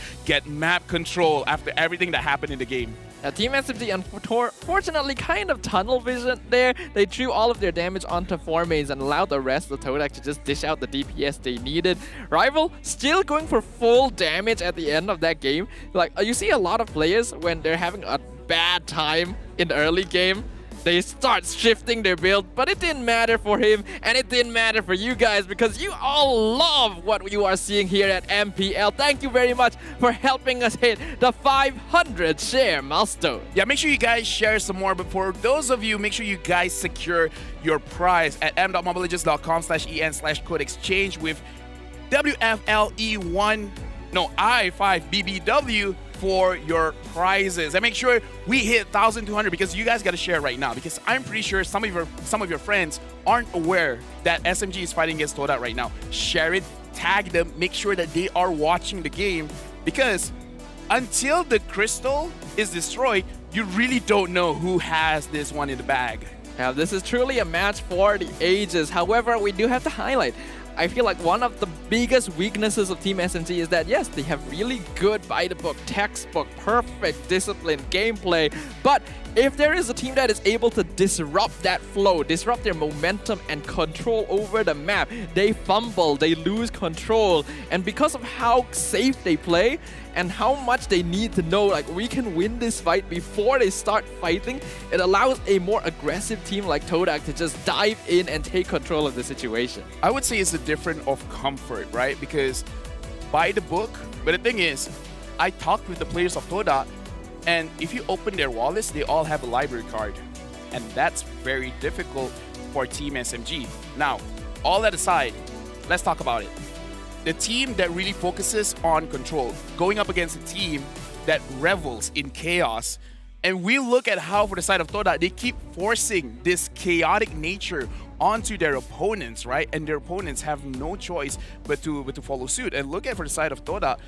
map control after everything that happened in the game? Team SMG unfortunately kind of tunnel vision there. They threw all of their damage onto Formies and allowed the rest of the TODAK to just dish out the DPS they needed. Rival still going for full damage at the end of that game. Like, you see a lot of players when they're having a bad time in the early game, they start shifting their build, but it didn't matter for him, and it didn't matter for you guys because you all love what you are seeing here at MPL. Thank you very much for helping us hit the 500 share milestone. Yeah, make sure you guys share some more, but for those of you, make sure you guys secure your prize at m.mobilelegends.com/en/code exchange with i5BBW for your prizes. And make sure we hit 1,200 because you guys got to share right now, because I'm pretty sure some of your friends aren't aware that SMG is fighting against TODAK right now. Share it, tag them, make sure that they are watching the game, because until the crystal is destroyed, you really don't know who has this one in the bag. Yeah, this is truly a match for the ages. However, we do have to highlight, I feel like one of the biggest weaknesses of Team SMG is that, yes, they have really good by-the-book, textbook, perfect discipline, gameplay, but if there is a team that is able to disrupt that flow, disrupt their momentum and control over the map, they fumble, they lose control, and because of how safe they play and how much they need to know, like, we can win this fight before they start fighting, it allows a more aggressive team like TODAK to just dive in and take control of the situation. I would say it's a different of comfort, right? Because by the book, but the thing is, I talked with the players of TODAK, and if you open their wallets, they all have a library card. And that's very difficult for Team SMG. Now, all that aside, let's talk about it. The team that really focuses on control, going up against a team that revels in chaos. And we look at how, for the side of TODAK, they keep forcing this chaotic nature onto their opponents, right? And their opponents have no choice but to follow suit. And look at, for the side of TODAK,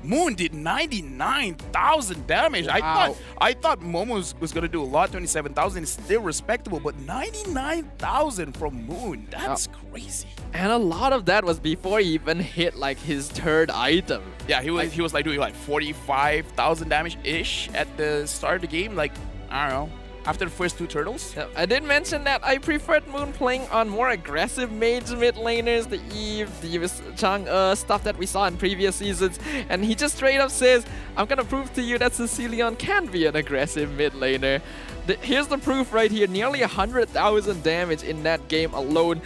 Moon did 99,000 damage. Wow. I thought Momo was gonna do a lot. 27,000 is still respectable, but 99,000 from Moon, that's crazy. And a lot of that was before he even hit like his third item. Yeah, he was like doing like 45,000 damage ish at the start of the game. Like, I don't know, after the first two turtles. I did mention that I preferred Moon playing on more aggressive mage mid laners, the Eve, the Chang'e, stuff that we saw in previous seasons, and he just straight up says, I'm gonna prove to you that Cecilion can be an aggressive mid laner. Here's the proof right here, nearly 100,000 damage in that game alone,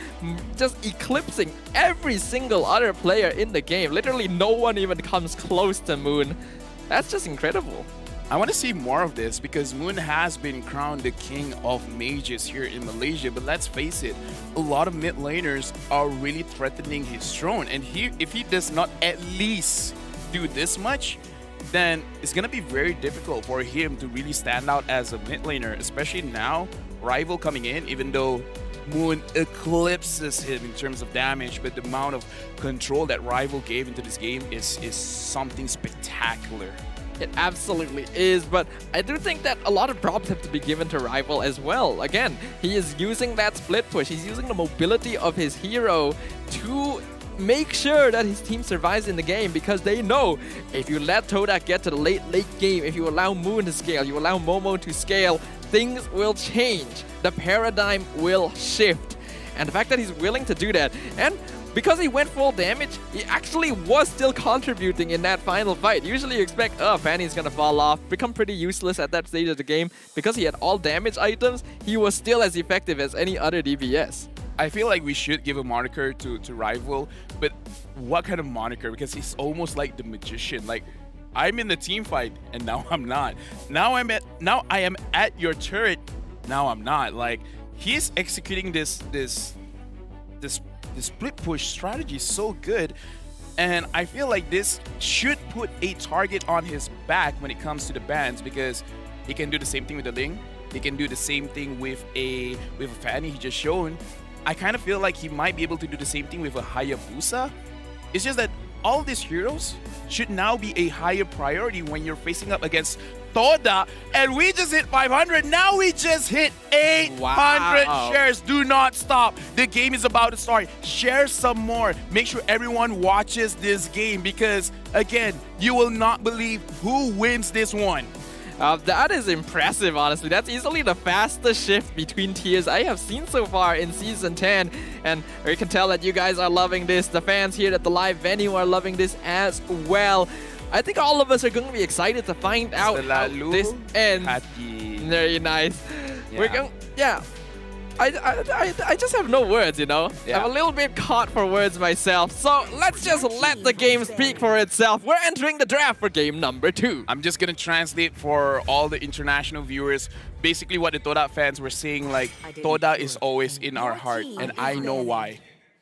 just eclipsing every single other player in the game. Literally no one even comes close to Moon. That's just incredible. I want to see more of this because Moon has been crowned the king of mages here in Malaysia, but let's face it, a lot of mid laners are really threatening his throne, and if he does not at least do this much, then it's going to be very difficult for him to really stand out as a mid laner, especially now, Rival coming in, even though Moon eclipses him in terms of damage, but the amount of control that Rival gave into this game is something spectacular. It absolutely is, but I do think that a lot of props have to be given to Rival as well. Again, he is using that split push. He's using the mobility of his hero to make sure that his team survives in the game, because they know if you let TODAK get to the late game, if you allow Moon to scale, you allow Momo to scale, things will change. The paradigm will shift. And the fact that he's willing to do that, and because he went full damage, he actually was still contributing in that final fight. Usually you expect, oh, Fanny's gonna fall off, become pretty useless at that stage of the game. Because he had all damage items, he was still as effective as any other DPS. I feel like we should give a moniker to Rival, but what kind of moniker? Because he's almost like the magician. Like, I'm in the team fight, and now I'm not. Now I am at your turret, now I'm not. Like, he's executing this split push strategy is so good, and I feel like this should put a target on his back when it comes to the bans, because he can do the same thing with the Ling, he can do the same thing with a Fanny he just shown. I kind of feel like he might be able to do the same thing with a Hayabusa. It's just that all these heroes should now be a higher priority when you're facing up against TODAK, and we just hit 500. Now we just hit 800 Wow. shares. Do not stop. The game is about to start. Share some more. Make sure everyone watches this game, because again, you will not believe who wins this one. That is impressive, honestly. That's easily the fastest shift between tiers I have seen so far in Season 10. And we can tell that you guys are loving this. The fans here at the live venue are loving this as well. I think all of us are going to be excited to find out how this ends. Very nice. Yeah. We're going, yeah. I just have no words, you know? Yeah. I'm a little bit caught for words myself. So let's just let the game speak for itself. We're entering the draft for game number 2. I'm just gonna translate for all the international viewers. Basically what the TODAK fans were saying, like, TODAK is always in our heart, and I know why.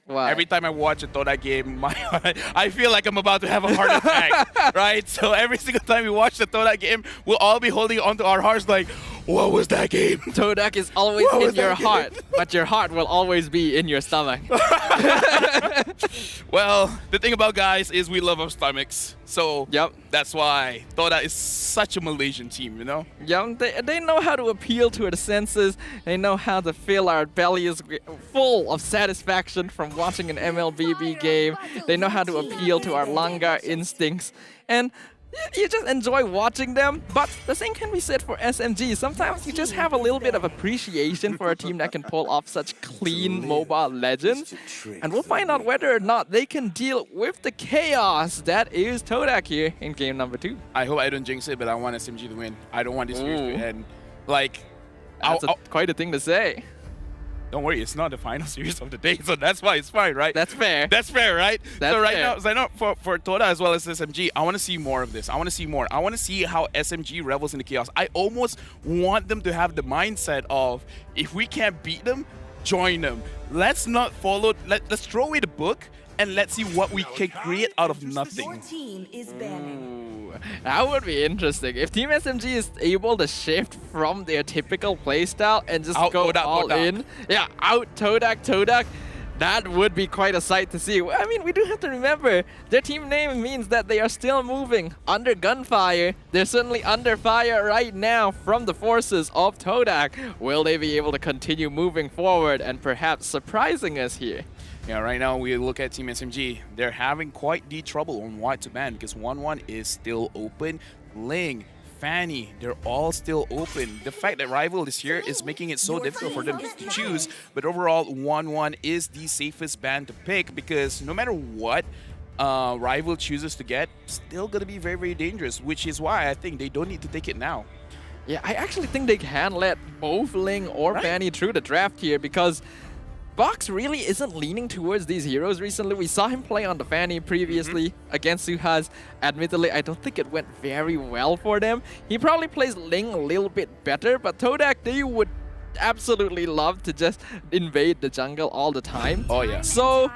Wow. Every time I watch a TODAK game, I feel like I'm about to have a heart attack, right? So every single time we watch the TODAK game, we'll all be holding onto our hearts like, What was that game? TODAK is always What was in your that game? heart, but your heart will always be in your stomach. Well, the thing about guys is we love our stomachs. So Yep. that's why TODAK is such a Malaysian team, you know? Yeah, they know how to appeal to the senses. They know how to fill our bellies full of satisfaction from watching an MLBB game. They know how to appeal to our Langa instincts. And you just enjoy watching them, but the same can be said for SMG. Sometimes you just have a little bit of appreciation for a team that can pull off such clean mobile legends. And we'll find out whether or not they can deal with the chaos that is TODAK here in game number 2. I hope I don't jinx it, but I want SMG to win. I don't want this series to end. Like, That's quite a thing to say. don't worry, it's not the final series of the day, so that's why it's fine, right? That's fair. That's fair, right? That's so right fair. now, for TODAK as well as SMG, I want to see more of this. I want to see more. I want to see how SMG revels in the chaos. I almost want them to have the mindset of, if we can't beat them, join them. Let's not follow, let's throw away the book and let's see what we can create out of nothing. team is banning. That would be interesting. If Team SMG is able to shift from their typical playstyle and just Out go TODAK, all TODAK. in. Yeah, out TODAK, that would be quite a sight to see. I mean, we do have to remember, their team name means that they are still moving under gunfire. They're certainly under fire right now from the forces of TODAK. Will they be able to continue moving forward and perhaps surprising us here? Yeah, right now we look at Team SMG. They're having quite the trouble on what to ban because 1-1 is still open. Ling, Fanny, they're all still open. The fact that Rival is here is making it so difficult for them to choose. But overall, 1-1 is the safest ban to pick because no matter what Rival chooses to get, still going to be very, very dangerous, which is why I think they don't need to take it now. Yeah, I actually think they can let both Ling or Fanny through the draft here because Box really isn't leaning towards these heroes recently. We saw him play on the Fanny previously against Suhas. Admittedly, I don't think it went very well for them. He probably plays Ling a little bit better, but TODAK, they would absolutely love to just invade the jungle all the time. Oh, yeah. So,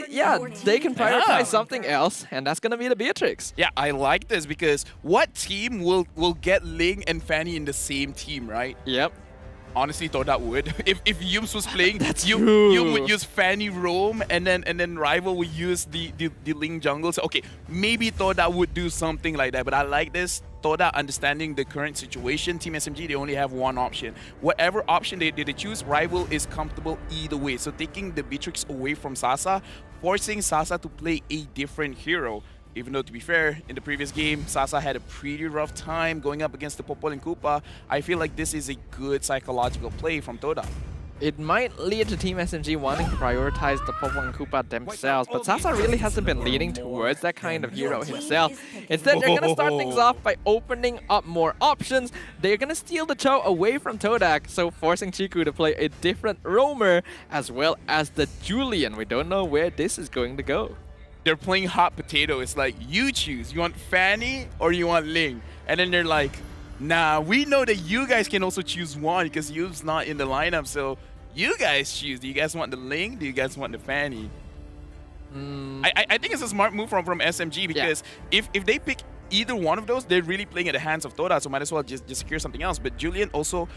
yeah, they can prioritize something else, and that's going to be the Beatrix. Yeah, I like this because what team will get Ling and Fanny in the same team, right? Yep. Honestly, TODAK would. If Yums was playing, true. Yum would use Fanny Roam, and then Rival would use the Ling jungle. So okay, maybe TODAK would do something like that. But I like this. TODAK understanding the current situation. Team SMG, they only have one option. Whatever option they choose, Rival is comfortable either way. So taking the Beatrix away from Sasa, forcing Sasa to play a different hero. Even though, to be fair, in the previous game, Sasa had a pretty rough time going up against the Popol and Koopa. I feel like this is a good psychological play from TODAK. It might lead to Team SMG wanting to prioritize the Popol and Koopa themselves, but Sasa really hasn't been leaning towards that kind of hero himself. Instead, they're going to start things off by opening up more options. They're going to steal the Cho away from TODAK, so forcing Chiku to play a different roamer, as well as the Julian. We don't know where this is going to go. They're playing hot potato. It's like, you choose. You want Fanny or you want Ling? And then they're like, nah, we know that you guys can also choose one because Yu's not in the lineup. So you guys choose. Do you guys want the Ling? Do you guys want the Fanny? I think it's a smart move from SMG because if they pick either one of those, they're really playing at the hands of TODAK. So might as well just secure something else. But Julian also,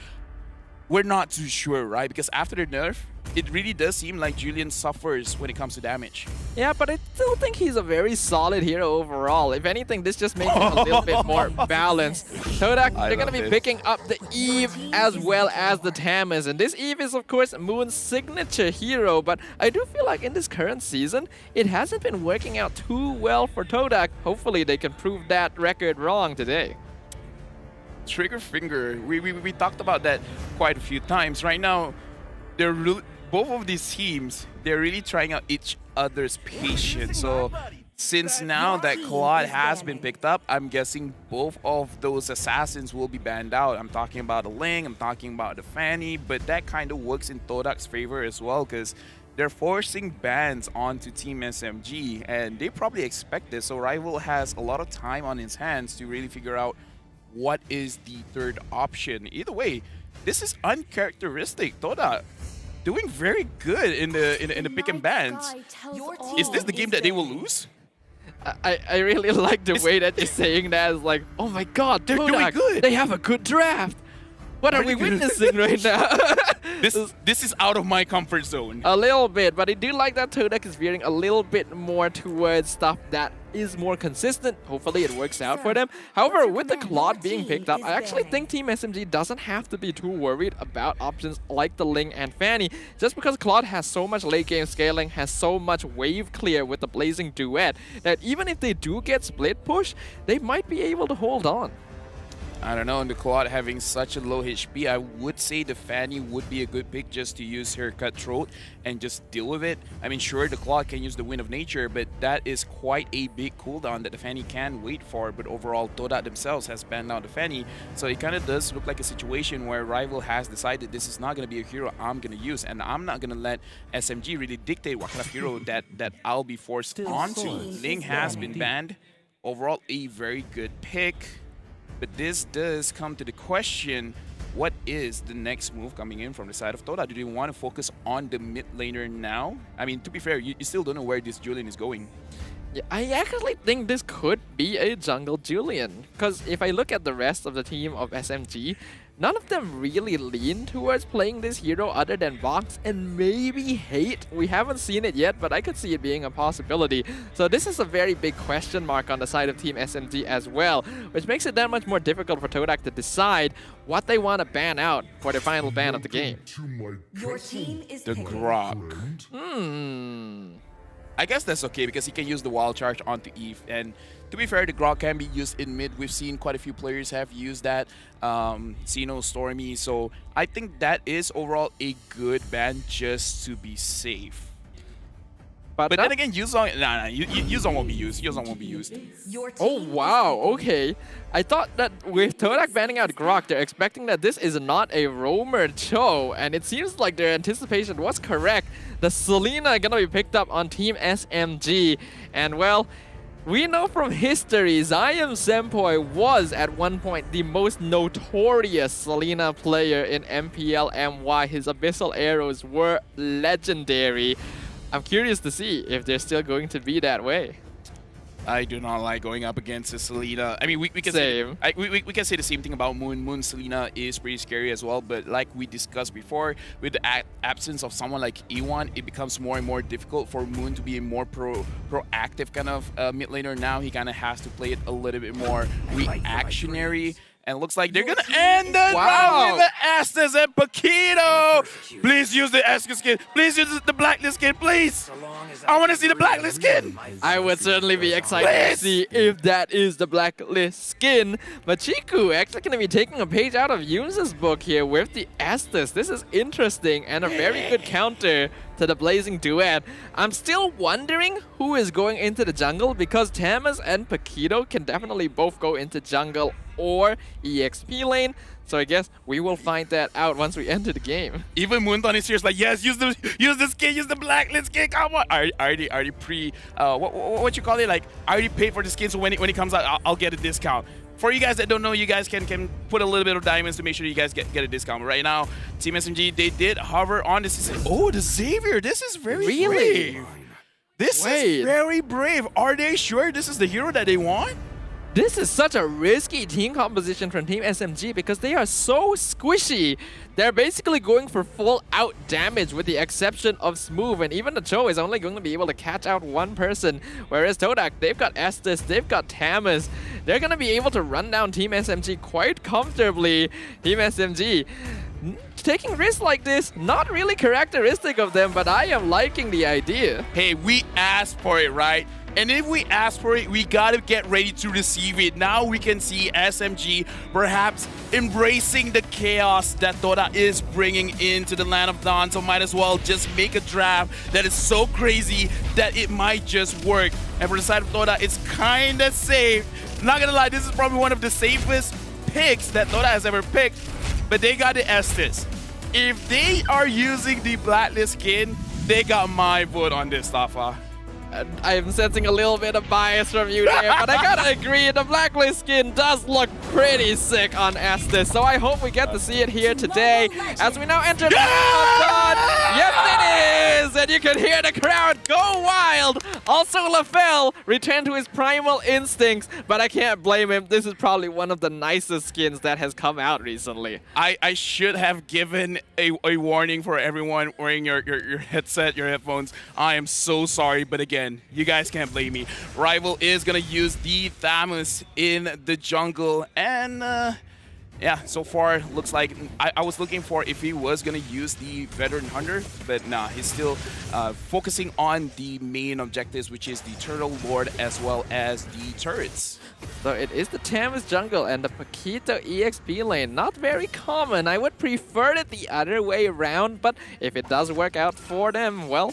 we're not too sure, right? Because after the nerf, it really does seem like Julian suffers when it comes to damage. Yeah, but I still think he's a very solid hero overall. If anything, this just makes him a little bit more balanced. TODAK, they're going to be picking up the Eve as well as the Tamas. And this Eve is, of course, Moon's signature hero. But I do feel like in this current season, it hasn't been working out too well for TODAK. Hopefully, they can prove that record wrong today. Trigger finger, we talked about that quite a few times. Right now, they're both of these teams, they're really trying out each other's patience. So since now that Claude has been picked up, I'm guessing both of those assassins will be banned out. I'm talking about the Ling, I'm talking about the Fanny, but that kind of works in TODAK's favor as well because they're forcing bans onto Team SMG and they probably expect this. So Rival has a lot of time on his hands to really figure out what is the third option. Either way, this is uncharacteristic. TODAK doing very good in the pick and bans. Is this the game that they will lose? I really like the way that you're saying that. It's like, oh my god, they're TODAK, doing good. They have a good draft. What are we witnessing right now? This is out of my comfort zone. A little bit, but I do like that TODAK is veering a little bit more towards stuff that is more consistent. Hopefully it works out for them. However, with the Claude being picked up, I actually think Team SMG doesn't have to be too worried about options like the Ling and Fanny, just because Claude has so much late game scaling, has so much wave clear with the Blazing Duet, that even if they do get split push, they might be able to hold on. I don't know, and the Claude having such a low HP, I would say the Fanny would be a good pick just to use her cutthroat and just deal with it. I mean, sure, the Claude can use the Wind of Nature, but that is quite a big cooldown that the Fanny can wait for. But overall, TODAK themselves has banned out the Fanny, so it kind of does look like a situation where Rival has decided this is not going to be a hero I'm going to use, and I'm not going to let SMG really dictate what kind of hero that I'll be forced onto. Ling has been banned. Overall, a very good pick. But this does come to the question, what is the next move coming in from the side of TODAK? Do they want to focus on the mid laner now? I mean, to be fair, you still don't know where this Julian is going. Yeah, I actually think this could be a jungle Julian, because if I look at the rest of the team of SMG, none of them really lean towards playing this hero other than Vox and maybe Hate. We haven't seen it yet, but I could see it being a possibility. So this is a very big question mark on the side of Team SMG as well, which makes it that much more difficult for TODAK to decide what they want to ban out for the final ban of the game. Your team is The Grok. I guess that's okay because he can use the Wild Charge onto Eve, and to be fair, the Grok can be used in mid. We've seen quite a few players have used that, Xeno, Stormy, so I think that is overall a good ban just to be safe. But then again, Yuzong, Yuzong won't be used. Yuzong won't be used. Oh wow, okay. I thought that with TODAK banning out Grok, they're expecting that this is not a roamer Cho, and it seems like their anticipation was correct. The Selena gonna be picked up on Team SMG, and well, we know from history, Zion Senpoi was at one point the most notorious Selena player in MPL MY. His Abyssal Arrows were legendary. I'm curious to see if they're still going to be that way. I do not like going up against a Selena. I mean, we can say we can say the same thing about Moon. Moon Selena is pretty scary as well, but like we discussed before, with the absence of someone like E1, it becomes more and more difficult for Moon to be a more proactive kind of mid laner. Now he kind of has to play it a little bit more reactionary. And it looks like they're gonna end the round with the Estes and Paquito. Please use the Estes skin. Please use the Blacklist skin, please. I want to see the Blacklist skin. I would certainly be excited to see if that is the Blacklist skin. But Chiku actually gonna be taking a page out of Yunza's book here with the Estes. This is interesting and a very good counter to the Blazing Duet. I'm still wondering who is going into the jungle, because Tamas and Paquito can definitely both go into jungle or EXP lane. So I guess we will find that out once we enter the game. Even Moonton is here, like, yes, use the skin, use the Blacklist skin, come on. I already pre, what you call it? Like, I already paid for the skin, so when it comes out, I'll get a discount. For you guys that don't know, you guys can put a little bit of diamonds to make sure you guys get a discount. But right now, Team SMG, they did hover on this. Oh, the Xavier, this is very brave. This is very brave. Are they sure this is the hero that they want? This is such a risky team composition from Team SMG because they are so squishy. They're basically going for full out damage with the exception of Smooth, and even the Cho is only going to be able to catch out one person. Whereas TODAK, they've got Estes, they've got Tamas. They're going to be able to run down Team SMG quite comfortably. Team SMG taking risks like this, not really characteristic of them, but I am liking the idea. Hey, we asked for it, right? And if we ask for it, we gotta get ready to receive it. Now we can see SMG perhaps embracing the chaos that TODAK is bringing into the Land of Dawn. So might as well just make a draft that is so crazy that it might just work. And for the side of TODAK, it's kinda safe. Not gonna lie, this is probably one of the safest picks that TODAK has ever picked. But they got the Estes. If they are using the Blacklist skin, they got my vote on this, Tafa. I'm sensing a little bit of bias from you there, but I gotta agree, the Blacklist skin does look pretty sick on Estes, so I hope we get to see it here today as we now enter the Land of Dawn. Yes, it is! is, and you can hear the crowd go wild. Also, LaFell returned to his primal instincts, but I can't blame him. This is probably one of the nicest skins that has come out recently. I should have given a warning for everyone wearing your headset, your headphones. I am so sorry, but again, you guys can't blame me. Rival is going to use the Thamus in the jungle, and yeah, so far looks like I was looking for if he was going to use the Veteran Hunter, but nah, he's still focusing on the main objectives, which is the Turtle Lord as well as the turrets. So it is the Thamus jungle and the Paquito EXP lane. Not very common. I would prefer it the other way around, but if it does work out for them, well,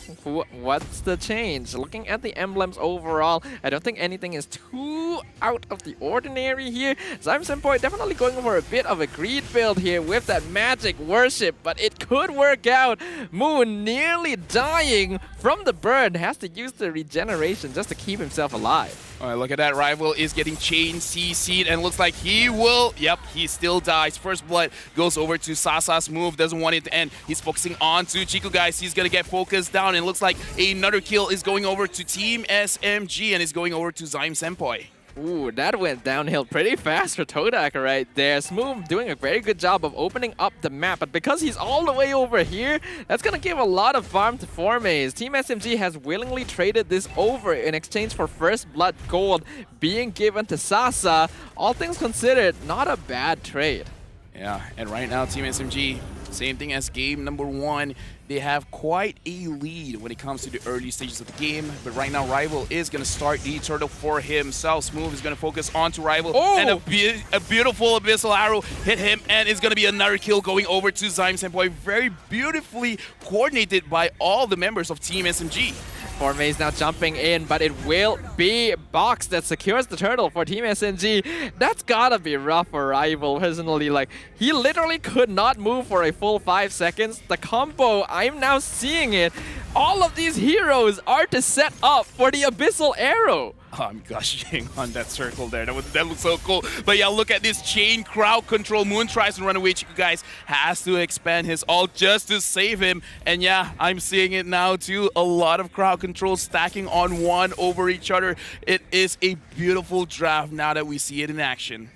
what's the change? Looking at the emblems overall, I don't think anything is too out of the ordinary here. Senpoi definitely going for a bit of a greed build here with that magic worship, but it could work out. Moon nearly dying from the burn, has to use the regeneration just to keep himself alive. All right, look at that. Rival is getting chain CC'd and looks like he will. Yep, he still dies. First blood goes over to Sasa's move. Doesn't want it to end. He's focusing on to Chiku, guys. He's going to get focused down, and looks like another kill is going over to Team SMG and is going over to Senpoi. Ooh, that went downhill pretty fast for TODAK right there. Smooth doing a very good job of opening up the map, but because he's all the way over here, that's gonna give a lot of farm to Formaze. Team SMG has willingly traded this over in exchange for first blood gold being given to Sasa. All things considered, not a bad trade. Yeah, and right now Team SMG, same thing as game number 1. They have quite a lead when it comes to the early stages of the game, but right now Rival is going to start the turtle for himself. Smooth is going to focus onto Rival, and a beautiful Abyssal Arrow hit him, and it's going to be another kill going over to Senpoi. Very beautifully coordinated by all the members of Team SMG. Formaze now jumping in, but it will be Box that secures the turtle for Team SMG. That's gotta be rough for Rival, personally. Like, he literally could not move for a full 5 seconds. The combo, I'm now seeing it. All of these heroes are to set up for the Abyssal Arrow. I'm gushing on that circle there. That looks so cool. But yeah, look at this chain crowd control. Moon tries to run away. Chiku, guys, has to expand his ult just to save him. And yeah, I'm seeing it now too. A lot of crowd control stacking on one over each other. It is a beautiful draft now that we see it in action.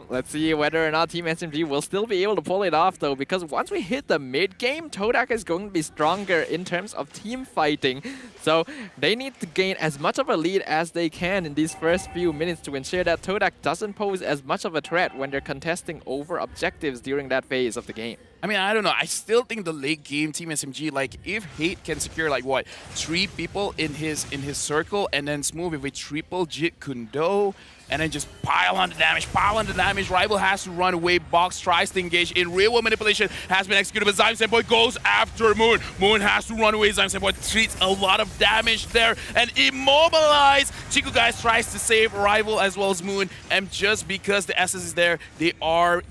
Let's see whether or not Team SMG will still be able to pull it off, though, because once we hit the mid game, TODAK is going to be stronger in terms of team fighting. So they need to gain as much of a lead as they can in these first few minutes to ensure that TODAK doesn't pose as much of a threat when they're contesting over objectives during that phase of the game. I mean, I don't know. I still think the late game Team SMG, like, if Hate can secure, like, what, 3 people in his circle, and then Smooth with a triple Jit Kundo, and then just pile on the damage, Rival has to run away. Box tries to engage in real-world manipulation, has been executed, but Senpoi goes after Moon. Moon has to run away. Senpoi treats a lot of damage there and immobilize. Chiku, guys, tries to save Rival as well as Moon, and just because the SS is there, they are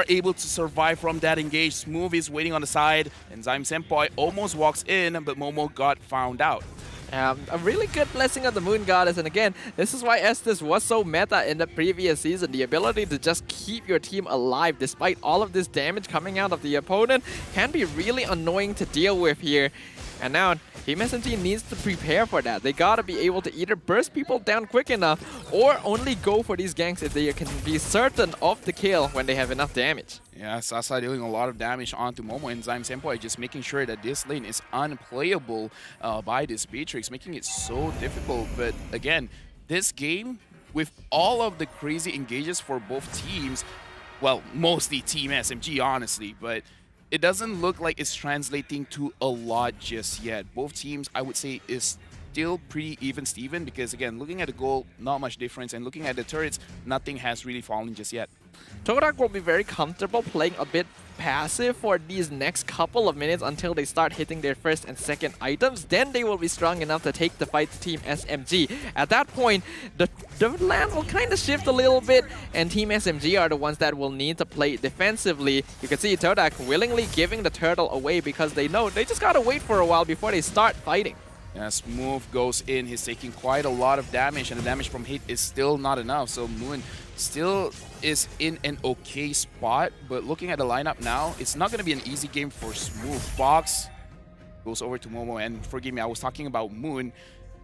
able to survive from that engage. Smooth is waiting on the side, and Senpoi almost walks in, but Momo got found out. A really good blessing of the Moon Goddess, and again, this is why Estes was so meta in the previous season. The ability to just keep your team alive despite all of this damage coming out of the opponent can be really annoying to deal with here. And now, Team SMG needs to prepare for that. They gotta be able to either burst people down quick enough or only go for these ganks if they can be certain of the kill when they have enough damage. Yeah, Sasa dealing a lot of damage onto Momo, and Senpoi just making sure that this lane is unplayable by this Beatrix, making it so difficult. But again, this game, with all of the crazy engages for both teams, well, mostly Team SMG, honestly, but it doesn't look like it's translating to a lot just yet. Both teams, I would say, is still pretty even-steven because, again, looking at the goal, not much difference, and looking at the turrets, nothing has really fallen just yet. TODAK will be very comfortable playing a bit passive for these next couple of minutes until they start hitting their first and second items. Then they will be strong enough to take the fight to Team SMG. At that point, the land will kind of shift a little bit, and Team SMG are the ones that will need to play defensively. You can see TODAK willingly giving the turtle away because they know they just gotta wait for a while before they start fighting. Yeah, Smooth goes in. He's taking quite a lot of damage, and the damage from hit is still not enough. So Moon still is in an okay spot, but looking at the lineup now, it's not going to be an easy game for Smooth. Box goes over to Momo. And forgive me, I was talking about Moon.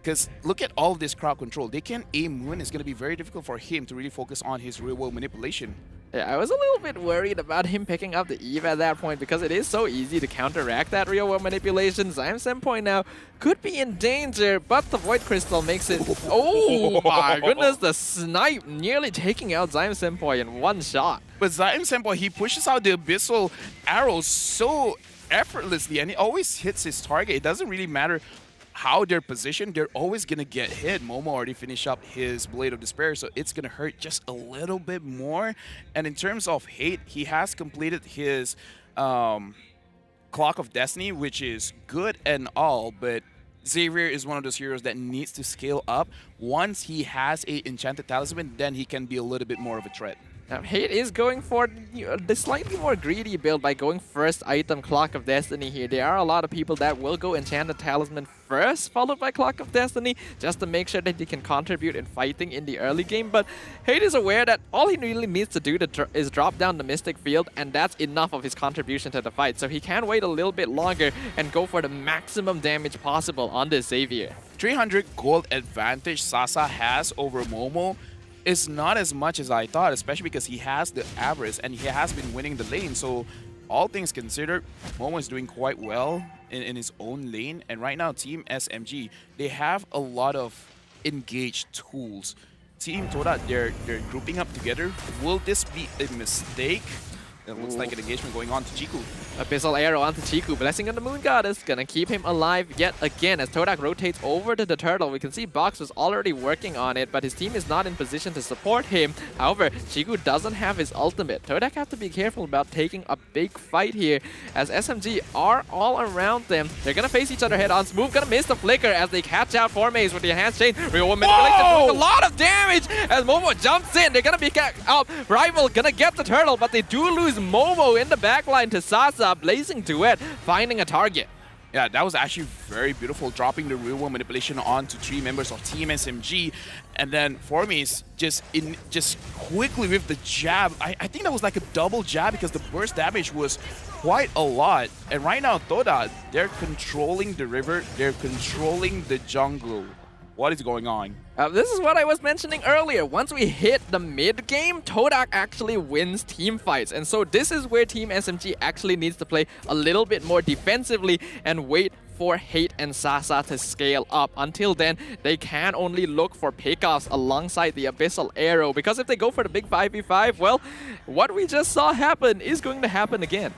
Because look at all this crowd control. They can aim Moon. It's going to be very difficult for him to really focus on his real-world manipulation. Yeah, I was a little bit worried about him picking up the Eve at that point because it is so easy to counteract that real-world manipulation. Senpai now could be in danger, but the Void Crystal makes it... Oh my goodness, the snipe nearly taking out Senpai in one shot. But Senpai, he pushes out the Abyssal arrows so effortlessly, and he always hits his target. It doesn't really matter how they're positioned, they're always gonna get hit. Momo already finished up his Blade of Despair, so it's gonna hurt just a little bit more. And in terms of hate, he has completed his Clock of Destiny, which is good and all, but Xavier is one of those heroes that needs to scale up. Once he has a Enchanted Talisman, then he can be a little bit more of a threat. Now, Hate is going for the slightly more greedy build by going first item Clock of Destiny here. There are a lot of people that will go Enchanted Talisman first, followed by Clock of Destiny, just to make sure that he can contribute in fighting in the early game. But Hate is aware that all he really needs to do is drop down the Mystic Field, and that's enough of his contribution to the fight. So he can wait a little bit longer and go for the maximum damage possible on this Xavier. 300 gold advantage Sasa has over Momo is not as much as I thought, especially because he has the Avarice and he has been winning the lane. So all things considered, Momo is doing quite well in his own lane. And right now, Team SMG, they have a lot of engaged tools. Team TODAK, they're grouping up together. Will this be a mistake? It looks like an engagement going on to Chiku. Abyssal Arrow onto Chiku, blessing on the Moon Goddess, gonna keep him alive yet again as TODAK rotates over to the turtle. We can see Box was already working on it, but his team is not in position to support him. However, Chiku doesn't have his ultimate. TODAK have to be careful about taking a big fight here as SMG are all around them. They're gonna face each other head on. Smooth gonna miss the flicker as they catch out Formaze with the enhanced chain. Real Woman manipulation doing a lot of damage as Momo jumps in. They're gonna be out. Rival gonna get the turtle, but they do lose Momo in the backline to Sasa. Blazing Duet finding a target. Yeah, that was actually very beautiful, dropping the real world manipulation onto 3 members of Team SMG. And then Formaze just quickly with the jab. I think that was like a double jab because the burst damage was quite a lot. And right now, TODAK, they're controlling the river, they're controlling the jungle. What is going on? This is what I was mentioning earlier. Once we hit the mid game, TODAK actually wins team fights. And so this is where Team SMG actually needs to play a little bit more defensively and wait for Hate and Sasa to scale up. Until then, they can only look for pickoffs alongside the Abyssal Arrow. Because if they go for the big 5v5, well, what we just saw happen is going to happen again.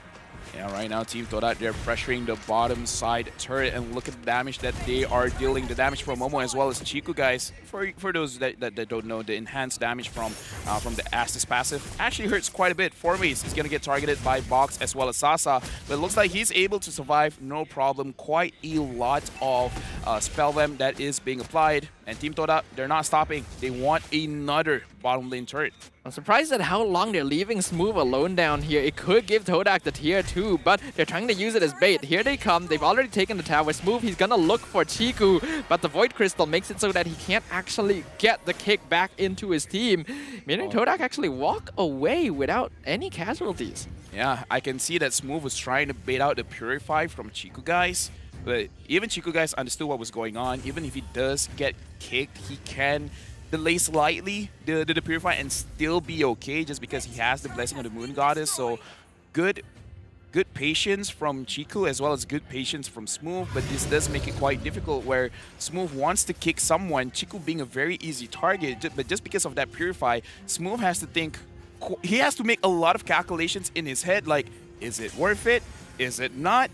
Yeah, right now, Team TODAK, they're pressuring the bottom side turret, and look at the damage that they are dealing. The damage from Momo as well as Chiku, guys. For those that don't know, the enhanced damage from the Astis passive actually hurts quite a bit. Formaze is going to get targeted by Box as well as Sasa, but it looks like he's able to survive no problem. Quite a lot of spell them that is being applied, and Team TODAK, they're not stopping. They want another bottom lane turret. I'm surprised at how long they're leaving Smooth alone down here. It could give TODAK the tier 2, but they're trying to use it as bait. Here they come. They've already taken the tower. Smooth, he's gonna look for Chiku, but the Void Crystal makes it so that he can't actually get the kick back into his team, meaning TODAK actually walk away without any casualties. Yeah, I can see that Smooth was trying to bait out the Purify from Chiku, guys. But even Chiku, guys, understood what was going on. Even if he does get kicked, he can delay slightly the Purify and still be okay just because he has the Blessing of the Moon Goddess. So good patience from Chiku as well as good patience from Smooth, but this does make it quite difficult where Smooth wants to kick someone, Chiku being a very easy target, but just because of that Purify, Smooth has to think, he has to make a lot of calculations in his head, like, is it worth it? Is it not?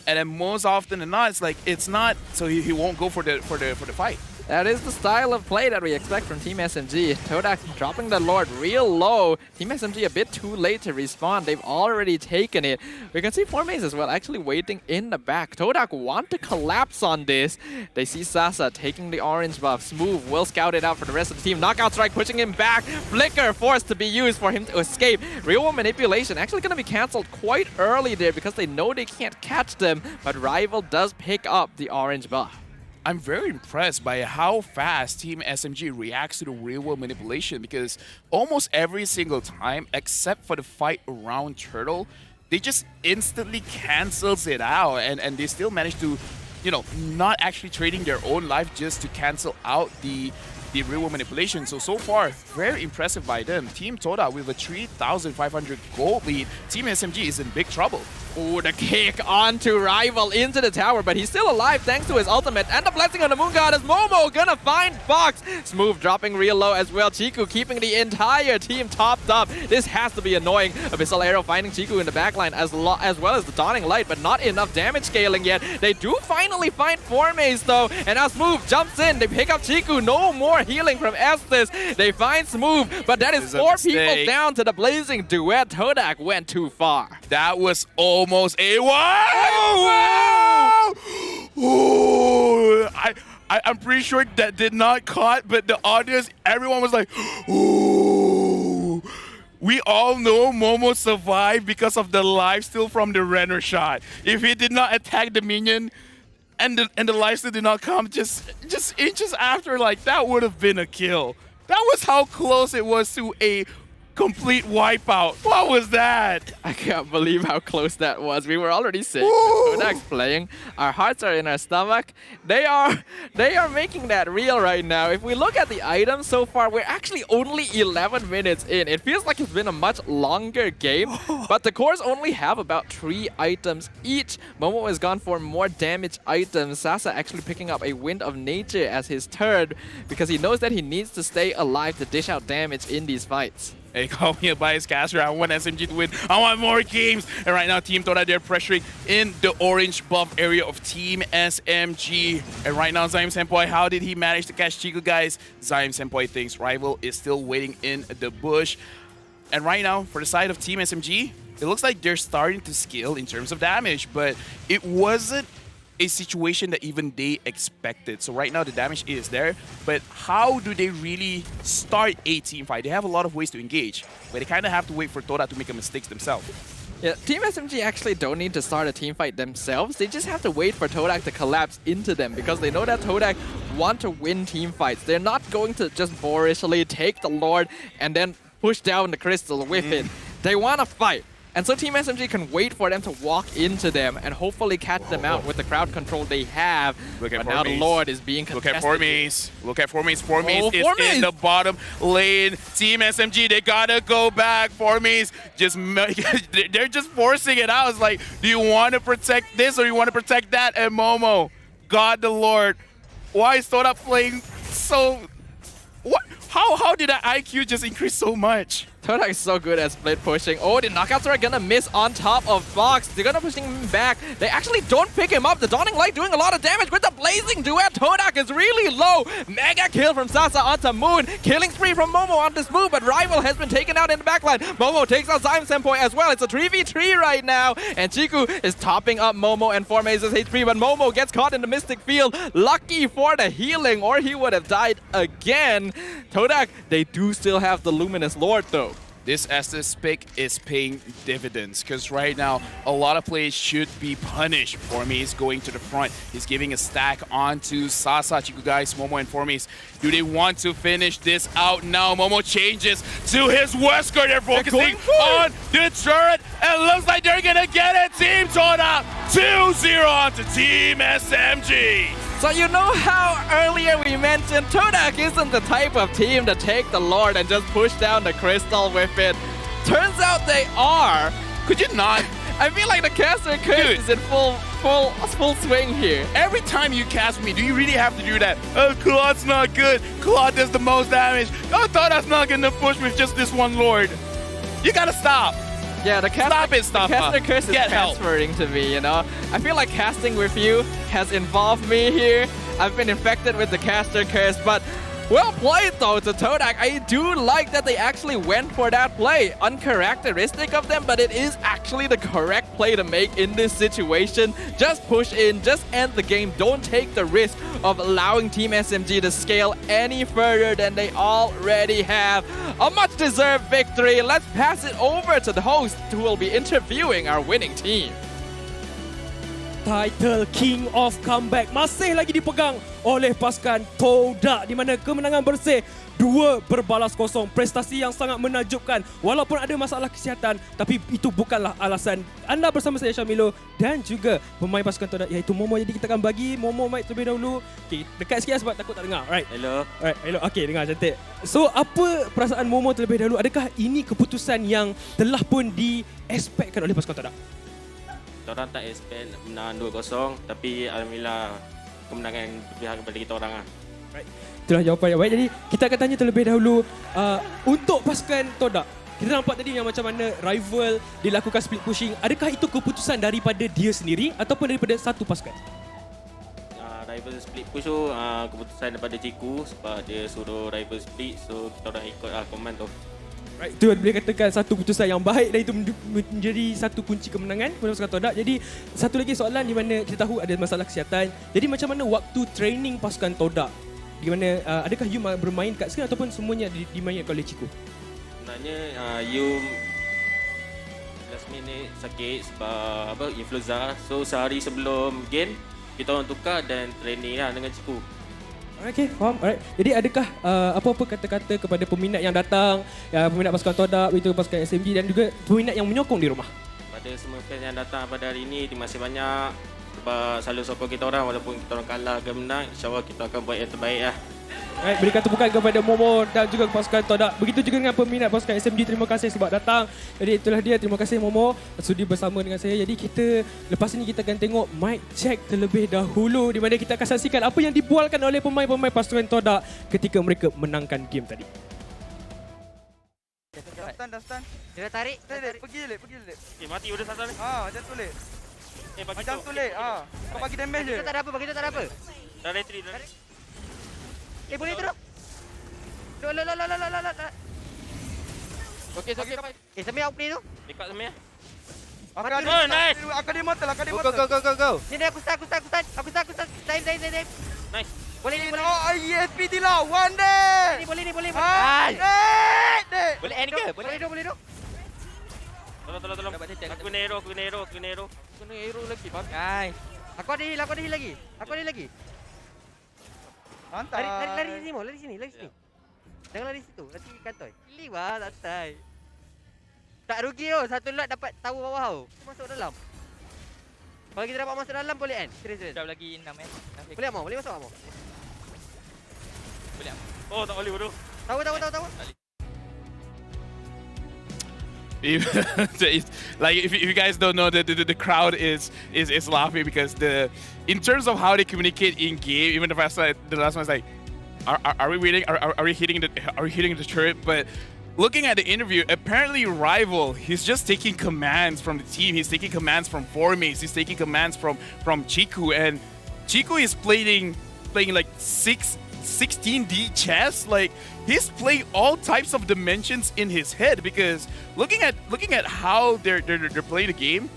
And then most often than not, it's like, it's not, so he won't go for the fight. That is the style of play that we expect from Team SMG. TODAK dropping the Lord real low. Team SMG a bit too late to respawn. They've already taken it. We can see Formaze as well actually waiting in the back. TODAK want to collapse on this. They see Sasa taking the orange buff. Smooth will scout it out for the rest of the team. Knockout strike pushing him back. Flicker forced to be used for him to escape. Real manipulation actually going to be cancelled quite early there because they know they can't catch them. But Rival does pick up the orange buff. I'm very impressed by how fast Team SMG reacts to the real-world manipulation because almost every single time, except for the fight around Turtle, they just instantly cancels it out, and they still managed to, you know, not actually trading their own life just to cancel out the real-world manipulation. So far, very impressive by them. Team TODAK with a 3,500 gold lead. Team SMG is in big trouble. Ooh, the kick onto Rival into the tower, but he's still alive thanks to his ultimate. And the blessing on the Moon Goddess. Momo gonna find Fox. Smooth dropping real low as well. Chiku keeping the entire team topped up. This has to be annoying. Abyssal Arrow finding Chiku in the backline as well as the Dawning Light, but not enough damage scaling yet. They do finally find Formaze though, and now Smooth jumps in. They pick up Chiku. No more healing from Estes. They find Smooth, but that is 4 people down to the Blazing Duet. TODAK went too far. That was almost a wow! Ooh, I'm pretty sure that did not caught, but the audience, everyone was like, ooh. We all know Momo survived because of the lifesteal from the Renner shot. If he did not attack the minion and the lifesteal did not come just inches after, like, that would have been a kill. That was how close it was to a complete wipeout. What was that? I can't believe how close that was. We were already sick. TODAK's playing. Our hearts are in our stomach. They are making that real right now. If we look at the items so far, we're actually only 11 minutes in. It feels like it's been a much longer game, but the cores only have about 3 items each. Momo has gone for more damage items. Sasa actually picking up a Wind of Nature as his third because he knows that he needs to stay alive to dish out damage in these fights. Hey, call me a biased caster. I want SMG to win. I want more games. And right now, Team TODAK, they're pressuring in the orange buff area of Team SMG. And right now, Zaim Senpai, how did he manage to catch Chiku, guys? Zaim Senpai thinks Rival is still waiting in the bush. And right now, for the side of Team SMG, it looks like they're starting to scale in terms of damage, but it wasn't a situation that even they expected. So right now the damage is there, but how do they really start a team fight? They have a lot of ways to engage, but they kind of have to wait for TODAK to make a mistakes themselves. Yeah, Team SMG actually don't need to start a team fight themselves. They just have to wait for TODAK to collapse into them because they know that TODAK want to win team fights. They're not going to just boorishly take the Lord and then push down the crystal with it. They want to fight. And so Team SMG can wait for them to walk into them and hopefully catch them out with the crowd control they have. Look at but now the Lord is being contested. Look at Formaze. Look at Formaze. Formaze is in the bottom lane. Team SMG, they gotta go back. Formaze, they're just forcing it out. It's like, do you want to protect this or you want to protect that? And Momo, God the Lord, why is TODAK playing so... What? How did that IQ just increase so much? TODAK is so good at split pushing. Oh, the knockouts are gonna miss on top of Fox. They're gonna push him back. They actually don't pick him up. The Dawning Light doing a lot of damage with the Blazing Duet. TODAK is really low. Mega kill from Sasa onto Moon. Killing spree from Momo on this move, but Rival has been taken out in the backline. Momo takes out Zaim Senpai as well. It's a 3v3 right now. And Chiku is topping up Momo and Formaze's HP, but Momo gets caught in the Mystic Field. Lucky for the healing, or he would have died again. TODAK, they do still have the Luminous Lord though. This Estes pick is paying dividends because right now a lot of players should be punished. Formaze going to the front. He's giving a stack onto Sasa, Chiku, guys, Momo and Formaze. Do they want to finish this out now? Momo changes to his Wesker. They're focusing on the turret and looks like they're gonna get it. Team TODAK 2-0 onto Team SMG. So you know how earlier we mentioned TODAK isn't the type of team to take the Lord and just push down the crystal with it. Turns out they are. Could you not? I feel like the caster curse is in full swing here. Every time you cast me, do you really have to do that? Oh, Claude's not good. Claude does the most damage. Oh, TODAK's not gonna push with just this one Lord. You gotta stop. Yeah, the caster curse is transferring to me, you know? I feel like casting with you has involved me here. I've been infected with the caster curse, but well played though to TODAK. I do like that they actually went for that play. Uncharacteristic of them, but it is actually the correct play to make in this situation. Just push in, just end the game. Don't take the risk of allowing Team SMG to scale any further than they already have. A much deserved victory. Let's pass it over to the host who will be interviewing our winning team. title King of Comeback masih lagi dipegang oleh pasukan TODAK di mana kemenangan bersih 2 berbalas kosong. Prestasi yang sangat menakjubkan walaupun ada masalah kesihatan, tapi itu bukanlah alasan. Anda bersama saya Syamilo dan juga pemain pasukan TODAK iaitu Momo. Jadi kita akan bagi Momo mic terlebih dahulu. Okay, dekat sikit sebab takut tak dengar. Right. Hello. Alright, hello. Okay, dengar cantik. So, apa perasaan Momo terlebih dahulu? Adakah ini keputusan yang telah pun di-expectkan oleh pasukan TODAK? Kita orang tak expect menang 2-0, tapi alhamdulillah kemenangan berpihak kepada kita orang lah. Right. Itulah jawapan yang baik. Jadi kita akan tanya terlebih dahulu untuk pasukan TODAK. Kita nampak tadi yang macam mana rival dilakukan split pushing. Adakah itu keputusan daripada dia sendiri ataupun daripada satu pasukan? Rival split push tu keputusan daripada Ciku sebab dia suruh rival split, so kita orang ikut command tu. Right, itu boleh katakan satu keputusan yang baik dan itu menjadi satu kunci kemenangan kepada pasukan TODAK. Jadi satu lagi soalan di mana kita tahu ada masalah kesihatan. Jadi macam mana waktu training pasukan TODAK? Di mana adakah you bermain kat sini ataupun semuanya dimainkan oleh Ciku? Sebenarnya you last minute sakit sebab influenza. So sehari sebelum game kita orang tukar dan training lah dengan Ciku. Okay, faham. Alright. Jadi adakah apa-apa kata-kata kepada peminat yang datang, peminat pasukan TODAK, itu pasukan SMG dan juga peminat yang menyokong di rumah? Pada semua fans yang datang pada hari ini, terima kasih banyak sebab selalu sokong kita orang walaupun kita orang kalah ke menang. InsyaAllah kita akan buat yang terbaik lah. Right, berikan tepukan kepada Momo dan juga pasukan TODAK. Begitu juga dengan peminat pasukan SMG. Terima kasih sebab datang. Jadi itulah dia. Terima kasih Momo sudi bersama dengan saya. Jadi kita lepas ini kita akan tengok mic check terlebih dahulu di mana kita akan saksikan apa yang dibualkan oleh pemain-pemain pasukan TODAK ketika mereka menangkan game tadi. Dah stun. Dia dah tarik. Pergi Lek. Mati udah satu ni. Macam tu Lek. Macam tu Lek. Kau bagi damage je. Tak ada apa. Dah retreat. Boleh terus. Lo. Okey. Sampai out play tu. Dekat Samir. Nice. Akan dia mortal. Go. Ni aku start. Aku start. Time. Nice. Boleh. ESP dilawan deh. Boleh. Boleh Boleh ke? Boleh dong. Tolong. Aku kena hero. Kena hero lagi pakai. Aku ada heal lagi. Santai. Lari sini. Jangan lari situ. Nanti kantoi. Liwah santai. Tak rugi satu lot dapat tahu bawah masuk dalam. Kalau kita dapat masuk dalam boleh kan? Serius. Sekejap lagi 6 Boleh masuk Amo. Boleh. Oh tak boleh bodoh. Tahu. Like if you guys don't know, the crowd is laughing because in terms of how they communicate in game, even the last one is like, are we winning? Are we hitting the turret? But looking at the interview, apparently rival, he's just taking commands from the team. He's taking commands from Formace. He's taking commands from Chiku, and Chiku is playing like 16D chess. Like he's playing all types of dimensions in his head because looking at how they're playing the game,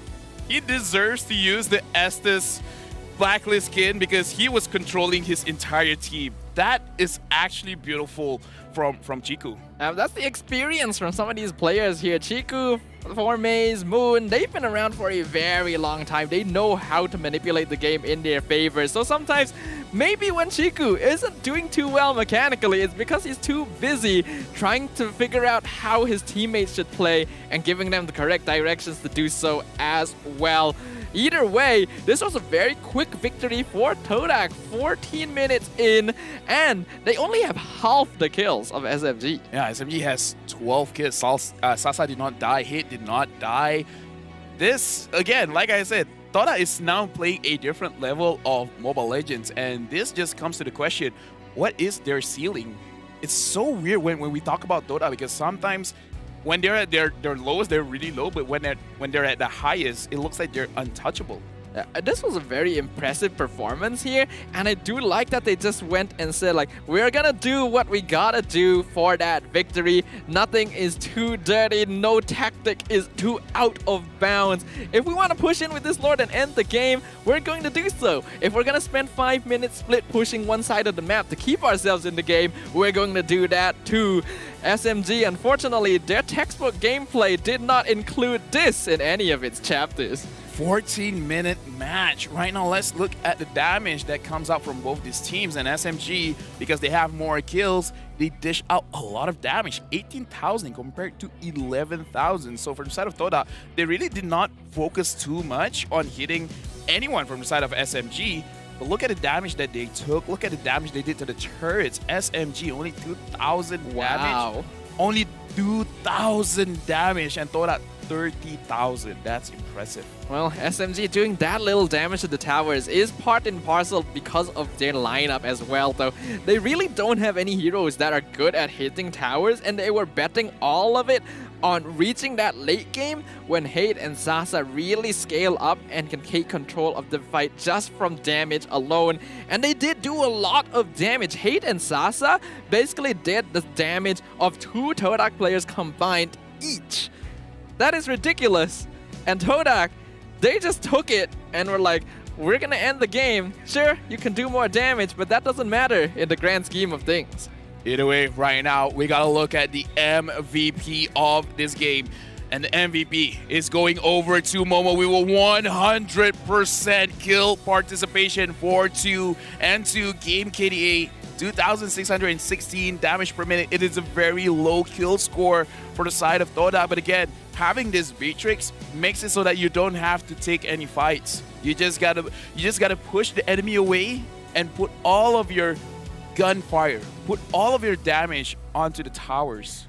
he deserves to use the Estes blacklist skin because he was controlling his entire team. That is actually beautiful from Chiku. That's the experience from some of these players here. Chiku, Formace, Moon, they've been around for a very long time. They know how to manipulate the game in their favor. So sometimes, maybe when Chiku isn't doing too well mechanically, it's because he's too busy trying to figure out how his teammates should play and giving them the correct directions to do so as well. Either way, this was a very quick victory for TODAK, 14 minutes in, and they only have half the kills of SMG. Yeah, SMG has 12 kills. Sasa did not die, Hit did not die. This, again, like I said, TODAK is now playing a different level of Mobile Legends, and this just comes to the question, what is their ceiling? It's so weird when we talk about TODAK because sometimes when they're at their lowest, they're really low, but when they're at the highest, it looks like they're untouchable. This was a very impressive performance here, and I do like that they just went and said like, we're gonna do what we gotta do for that victory. Nothing is too dirty, no tactic is too out of bounds. If we want to push in with this Lord and end the game, we're going to do so. If we're gonna spend 5 minutes split pushing one side of the map to keep ourselves in the game, we're going to do that too. SMG, unfortunately, their textbook gameplay did not include this in any of its chapters. 14-minute match. Right now, let's look at the damage that comes out from both these teams. And SMG, because they have more kills, they dish out a lot of damage. 18,000 compared to 11,000. So from the side of TODAK, they really did not focus too much on hitting anyone from the side of SMG. But look at the damage that they took. Look at the damage they did to the turrets. SMG, only 2,000 damage. Only 2,000 damage, and TODAK 30,000. That's impressive. Well, SMG doing that little damage to the towers is part and parcel because of their lineup as well, though. They really don't have any heroes that are good at hitting towers, and they were betting all of it on reaching that late game when Hate and Sasa really scale up and can take control of the fight just from damage alone. And they did do a lot of damage. Hate and Sasa basically did the damage of 2 TODAK players combined each. That is ridiculous. And TODAK, they just took it and were like, we're gonna end the game. Sure, you can do more damage, but that doesn't matter in the grand scheme of things. Either way, right now, we gotta look at the MVP of this game. And the MVP is going over to Momo. We will 100% kill participation for 2 and 2 game KDA. 2,616 damage per minute. It is a very low kill score for the side of TODAK. But again, having this Beatrix makes it so that you don't have to take any fights. You just gotta push the enemy away and put all of your gunfire, put all of your damage onto the towers.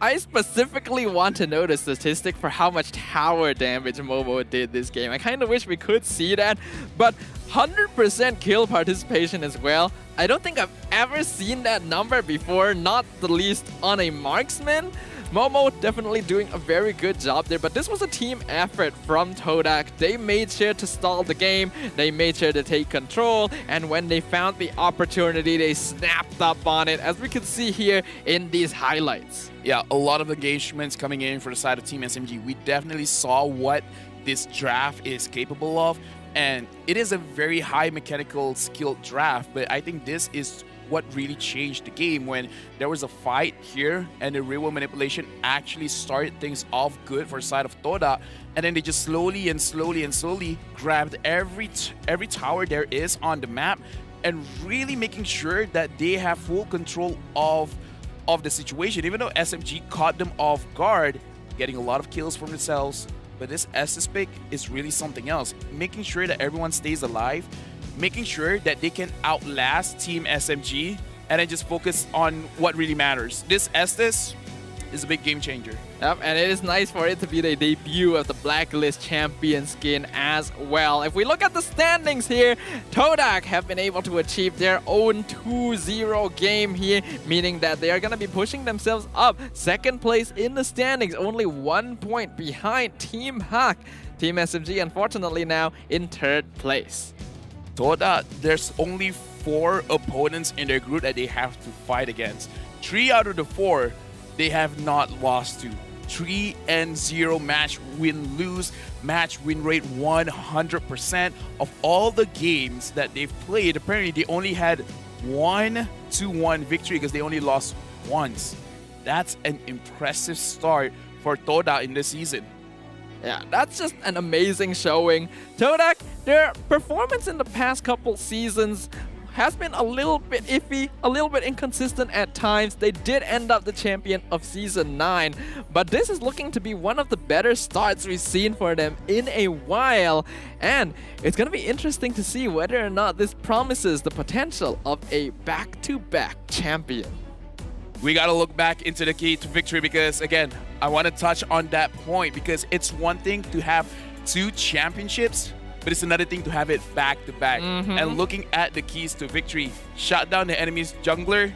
I specifically want to know the statistic for how much tower damage Momo did this game. I kind of wish we could see that, but 100% kill participation as well. I don't think I've ever seen that number before, not the least on a marksman. Momo definitely doing a very good job there, but this was a team effort from TODAK. They made sure to stall the game, they made sure to take control, and when they found the opportunity, they snapped up on it, as we can see here in these highlights. Yeah, a lot of engagements coming in for the side of Team SMG. We definitely saw what this draft is capable of, and it is a very high mechanical skilled draft, but I think this is what really changed the game when there was a fight here and the real manipulation actually started things off good for the side of TODAK, and then they just slowly and slowly grabbed every tower there is on the map and really making sure that they have full control of the situation. Even though SMG caught them off guard, getting a lot of kills for themselves, but this Estes pick is really something else, making sure that everyone stays alive, making sure that they can outlast Team SMG, and then just focus on what really matters. This Estes is a big game changer. Yep, and it is nice for it to be the debut of the Blacklist champion skin as well. If we look at the standings here, TODAK have been able to achieve their own 2-0 game here, meaning that they are going to be pushing themselves up. Second place in the standings, only 1 point behind Team Hack. Team SMG, unfortunately, now in 3rd place. TODAK, there's only 4 opponents in their group that they have to fight against. 3 out of the 4 they have not lost to. 3-0 match win-lose, match win rate 100% of all the games that they've played. Apparently, they only had 1-1 victory because they only lost once. That's an impressive start for TODAK in this season. Yeah, that's just an amazing showing. TODAK, their performance in the past couple seasons has been a little bit iffy, a little bit inconsistent at times. They did end up the champion of Season 9, but this is looking to be one of the better starts we've seen for them in a while. And it's going to be interesting to see whether or not this promises the potential of a back-to-back champion. We got to look back into the key to victory because, again, I want to touch on that point because it's one thing to have 2 championships, but it's another thing to have it back-to-back. And looking at the keys to victory, shut down the enemy's jungler.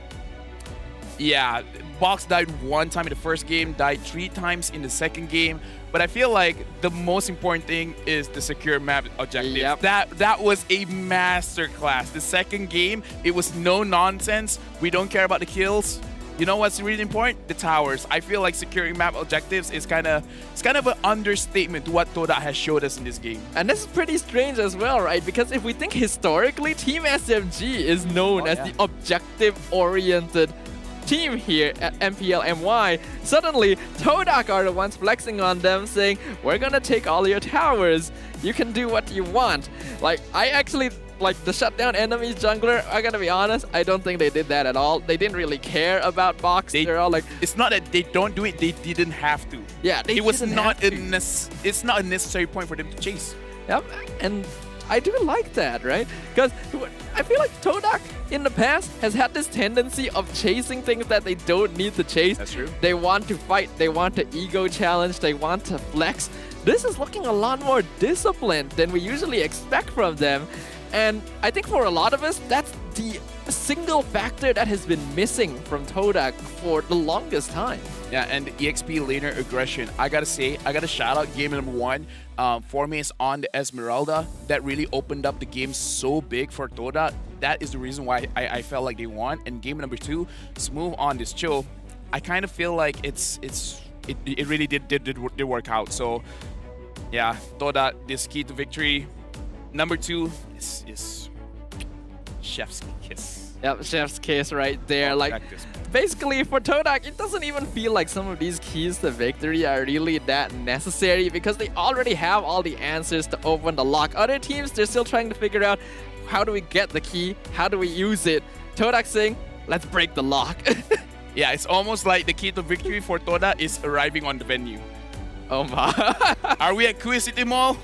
Yeah, Box died 1 time in the first game, died 3 times in the second game. But I feel like the most important thing is the secure map objective. Yep. That was a masterclass. The second game, it was no nonsense. We don't care about the kills. You know what's really important? The towers. I feel like securing map objectives is kind of an understatement to what TODAK has showed us in this game. And this is pretty strange as well, right? Because if we think historically, Team SMG is known as the objective-oriented team here at MPL MY. Suddenly, TODAK are the ones flexing on them, saying, we're gonna take all your towers. You can do what you want. Like, I actually, like, the shutdown enemies jungler, I gotta be honest, I don't think they did that at all. They didn't really care about box. They're all like, it's not that they don't do it, they didn't have to. Yeah, it was not it's not a necessary point for them to chase. Yep, and I do like that, right? Because I feel like TODAK in the past has had this tendency of chasing things that they don't need to chase. That's true. They want to fight, they want to ego challenge, they want to flex. This is looking a lot more disciplined than we usually expect from them. And I think for a lot of us, that's the single factor that has been missing from TODAK for the longest time. Yeah, and EXP laner aggression. I gotta say, I gotta shout out game number 1. 4 minutes on the Esmeralda. That really opened up the game so big for TODAK. That is the reason why I felt like they won. And game number 2, Smooth on this chill. I kind of feel like it really did work out. So yeah, TODAK, this key to victory. Number 2 is chef's kiss. Yep, chef's kiss right there. Like, basically for TODAK, it doesn't even feel like some of these keys to victory are really that necessary because they already have all the answers to open the lock. Other teams, they're still trying to figure out how do we get the key, how do we use it. TODAK saying, let's break the lock. Yeah, it's almost like the key to victory for TODAK is arriving on the venue. Oh my. Are we at Queen City Mall?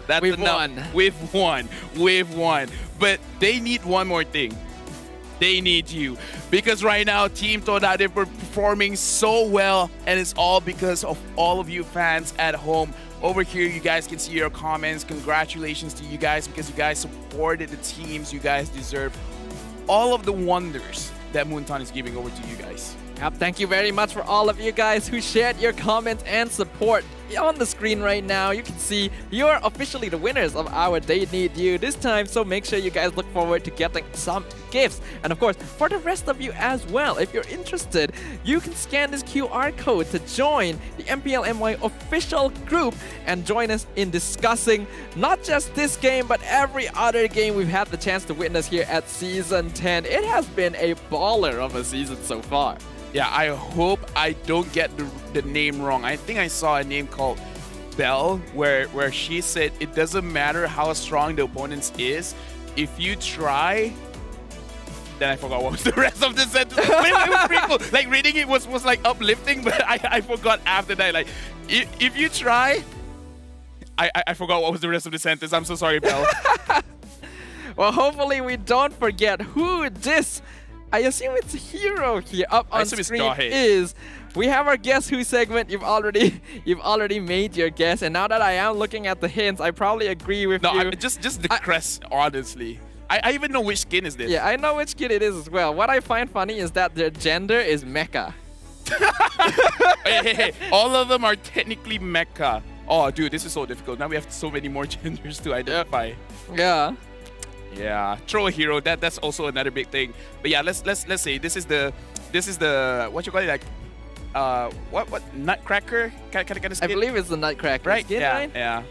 That's We've won. We've won. We've won. But they need one more thing. They need you. Because right now, Team TODAK, they're performing so well. And it's all because of all of you fans at home. Over here, you guys can see your comments. Congratulations to you guys because you guys supported the teams. You guys deserve all of the wonders that Moonton is giving over to you guys. Yep, thank you very much for all of you guys who shared your comments and support. On the screen right now, you can see you're officially the winners of our They Need You this time, so make sure you guys look forward to getting some gifts. And of course, for the rest of you as well, if you're interested, you can scan this QR code to join the MPL MY official group and join us in discussing not just this game, but every other game we've had the chance to witness here at Season 10. It has been a baller of a season so far. Yeah, I hope I don't get the name wrong. I think I saw a name called Belle, where she said it doesn't matter how strong the opponent is, if you try. Then I forgot what was the rest of the sentence. It was pretty cool. Like reading it was like uplifting, but I forgot after that. Like if you try, I forgot what was the rest of the sentence. I'm so sorry, Belle. Well, hopefully we don't forget who this. I assume it's a hero here up on screen is. We have our Guess Who segment. You've already made your guess, and now that I am looking at the hints, I probably agree with you. No, just the crest, honestly. I even know which skin is this. Yeah, I know which skin it is as well. What I find funny is that their gender is mecha. hey, all of them are technically mecha. Oh, dude, this is so difficult. Now we have so many more genders to identify. Yeah. Yeah, throw a hero. That's also another big thing. But yeah, let's say this is the what you call it, like what nutcracker kind of skin. I believe it's the nutcracker right? skin, Yeah, right? yeah.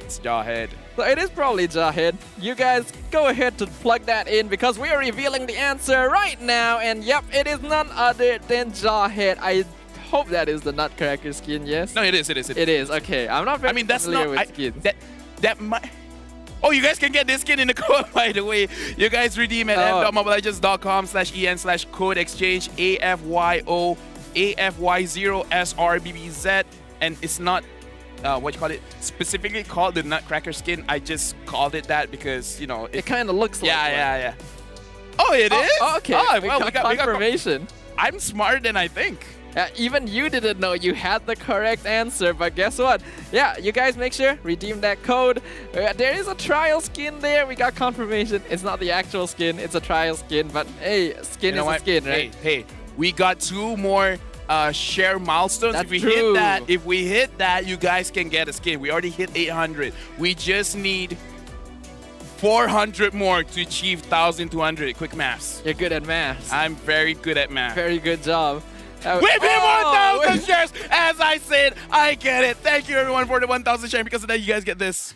It's Jawhead. So it is probably Jawhead. You guys go ahead to plug that in because we are revealing the answer right now. And yep, it is none other than Jawhead. I hope that is the nutcracker skin. Yes. No, it is. It is. Okay, I'm not very familiar with skins. That might. Oh, you guys can get this skin in the code, by the way. You guys redeem at m.mobilelegends.com/en/code exchange AFYO0SRBBZ. And it's not, what you call it, specifically called the Nutcracker skin. I just called it that because, you know. It kind of looks like Yeah. Oh, it is? Oh, okay. Oh, well, we got confirmation. I'm smarter than I think. Even you didn't know you had the correct answer, but guess what? Yeah, you guys make sure, redeem that code. There is a trial skin there. We got confirmation. It's not the actual skin, it's a trial skin, but hey, skin is a skin, right? Hey, we got 2 more share milestones. That's if we true. hit that, you guys can get a skin. We already hit 800. We just need 400 more to achieve 1,200. Quick maths. You're good at maths. I'm very good at math. Very good job. We've hit 1,000 shares! As I said, I get it. Thank you, everyone, for the 1,000 shares. Because of that, you guys get this.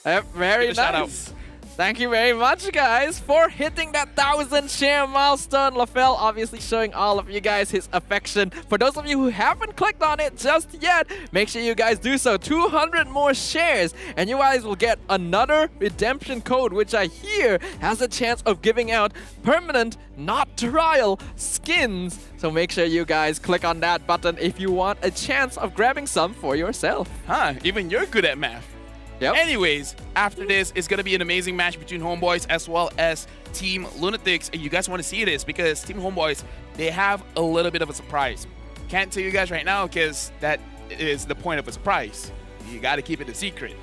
Very nice. Thank you very much, guys, for hitting that 1,000 share milestone. LaFell obviously showing all of you guys his affection. For those of you who haven't clicked on it just yet, make sure you guys do so. 200 more shares, and you guys will get another redemption code, which I hear has a chance of giving out permanent, not trial, skins. So make sure you guys click on that button if you want a chance of grabbing some for yourself. Huh, even you're good at math. Yep. Anyways, after this, it's going to be an amazing match between Homeboys as well as Team LUNATIX. And you guys want to see this because Team Homeboys, they have a little bit of a surprise. Can't tell you guys right now because that is the point of a surprise. You got to keep it a secret.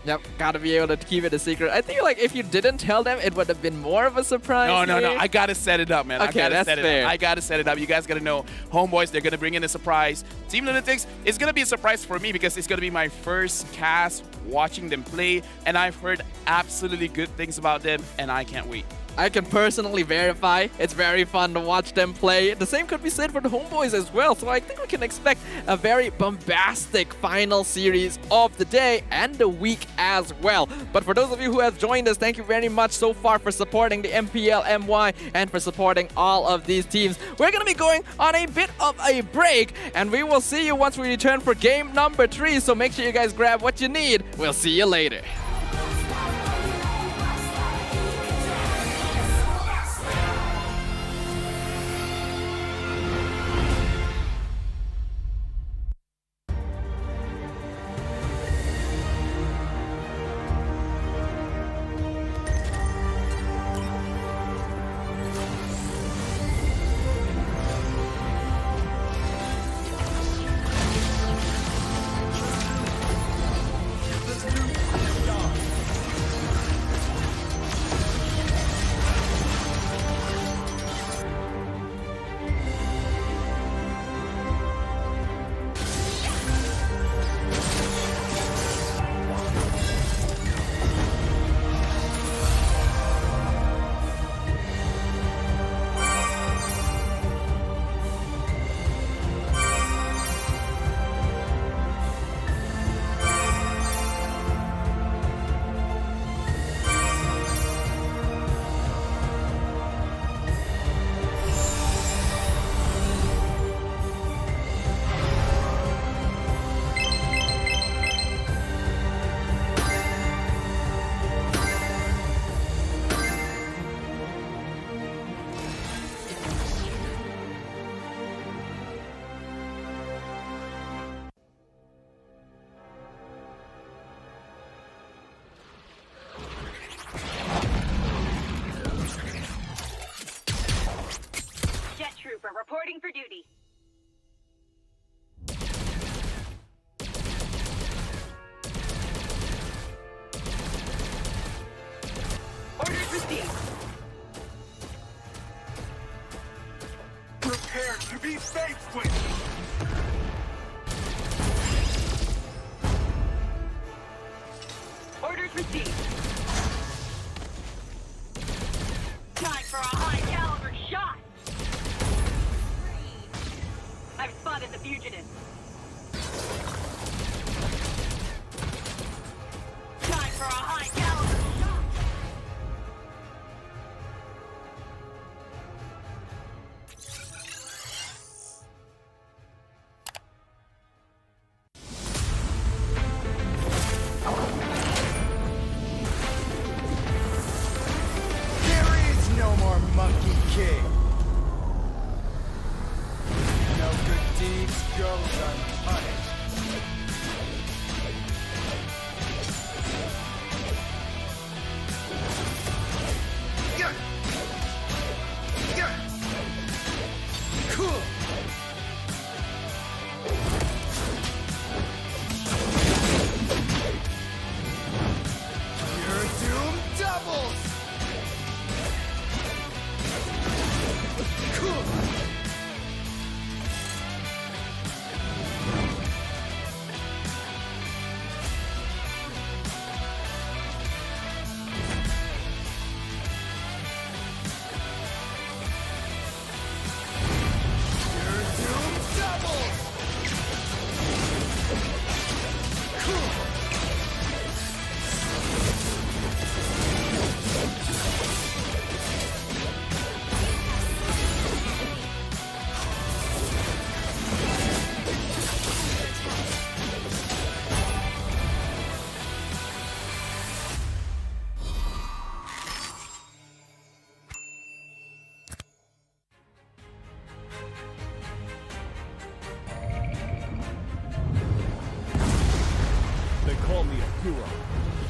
Yep, gotta be able to keep it a secret. I think like if you didn't tell them, it would have been more of a surprise. No. I gotta set it up, man. Okay, that's fair. I gotta set it up. You guys gotta know, Homeboys, they're gonna bring in a surprise. Team LUNATIX is gonna be a surprise for me because it's gonna be my first cast watching them play, and I've heard absolutely good things about them, and I can't wait. I can personally verify it's very fun to watch them play. The same could be said for the Homeboys as well, so I think we can expect a very bombastic final series of the day and the week as well. But for those of you who have joined us, thank you very much so far for supporting the MPL MY and for supporting all of these teams. We're going to be going on a bit of a break, and we will see you once we return for game number 3, so make sure you guys grab what you need. We'll see you later. Reporting for duty. Orders received. Prepare to be faced with. Orders received. Time for a high caliber shot. I've spotted the fugitive. Time for a high caliber shot. There is no more Monkey King. No good deeds goes unpunished. Yeah. Yeah. Cool. Your doom doubles.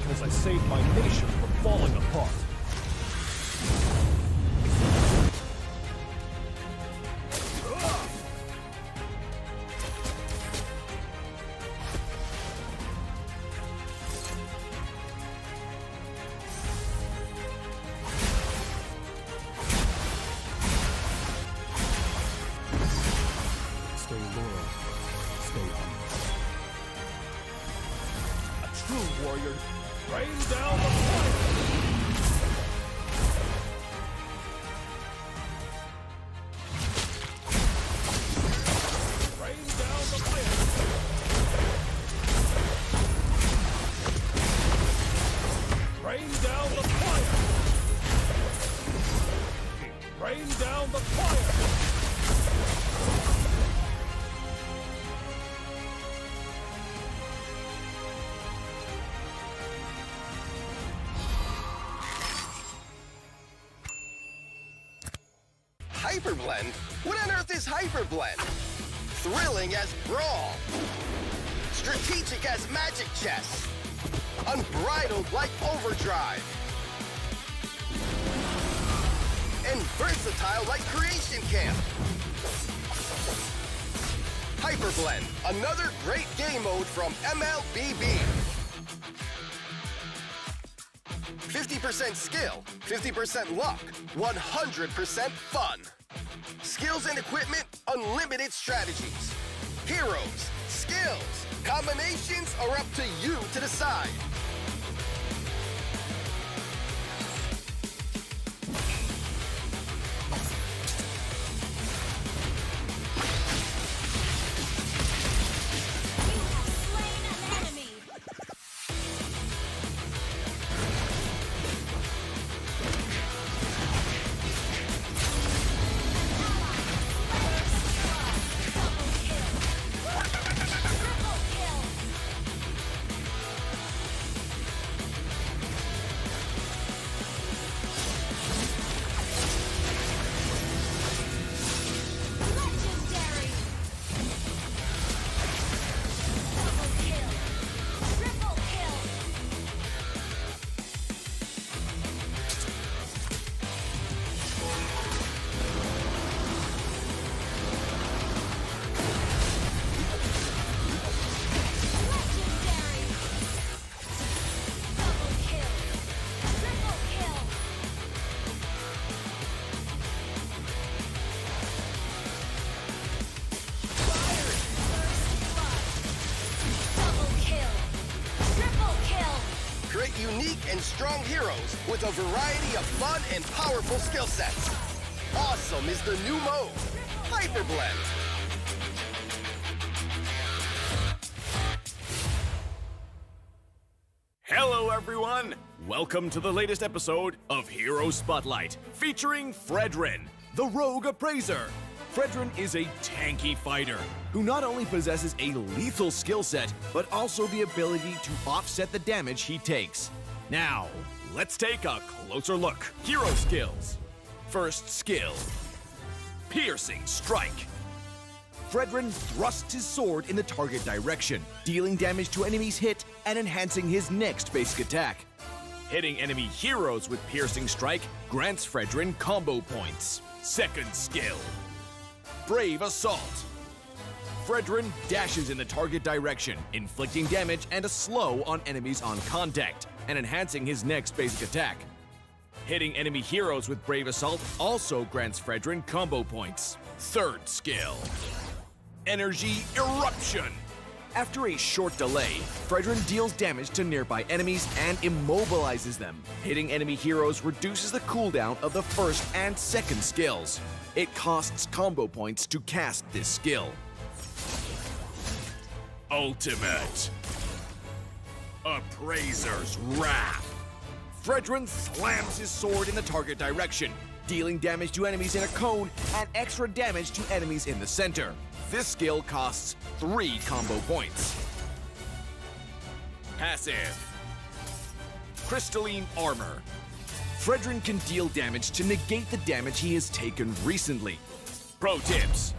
Because I saved my nation from falling apart. Stay loyal. Stay humble. A true warrior. Rain down the fire! Rain down the fire! Rain down the fire! Rain down the fire! Hyperblend? What on earth is Hyperblend? Thrilling as Brawl. Strategic as Magic Chess. Unbridled like Overdrive. And versatile like Creation Camp. Hyperblend, another great game mode from MLBB. 50% skill, 50% luck, 100% fun. Skills and equipment, unlimited strategies. Heroes, skills, combinations are up to you to decide. Create unique and strong heroes with a variety of fun and powerful skill sets. Awesome is the new mode, Hyperblend. Hello, everyone! Welcome to the latest episode of Hero Spotlight, featuring Frederick, the Rogue Appraiser. Frederick is a tanky fighter who not only possesses a lethal skill set, but also the ability to offset the damage he takes. Now, let's take a closer look. Hero skills. First skill, Piercing Strike. Frederick thrusts his sword in the target direction, dealing damage to enemies hit and enhancing his next basic attack. Hitting enemy heroes with Piercing Strike grants Frederick combo points. Second skill, Brave Assault. Frederick dashes in the target direction, inflicting damage and a slow on enemies on contact, and enhancing his next basic attack. Hitting enemy heroes with Brave Assault also grants Frederick combo points. Third skill, Energy Eruption. After a short delay, Frederick deals damage to nearby enemies and immobilizes them. Hitting enemy heroes reduces the cooldown of the first and second skills. It costs combo points to cast this skill. Ultimate Appraiser's Wrath. Frederick slams his sword in the target direction, dealing damage to enemies in a cone and extra damage to enemies in the center. This skill costs 3 combo points. Passive Crystalline Armor. Frederick can deal damage to negate the damage he has taken recently. Pro tips.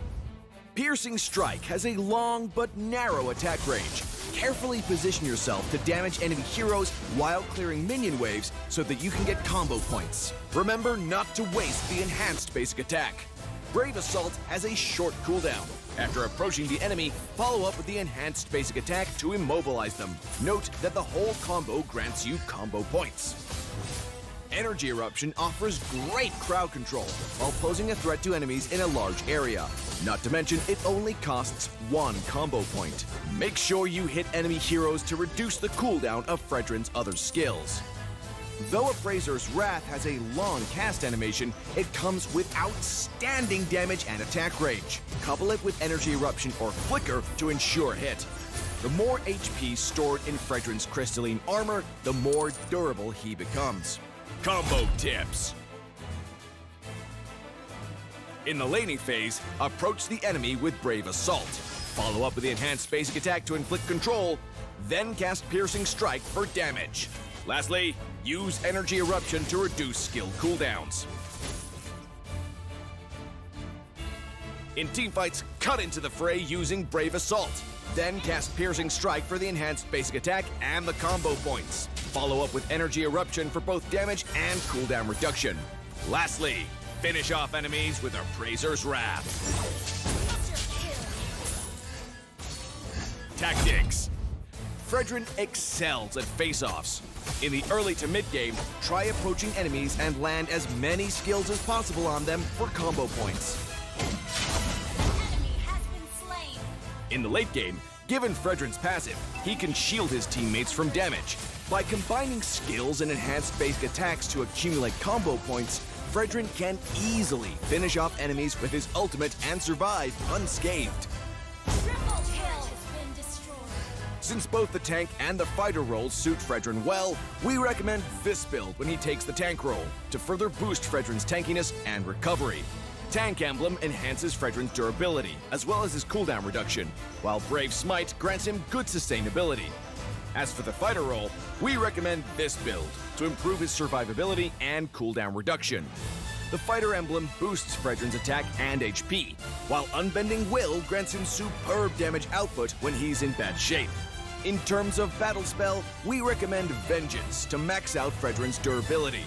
Piercing Strike has a long but narrow attack range, Carefully position yourself to damage enemy heroes while clearing minion waves so that you can get combo points. Remember not to waste the enhanced basic attack. Brave Assault has a short cooldown. After approaching the enemy, follow up with the enhanced basic attack to immobilize them. Note that the whole combo grants you combo points. Energy Eruption offers great crowd control while posing a threat to enemies in a large area. Not to mention, it only costs 1 combo point. Make sure you hit enemy heroes to reduce the cooldown of Fredrin's other skills. Though Appraiser's Wrath has a long cast animation, it comes with outstanding damage and attack range. Couple it with Energy Eruption or Flicker to ensure hit. The more HP stored in Fredrin's crystalline armor, the more durable he becomes. Combo tips. In the laning phase, approach the enemy with Brave Assault. Follow up with the enhanced basic attack to inflict control, then cast Piercing Strike for damage. Lastly, use Energy Eruption to reduce skill cooldowns. In teamfights, cut into the fray using Brave Assault. Then cast Piercing Strike for the enhanced basic attack and the combo points. Follow up with Energy Eruption for both damage and cooldown reduction. Lastly, finish off enemies with Appraiser's Wrath. Tactics. Fredrin excels at face-offs. In the early to mid-game, try approaching enemies and land as many skills as possible on them for combo points. In the late game, given Fredrin's passive, he can shield his teammates from damage. By combining skills and enhanced basic attacks to accumulate combo points, Fredrin can easily finish off enemies with his ultimate and survive unscathed. Since both the tank and the fighter roles suit Fredrin well, we recommend this build when he takes the tank role to further boost Fredrin's tankiness and recovery. Tank Emblem enhances Fredrin's durability, as well as his cooldown reduction, while Brave Smite grants him good sustainability. As for the fighter role, we recommend this build to improve his survivability and cooldown reduction. The fighter emblem boosts Fredrin's attack and HP, while Unbending Will grants him superb damage output when he's in bad shape. In terms of battle spell, we recommend Vengeance to max out Fredrin's durability.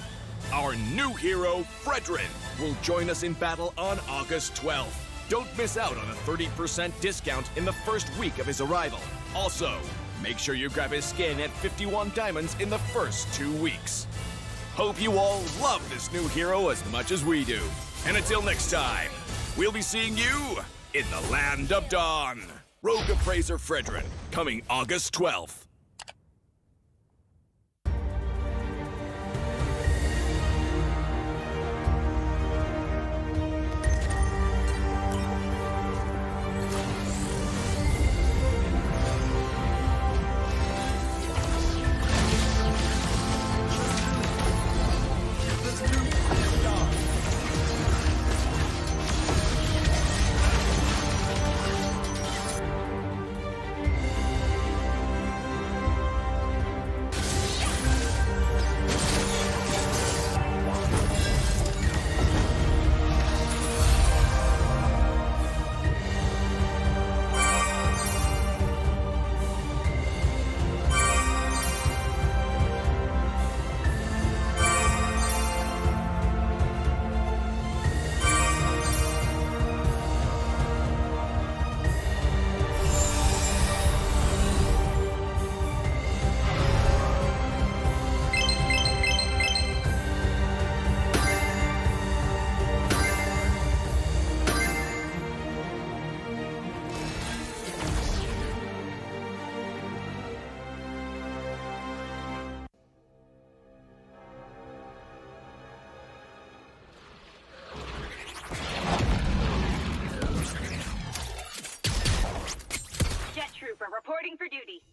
Our new hero, Fredrin, will join us in battle on August 12th. Don't miss out on a 30% discount in the first week of his arrival. Also, make sure you grab his skin at 51 diamonds in the first 2 weeks. Hope you all love this new hero as much as we do. And until next time, we'll be seeing you in the Land of Dawn. Rogue Appraiser Fredrin, coming August 12th. Reporting for duty.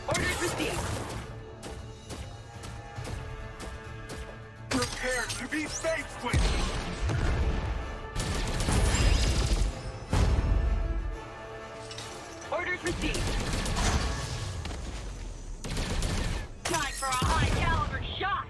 Orders received. Prepare to be faced with. Orders received. Time for a high caliber shot.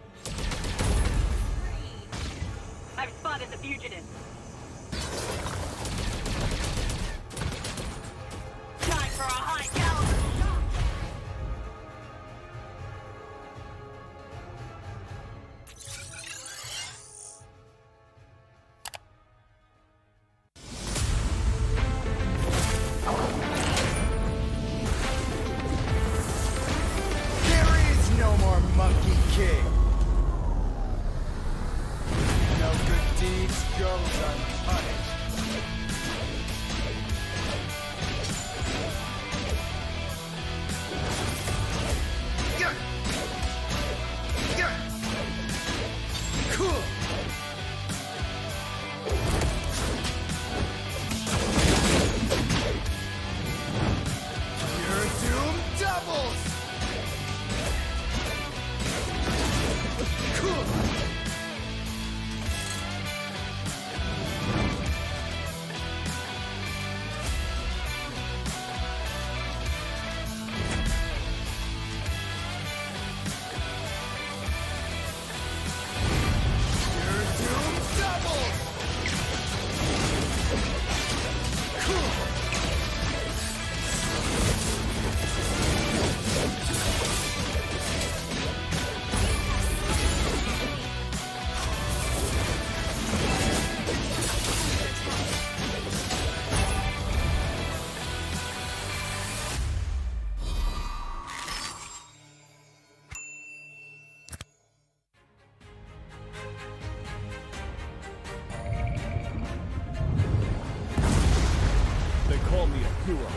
call me a hero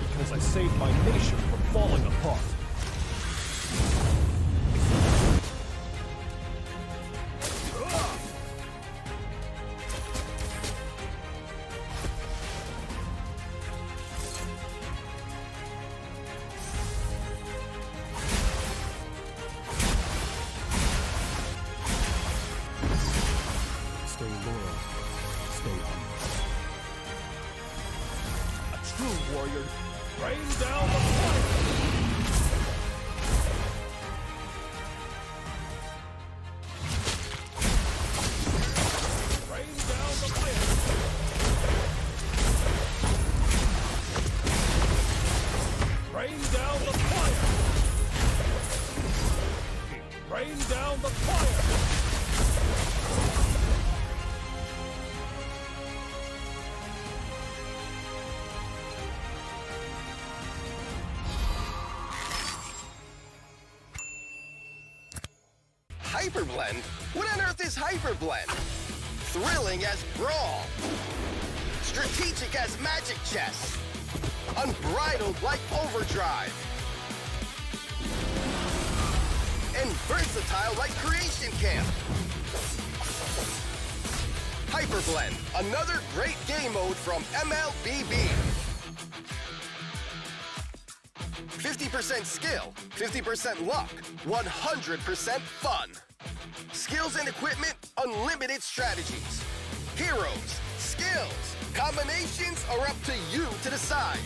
because I saved my nation from falling apart. Stay loyal. Stay humble. A true warrior. Rain down the fire! Rain down the fire! Rain down the fire! Rain down the fire! Hyperblend? What on earth is Hyperblend? Thrilling as Brawl. Strategic as Magic Chess. Unbridled like Overdrive. And versatile like Creation Camp. Hyperblend, another great game mode from MLBB. 50% skill, 50% luck, 100% fun. Skills and equipment, unlimited strategies. Heroes, skills, combinations are up to you to decide.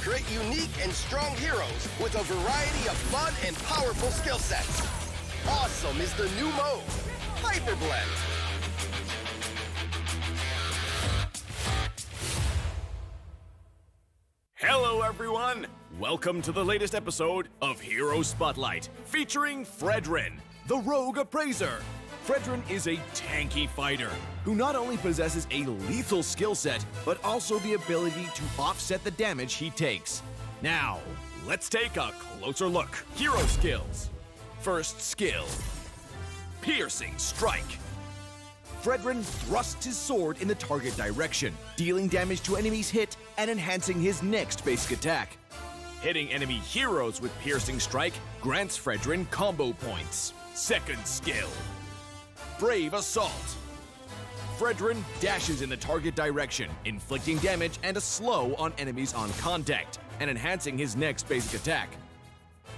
Create unique and strong heroes with a variety of fun and powerful skill sets. Awesome is the new mode, Hyperblend. Hello, everyone! Welcome to the latest episode of Hero Spotlight, featuring Frederick, the Rogue Appraiser. Frederick is a tanky fighter who not only possesses a lethal skill set, but also the ability to offset the damage he takes. Now, let's take a closer look. Hero skills. First skill, Piercing Strike. Frederick thrusts his sword in the target direction, dealing damage to enemies hit and enhancing his next basic attack. Hitting enemy heroes with Piercing Strike grants Frederick combo points. Second skill, Brave Assault. Frederick dashes in the target direction, inflicting damage and a slow on enemies on contact, and enhancing his next basic attack.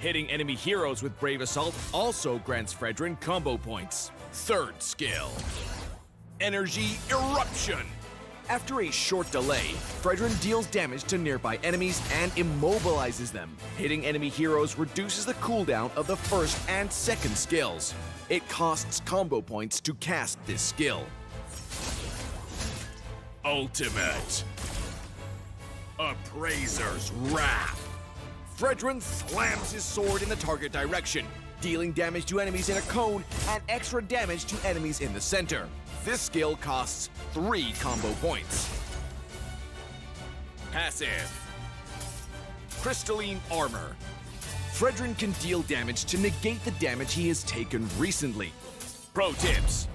Hitting enemy heroes with Brave Assault also grants Frederick combo points. Third skill, Energy Eruption. After a short delay, Frederick deals damage to nearby enemies and immobilizes them. Hitting enemy heroes reduces the cooldown of the first and second skills. It costs combo points to cast this skill. Ultimate, Appraiser's Wrath. Frederick slams his sword in the target direction, dealing damage to enemies in a cone and extra damage to enemies in the center. This skill costs 3 combo points. Passive, Crystalline Armor. Frederick can deal damage to negate the damage he has taken recently. Pro tips.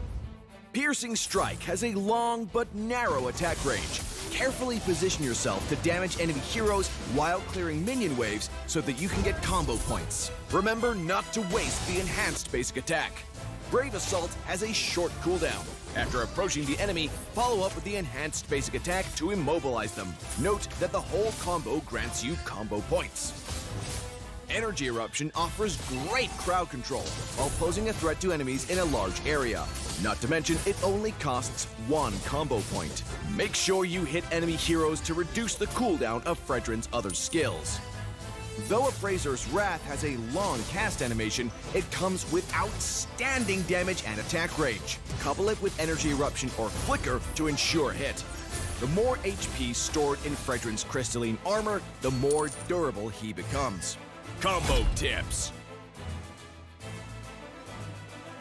Piercing Strike has a long but narrow attack range, carefully position yourself to damage enemy heroes while clearing minion waves so that you can get combo points. Remember not to waste the enhanced basic attack. Brave Assault has a short cooldown. After approaching the enemy, follow up with the enhanced basic attack to immobilize them. Note that the whole combo grants you combo points. Energy Eruption offers great crowd control while posing a threat to enemies in a large area. Not to mention, it only costs 1 combo point. Make sure you hit enemy heroes to reduce the cooldown of Fredrin's other skills. Though Appraiser's Wrath has a long cast animation, it comes with outstanding damage and attack range. Couple it with Energy Eruption or Flicker to ensure hit. The more HP stored in Fredrin's crystalline armor, the more durable he becomes. Combo tips.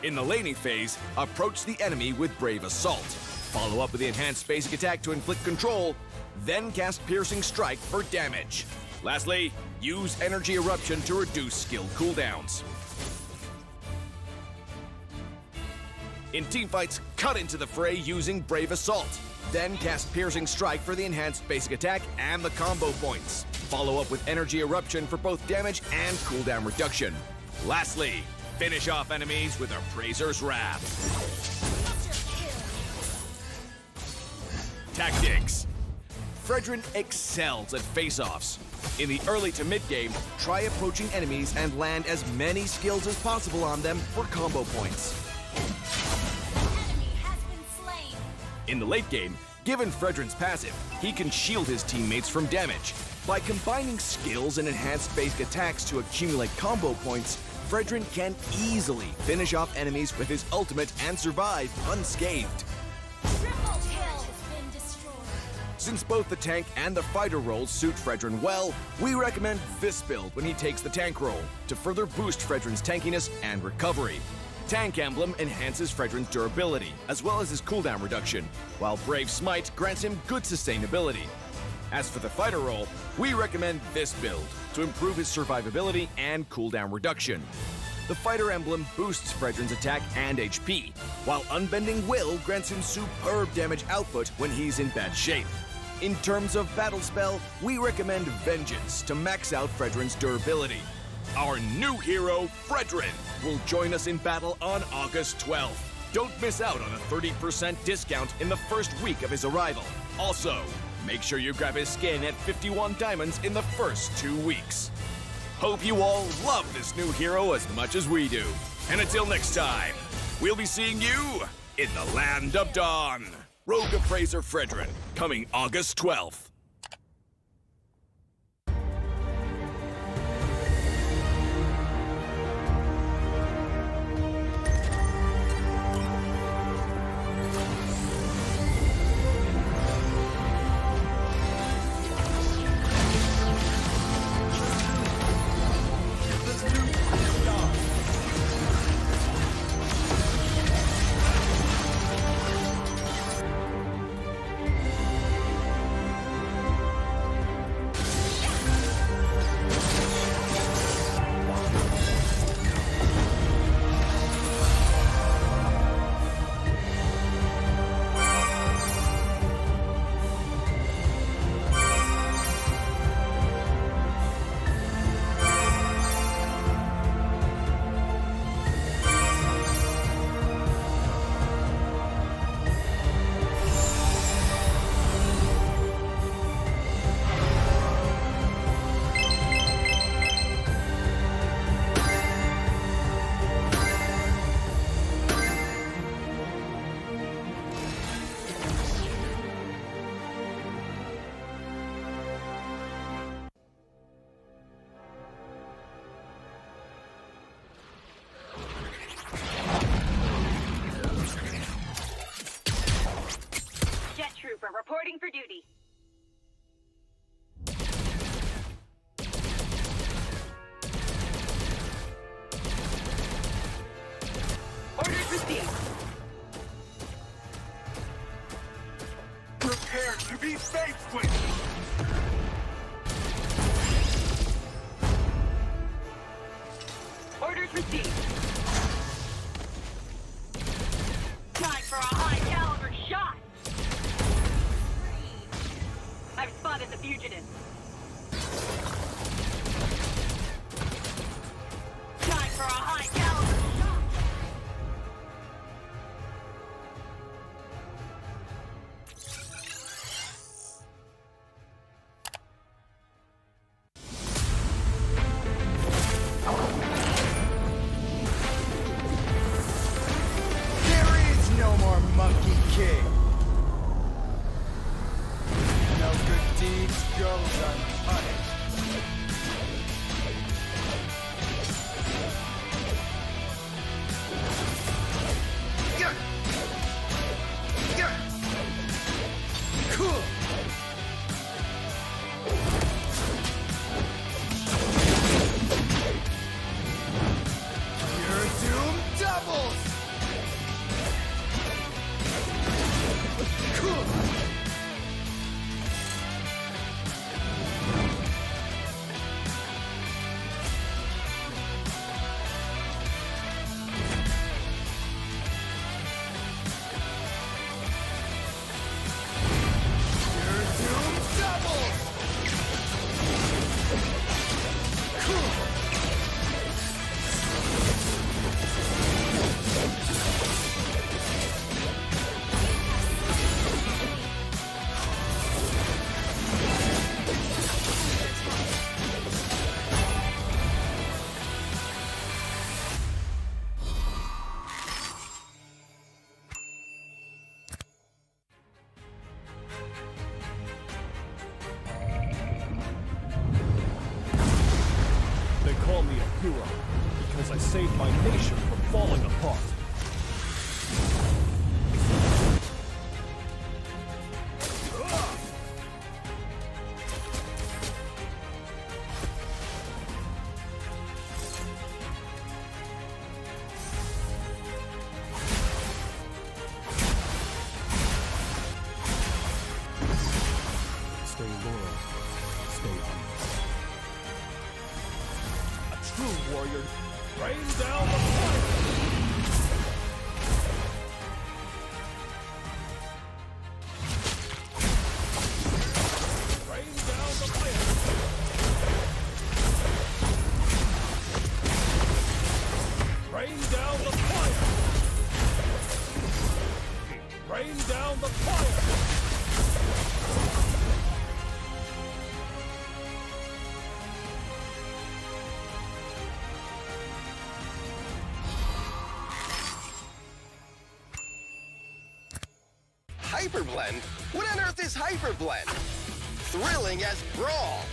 In the laning phase, approach the enemy with Brave Assault. Follow up with the enhanced basic attack to inflict control, then cast Piercing Strike for damage. Lastly, use Energy Eruption to reduce skill cooldowns. In teamfights, cut into the fray using Brave Assault. Then cast Piercing Strike for the enhanced basic attack and the combo points. Follow up with Energy Eruption for both damage and cooldown reduction. Lastly, finish off enemies with Appraiser's Wrath. Tactics. Fredrin excels at face-offs. In the early to mid-game, try approaching enemies and land as many skills as possible on them for combo points. In the late game, given Fredrin's passive, he can shield his teammates from damage. By combining skills and enhanced basic attacks to accumulate combo points, Fredrin can easily finish off enemies with his ultimate and survive unscathed. Since both the tank and the fighter roles suit Fredrin well, we recommend this build when he takes the tank role to further boost Fredrin's tankiness and recovery. Tank Emblem enhances Fredrin's durability, as well as his cooldown reduction, while Brave Smite grants him good sustainability. As for the fighter role, we recommend this build to improve his survivability and cooldown reduction. The Fighter Emblem boosts Fredrin's attack and HP, while Unbending Will grants him superb damage output when he's in bad shape. In terms of battle spell, we recommend Vengeance to max out Fredrin's durability. Our new hero, Fredrin, will join us in battle on August 12th. Don't miss out on a 30% discount in the first week of his arrival. Also, make sure you grab his skin at 51 diamonds in the first 2 weeks. Hope you all love this new hero as much as we do. And until next time, we'll be seeing you in the Land of Dawn. Rogue Appraiser Fredrin, coming August 12th. Trooper reporting for duty. Orders received. Prepare to be faced with. Orders received. Time for a high caliber shot. fugitive. Time for a high caliber shot. There is no more Monkey King. No good deeds goes unpunished. Yeah. Yeah. Cool. Your doom doubles. Cool. Your doom doubles. Cool. They call me a hero because I saved my nation from falling apart. Stay loyal. Stay humble. A true warrior. Rain down the fire! Rain down the fire! Rain down the fire! Rain down the fire! Hyperblend? What on earth is Hyperblend? Thrilling as Brawl.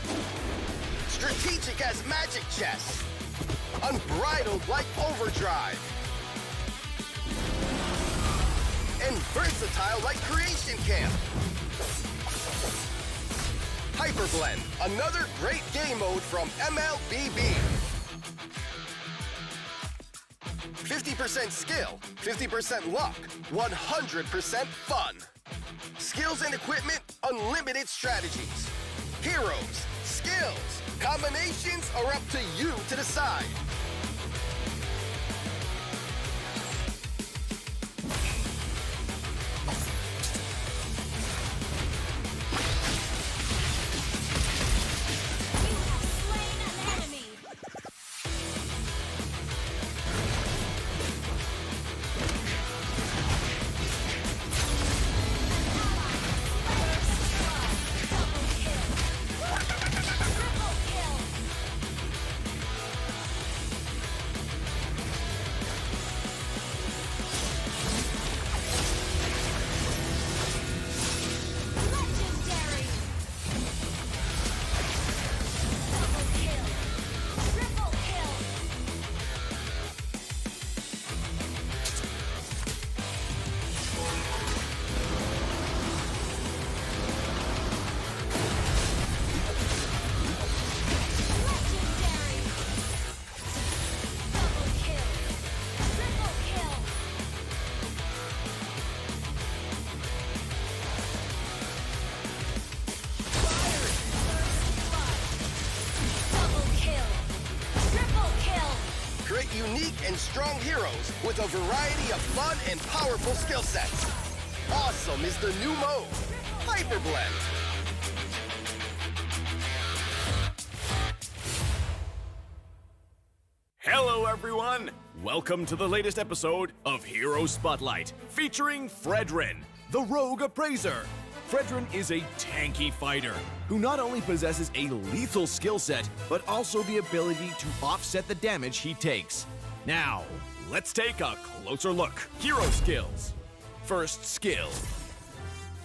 Strategic as Magic Chess. Unbridled like Overdrive. And versatile like Creation Camp. Hyperblend, another great game mode from MLBB. 50% skill, 50% luck, 100% fun. Skills and equipment, unlimited strategies. Heroes, skills, combinations are up to you to decide. Unique and strong heroes with a variety of fun and powerful skill sets. Awesome is the new mode, Hyperblend. everyone! Welcome to the latest episode of Hero Spotlight, featuring Frederick, the Rogue Appraiser. Frederick is a tanky fighter who not only possesses a lethal skill set, but also the ability to offset the damage he takes. Now, let's take a closer look. Hero skills. First skill,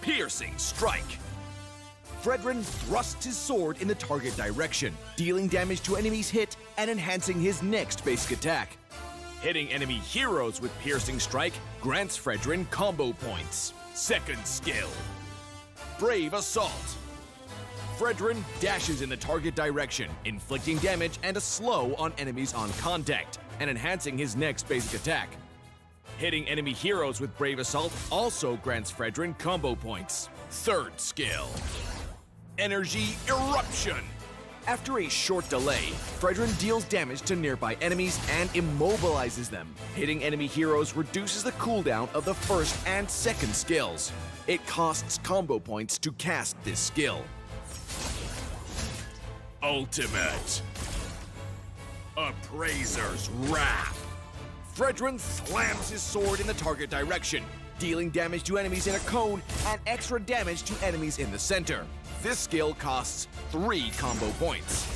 Piercing Strike. Frederick thrusts his sword in the target direction, dealing damage to enemies hit and enhancing his next basic attack. Hitting enemy heroes with Piercing Strike grants Frederick combo points. Second skill, Brave Assault. Frederick dashes in the target direction, inflicting damage and a slow on enemies on contact, and enhancing his next basic attack. Hitting enemy heroes with Brave Assault also grants Frederick combo points. Third skill, Energy Eruption. After a short delay, Frederick deals damage to nearby enemies and immobilizes them. Hitting enemy heroes reduces the cooldown of the first and second skills. It costs combo points to cast this skill. Ultimate, Appraiser's Wrath. Frederick slams his sword in the target direction, dealing damage to enemies in a cone and extra damage to enemies in the center. This skill costs 3 combo points.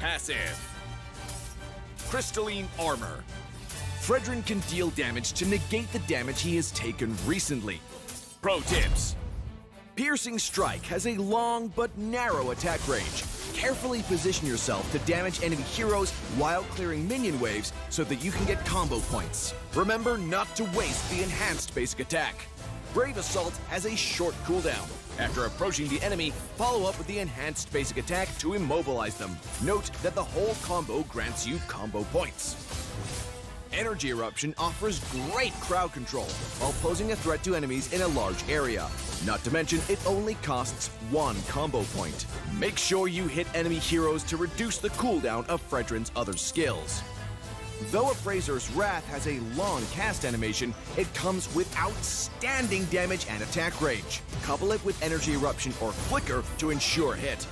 Passive, Crystalline Armor. Frederick can deal damage to negate the damage he has taken recently. Pro tips. Piercing Strike has a long but narrow attack range. Carefully position yourself to damage enemy heroes while clearing minion waves so that you can get combo points. Remember not to waste the enhanced basic attack. Brave Assault has a short cooldown. After approaching the enemy, follow up with the enhanced basic attack to immobilize them. Note that the whole combo grants you combo points. Energy Eruption offers great crowd control while posing a threat to enemies in a large area. Not to mention, it only costs 1 combo point. Make sure you hit enemy heroes to reduce the cooldown of Frederick's other skills. Though Appraiser's Wrath has a long cast animation, it comes with outstanding damage and attack range. Couple it with Energy Eruption or Flicker to ensure hit.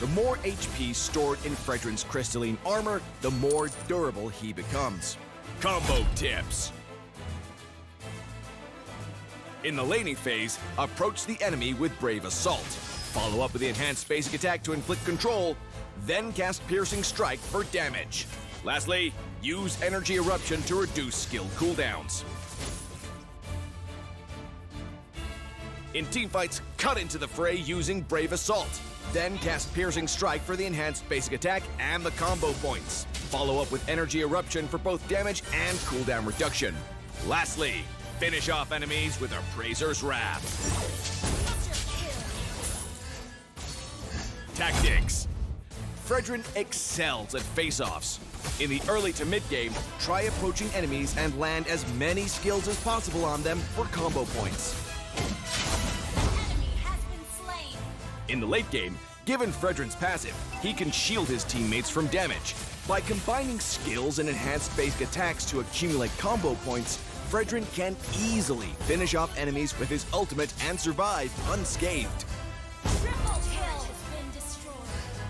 The more HP stored in Frederick's crystalline armor, the more durable he becomes. Combo tips. In the laning phase, approach the enemy with Brave Assault. Follow up with the enhanced basic attack to inflict control, then cast Piercing Strike for damage. Lastly, use Energy Eruption to reduce skill cooldowns. In teamfights, cut into the fray using Brave Assault. Then cast Piercing Strike for the enhanced basic attack and the combo points. Follow up with Energy Eruption for both damage and cooldown reduction. Lastly, finish off enemies with Appraiser's Wrath. Tactics. Frederick excels at face-offs. In the early to mid-game, try approaching enemies and land as many skills as possible on them for combo points. In the late game, given Frederick's passive, he can shield his teammates from damage. By combining skills and enhanced basic attacks to accumulate combo points, Frederick can easily finish off enemies with his ultimate and survive unscathed.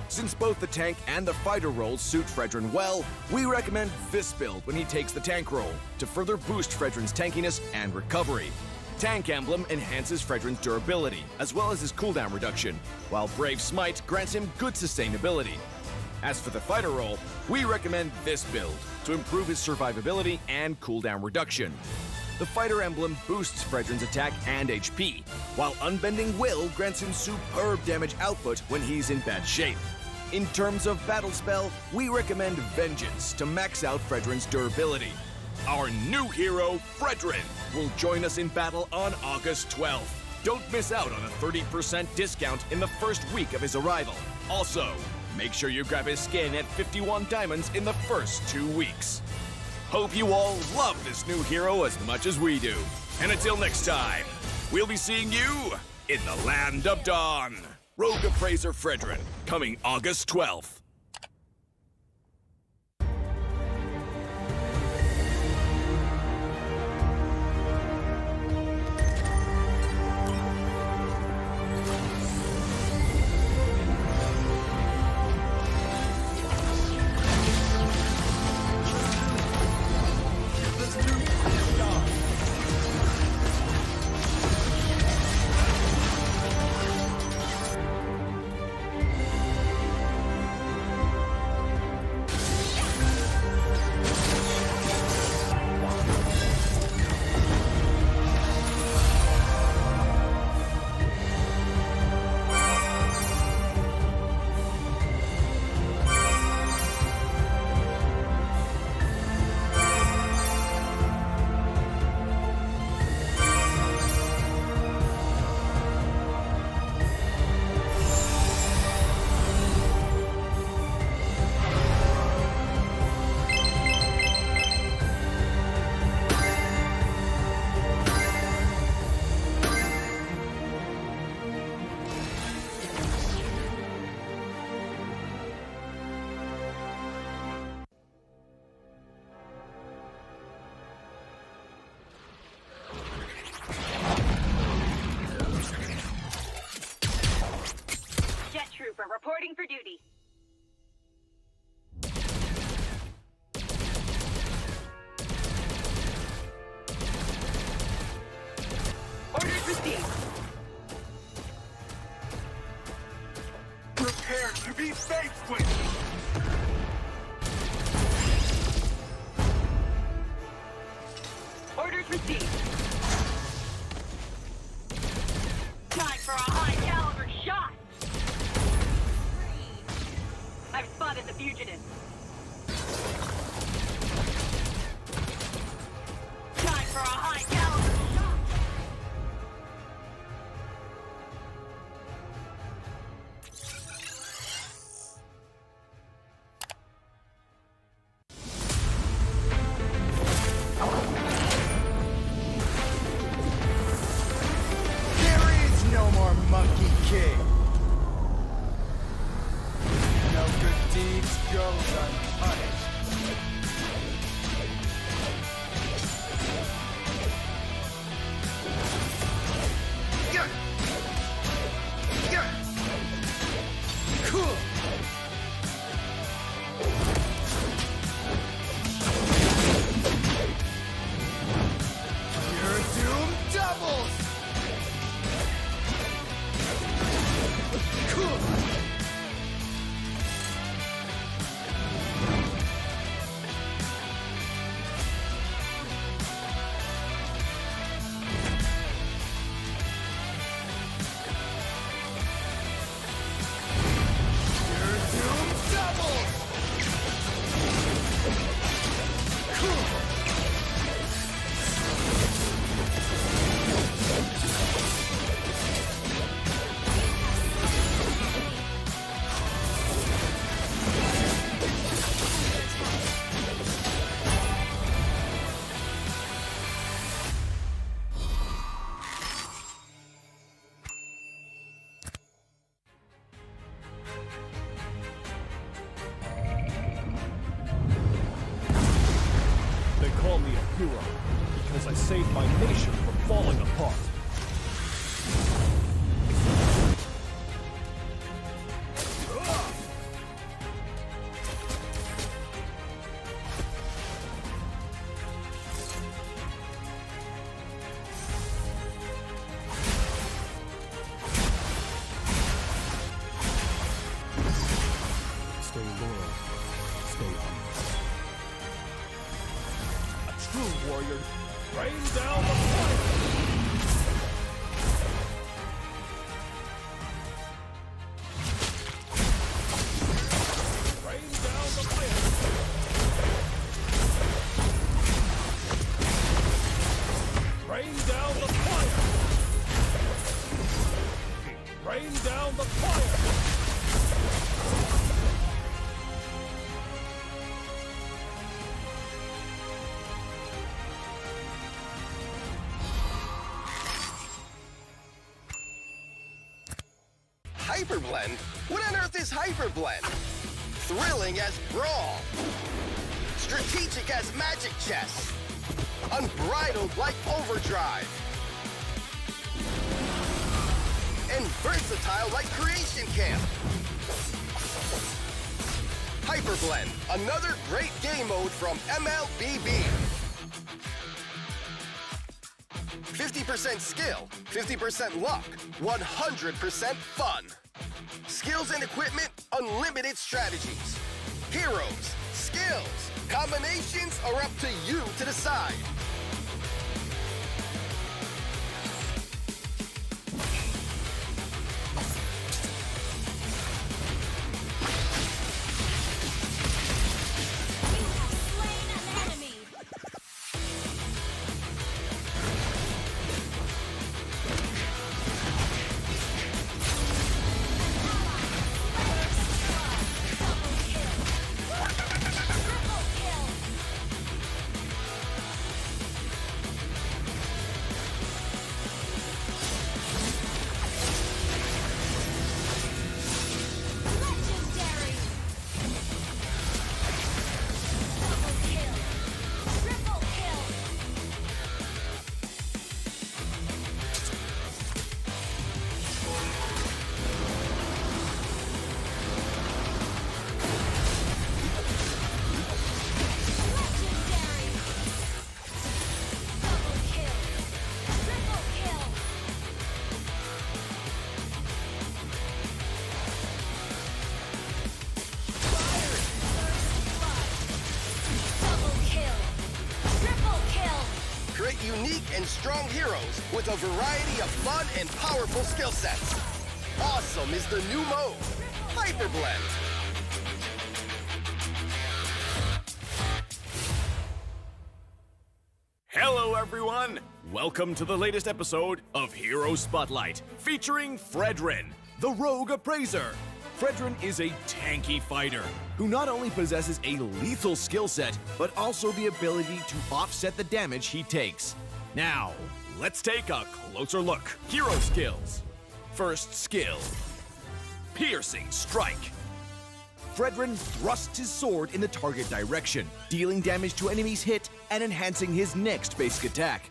Since both the tank and the fighter roles suit Frederick well, we recommend this build when he takes the tank role to further boost Frederick's tankiness and recovery. Tank Emblem enhances Frederick's durability, as well as his cooldown reduction, while Brave Smite grants him good sustainability. As for the fighter role, we recommend this build to improve his survivability and cooldown reduction. The Fighter Emblem boosts Frederick's attack and HP, while Unbending Will grants him superb damage output when he's in bad shape. In terms of battle spell, we recommend Vengeance to max out Frederick's durability. Our new hero, Frederick, will join us in battle on August 12th. Don't miss out on a 30% discount in the first week of his arrival. Also, make sure you grab his skin at 51 diamonds in the first 2 weeks. Hope you all love this new hero as much as we do. And until next time, we'll be seeing you in the Land of Dawn. Rogue Appraiser Frederick, coming August 12th. reporting for duty. Orders received. Prepare to be faced with. Orders received. Time for a high-caliber shot. I've spotted the fugitive. Time for a high-caliber shot. There is no more Monkey King. No good deeds goes unpunished. Yeah. Yeah. Cool. Your doom doubles. Cool. Your doom doubles. Cool. They call me a hero because I saved my nation from falling apart. Stay loyal. Stay humble. A true warrior. Rain down the fire! Rain down the fire! Rain down the fire! Rain down the fire! Hyperblend? What on earth is Hyperblend? Thrilling as Brawl. Strategic as Magic Chess. Unbridled like Overdrive. And versatile like Creation Camp. Hyperblend, another great game mode from MLBB. 50% skill, 50% luck, 100% fun. Skills and equipment, unlimited strategies. Heroes, skills, combinations are up to you to decide. and strong heroes with a variety of fun and powerful skill sets. Awesome is the new mode, Hyperblend. Hello, everyone! Welcome to the latest episode of Hero Spotlight, featuring Frederick, the Rogue Appraiser. Frederick is a tanky fighter who not only possesses a lethal skill set, but also the ability to offset the damage he takes. Now, let's take a closer look. Hero skills. First skill, Piercing Strike. Frederick thrusts his sword in the target direction, dealing damage to enemies hit and enhancing his next basic attack.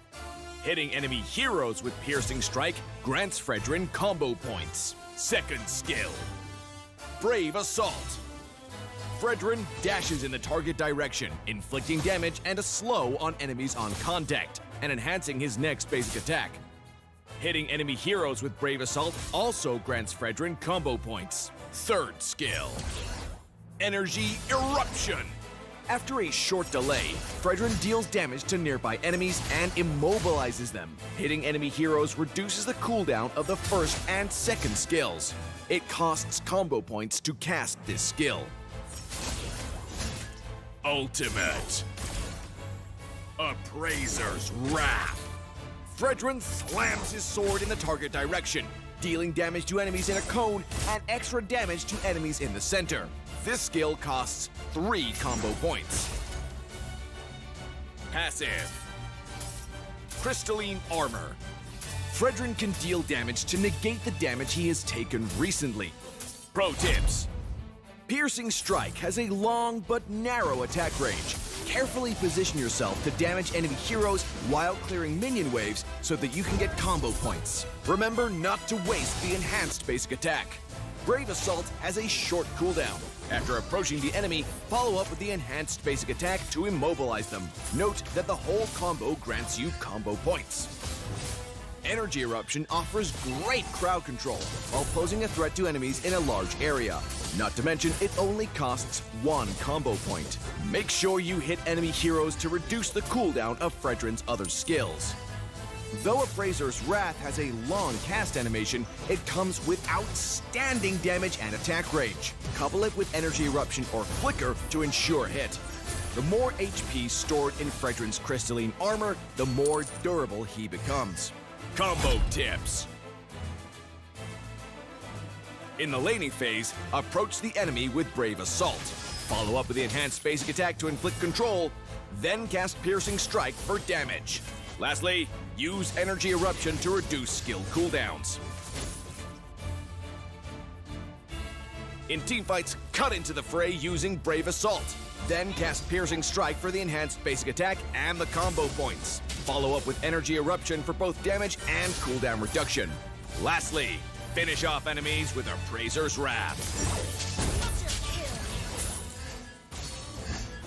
Hitting enemy heroes with Piercing Strike grants Frederick combo points. Second skill, Brave Assault. Frederick dashes in the target direction, inflicting damage and a slow on enemies on contact, and enhancing his next basic attack. Hitting enemy heroes with Brave Assault also grants Frederick combo points. Third skill, Energy Eruption. After a short delay, Frederick deals damage to nearby enemies and immobilizes them. Hitting enemy heroes reduces the cooldown of the first and second skills. It costs combo points to cast this skill. Ultimate, Appraiser's Wrath. Frederick slams his sword in the target direction, dealing damage to enemies in a cone and extra damage to enemies in the center. This skill costs 3 combo points. Passive, Crystalline Armor. Frederick can deal damage to negate the damage he has taken recently. Pro tips. Piercing Strike has a long but narrow attack range. Carefully position yourself to damage enemy heroes while clearing minion waves so that you can get combo points. Remember not to waste the enhanced basic attack. Brave Assault has a short cooldown. After approaching the enemy, follow up with the enhanced basic attack to immobilize them. Note that the whole combo grants you combo points. Energy Eruption offers great crowd control while posing a threat to enemies in a large area. Not to mention, it only costs 1 combo point. Make sure you hit enemy heroes to reduce the cooldown of Frederick's other skills. Though Appraiser's Wrath has a long cast animation, it comes with outstanding damage and attack range. Couple it with Energy Eruption or Flicker to ensure hit. The more HP stored in Frederick's crystalline armor, the more durable he becomes. Combo tips. In the laning phase, approach the enemy with Brave Assault. Follow up with the enhanced basic attack to inflict control, then cast Piercing Strike for damage. Lastly, use Energy Eruption to reduce skill cooldowns. In teamfights, cut into the fray using Brave Assault. Then cast Piercing Strike for the enhanced basic attack and the combo points. Follow up with Energy Eruption for both damage and cooldown reduction. Lastly, finish off enemies with Appraiser's Wrath.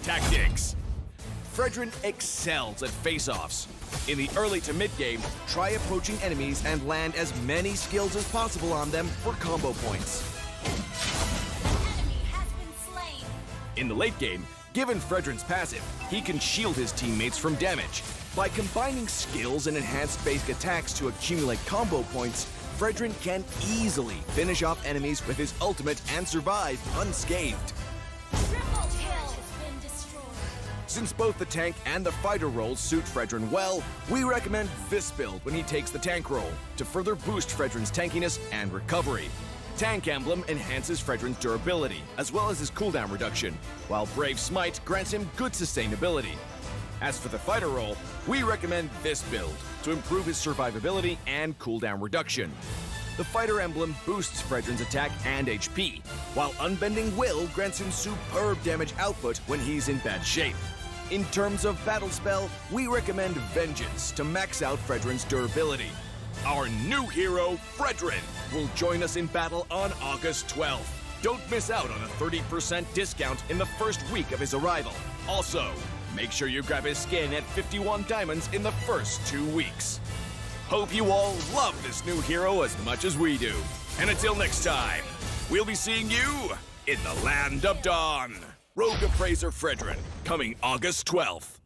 Tactics. Frederick excels at face-offs. In the early to mid-game, try approaching enemies and land as many skills as possible on them for combo points. In the late game, given Frederick's passive, he can shield his teammates from damage. By combining skills and enhanced basic attacks to accumulate combo points, Frederick can easily finish off enemies with his ultimate and survive unscathed. Since both the tank and the fighter roles suit Frederick well, we recommend this build when he takes the tank role to further boost Frederick's tankiness and recovery. Tank Emblem enhances Frederick's durability, as well as his cooldown reduction, while Brave Smite grants him good sustainability. As for the fighter role, we recommend this build to improve his survivability and cooldown reduction. The fighter emblem boosts Frederick's attack and HP, while Unbending Will grants him superb damage output when he's in bad shape. In terms of battle spell, we recommend Vengeance to max out Frederick's durability. Our new hero, Frederick, will join us in battle on August 12th. Don't miss out on a 30% discount in the first week of his arrival. Also, make sure you grab his skin at 51 diamonds in the first 2 weeks. Hope you all love this new hero as much as we do. And until next time, we'll be seeing you in the Land of Dawn. Rogue Appraiser Frederick, coming August 12th.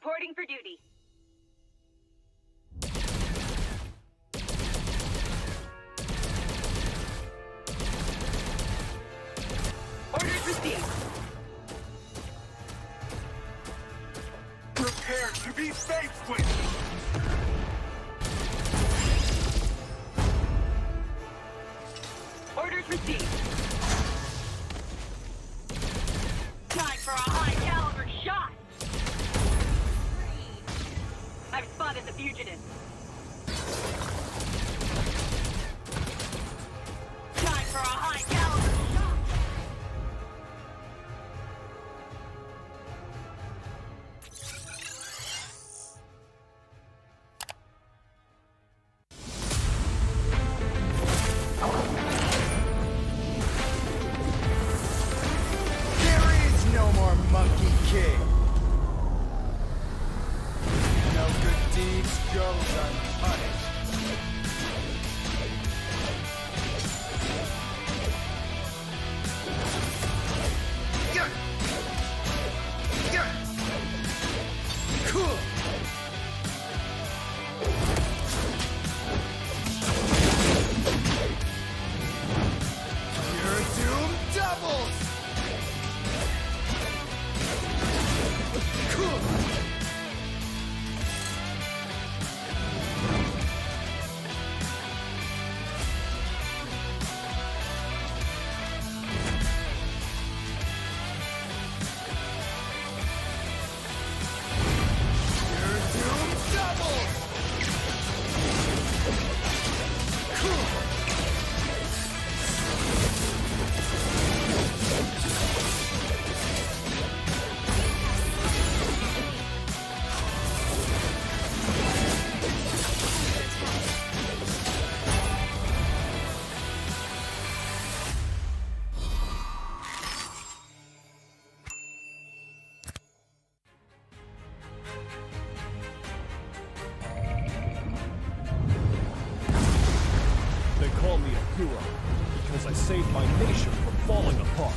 Reporting for duty. Orders received. Prepare to be faced with. Orders received. Time for a high-caliber shot. I've spotted the fugitive. Time for a high-caliber shot. There is no more Monkey King. No good deeds goes unpunished. Yeah. Yeah. Cool. Your doom doubles. Cool. Your doom doubles. Cool. They call me a hero because I saved my nation from falling apart.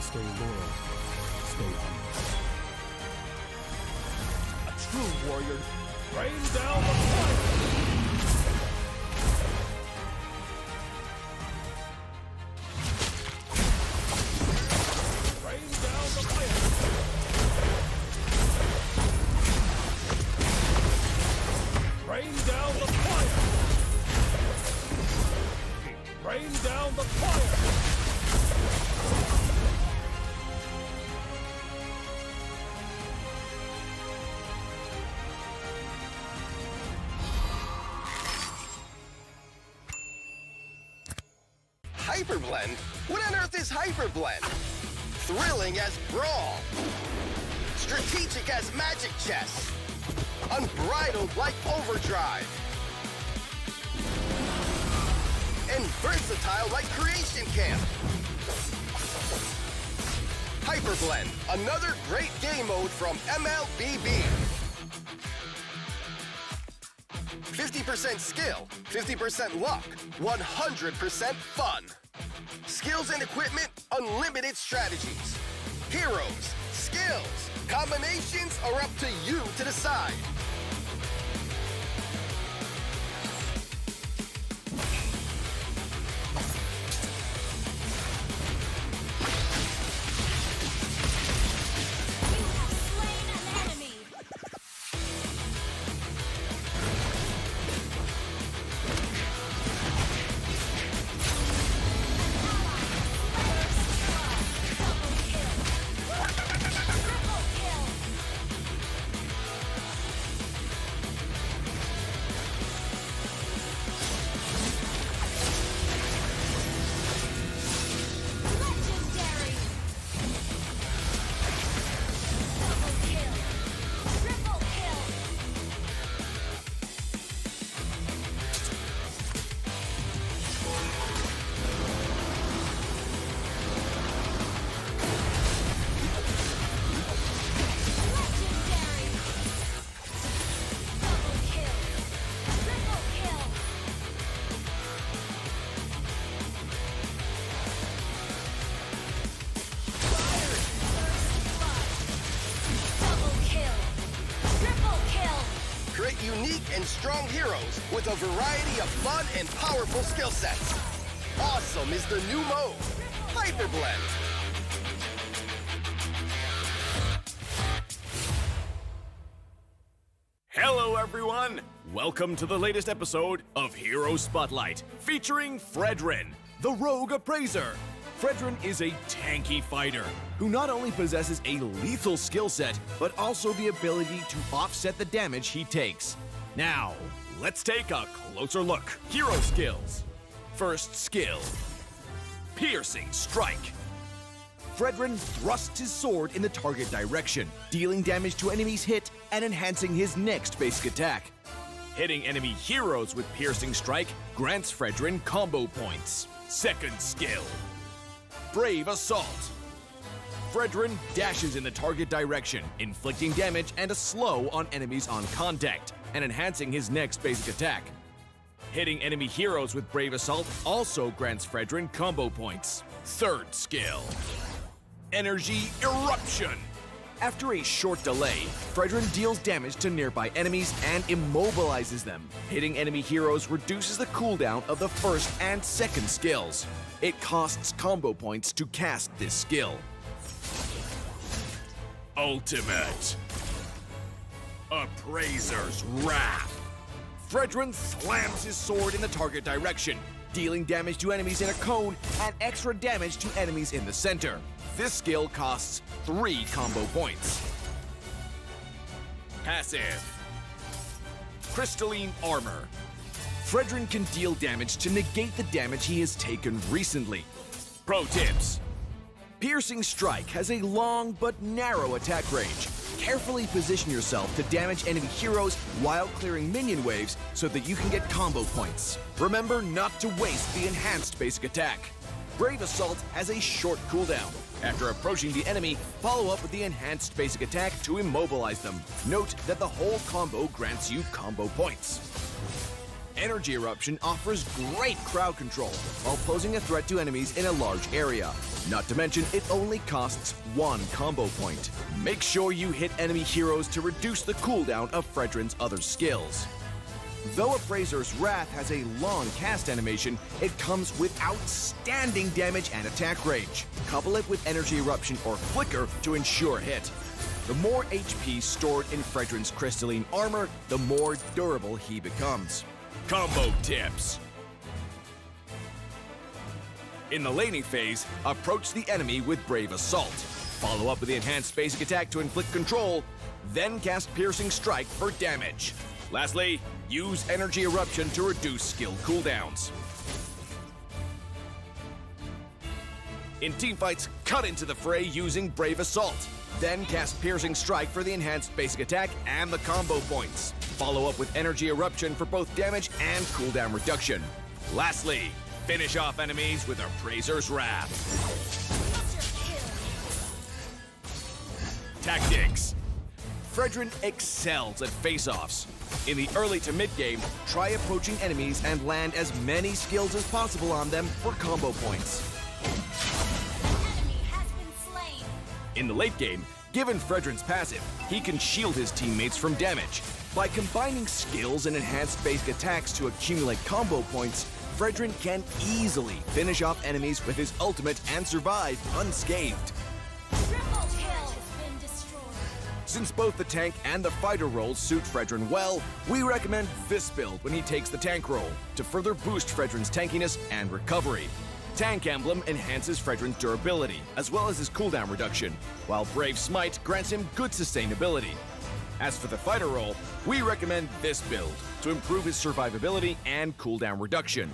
Stay loyal. Stay humble. A true warrior. Rain down the fire! Rain down the fire! Rain down the fire! Rain down the fire! Hyperblend? What on earth is Hyperblend? Thrilling as Brawl. Strategic as Magic Chess. Unbridled like Overdrive. And versatile like Creation Camp. Hyperblend, another great game mode from MLBB. 50% skill, 50% luck, 100% fun. Skills and equipment, unlimited strategies. Heroes, skills, combinations are up to you to decide. strong heroes with a variety of fun and powerful skill sets. Awesome is the new mode, Hyperblend. Hello, everyone! Welcome to the latest episode of Hero Spotlight, featuring Frederick, the Rogue Appraiser. Frederick is a tanky fighter who not only possesses a lethal skill set, but also the ability to offset the damage he takes. Now, let's take a closer look. Hero skills. First skill, Piercing Strike. Frederick thrusts his sword in the target direction, dealing damage to enemies hit and enhancing his next basic attack. Hitting enemy heroes with Piercing Strike grants Frederick combo points. Second skill, Brave Assault. Frederick dashes in the target direction, inflicting damage and a slow on enemies on contact, and enhancing his next basic attack. Hitting enemy heroes with Brave Assault also grants Frederick combo points. Third skill, Energy Eruption. After a short delay, Frederick deals damage to nearby enemies and immobilizes them. Hitting enemy heroes reduces the cooldown of the first and second skills. It costs combo points to cast this skill. Ultimate, Appraiser's Wrath. Frederick slams his sword in the target direction, dealing damage to enemies in a cone and extra damage to enemies in the center. This skill costs 3 combo points. Passive, Crystalline Armor. Frederick can deal damage to negate the damage he has taken recently. Pro tips. Piercing Strike has a long but narrow attack range. Carefully position yourself to damage enemy heroes while clearing minion waves so that you can get combo points. Remember not to waste the enhanced basic attack. Brave Assault has a short cooldown. After approaching the enemy, follow up with the enhanced basic attack to immobilize them. Note that the whole combo grants you combo points. Energy Eruption offers great crowd control while posing a threat to enemies in a large area. Not to mention, it only costs 1 combo point. Make sure you hit enemy heroes to reduce the cooldown of Frederick's other skills. Though Appraiser's Wrath has a long cast animation, it comes with outstanding damage and attack range. Couple it with Energy Eruption or Flicker to ensure hit. The more HP stored in Frederick's crystalline armor, the more durable he becomes. Combo tips. In the laning phase, approach the enemy with Brave Assault. Follow up with the enhanced basic attack to inflict control, then cast Piercing Strike for damage. Lastly, use Energy Eruption to reduce skill cooldowns. In teamfights, cut into the fray using Brave Assault. Then cast Piercing Strike for the enhanced basic attack and the combo points. Follow up with Energy Eruption for both damage and cooldown reduction. Lastly, finish off enemies with Appraiser's Wrath. Tactics. Frederick excels at face-offs. In the early to mid-game, try approaching enemies and land as many skills as possible on them for combo points. In the late game, given Frederick's passive, he can shield his teammates from damage. By combining skills and enhanced basic attacks to accumulate combo points, Frederick can easily finish off enemies with his ultimate and survive unscathed. Since both the tank and the fighter roles suit Frederick well, we recommend this build when he takes the tank role to further boost Frederick's tankiness and recovery. Tank Emblem enhances Frederick's durability, as well as his cooldown reduction, while Brave Smite grants him good sustainability. As for the fighter role, we recommend this build to improve his survivability and cooldown reduction.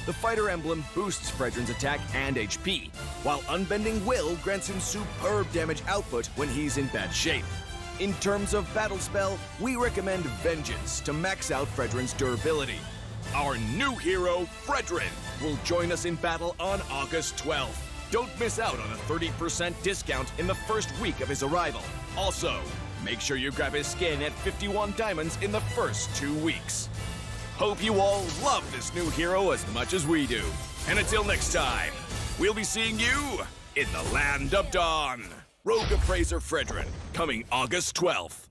The Fighter Emblem boosts Frederick's attack and HP, while Unbending Will grants him superb damage output when he's in bad shape. In terms of battle spell, we recommend Vengeance to max out Frederick's durability. Our new hero, Frederick, will join us in battle on August 12th. Don't miss out on a 30% discount in the first week of his arrival. Also, make sure you grab his skin at 51 diamonds in the first 2 weeks. Hope you all love this new hero as much as we do. And until next time, we'll be seeing you in the Land of Dawn. Rogue Appraiser Frederick, coming August 12th.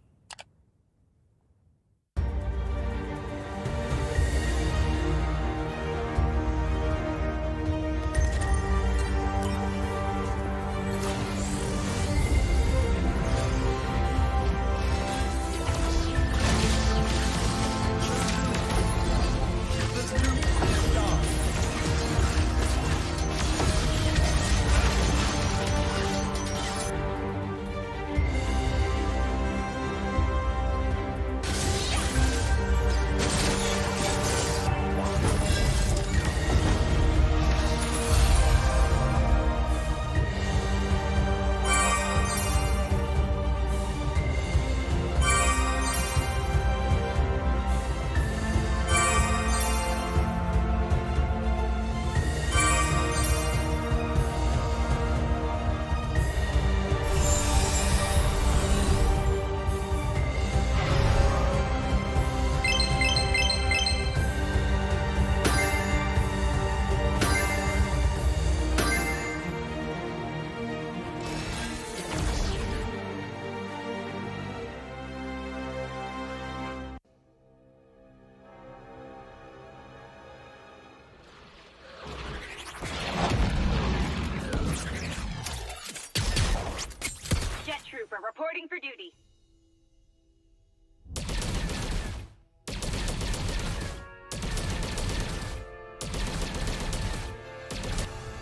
Reporting for duty.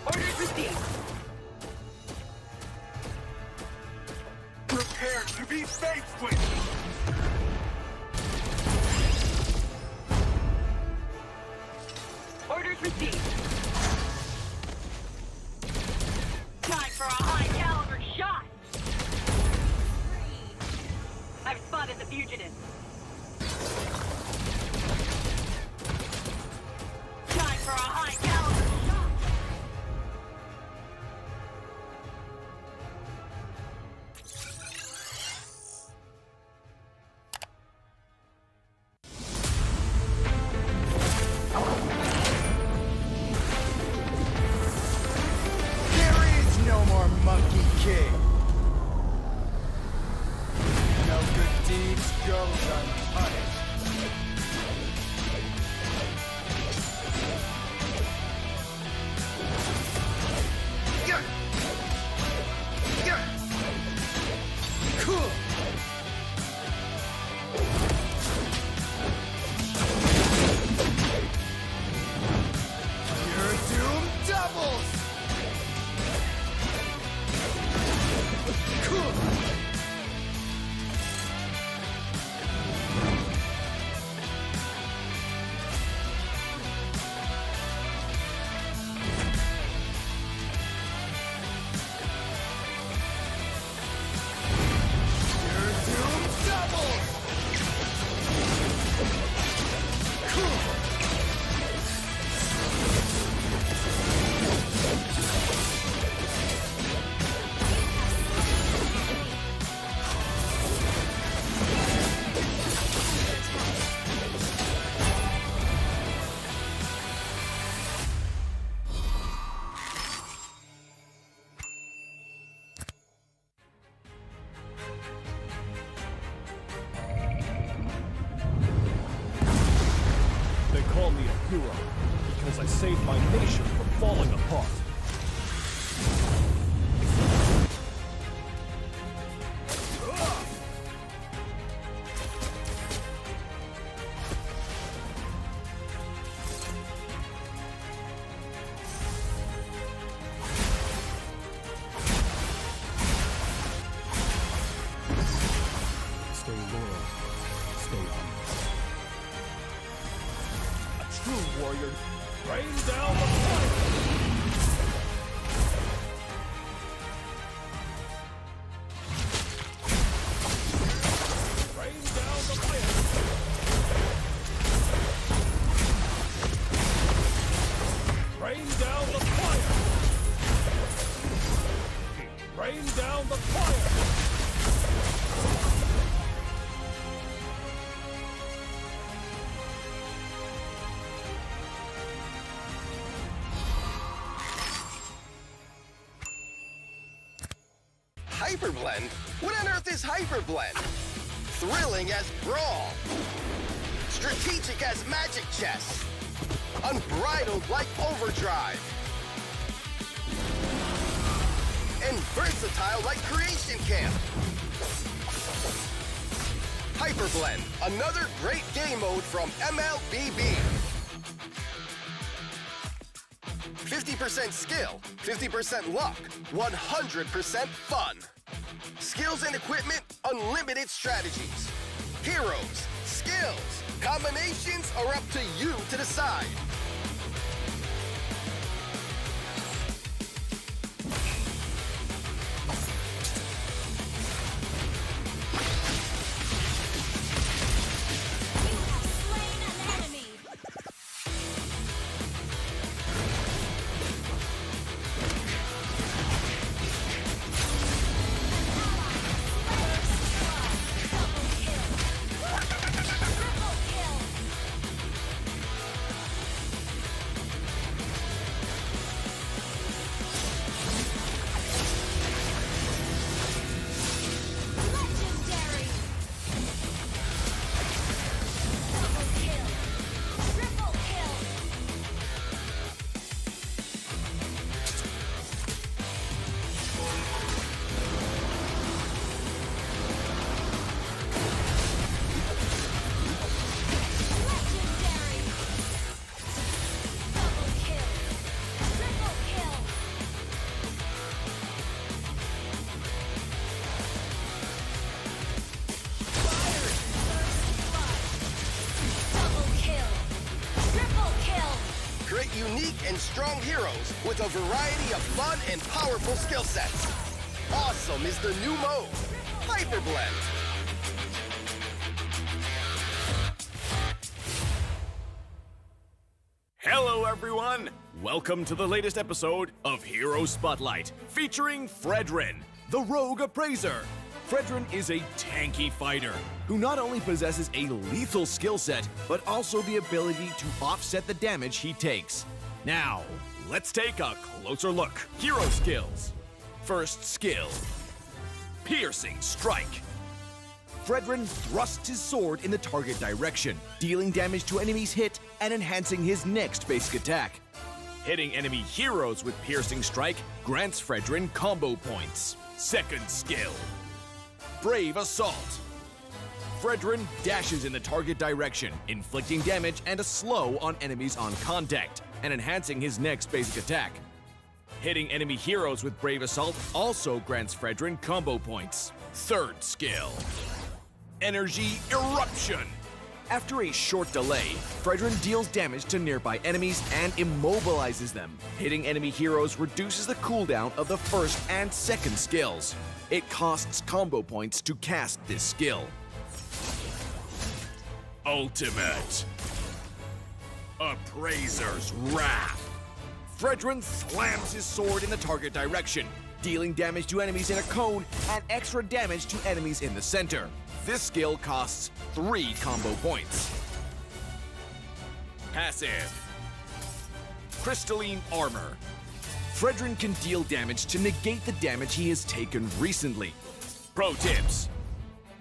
Orders received. Prepare to be faced with. Orders received. Time for a high caliber shot. I've spotted the fugitive. Time for a high caliber shot. There is no more Monkey King. No good deeds goes unpunished. Yeah. Yeah. Cool. Your doom doubles. Cool. Your doom doubles. Cool. They call me a hero because I saved my nation from falling apart. Stay loyal. Stay humble. A true warrior. Rain down the fire! Rain down the fire! Rain down the fire! Rain down the fire! Hyperblend? What on earth is Hyperblend? Thrilling as Brawl. Strategic as Magic Chess. Unbridled like Overdrive. And versatile like Creation Camp. Hyperblend, another great game mode from MLBB. 50% skill, 50% luck, 100% fun. Skills and equipment, unlimited strategies. Heroes, skills, combinations are up to you to decide. Create unique and strong heroes with a variety of fun and powerful skill sets. Awesome is the new mode, Hyperblend. Hello, everyone! Welcome to the latest episode of Hero Spotlight, featuring Frederick, the Rogue Appraiser. Frederick is a tanky fighter who not only possesses a lethal skill set, but also the ability to offset the damage he takes. Now, let's take a closer look. Hero skills. First skill, Piercing Strike. Frederick thrusts his sword in the target direction, dealing damage to enemies hit and enhancing his next basic attack. Hitting enemy heroes with Piercing Strike grants Frederick combo points. Second skill, Brave Assault. Frederick dashes in the target direction, inflicting damage and a slow on enemies on contact, and enhancing his next basic attack. Hitting enemy heroes with Brave Assault also grants Frederick combo points. Third skill, Energy Eruption. After a short delay, Frederick deals damage to nearby enemies and immobilizes them. Hitting enemy heroes reduces the cooldown of the first and second skills. It costs combo points to cast this skill. Ultimate, Appraiser's Wrath. Frederick slams his sword in the target direction, dealing damage to enemies in a cone and extra damage to enemies in the center. This skill costs 3 combo points. Passive, Crystalline Armor. Frederick can deal damage to negate the damage he has taken recently. Pro tips.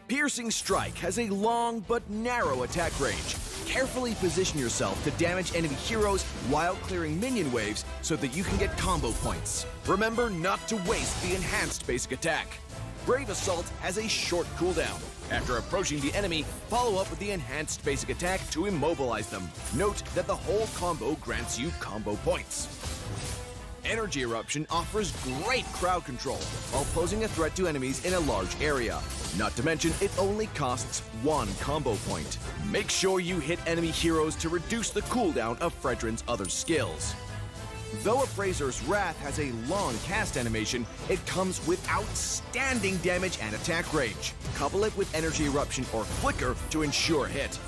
Piercing Strike has a long but narrow attack range. Carefully position yourself to damage enemy heroes while clearing minion waves so that you can get combo points. Remember not to waste the enhanced basic attack. Brave Assault has a short cooldown. After approaching the enemy, follow up with the enhanced basic attack to immobilize them. Note that the whole combo grants you combo points. Energy Eruption offers great crowd control while posing a threat to enemies in a large area. Not to mention, it only costs 1 combo point. Make sure you hit enemy heroes to reduce the cooldown of Frederick's other skills. Though Appraiser's Wrath has a long cast animation, it comes with outstanding damage and attack range. Couple it with Energy Eruption or Flicker to ensure hit.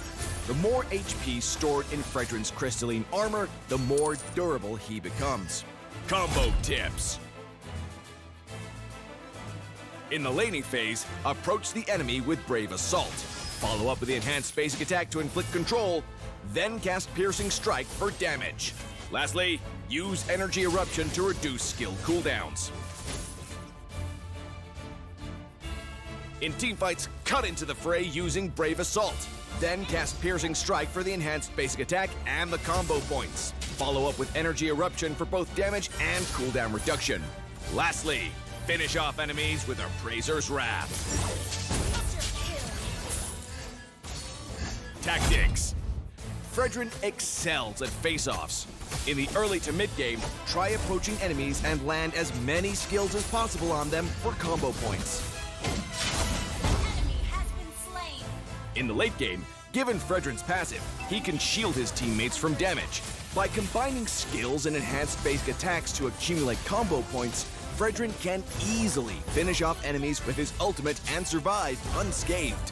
The more HP stored in Frederick's crystalline armor, the more durable he becomes. Combo tips. In the laning phase, approach the enemy with Brave Assault. Follow up with the enhanced basic attack to inflict control, then cast Piercing Strike for damage. Lastly, use Energy Eruption to reduce skill cooldowns. In teamfights, cut into the fray using Brave Assault. Then cast Piercing Strike for the enhanced basic attack and the combo points. Follow up with Energy Eruption for both damage and cooldown reduction. Lastly, finish off enemies with Appraiser's Wrath. Tactics. Frederick excels at face-offs. In the early to mid-game, try approaching enemies and land as many skills as possible on them for combo points. In the late game, given Frederick's passive, he can shield his teammates from damage. By combining skills and enhanced basic attacks to accumulate combo points, Frederick can easily finish off enemies with his ultimate and survive unscathed.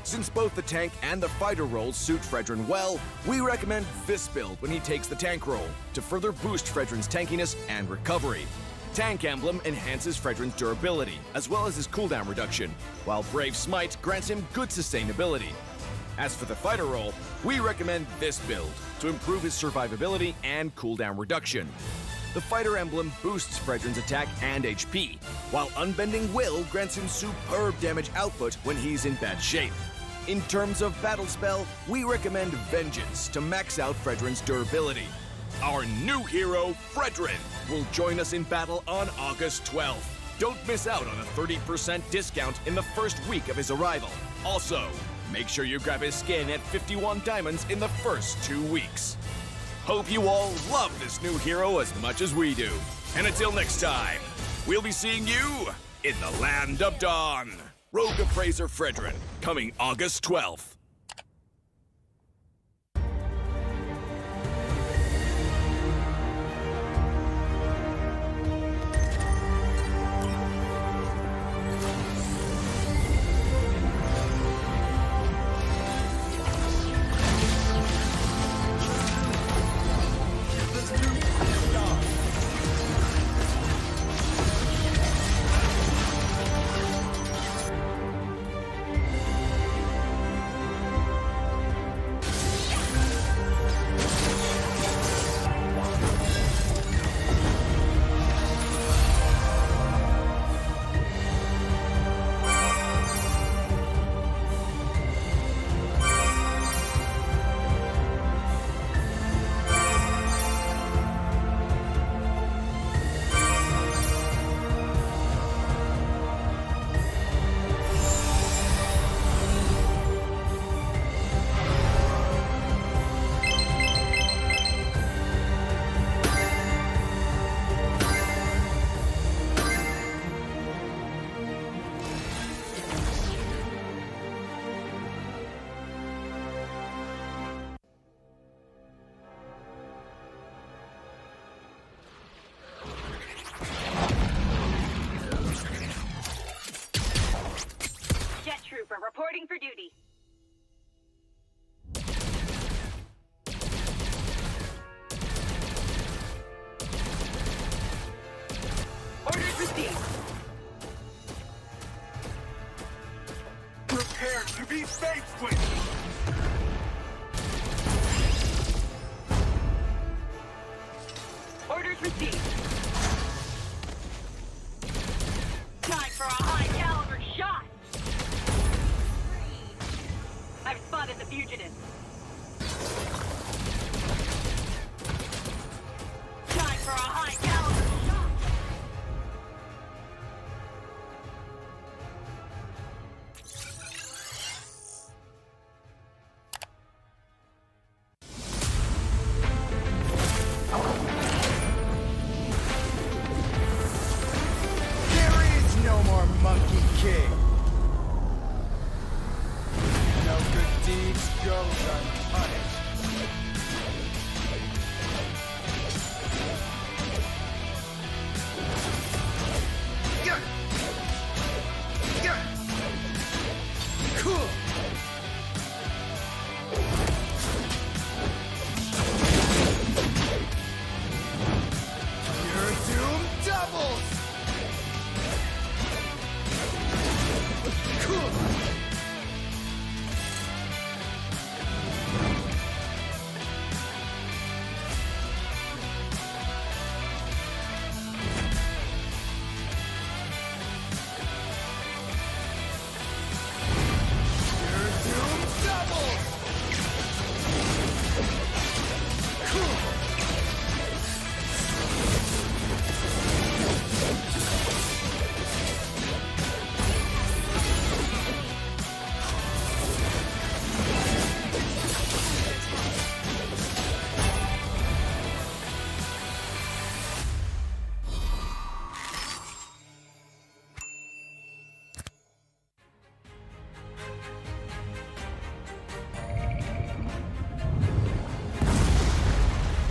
Since both the tank and the fighter roles suit Frederick well, we recommend this build when he takes the tank role to further boost Frederick's tankiness and recovery. Tank Emblem enhances Frederick's durability, as well as his cooldown reduction, while Brave Smite grants him good sustainability. As for the fighter role, we recommend this build to improve his survivability and cooldown reduction. The Fighter Emblem boosts Frederick's attack and HP, while Unbending Will grants him superb damage output when he's in bad shape. In terms of battle spell, we recommend Vengeance to max out Frederick's durability. Our new hero, Frederick, will join us in battle on August 12th. Don't miss out on a 30% discount in the first week of his arrival. Also, make sure you grab his skin at 51 diamonds in the first 2 weeks. Hope you all love this new hero as much as we do. And until next time, we'll be seeing you in the Land of Dawn. Rogue Appraiser Frederick, coming August 12th. Reporting for duty. Orders received. Prepare to be safe with. Orders received. Time for a high-caliber shot. I've spotted the fugitive. Time for a high-caliber shot. There is no more Monkey King. No good deeds goes unpunished. Yeah. Yeah. Cool. Your doom doubles. Cool. Your doom doubles. Cool.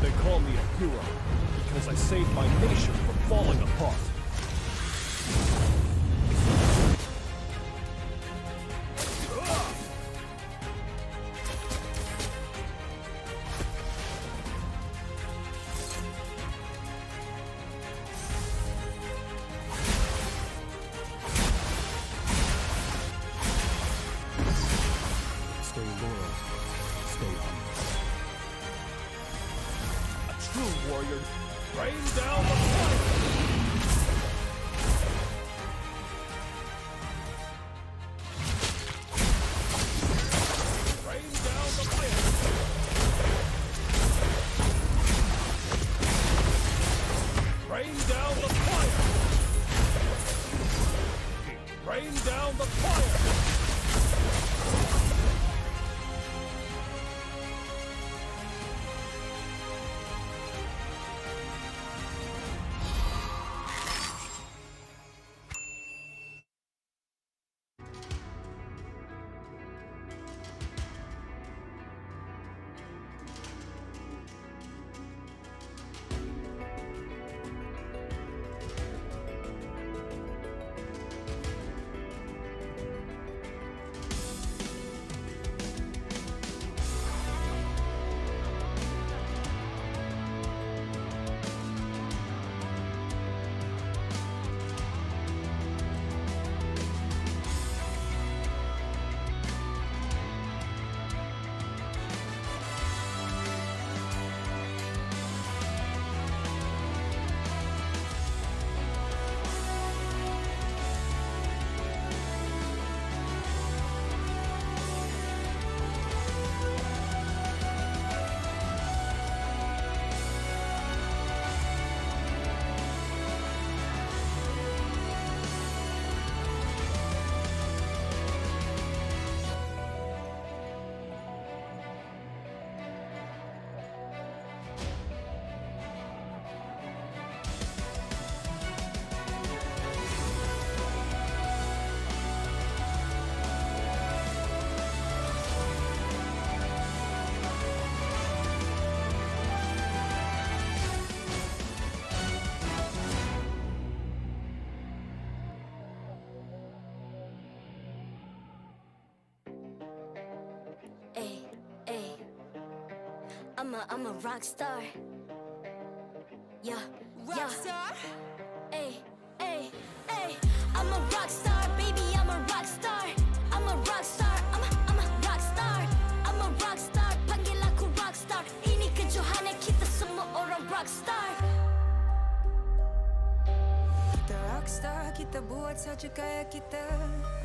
They call me a hero because I saved my nation from falling apart. Stay loyal. Stay humble. A true warrior. Rain down the fire! Rain down the fire! Rain down the fire! Rain down the fire! I'm a rock star. Yeah, Rockstar. Ay, ay, ay. I'm a rock star, baby, I'm a rock star. I'm a rock star, I'm a rock star. I'm a rock star, panggil aku rock star. Ini kejohanan kita semua orang rock star. Kita rockstar, kita buat saja gaya kita.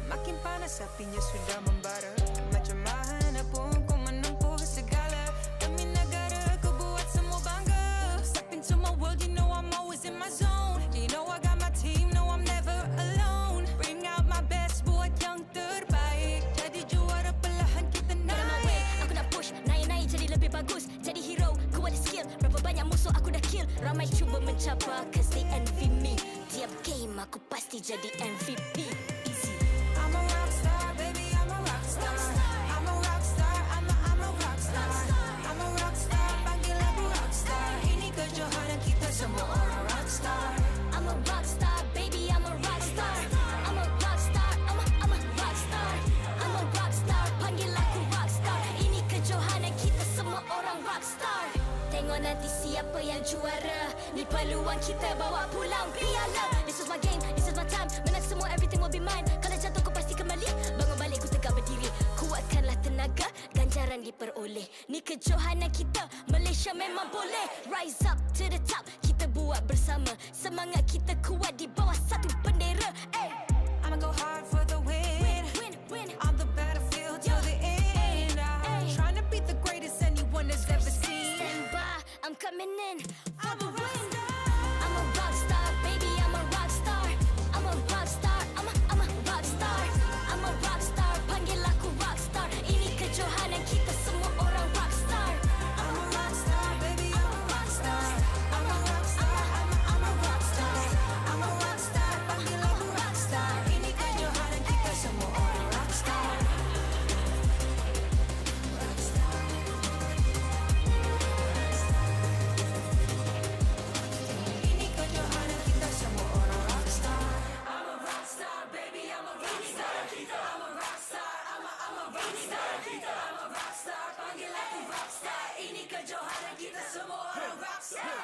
Makin panas apinya sudah membara. Macam mana pun kau menempuh segala. Demi negara kau buat semua bangga. Step into my world, you know I'm always in my zone. You know I got my team, no I'm never alone. Bring out my best, buat yang terbaik. Jadi juara perlahan kita Get on my way, naik. aku nak push, naik-naik jadi lebih bagus. Jadi hero, ku ada skill. Berapa banyak musuh aku dah kill. Ramai cuba mencapai, cause they envy me. Tiap game aku pasti jadi MVP. Easy. I'm a rockstar, baby, I'm a rockstar. I'm a rockstar, I'm a rockstar. I'm a rockstar, panggil aku rockstar. Ini kejohanan kita semua orang rockstar. I'm a rockstar, baby, I'm a rockstar. I'm a rockstar, I'm a rockstar. I'm a rockstar, panggil aku rockstar. Ini kejohanan kita semua orang rockstar. Tengok nanti siapa yang juara. Ni peluang kita bawa pulang piala. This is my game, this is my time. Menang semua, everything will be mine. Kalau jatuh kau pasti kembali. Bangun balik ku tegak berdiri. Kuatkanlah tenaga, ganjaran diperoleh. Ni kejohanan kita, Malaysia memang boleh. Rise up to the top, kita buat bersama. Semangat kita kuat di bawah satu bendera. Ay. I'ma go hard for the win. Win. On the battlefield till the end. I'm trying to beat the greatest anyone has ever seen. Stand by, I'm coming in for I'm the a win. rockstar. I'm a rock star, baby, I'm a rock star. I'm a rock star, I'm a rock star. I'm a rock star, panggil aku rock star. Ini kejohanan kita semua orang rock star. I'm a rockstar, baby, I'm a rockstar. I'm a rockstar, I'm a rockstar. I'm a rockstar, panggil aku rockstar. Ini kejohanan kita semua orang rockstar. Ini kejohanan kita semua orang rockstar. I'm a rockstar, baby, I'm a rockstar. I'm a rockstar, I'm a rockstar. I'm a rockstar, panggil aku rockstar. Ini kejohanan kita semua orang rockstar.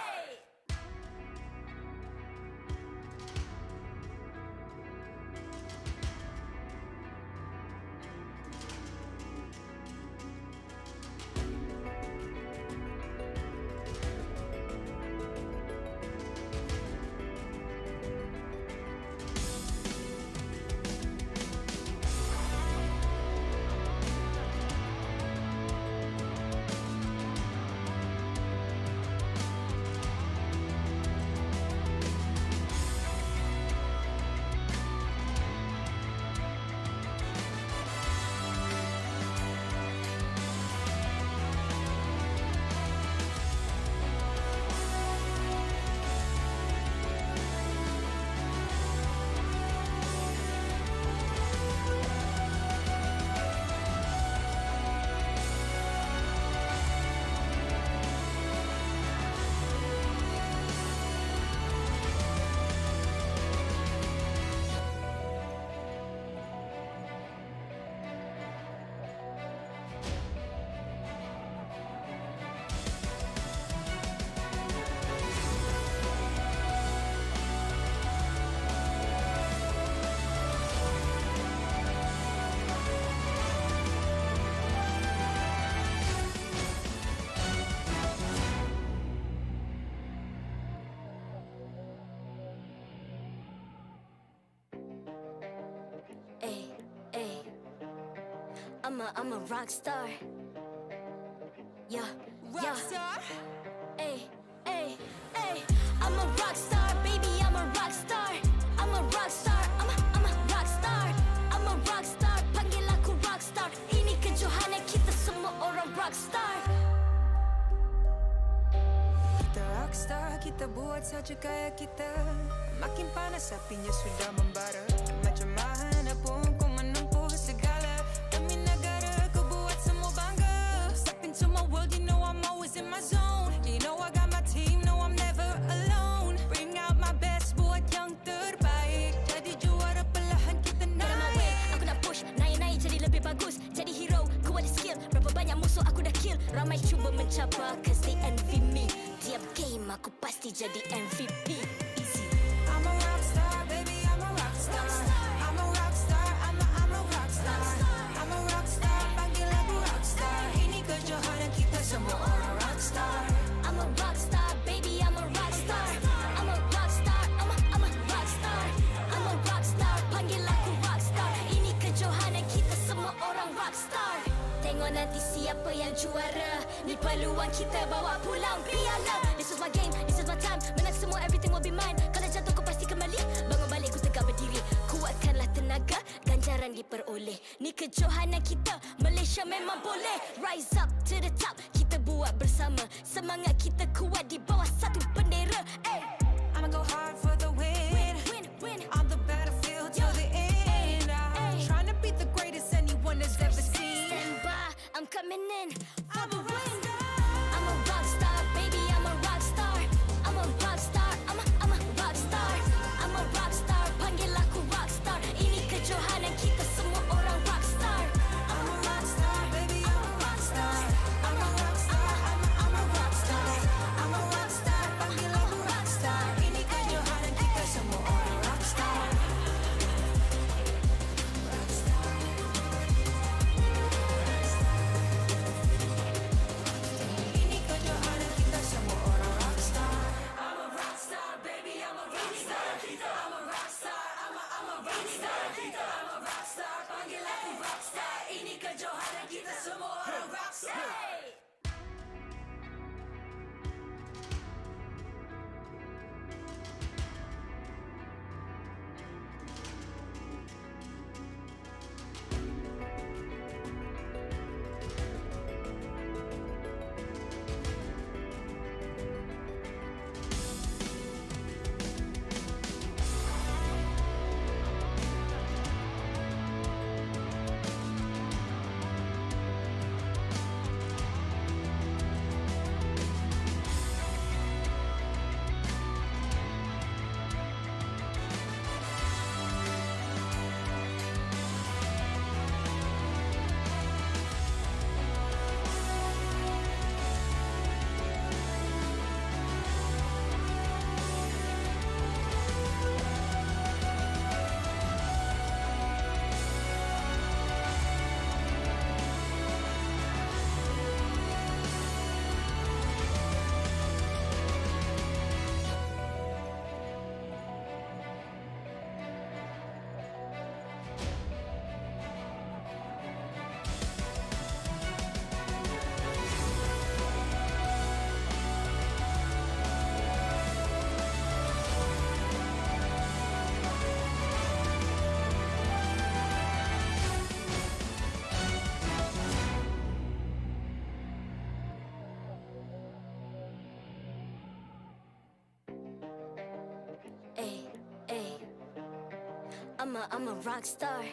I'm a rock star. Yeah. Rockstar. Ay. I'm a rock star, baby, I'm a rock star. I'm a rock star, I'm a rock star. I'm a rock star, panggil aku rock star. Ini kejohanan kita semua orang rock star. Kita rockstar, kita buat saja gaya kita. Makin panas apinya sudah membara. Macam mana pun kau menempuh segala. Demi negara kau buat semua bangga. Step into my world, you know I'm always in my zone. You know I got my team, no I'm never alone. Bring out my best, buat yang terbaik. Jadi juara perlahan kita Get on my way, naik. aku nak push, naik-naik jadi lebih bagus. Jadi hero, ku ada skill. Berapa banyak musuh aku aku dah kill. Ramai cuba mencabar cause they envy me. Tiap game aku pasti jadi MVP. Easy. I'm a rock star, baby, I'm a rock star. I'm a rock star, I'm a rock star. I'm a rock star, panggil aku rock star. Ini kejohanan kita semua orang rock star. I'm a rock star, baby, I'm a rock star. I'm a rock star, I'm a rock star. I'm a rock star, panggil aku rock star. Ini kejohanan kita semua orang rock star. Tengok nanti siapa yang juara. Ni peluang kita bawa pulang piala. This is my game, this is my time. Menang semua, everything will be mine. Kalau jatuh kau pasti kembali. Bangun balik ku tegak berdiri. Kuatkanlah tenaga, ganjaran diperoleh. Ni kejohanan kita, Malaysia memang boleh. Rise up to the top, kita buat bersama. Semangat kita kuat di bawah satu bendera. I'ma go hard for the win. On the battlefield till the end. I'm trying to beat the greatest anyone has ever seen. Stand by, I'm coming in for the win. I'm a rock star, baby, I'm a rock star. I'm a rock star, I'm a rock star. I'm a rock star, panggil aku rock star. Ini kejohanan kita semua orang rock star. I'm a rock star, baby, I'm a rock star. I'm a rock star, I'm a rock star. I'm a rock star, panggil aku rock star. Ini kejohanan kita semua orang rock star. Rock star. Ini kejohanan kita semua orang rock star. I'm a rock star, baby, I'm a rock star. I'm a rock star, I'm a rock star. I'm a rock star, panggil aku rock star. Ini kejohanan kita semua orang rock star. I'm a rock star.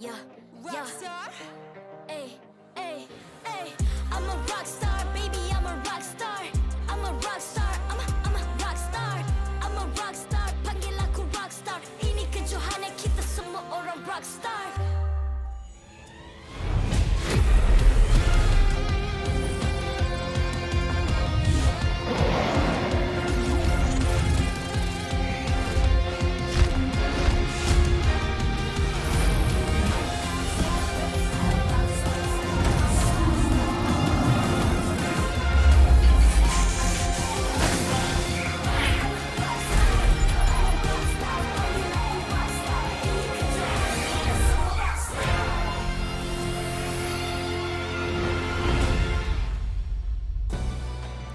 Yeah, Rock star. Ay. I'm a rock star, baby, I'm a rock star. I'm a rock star, I'm a rock star. I'm a rock star, panggil aku rock star. Ini kejohanan kita semua orang rock star.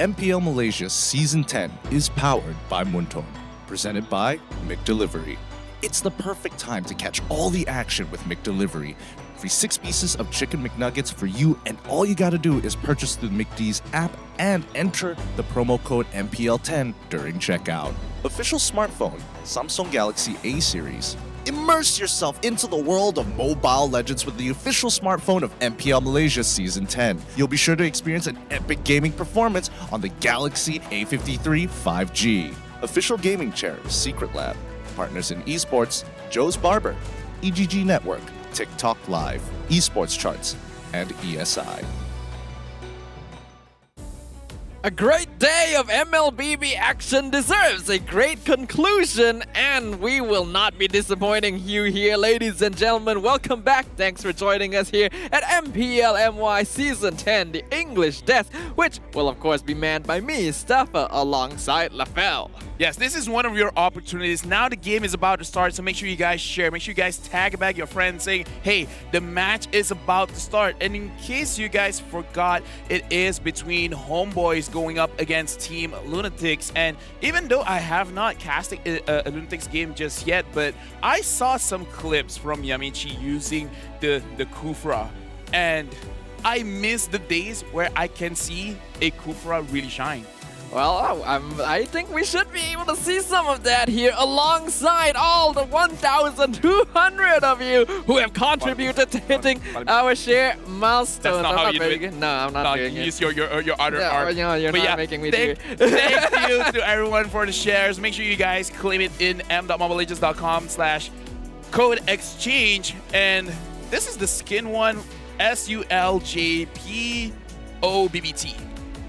MPL Malaysia Season 10 is powered by Munton, presented by McDelivery. It's the perfect time to catch all the action with McDelivery. Free 6 pieces of chicken McNuggets for you, and all you gotta do is purchase through the McD's app and enter the promo code MPL10 during checkout. Official smartphone, Samsung Galaxy A series. Immerse yourself into the world of Mobile Legends with the official smartphone of MPL Malaysia Season 10. You'll be sure to experience an epic gaming performance on the Galaxy A53 5G. Official gaming chair, Secret Lab. Partners in eSports, Joe's Barber, EGG Network, TikTok Live, eSports Charts, and ESI. A great day of MLBB action deserves a great conclusion, and we will not be disappointing you here, ladies and gentlemen. Welcome back. Thanks for joining us here at MPL MY Season 10, the English Death, which will of course be manned by me, Staffa, alongside LaFell. Yes, this is one of your opportunities. Now the game is about to start, so make sure you guys share. Make sure you guys tag back your friends saying, hey, the match is about to start. And in case you guys forgot, it is between Homeboys going up against Team LUNATIX. And even though I have not casted a LUNATIX game just yet, but I saw some clips from Yamichi using the Kufra. And I miss the days where I can see a Kufra really shine. Well, I think we should be able to see some of that here alongside all the 1,200 of you who have contributed to hitting our share milestone. That's not how you do it. No, I'm not doing it. Use your other arm. No, you're not making me do it. Thank you to everyone for the shares. Make sure you guys claim it in m.mobilelegends.com/code exchange. And this is the skin one, SULJPOBBT.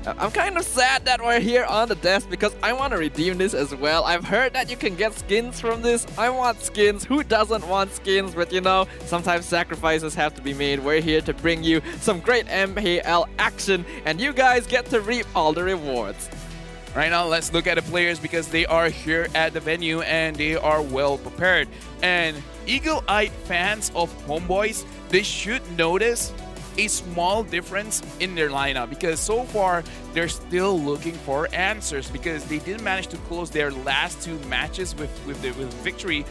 I'm kind of sad that we're here on the desk because I want to redeem this as well. I've heard that you can get skins from this. I want skins. Who doesn't want skins? But you know, sometimes sacrifices have to be made. We're here to bring you some great MPL action, and you guys get to reap all the rewards. Right now, let's look at the players because they are here at the venue and they are well prepared. And eagle-eyed fans of Homeboys, they should notice a small difference in their lineup because so far they're still looking for answers because they didn't manage to close their last two matches with victory.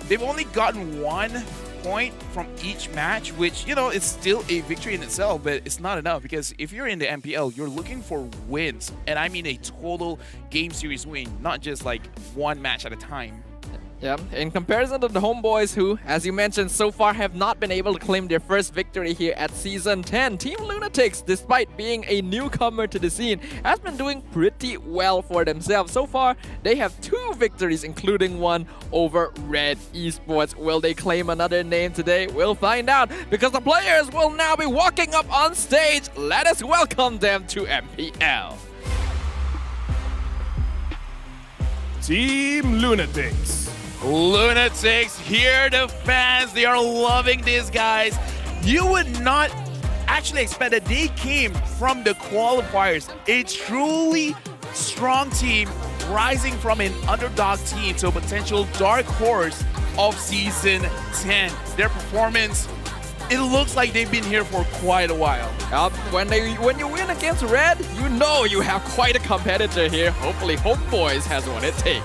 They've only gotten 1 point from each match, which, you know, is still a victory in itself, but it's not enough because if you're in the MPL, you're looking for wins, and I mean a total game series win, not just like one match at a time. Yeah, in comparison to the Homeboys who, as you mentioned, so far have not been able to claim their first victory here at Season 10, Team LUNATIX, despite being a newcomer to the scene, has been doing pretty well for themselves. So far, they have 2 victories, including one over Red eSports. Will they claim another name today? We'll find out, because the players will now be walking up on stage. Let us welcome them to MPL. Team LUNATIX. LUNATIX, here the fans, they are loving these guys. You would not actually expect that they came from the qualifiers. A truly strong team rising from an underdog team to a potential dark horse of Season 10. Their performance, it looks like they've been here for quite a while. When you win against Red, you know you have quite a competitor here. Hopefully Homeboys has what it takes.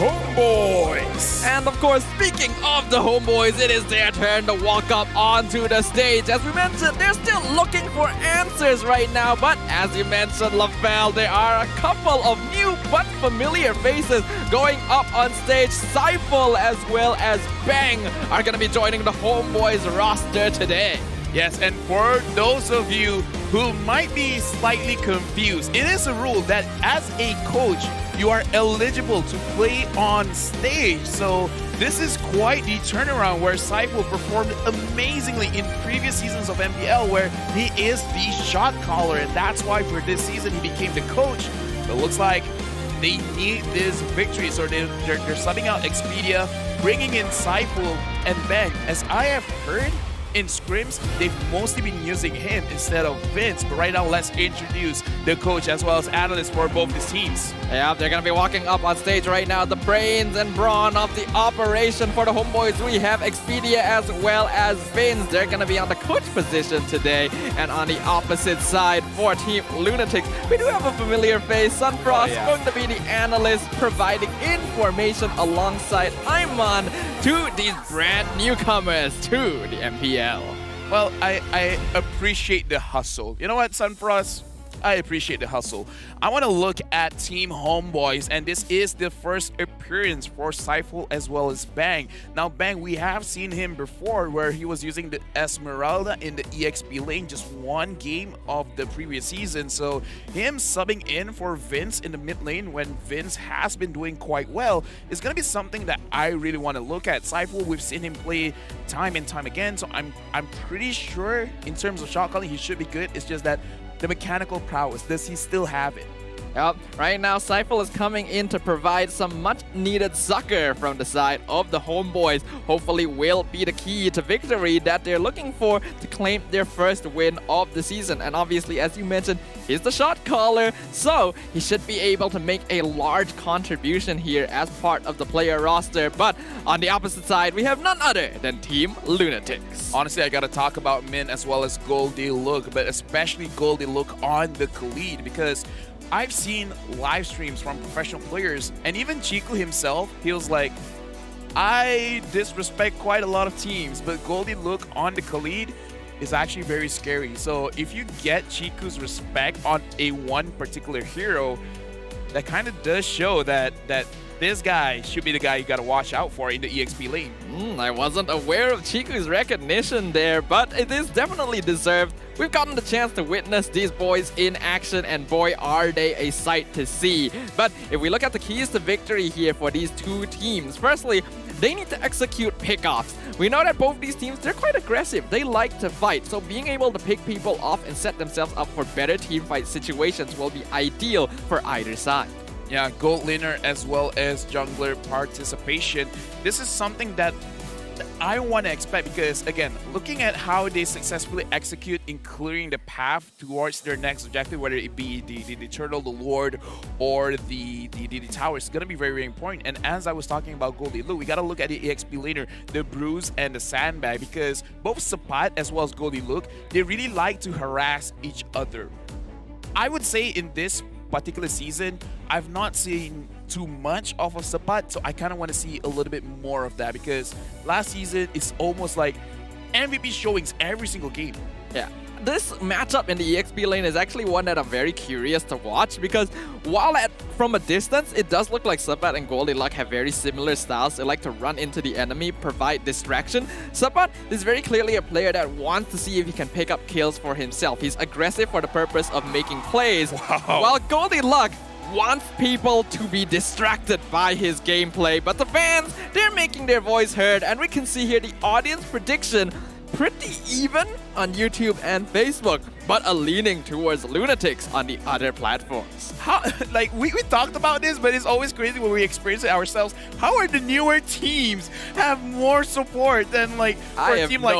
Homeboys! And of course, speaking of the Homeboys, it is their turn to walk up onto the stage. As we mentioned, they're still looking for answers right now, but as you mentioned, LaFell, there are a couple of new but familiar faces going up on stage. Seifel as well as Bang are going to be joining the Homeboys roster today. Yes, and for those of you who might be slightly confused, it is a rule that as a coach, you are eligible to play on stage. So this is quite the turnaround where Seifel performed amazingly in previous seasons of MPL, where he is the shot caller, and that's why for this season he became the coach. But it looks like they need this victory, so they're subbing out Expedia, bringing in Seifel and Bang. As I have heard, in scrims, they've mostly been using him instead of Vince. But right now, let's introduce the coach as well as analysts for both these teams. Yeah, they're going to be walking up on stage right now. The brains and brawn of the operation for the Homeboys. We have Expedia as well as Vince. They're going to be on the coach position today. And on the opposite side for Team LUNATIX, we do have a familiar face. Sunfrost going to be the analyst, providing information alongside Iman to these brand newcomers to the MPL. Well, I appreciate the hustle. You know what, Sunfrost? I appreciate the hustle. I want to look at Team Homeboys, and this is the first appearance for Saiful as well as Bang. Now, Bang, we have seen him before where he was using the Esmeralda in the EXP lane, just one game of the previous season. So him subbing in for Vince in the mid lane when Vince has been doing quite well is going to be something that I really want to look at. Saiful, we've seen him play time and time again, so I'm pretty sure in terms of shot calling he should be good. It's just that the mechanical prowess, does he still have it? Yep, right now Saiful is coming in to provide some much needed succor from the side of the Homeboys. Hopefully will be the key to victory that they're looking for to claim their first win of the season. And obviously, as you mentioned, he's the shot caller, so he should be able to make a large contribution here as part of the player roster. But on the opposite side, we have none other than Team LUNATIX. Honestly, I gotta talk about Min as well as Goldie Look, but especially Goldie Look on the Khalid, because I've seen live streams from professional players, and even Chiku himself, he was like, I disrespect quite a lot of teams, but Goldie Look on the Khalid is actually very scary. So if you get Chiku's respect on a one particular hero, that kind of does show that this guy should be the guy you gotta watch out for in the EXP lane. I wasn't aware of Chiku's recognition there, but it is definitely deserved. We've gotten the chance to witness these boys in action, and boy are they a sight to see. But if we look at the keys to victory here for these two teams, firstly, they need to execute pickoffs. We know that both these teams, they're quite aggressive. They like to fight, so being able to pick people off and set themselves up for better team fight situations will be ideal for either side. Yeah, gold laner as well as jungler participation. This is something that I want to expect because, again, looking at how they successfully execute in clearing the path towards their next objective, whether it be the Turtle, the Lord, or the tower, is going to be very, very important. And as I was talking about Goldie Look, we got to look at the EXP laner, the Bruise and the Sandbag, because both Sapat as well as Goldie Look, they really like to harass each other. I would say in this particular season, I've not seen too much of a Sapat, so I kind of want to see a little bit more of that because last season it's almost like MVP showings every single game. Yeah. This matchup in the EXP lane is actually one that I'm very curious to watch because while from a distance, it does look like Sapat and Goldie Luck have very similar styles. They like to run into the enemy, provide distraction. Sapat is very clearly a player that wants to see if he can pick up kills for himself. He's aggressive for the purpose of making plays, while Goldie Luck wants people to be distracted by his gameplay. But the fans, they're making their voice heard, and we can see here the audience prediction pretty even on YouTube and Facebook, but a leaning towards LUNATIX on the other platforms. How, like, we talked about this, but it's always crazy when we experience it ourselves. How are the newer teams have more support than like for a team like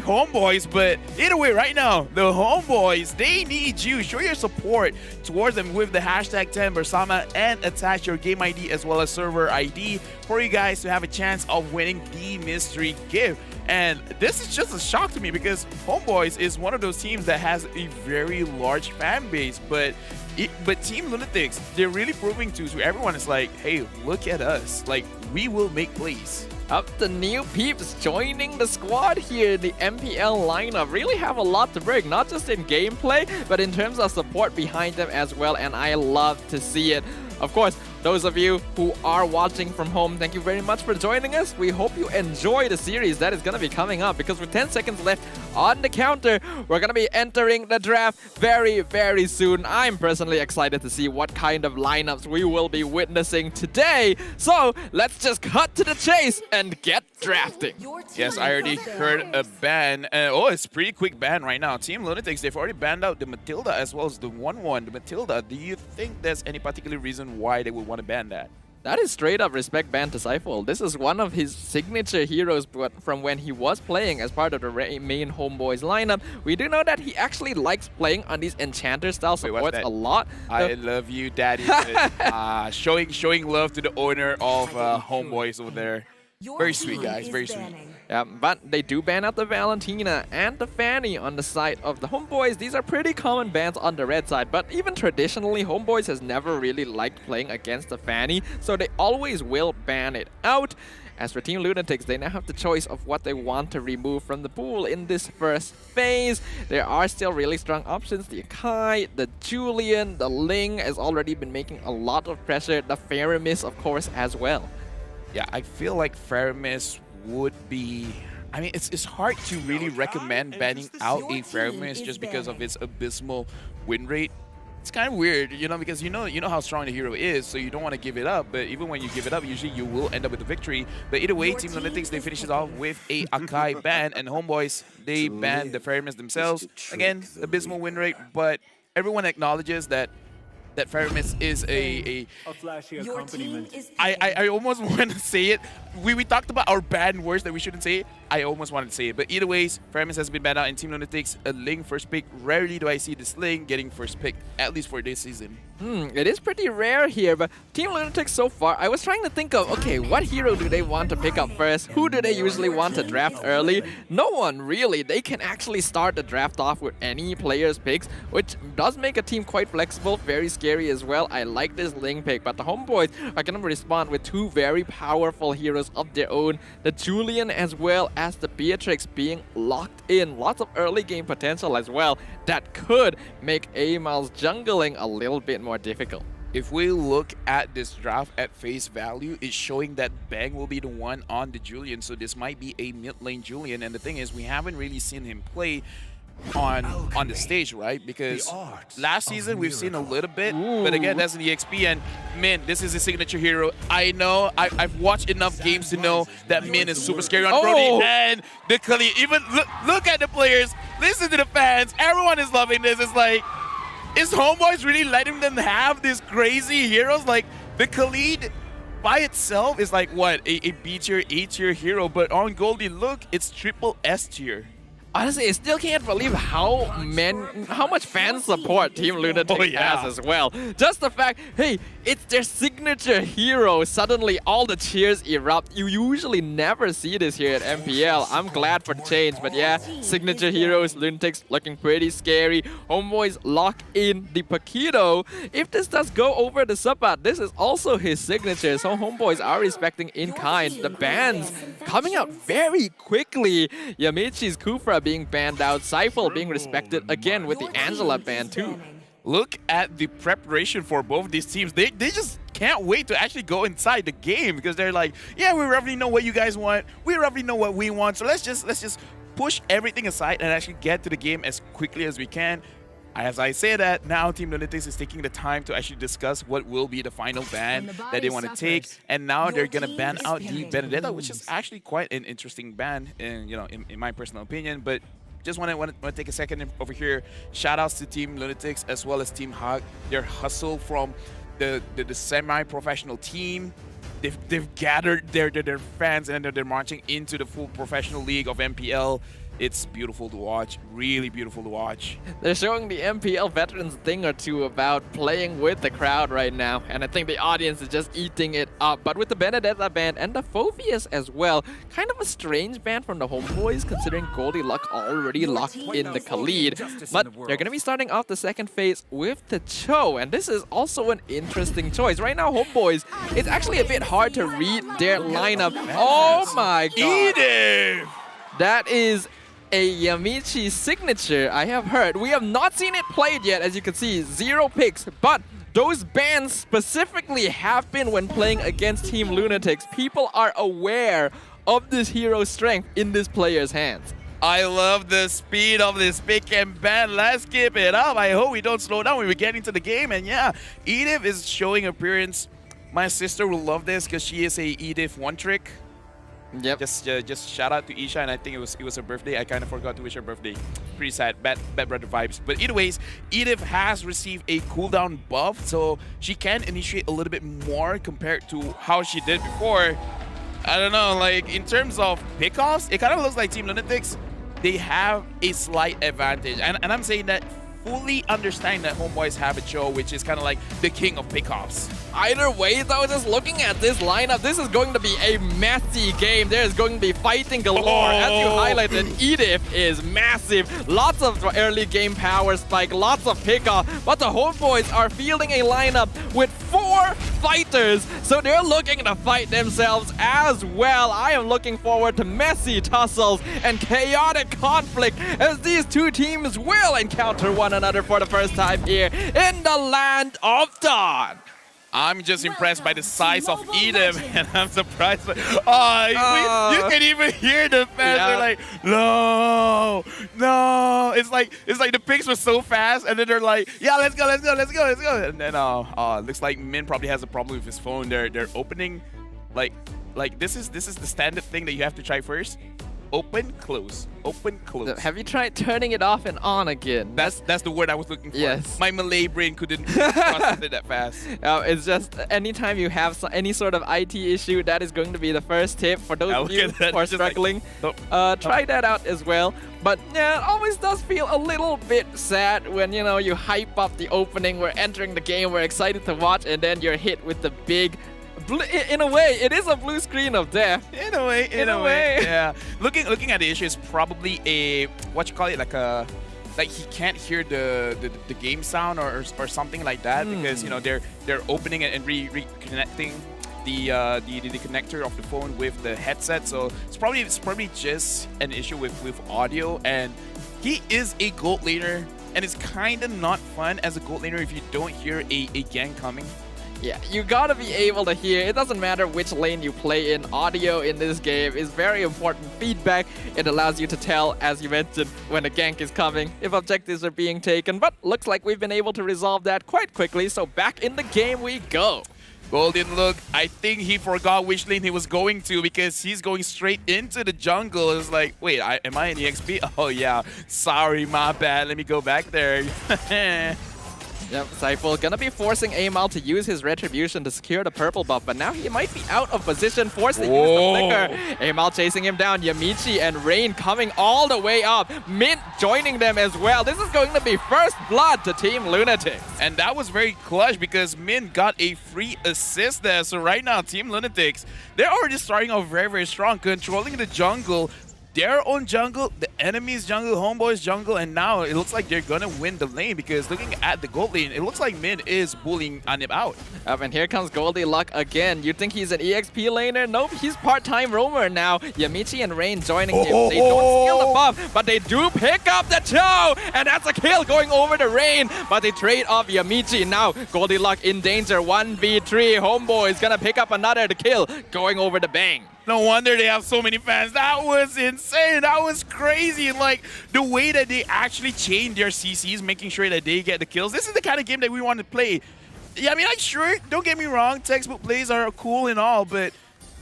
Homeboys? But either way, right now, the Homeboys, they need you. Show your support towards them with the hashtag 10Bersama and attach your game ID as well as server ID for you guys to have a chance of winning the mystery gift. And this is just a shock to me because Homeboys is one of those teams that has a very large fan base, but Team LUNATIX, they're really proving to everyone, it's like, hey, look at us, like, we will make plays. Up the new peeps joining the squad here. The MPL lineup really have a lot to bring, not just in gameplay, but in terms of support behind them as well, and I love to see it. Of course, those of you who are watching from home, thank you very much for joining us. We hope you enjoy the series that is going to be coming up because with 10 seconds left on the counter, we're going to be entering the draft very, very soon. I'm personally excited to see what kind of lineups we will be witnessing today. So let's just cut to the chase and get drafting. Yes, I already heard a ban. Oh, it's pretty quick ban right now. Team LUNATIX, they've already banned out the Matilda as well as the 1-1. The Matilda, do you think there's any particular reason why they would want to ban that? That is straight up respect ban to Saiful. This is one of his signature heroes from when he was playing as part of the main Homeboys lineup. We do know that he actually likes playing on these enchanter style supports a lot. I love you, Daddy. Showing love to the owner of Homeboys over there. Very sweet, guys. Very sweet. Yeah, but they do ban out the Valentina and the Fanny on the side of the Homeboys. These are pretty common bans on the red side, but even traditionally, Homeboys has never really liked playing against the Fanny, so they always will ban it out. As for Team LUNATIX, they now have the choice of what they want to remove from the pool in this first phase. There are still really strong options. The Akai, the Julian, the Ling has already been making a lot of pressure. The Faramis, of course, as well. Yeah, I feel like Faramis would be... I mean, it's hard to really recommend banning out a Faramis just because of its abysmal win rate. It's kind of weird, you know, because you know how strong the hero is, so you don't want to give it up. But even when you give it up, usually you will end up with a victory. But either way, Team LUNATIX, they finish it off with a Akai ban, and HOMEBOIS, they banned the Faramis themselves. Again, abysmal win rate, but everyone acknowledges that Faramis is a flashy accompaniment. I almost want to say it. We talked about our bad words that we shouldn't say it. I almost wanted to say it. But either ways, Faramis has been banned out in Team LUNATIX. A Ling first pick. Rarely do I see this Ling getting first pick, at least for this season. It is pretty rare here, but Team LUNATIX so far, I was trying to think of, okay, what hero do they want to pick up first? Who do they usually want to draft early? No one really. They can actually start the draft off with any player's picks, which does make a team quite flexible, very scary as well. I like this Ling pick, but the HOMEBOIS are going to respond with two very powerful heroes of their own. The Julian as well as the Beatrix being locked in. Lots of early game potential as well. That could make AML's jungling a little bit more difficult. If we look at this draft at face value, it's showing that Bang will be the one on the Julian, so this might be a mid lane Julian. And the thing is, we haven't really seen him play on the stage, right? Because last season we've seen a little bit, but again, that's an EXP, and Min, this is a signature hero. I know, I've watched enough games to know that Min is super scary on Brody, and the Khalid. Even look at the players, listen to the fans, everyone is loving this. It's like, is HOMEBOIS really letting them have these crazy heroes? Like, the Khalid by itself is like, what, a B tier, A tier hero, but on Goldie, look, it's triple S tier. Honestly, I still can't believe how much fan support Team LUNATIX has as well. Just the fact, hey, it's their signature hero. Suddenly, all the cheers erupt. You usually never see this here at MPL. I'm glad for the change, but yeah, signature heroes, LUNATIX looking pretty scary. HOMEBOIS lock in the Paquito. If this does go over the Sapat, this is also his signature, so HOMEBOIS are respecting in kind. The bans coming out very quickly. Yamichi's Kufra being banned out, Seifel being respected again with the Angela ban too. Look at the preparation for both these teams. They just can't wait to actually go inside the game, because they're like, yeah, we roughly know what you guys want, we roughly know what we want, so let's just push everything aside and actually get to the game as quickly as we can. As I say that, now Team LUNATIX is taking the time to actually discuss what will be the final ban that they want to take, and now they're gonna ban out the Benedetta, which is actually quite an interesting ban, in my personal opinion. But just want to take a second over here. Shout outs to Team LUNATIX as well as Team Hug. Their hustle from the semi-professional team. They've gathered their fans, and they're marching into the full professional league of MPL. It's beautiful to watch, really beautiful to watch. They're showing the MPL veterans a thing or two about playing with the crowd right now, and I think the audience is just eating it up. But with the Benedetta band and the Phobius as well, kind of a strange band from the HOMEBOIS, considering Goldie Luck already locked in the Khalid. But they're going to be starting off the second phase with the Cho, and this is also an interesting choice. Right now, HOMEBOIS, it's actually a bit hard to read their lineup. Oh my god! EDIF! That is a Yamichi signature, I have heard. We have not seen it played yet, as you can see, 0 picks, but those bans specifically have been when playing against Team LUNATIX. People are aware of this hero's strength in this player's hands. I love the speed of this pick and ban. Let's keep it up. I hope we don't slow down when we get into the game. And yeah, EDIF is showing appearance. My sister will love this because she is a EDIF one-trick. Yep. Just shout out to Isha, and I think it was her birthday. I kind of forgot to wish her birthday. Pretty sad, bad brother vibes. But either ways, EDIF has received a cooldown buff, so she can initiate a little bit more compared to how she did before. I don't know, like in terms of pickoffs, it kind of looks like Team LUNATIX, they have a slight advantage, and I'm saying that fully understanding that HOMEBOIS have a Cho, which is kind of like the king of pickoffs. Either way, though, just looking at this lineup, this is going to be a messy game. There's going to be fighting galore. As you highlighted, Edith is massive. Lots of early game power spike, lots of pickoff. But the Homeboys are fielding a lineup with 4 fighters. So they're looking to fight themselves as well. I am looking forward to messy tussles and chaotic conflict as these two teams will encounter one another for the first time here in the land of Dawn. I'm just impressed by the size of Edith, and I'm surprised. You can even hear the fans. They're like, no, no. It's like the picks were so fast, and then they're like, yeah, let's go. And then looks like Min probably has a problem with his phone. They're opening, like this is the standard thing that you have to try first. Open, close, open, close. Have you tried turning it off and on again? That's the word I was looking for. Yes. My Malay brain couldn't process it that fast. It's just anytime you have any sort of IT issue, that is going to be the first tip for those of you who are struggling. Try that out as well. But yeah, it always does feel a little bit sad when, you know, you hype up the opening, we're entering the game, we're excited to watch, and then you're hit with the big in a way, it is a blue screen of death. In a way. Yeah. Looking at the issue, it's probably a like he can't hear the game sound or something like that because you know they're opening it and reconnecting the connector of the phone with the headset. So it's probably just an issue with audio. And he is a gold laner, and it's kind of not fun as a gold laner if you don't hear a gang coming. Yeah, you gotta be able to hear. It doesn't matter which lane you play in. Audio in this game is very important feedback. It allows you to tell, as you mentioned, when a gank is coming, if objectives are being taken. But looks like we've been able to resolve that quite quickly. So back in the game we go. Golden look, I think he forgot which lane he was going to because he's going straight into the jungle. It's like, wait, am I in EXP? Oh yeah, sorry, my bad. Let me go back there. Yep, Seifel gonna be forcing Amal to use his retribution to secure the purple buff, but now he might be out of position, forced to use the flicker. Amal chasing him down, Yamichi and Rain coming all the way up. Mint joining them as well. This is going to be first blood to Team LUNATIX. And that was very clutch because Min got a free assist there. So right now, Team LUNATIX, they're already starting off very, very strong, controlling the jungle. Their own jungle, the enemy's jungle, Homeboy's jungle, and now it looks like they're gonna win the lane because looking at the gold lane, it looks like Min is bullying Anip out. And here comes Goldilocks again. You think he's an EXP laner? Nope, he's part-time roamer now. Yamichi and Rain joining him. They don't steal the buff, but they do pick up the toe, and that's a kill going over the Rain, but they trade off Yamichi. Now Goldilocks in danger, 1v3. Homeboy is gonna pick up another to kill, going over the Bang. No wonder they have so many fans. That was insane. That was crazy. Like, the way that they actually chain their CCs, making sure that they get the kills. This is the kind of game that we want to play. Yeah, I mean, sure, don't get me wrong, textbook plays are cool and all, but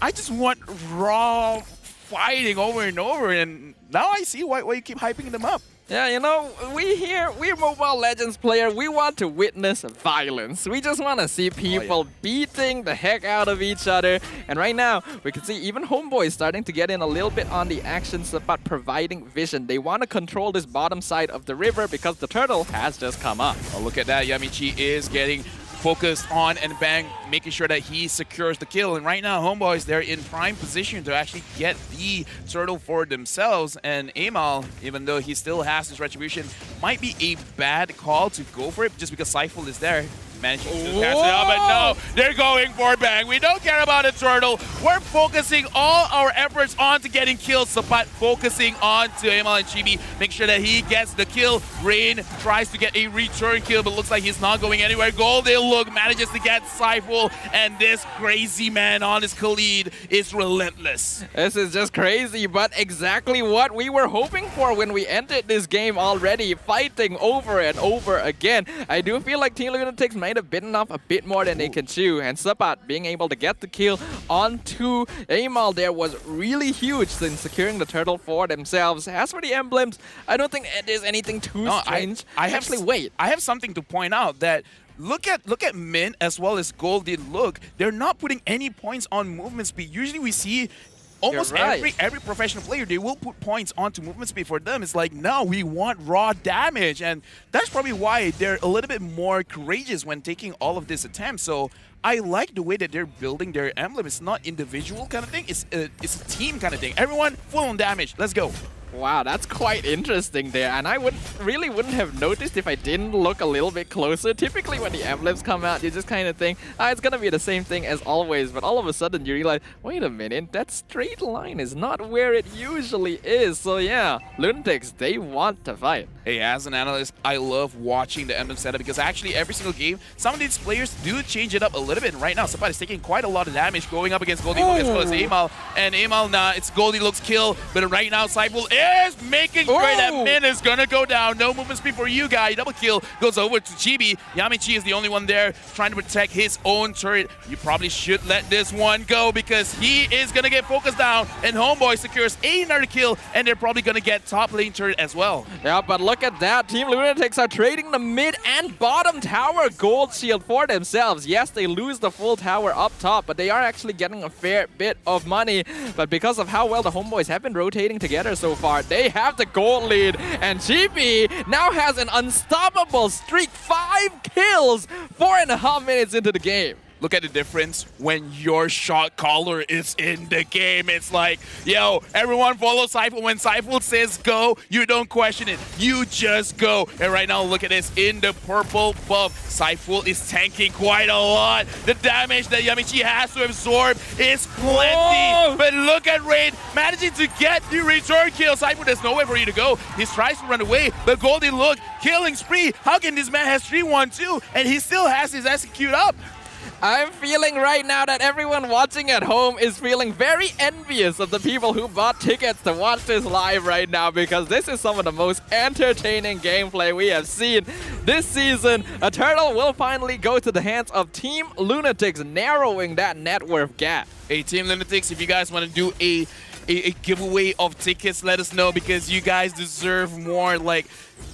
I just want raw fighting over and over, and now I see why you keep hyping them up. Yeah, you know, we're Mobile Legends players, we want to witness violence. We just want to see people beating the heck out of each other. And right now, we can see even Homeboy is starting to get in a little bit on the actions about providing vision. They want to control this bottom side of the river because the turtle has just come up. Oh, look at that. Yamichi is getting focused on and Bang, making sure that he secures the kill. And right now, Homeboys, they're in prime position to actually get the turtle for themselves. And Amal, even though he still has his retribution, might be a bad call to go for it just because Seifel is there. Managing to catch it up, but no, they're going for Bang. We don't care about a turtle. We're focusing all our efforts on to getting kills. Sapat focusing on to Amal and Chibi. Make sure that he gets the kill. Rain tries to get a return kill, but looks like he's not going anywhere. Golden look manages to get Seifel, and this crazy man on his Khalid is relentless. This is just crazy, but exactly what we were hoping for when we entered this game already, fighting over and over again. I do feel like Team LUNATIX might have bitten off a bit more than they can chew, and Sapat being able to get the kill onto Amal there was really huge in securing the turtle for themselves. As for the emblems, I don't think there's anything too strange. I have something to point out that look at Min as well as Golden look. They're not putting any points on movement speed. Usually we see almost You're right. every professional player, they will put points onto movement speed for them. It's like, no, we want raw damage. And that's probably why they're a little bit more courageous when taking all of these attempts. So I like the way that they're building their emblem. It's not individual kind of thing. It's a team kind of thing. Everyone full on damage. Let's go. Wow, that's quite interesting there, and I really wouldn't have noticed if I didn't look a little bit closer. Typically when the emblems come out, you just kind of think, it's gonna be the same thing as always, but all of a sudden you realize, wait a minute, that straight line is not where it usually is. So yeah, LUNATIX, they want to fight. Hey, as an analyst, I love watching the emblem setup because actually every single game, some of these players do change it up a little bit. And right now, somebody's taking quite a lot of damage going up against Goldilocks as well as Amal. And Amal, it's Goldilocks kill, but right now, Cypher is making sure that Min is gonna go down. No movement speed for you guys. Double kill goes over to Chibi. Yamichi is the only one there trying to protect his own turret. You probably should let this one go because he is gonna get focused down, and Homeboy secures another kill, and they're probably gonna get top lane turret as well. Yeah, but look at that. Team LUNATIX are trading the mid and bottom tower gold shield for themselves. Yes, they lose the full tower up top, but they are actually getting a fair bit of money. But because of how well the Homeboys have been rotating together so far, they have the gold lead. And GB now has an unstoppable streak. 5 kills, 4.5 minutes into the game. Look at the difference when your shot caller is in the game. It's like, yo, everyone follow Cypher. When Cypher says go, you don't question it. You just go. And right now, look at this. In the purple buff, Cypher is tanking quite a lot. The damage that Yamichi has to absorb is plenty. Whoa. But look at Raid managing to get the return kill. Cypher, there's nowhere for you to go. He tries to run away, but Goldie, look, killing spree. How can this man has 3-1-2 and he still has his execute up? I'm feeling right now that everyone watching at home is feeling very envious of the people who bought tickets to watch this live right now, because this is some of the most entertaining gameplay we have seen this season. A turtle will finally go to the hands of Team LUNATIX, narrowing that net worth gap. Hey, Team LUNATIX, if you guys want to do a giveaway of tickets, let us know because you guys deserve more. Like,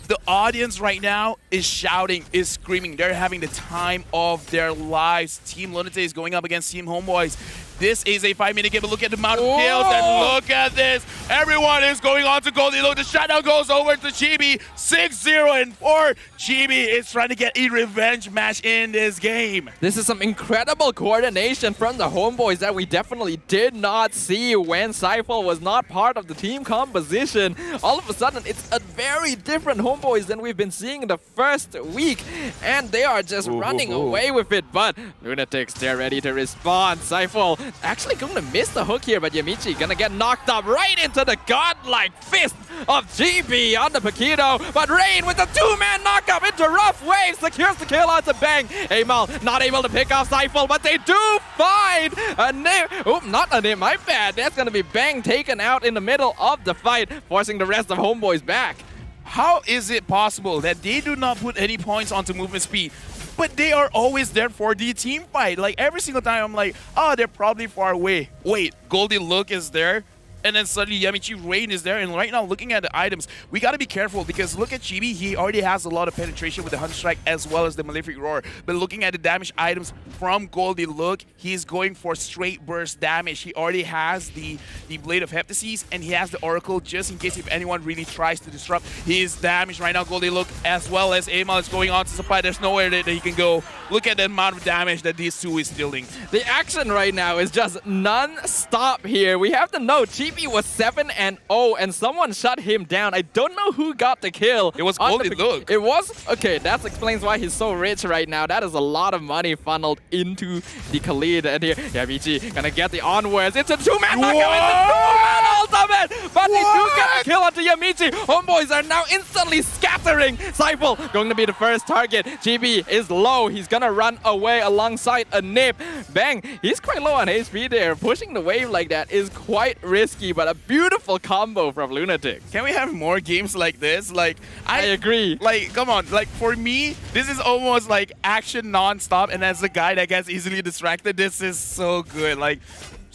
the audience right now is shouting, is screaming. They're having the time of their lives. Team LUNATIX is going up against Team HOMEBOIS. This is a 5-minute game, but look at the amount of kills, and look at this. Everyone is going on to Goldie. Look, the shutdown goes over to Chibi. 6-0 and 4. Chibi is trying to get a revenge match in this game. This is some incredible coordination from the Homeboys that we definitely did not see when Cypher was not part of the team composition. All of a sudden, it's a very different Homeboys than we've been seeing in the first week, and they are just running away with it. But LUNATIX, they're ready to respond. Cypher actually going to miss the hook here, but Yamichi gonna get knocked up right into the godlike fist of GB on the Paquito. But Rain with the 2-man knockup into Rough Wave secures the kill onto Bang. Amal not able to pick off Cypher, but they do find a name. Oh, not a name, my bad. That's gonna be Bang taken out in the middle of the fight, forcing the rest of Homeboys back. How is it possible that they do not put any points onto movement speed, but they are always there for the team fight? Like, every single time I'm like, oh, they're probably far away. Wait, Goldie Look is there? And then suddenly Yamichi Rain is there. And right now, looking at the items, we got to be careful because look at Chibi. He already has a lot of penetration with the Hunt Strike as well as the Malefic Roar. But looking at the damage items from Goldie Look, he's going for straight burst damage. He already has the Blade of Heptases, and he has the Oracle just in case if anyone really tries to disrupt his damage. Right now, Goldie Look as well as Amal is going on to supply. There's nowhere that he can go. Look at the amount of damage that these two is dealing. The action right now is just non-stop here. We have to know, Chibi was 7-0 and someone shut him down. I don't know who got the kill. It was Goldie Look. It was? Okay, that explains why he's so rich right now. That is a lot of money funneled into the Khalid. And here, Yamichi gonna get the onwards. It's a 2-man knockout. It's a 2-man ultimate. But they do get the kill onto Yamichi. Homeboys are now instantly scattering. Cypher going to be the first target. GB is low. He's gonna run away alongside a Nip. Bang, he's quite low on HP there. Pushing the wave like that is quite risky, but a beautiful combo from LUNATIX. Can we have more games like this? Like, I agree. Like, come on. Like, for me, this is almost like action non-stop, and as a guy that gets easily distracted, this is so good. Like,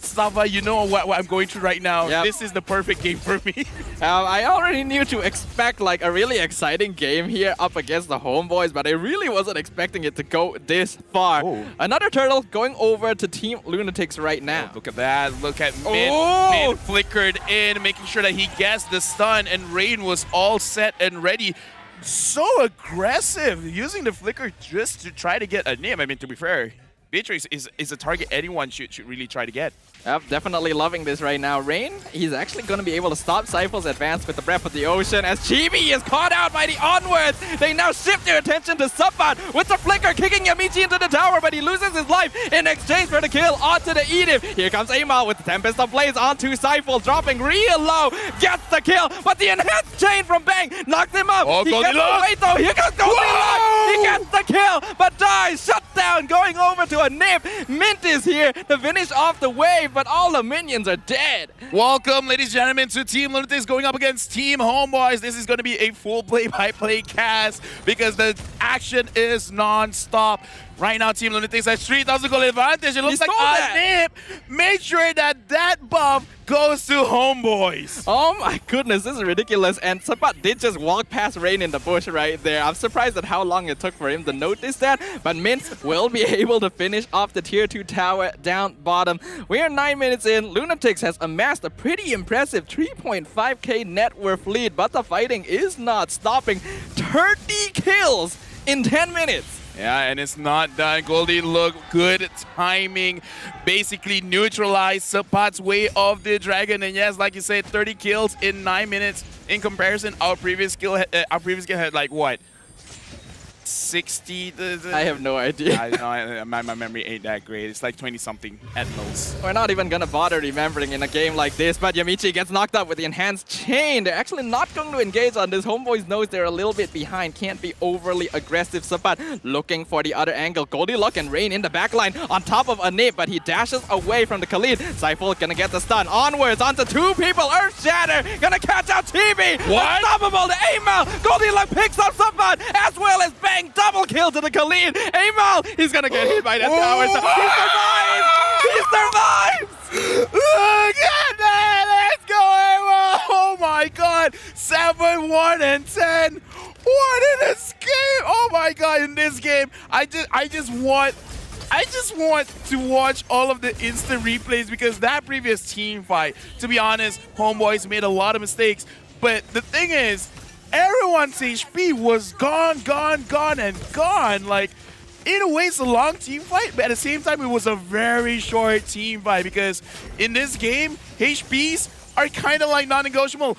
Sava, you know what I'm going through right now. Yep. This is the perfect game for me. I already knew to expect like a really exciting game here up against the Homeboys, but I really wasn't expecting it to go this far. Oh. Another turtle going over to Team LUNATIX right now. Look at that. Look at Oh! Mid flickered in, making sure that he gets the stun, and Rain was all set and ready. So aggressive, using the flicker just to try to get a name. I mean, to be fair, Beatrix is a target anyone should really try to get. Yep, definitely loving this right now. Rain, he's actually going to be able to stop Cypher's advance with the Breath of the Ocean as Chibi is caught out by the Onwards. They now shift their attention to Subbat with the flicker kicking Yamichi into the tower, but he loses his life in exchange for the kill onto the Edith. Here comes Amal with the Tempest of Blaze onto Cypher, dropping real low, gets the kill, but the enhanced chain from Bang knocks him up. Oh, He gets away though, here goes Goldilocks. He gets the kill, but dies, shut down, going over to a nip. Mint is here to finish off the wave, but all the minions are dead. Welcome, ladies and gentlemen, to Team LUNATIX going up against Team HOMEBOIS. This is going to be a full play-by-play cast because the action is non-stop. Right now, Team LUNATIX has 3,000 gold advantage. It looks like a nip. Make sure that that buff goes to HOMEBOIS. Oh my goodness, this is ridiculous. And Sabat did just walk past Rain in the bush right there. I'm surprised at how long it took for him to notice that. But Mint will be able to finish off the tier 2 tower down bottom. We are 9 minutes in. LUNATIX has amassed a pretty impressive 3.5k net worth lead, but the fighting is not stopping. 30 kills in 10 minutes. Yeah, and it's not done. Goldie look good timing. Basically neutralized Sapat's way of the dragon. And yes, like you said, 30 kills in 9 minutes. In comparison, our previous kill had like what? 60? I have no idea. I know, my memory ain't that great. It's like 20-something at most. We're not even gonna bother remembering in a game like this, but Yamichi gets knocked up with the enhanced chain. They're actually not going to engage on this. HOMEBOIS knows they're a little bit behind. Can't be overly aggressive. Sabat looking for the other angle. Goldilocks and Rain in the backline on top of a nip, but he dashes away from the Khalid. Cypher gonna get the stun. Onwards onto two people. Earth Shatter gonna catch out TB. What? Unstoppable to Amal. Goldilocks picks up Sabat as well as Bang. Double kill to the Khalid. Amal, he's gonna get hit by that tower. He survives! He survives! Look at that! Let's go, Amal! Oh my god! 7, 1, and 10. What an escape! Oh my god! In this game, I just want to watch all of the instant replays because that previous team fight, to be honest, HOMEBOIS made a lot of mistakes. But the thing is, everyone's HP was gone, and gone. Like, in a way, it's a long team fight, but at the same time, it was a very short team fight because in this game, HPs are kind of like non-negotiable.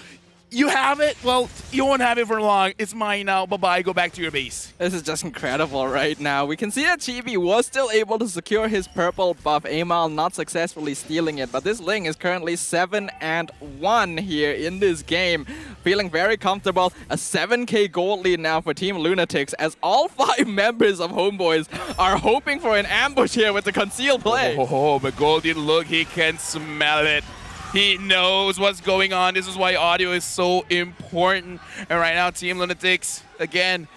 You have it, well, you won't have it for long. It's mine now. Bye-bye. Go back to your base. This is just incredible right now. We can see that Chibi was still able to secure his purple buff. Amal not successfully stealing it, but this Ling is currently 7-1 here in this game. Feeling very comfortable. A 7k gold lead now for Team LUNATIX as all 5 members of HOMEBOIS are hoping for an ambush here with the concealed play. Oh, but Goldie, look, he can smell it. He knows what's going on. This is why audio is so important. And right now, Team LUNATIX, again,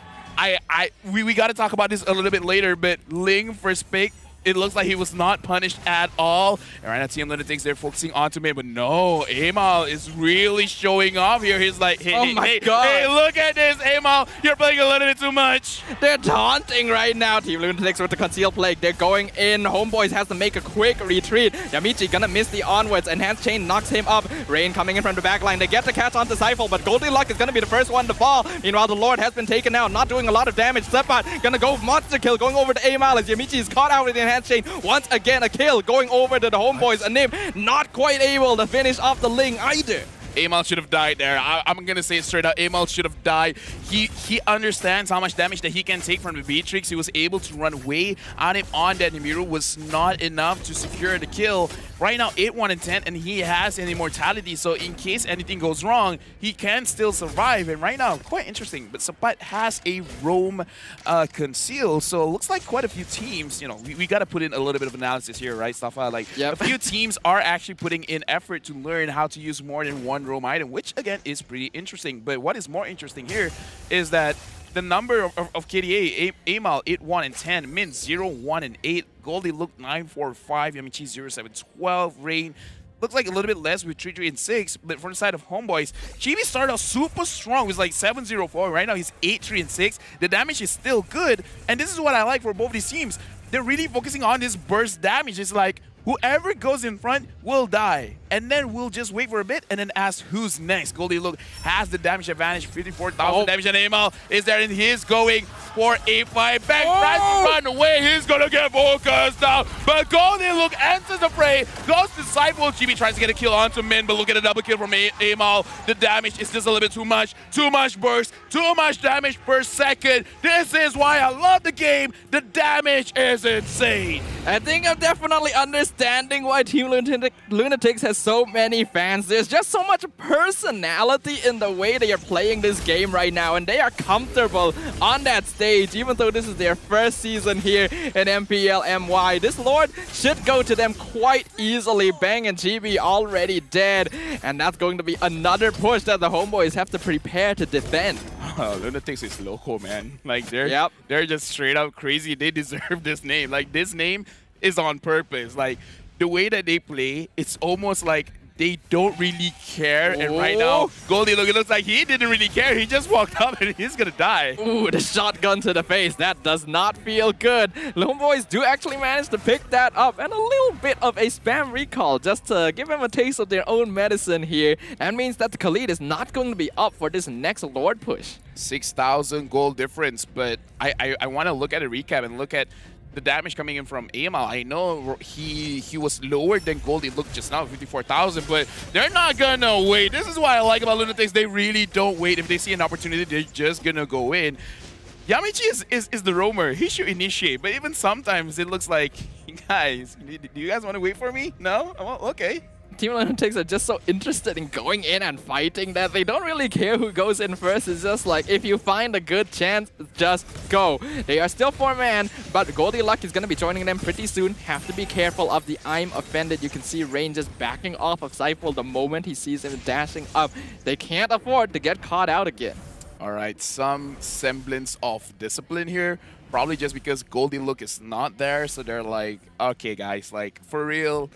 we got to talk about this a little bit later, but Ling first pick, it looks like he was not punished at all. And right now, Team LUNATIX, they're focusing onto me, but no, Amal is really showing off here. He's like, hey, God. Hey, look at this, Amal, you're playing a little bit too much. They're taunting right now. Team LUNATIX with the concealed plague. They're going in. HOMEBOIS has to make a quick retreat. Yamichi gonna miss the onwards. Enhanced chain knocks him up. Rain coming in from the backline. They get the catch onto Cypher, but Goldilocks is gonna be the first one to fall. Meanwhile, the Lord has been taken out, not doing a lot of damage. Sepat gonna go monster kill, going over to Amal as Yamichi is caught out with the enhanced chain. Once again, a kill going over to the HOMEBOIS. A name not quite able to finish off the Ling either. Amal should have died there. I'm gonna say it straight out. Amal should have died. He understands how much damage that he can take from the Beatrix. He was able to run way on him on that. Nimiru was not enough to secure the kill. Right now, 8-1 and 10, and he has an immortality. So in case anything goes wrong, he can still survive. And right now, quite interesting. But Sapat has a roam conceal. So it looks like quite a few teams. You know, we got to put in a little bit of analysis here, right, Safa? Like a few teams are actually putting in effort to learn how to use more than one roam item, which again is pretty interesting. But what is more interesting here is that the number of KDA, Amal 8-1 and 10, Min 0-1 and 8, Goldie look 9-4-5, Yamichi 0-7-12, Rain looks like a little bit less with 3-3 and 6, but from the side of Homeboys, Chibi started out super strong with like 7-0-4. Right now he's 8-3 and 6. The damage is still good, and this is what I like for both these teams. They're really focusing on this burst damage. It's like whoever goes in front will die, and then we'll just wait for a bit and then ask who's next. Goldie look has the damage advantage, 54,000 damage, and Amal is there, and he's going for a fight back. Run away, he's gonna get focused now, but Goldie look enters the fray, goes to Disciple. Chibi tries to get a kill onto Min, but look at a double kill from Amal. The damage is just a little bit too much burst, too much damage per second. This is why I love the game. The damage is insane. I think I'm definitely understanding why Team Lunatics has so many fans. There's just so much personality in the way they are playing this game right now, and they are comfortable on that stage, even though this is their first season here in MPL MY. This Lord should go to them quite easily. Bang and GB already dead, and that's going to be another push that the Homeboys have to prepare to defend. Lunatics is local, man. Like they're just straight up crazy. They deserve this name. Like this name is on purpose. Like the way that they play, it's almost like they don't really care. And right now, Goldie, look, it looks like he didn't really care. He just walked up and he's gonna die. Ooh, the shotgun to the face. That does not feel good. Homeboys do actually manage to pick that up, and a little bit of a spam recall just to give him a taste of their own medicine here. That means that the Khalid is not going to be up for this next Lord push. 6,000 gold difference, but I want to look at a recap and look at the damage coming in from Amal. I know he was lower than Goldie looked just now, 54,000, but they're not gonna wait. This is what I like about Lunatics. They really don't wait. If they see an opportunity, they're just gonna go in. Yamichi is the roamer. He should initiate, but even sometimes it looks like, guys, do you guys want to wait for me? No? Oh, okay. Team Lunatics are just so interested in going in and fighting that they don't really care who goes in first. It's just like, if you find a good chance, just go. They are still 4-man, but Goldie Luck is going to be joining them pretty soon. Have to be careful of the I'm offended. You can see Rain just backing off of Seifel the moment he sees him dashing up. They can't afford to get caught out again. All right, some semblance of discipline here. Probably just because Goldie Look is not there, so they're like, okay guys, like for real,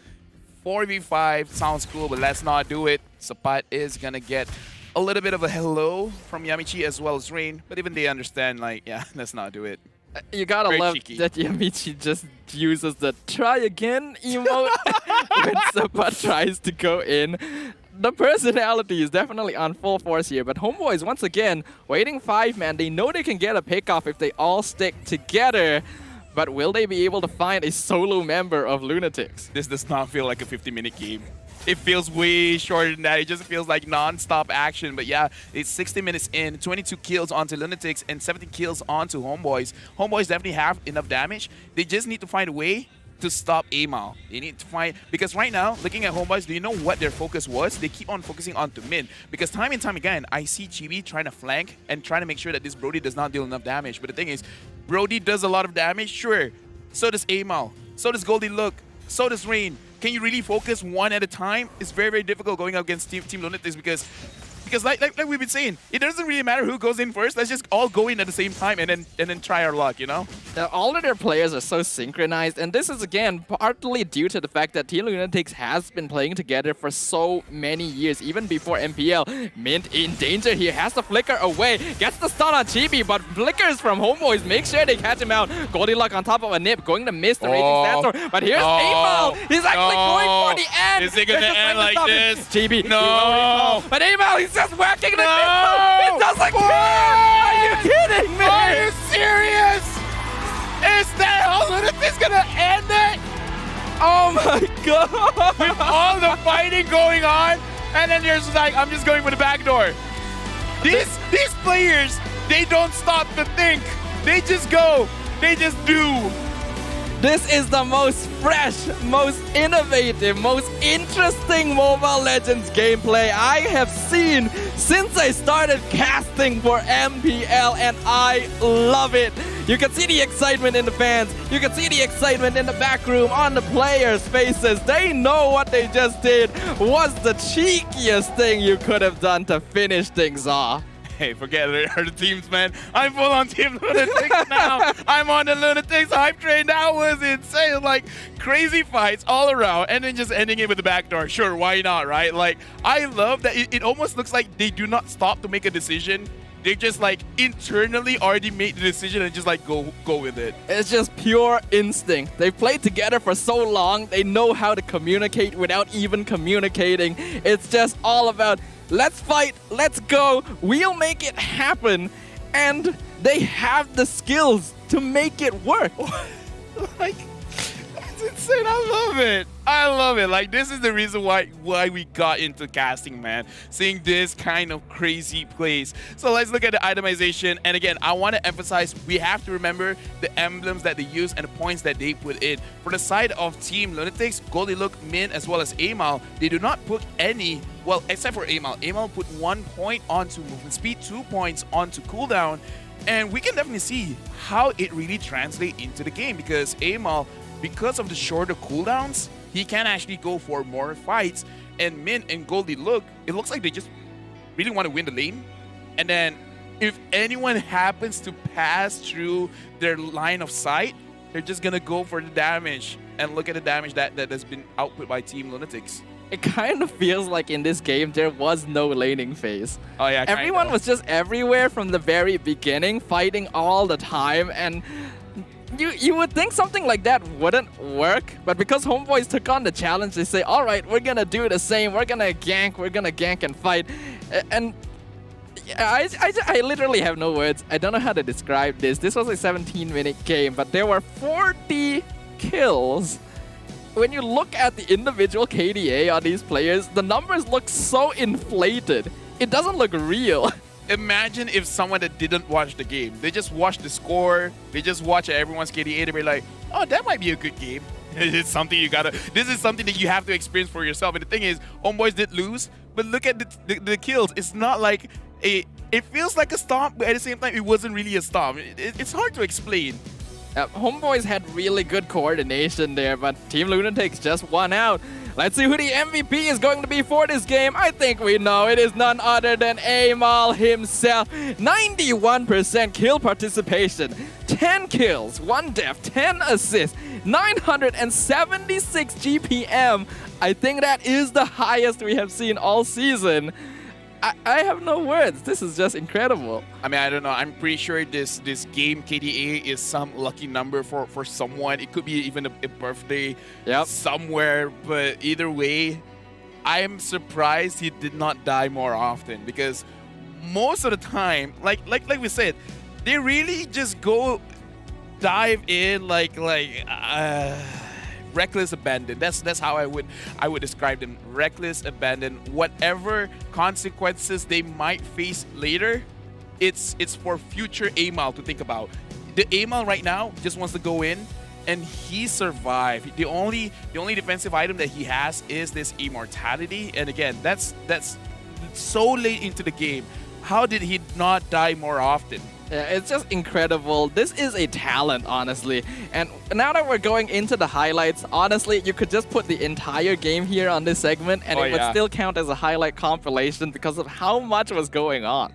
4v5 sounds cool, but let's not do it. Sapat is gonna get a little bit of a hello from Yamichi as well as Rain, but even they understand, like, yeah, let's not do it. You gotta love that Yamichi just uses the try again emote when Sapat tries to go in. The personality is definitely on full force here, but Homeboys, once again, waiting 5-man. They know they can get a pickoff if they all stick together. But will they be able to find a solo member of Lunatics? This does not feel like a 50-minute game. It feels way shorter than that. It just feels like non-stop action. But yeah, it's 60 minutes in, 22 kills onto Lunatics and 17 kills onto Homeboys. Homeboys definitely have enough damage. They just need to find a way to stop Amal. They need to find, because right now, looking at Homeboys, do you know what their focus was? They keep on focusing onto mid. Because time and time again, I see Chibi trying to flank and trying to make sure that this Brody does not deal enough damage. But the thing is, Brody does a lot of damage, sure. So does Amal. So does Goldie Look. So does Rain. Can you really focus one at a time? It's very, very difficult going up against Team Lunatics because like we've been saying, it doesn't really matter who goes in first. Let's just all go in at the same time and then try our luck, you know? All of their players are so synchronized, and this is again partly due to the fact that Team Lunatics has been playing together for so many years, even before MPL. Mint in danger here, has to flicker away, gets the stun on Chibi, but flickers from Homeboys make sure they catch him out. Goldilocks on top of a nip, going to miss the Raging Sandstorm, but here's Amal. He's actually going for the end. Is it gonna end like this? Chibi, no. But Amal, he's just whacking the missile. It doesn't care. Are you kidding me? Are you serious? Is that how Lunatics gonna end it? Oh my god! With all the fighting going on, and then there's like, I'm just going for the back door. These players, they don't stop to think. They just go. They just do. This is the most fresh, most innovative, most interesting Mobile Legends gameplay I have seen since I started casting for MPL, and I love it. You can see the excitement in the fans. You can see the excitement in the back room, on the players' faces. They know what they just did was the cheekiest thing you could have done to finish things off. Hey, forget it. Are the teams, man. I'm full on Team LUNATIX now. I'm on the LUNATIX hype train. That was insane. Like, crazy fights all around, and then just ending it with the backdoor. Sure, why not, right? Like, I love that it almost looks like they do not stop to make a decision. They just like internally already made the decision and just like go with it. It's just pure instinct. They've played together for so long, they know how to communicate without even communicating. It's just all about, let's fight, let's go, we'll make it happen. And they have the skills to make it work. Like, it's insane. I love it. I love it. Like, this is the reason why we got into casting, man. Seeing this kind of crazy plays. So let's look at the itemization. And again, I want to emphasize, we have to remember the emblems that they use and the points that they put in. For the side of Team LUNATIX, GoldieLook, Min, as well as Amal, they do not put any, well, except for Amal. Amal put 1 point onto movement speed, 2 points onto cooldown. And we can definitely see how it really translates into the game, because Amal, because of the shorter cooldowns, he can actually go for more fights. And Min and GoldieLook, it looks like they just really want to win the lane. And then if anyone happens to pass through their line of sight, they're just going to go for the damage. And look at the damage that has been output by Team LUNATIX. It kind of feels like in this game there was no laning phase. Oh yeah, everyone was just everywhere from the very beginning, fighting all the time, and you would think something like that wouldn't work, but because HOMEBOIS took on the challenge, they say, all right, we're gonna do the same, we're gonna gank and fight. And I literally have no words. I don't know how to describe this. This was a 17-minute game, but there were 40 kills. When you look at the individual KDA on these players, the numbers look so inflated. It doesn't look real. Imagine if someone that didn't watch the game, they just watched the score, they just watch everyone's KDA, they be like, oh, that might be a good game. It's something you gotta, this is something that you have to experience for yourself. And the thing is, HOMEBOIS did lose, but look at the kills. It's not like it feels like a stomp, but at the same time, it wasn't really a stomp. It's hard to explain. HOMEBOIS had really good coordination there, but Team LUNATIX just won out. Let's see who the MVP is going to be for this game. I think we know. It is none other than Amal himself. 91% kill participation, 10 kills, 1 death, 10 assists, 976 GPM. I think that is the highest we have seen all season. I have no words. This is just incredible. I mean, I don't know. I'm pretty sure this game KDA is some lucky number for someone. It could be even a birthday somewhere. But either way, I am surprised he did not die more often, because most of the time, like we said, they really just go dive in like reckless abandon. That's how I would describe them. Reckless abandon. Whatever consequences they might face later, it's for future Amal to think about. The Amal right now just wants to go in, and he survived. The only defensive item that he has is this immortality, and again, that's so late into the game. How did he not die more often? Yeah, it's just incredible. This is a talent, honestly. And now that we're going into the highlights, honestly, you could just put the entire game here on this segment, and it would still count as a highlight compilation because of how much was going on.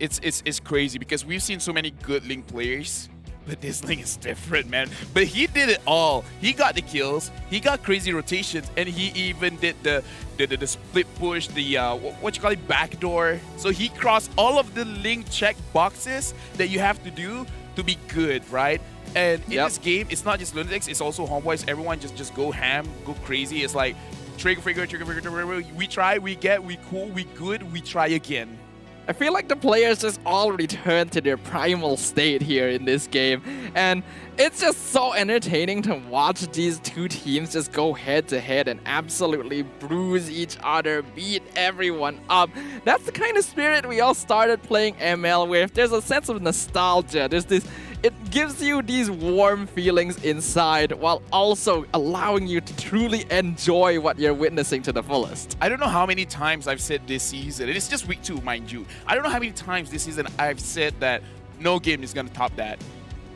It's crazy, because we've seen so many good Link players, but this Link is different, man. But he did it all. He got the kills, he got crazy rotations, and he even did the split push, the what you call it, backdoor. So he crossed all of the Link check boxes that you have to do to be good, right? And in this game, it's not just LUNATIX, it's also HOMEBOIS. Everyone just go ham, go crazy. It's like trigger, we try, we get, we cool, we good, we try again. I feel like the players just all returned to their primal state here in this game. And it's just so entertaining to watch these two teams just go head to head and absolutely bruise each other, beat everyone up. That's the kind of spirit we all started playing ML with. There's a sense of nostalgia. There's this, it gives you these warm feelings inside while also allowing you to truly enjoy what you're witnessing to the fullest. I don't know how many times I've said this season, and it's just week 2, mind you. I don't know how many times this season I've said that no game is going to top that.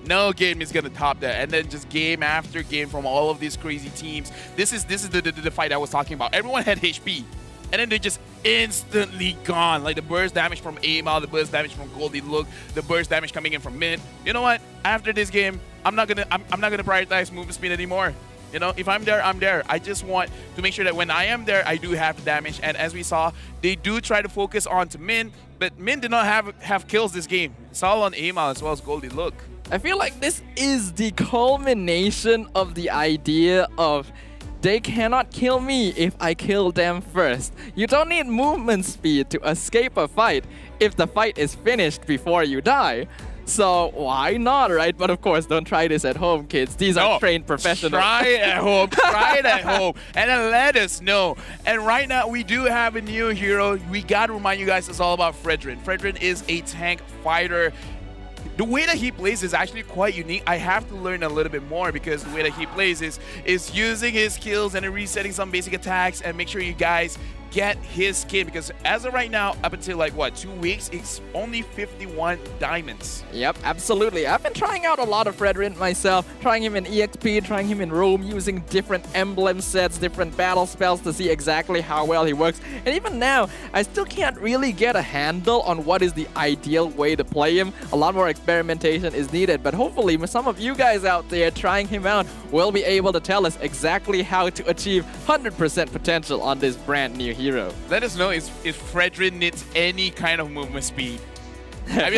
No game is going to top that. And then just game after game from all of these crazy teams. This is the fight I was talking about. Everyone had HP. and then they're just instantly gone. Like the burst damage from Amal, the burst damage from Goldie Look, the burst damage coming in from mid. You know what? After this game, I'm not gonna prioritize movement speed anymore. You know, if I'm there, I'm there. I just want to make sure that when I am there, I do have damage. And as we saw, they do try to focus on to Min, but Min did not have kills this game. It's all on Amal as well as Goldie Look. I feel like this is the culmination of the idea of they cannot kill me if I kill them first. You don't need movement speed to escape a fight if the fight is finished before you die. So why not, right? But of course, don't try this at home, kids. These are trained professionals. Try it at home. Try it at home. And then let us know. And right now, we do have a new hero. We got to remind you guys it's all about Frederick. Frederick is a tank fighter. The way that he plays is actually quite unique. I have to learn a little bit more because the way that he plays is using his skills and resetting some basic attacks, and make sure you guys get his skin, because as of right now, up until like what, 2 weeks, it's only 51 diamonds. Yep, absolutely. I've been trying out a lot of Frederick myself, trying him in EXP, trying him in Rome, using different emblem sets, different battle spells to see exactly how well he works. And even now, I still can't really get a handle on what is the ideal way to play him. A lot more experimentation is needed, but hopefully some of you guys out there trying him out will be able to tell us exactly how to achieve 100% potential on this brand new hero. Let us know if Frederick needs any kind of movement speed. I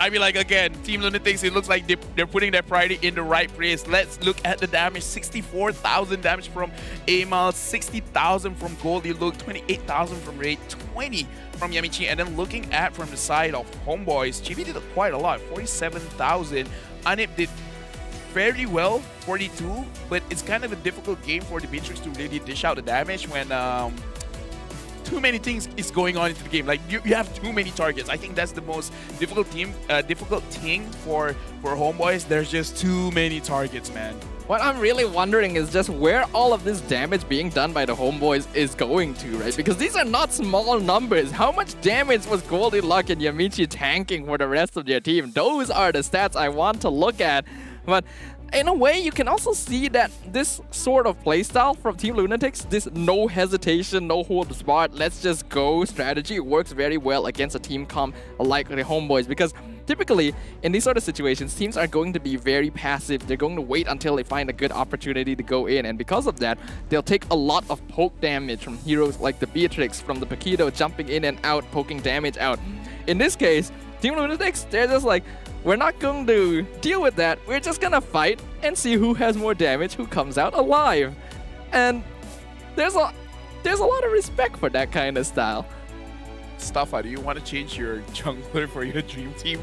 mean, like again, Team LUNATIX, it looks like they're putting their priority in the right place. Let's look at the damage. 64,000 damage from Amal, 60,000 from Goldie Look, 28,000 from Raid, 20 from Yamichi. And then looking at from the side of Homeboys, Chibi did quite a lot, 47,000. Anip did fairly well, 42, but it's kind of a difficult game for the Beatrix to really dish out the damage when too many things is going on into the game. Like you have too many targets. I think that's the most difficult thing for Homeboys. There's just too many targets, man. What I'm really wondering is just where all of this damage being done by the Homeboys is going to, right? Because these are not small numbers. How much damage was Goldie Luck and Yamichi tanking for the rest of their team? Those are the stats I want to look at. But in a way, you can also see that this sort of playstyle from Team LUNATIX, this no hesitation, no holds barred, let's just go strategy, works very well against a team comp like the Homeboys, because typically in these sort of situations, teams are going to be very passive. They're going to wait until they find a good opportunity to go in, and because of that, they'll take a lot of poke damage from heroes like the Beatrix, from the Paquito jumping in and out, poking damage out. In this case, Team LUNATIX, they're just like, we're not going to deal with that. We're just going to fight and see who has more damage, who comes out alive. And there's a lot of respect for that kind of style. Staffa, do you want to change your jungler for your dream team?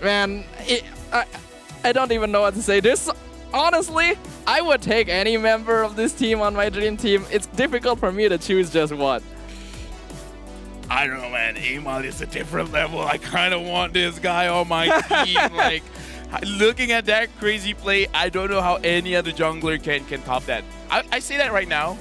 Man, I don't even know what to say. Honestly, I would take any member of this team on my dream team. It's difficult for me to choose just one. I don't know, man. Amal is a different level. I kind of want this guy on my team. Like, looking at that crazy play, I don't know how any other jungler can top that. I say that right now,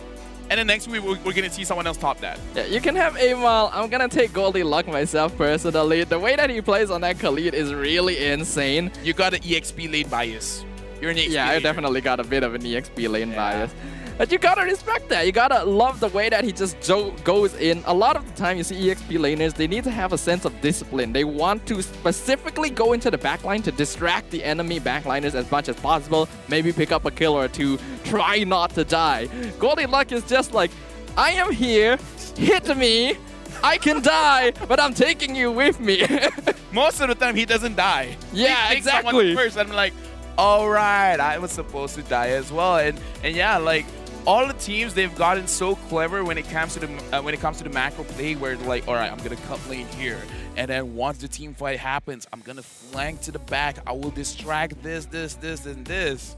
and then next week we're going to see someone else top that. Yeah, you can have Amal. I'm going to take Goldie Luck myself personally. The way that he plays on that Khalid is really insane. You got an EXP lane bias. You're an EXP Yeah, laner. I definitely got a bit of an EXP lane bias. But you gotta respect that. You gotta love the way that he just goes in. A lot of the time you see EXP laners, they need to have a sense of discipline. They want to specifically go into the backline to distract the enemy backliners as much as possible. Maybe pick up a kill or two. Try not to die. Goldie Luck is just like, I am here, hit me, I can die, but I'm taking you with me. Most of the time he doesn't die. Yeah, he exactly. Someone first, and I'm like, all right, I was supposed to die as well. And yeah, like, all the teams, they've gotten so clever when it comes to the macro play, where they're like, all right, I'm gonna cut lane here, and then once the team fight happens, I'm gonna flank to the back. I will distract this, and this.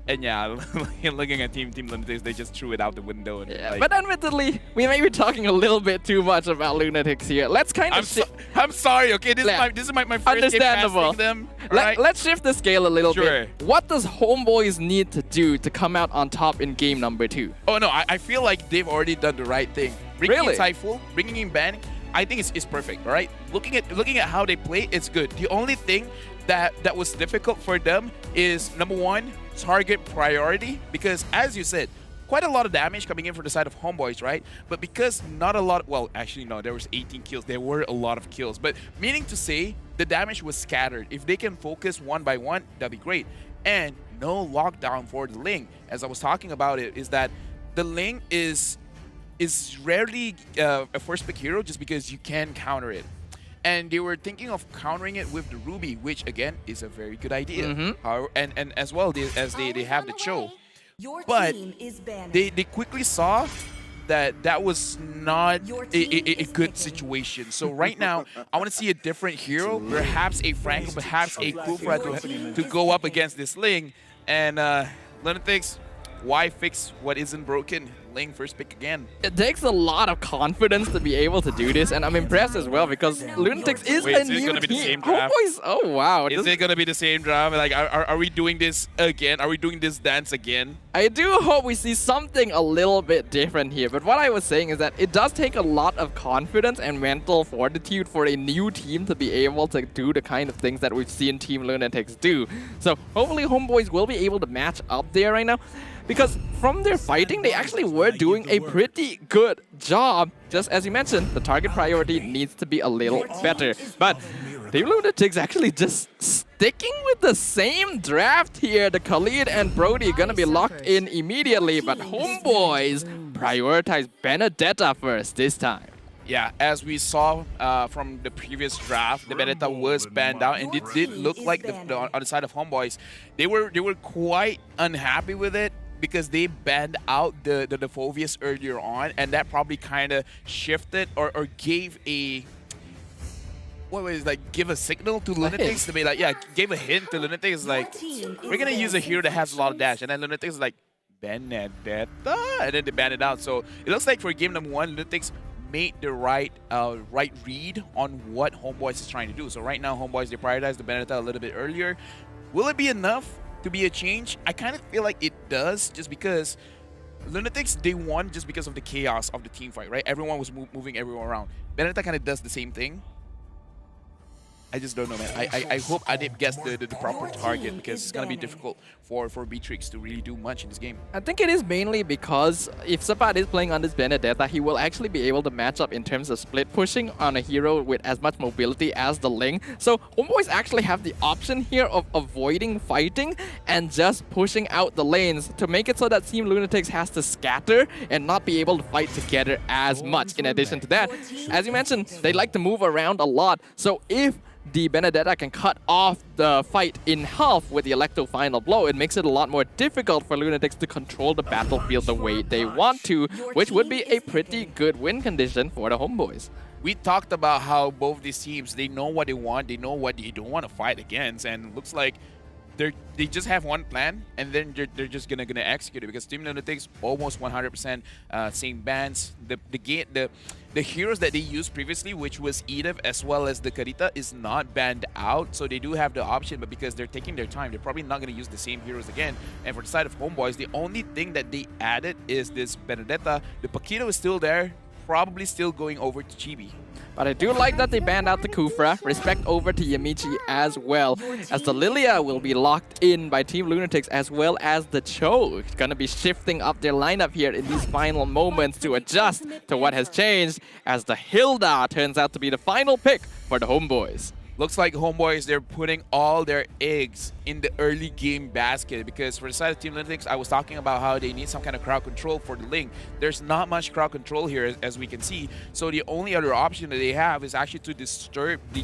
And yeah, looking at Team LUNATIX, they just threw it out the window. And Yeah, like, but admittedly, we may be talking a little bit too much about LUNATIX here. Let's kind of I'm sorry, okay? This is my first understandable. them. Right? Let's shift the scale a little Sure. bit. What does Homeboys need to do to come out on top in game number 2? Oh no, I feel like they've already done the right thing. Bringing Really? in Typhoon, bringing in Ban, I think it's perfect, all right? Looking at how they play, it's good. The only thing that was difficult for them is, number one, target priority, because as you said, quite a lot of damage coming in for the side of Homebois, right? But because not a lot, well, actually no, there was 18 kills. There were a lot of kills, but meaning to say the damage was scattered. If they can focus one by one, that'd be great. And no lockdown for the Ling. As I was talking about it, is that the Ling is rarely a first pick hero just because you can counter it. And they were thinking of countering it with the Ruby, which again is a very good idea. And as well as they have the Cho. But they quickly saw that was not a good situation. So right now, I want to see a different hero, perhaps a Franco, perhaps a Kufra to go up against this Ling. And LUNATIX, why fix what isn't broken? Ling first pick again. It takes a lot of confidence to be able to do this, and I'm impressed as well because LUNATIX is a new team. Oh wow! Is it gonna be the same draft? Like, are we doing this again? Are we doing this dance again? I do hope we see something a little bit different here. But what I was saying is that it does take a lot of confidence and mental fortitude for a new team to be able to do the kind of things that we've seen Team LUNATIX do. So hopefully Homebois will be able to match up there right now. Because from their fighting, they actually were doing a pretty good job. Just as you mentioned, the target priority needs to be a little better. But Team LUNATIX actually just sticking with the same draft here. The Khalid and Brody gonna be locked in immediately, but Homebois prioritize Benedetta first this time. Yeah, as we saw from the previous draft, the Benedetta was banned out, and it did look like on the side of Homebois, they were quite unhappy with it, because they banned out the Phoveus earlier on, and that probably kind of shifted or gave a give a signal to LUNATIX to be like, yeah, gave a hint to LUNATIX like, we're gonna use a hero that has a lot of dash, and then LUNATIX is like, Benedetta, and then they banned it out. So it looks like for game number 1, LUNATIX made the right read on what Homebois is trying to do. So right now, Homebois, they prioritized the Benedetta a little bit earlier. Will it be enough to be a change? I kind of feel like it does, just because LUNATIX, they won just because of the chaos of the team fight, right? Everyone was moving everyone around. Benedetta kind of does the same thing. I just don't know, man. I hope Adib gets the proper target, because it's going to be difficult for Beatrix to really do much in this game. I think it is mainly because if Sapat is playing on this Benedetta, he will actually be able to match up in terms of split pushing on a hero with as much mobility as the Ling. So Homebois actually have the option here of avoiding fighting and just pushing out the lanes to make it so that Team LUNATIX has to scatter and not be able to fight together as much. In addition to that, as you mentioned, they like to move around a lot. So if the Benedetta can cut off the fight in half with the Electo final blow, it makes it a lot more difficult for LUNATIX to control the battlefield the way they want to, which would be a pretty good win condition for the Homebois. We talked about how both these teams, they know what they want, they know what they don't want to fight against, and it looks like they just have one plan, and then they're just gonna execute it, because Team LUNATIX almost 100% same bans. The heroes that they used previously, which was Edith as well as the Karita, is not banned out, so they do have the option, but because they're taking their time, they're probably not gonna use the same heroes again. And for the side of Homebois, the only thing that they added is this Benedetta. The Paquito is still there, probably still going over to Chibi. But I do like that they banned out the Kufra. Respect over to Yamichi as well, as the Lilia will be locked in by Team LUNATIX, as well as the Cho. It's gonna be shifting up their lineup here in these final moments to adjust to what has changed, as the Hilda turns out to be the final pick for the Homebois. Looks like Homebois, they're putting all their eggs in the early game basket, because for the side of Team LUNATIX, I was talking about how they need some kind of crowd control for the Ling. There's not much crowd control here, as we can see. So the only other option that they have is actually to disturb the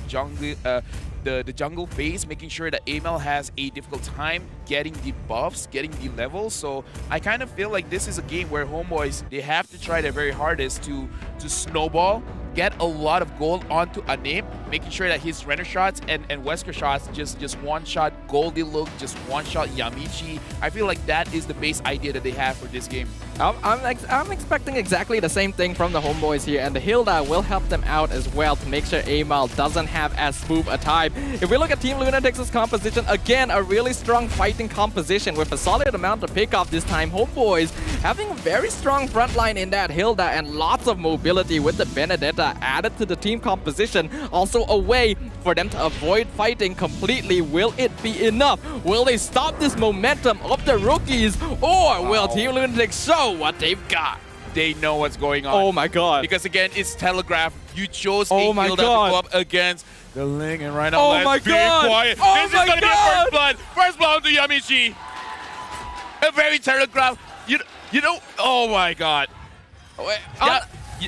jungle phase, making sure that AML has a difficult time getting the buffs, getting the levels. So I kind of feel like this is a game where Homebois, they have to try their very hardest to snowball, get a lot of gold onto Anip, making sure that his Renner shots and Wesker shots just one-shot Goldie Look, just one-shot Yamichi. I feel like that is the base idea that they have for this game. I'm expecting exactly the same thing from the Homebois here, and the Hilda will help them out as well to make sure Amal doesn't have as smooth a time. If we look at Team LUNATIX's composition, again, a really strong fighting composition with a solid amount of pickoff this time. Homebois having a very strong front line in that Hilda and lots of mobility with the Benedetta added to the team composition. Also Shadow away for them to avoid fighting completely. Will it be enough? Will they stop this momentum of the rookies? Or will Team LUNATIX show what they've got? They know what's going on. Oh my god. Because again, it's telegraphed. You chose Oh a my Hilda to god. go up against the Ling, and right now, Oh let's my be god. quiet. Oh This is my gonna be a god. first blood. First blood to Yamichi. A very telegraphed. You know. Oh my god. Yeah,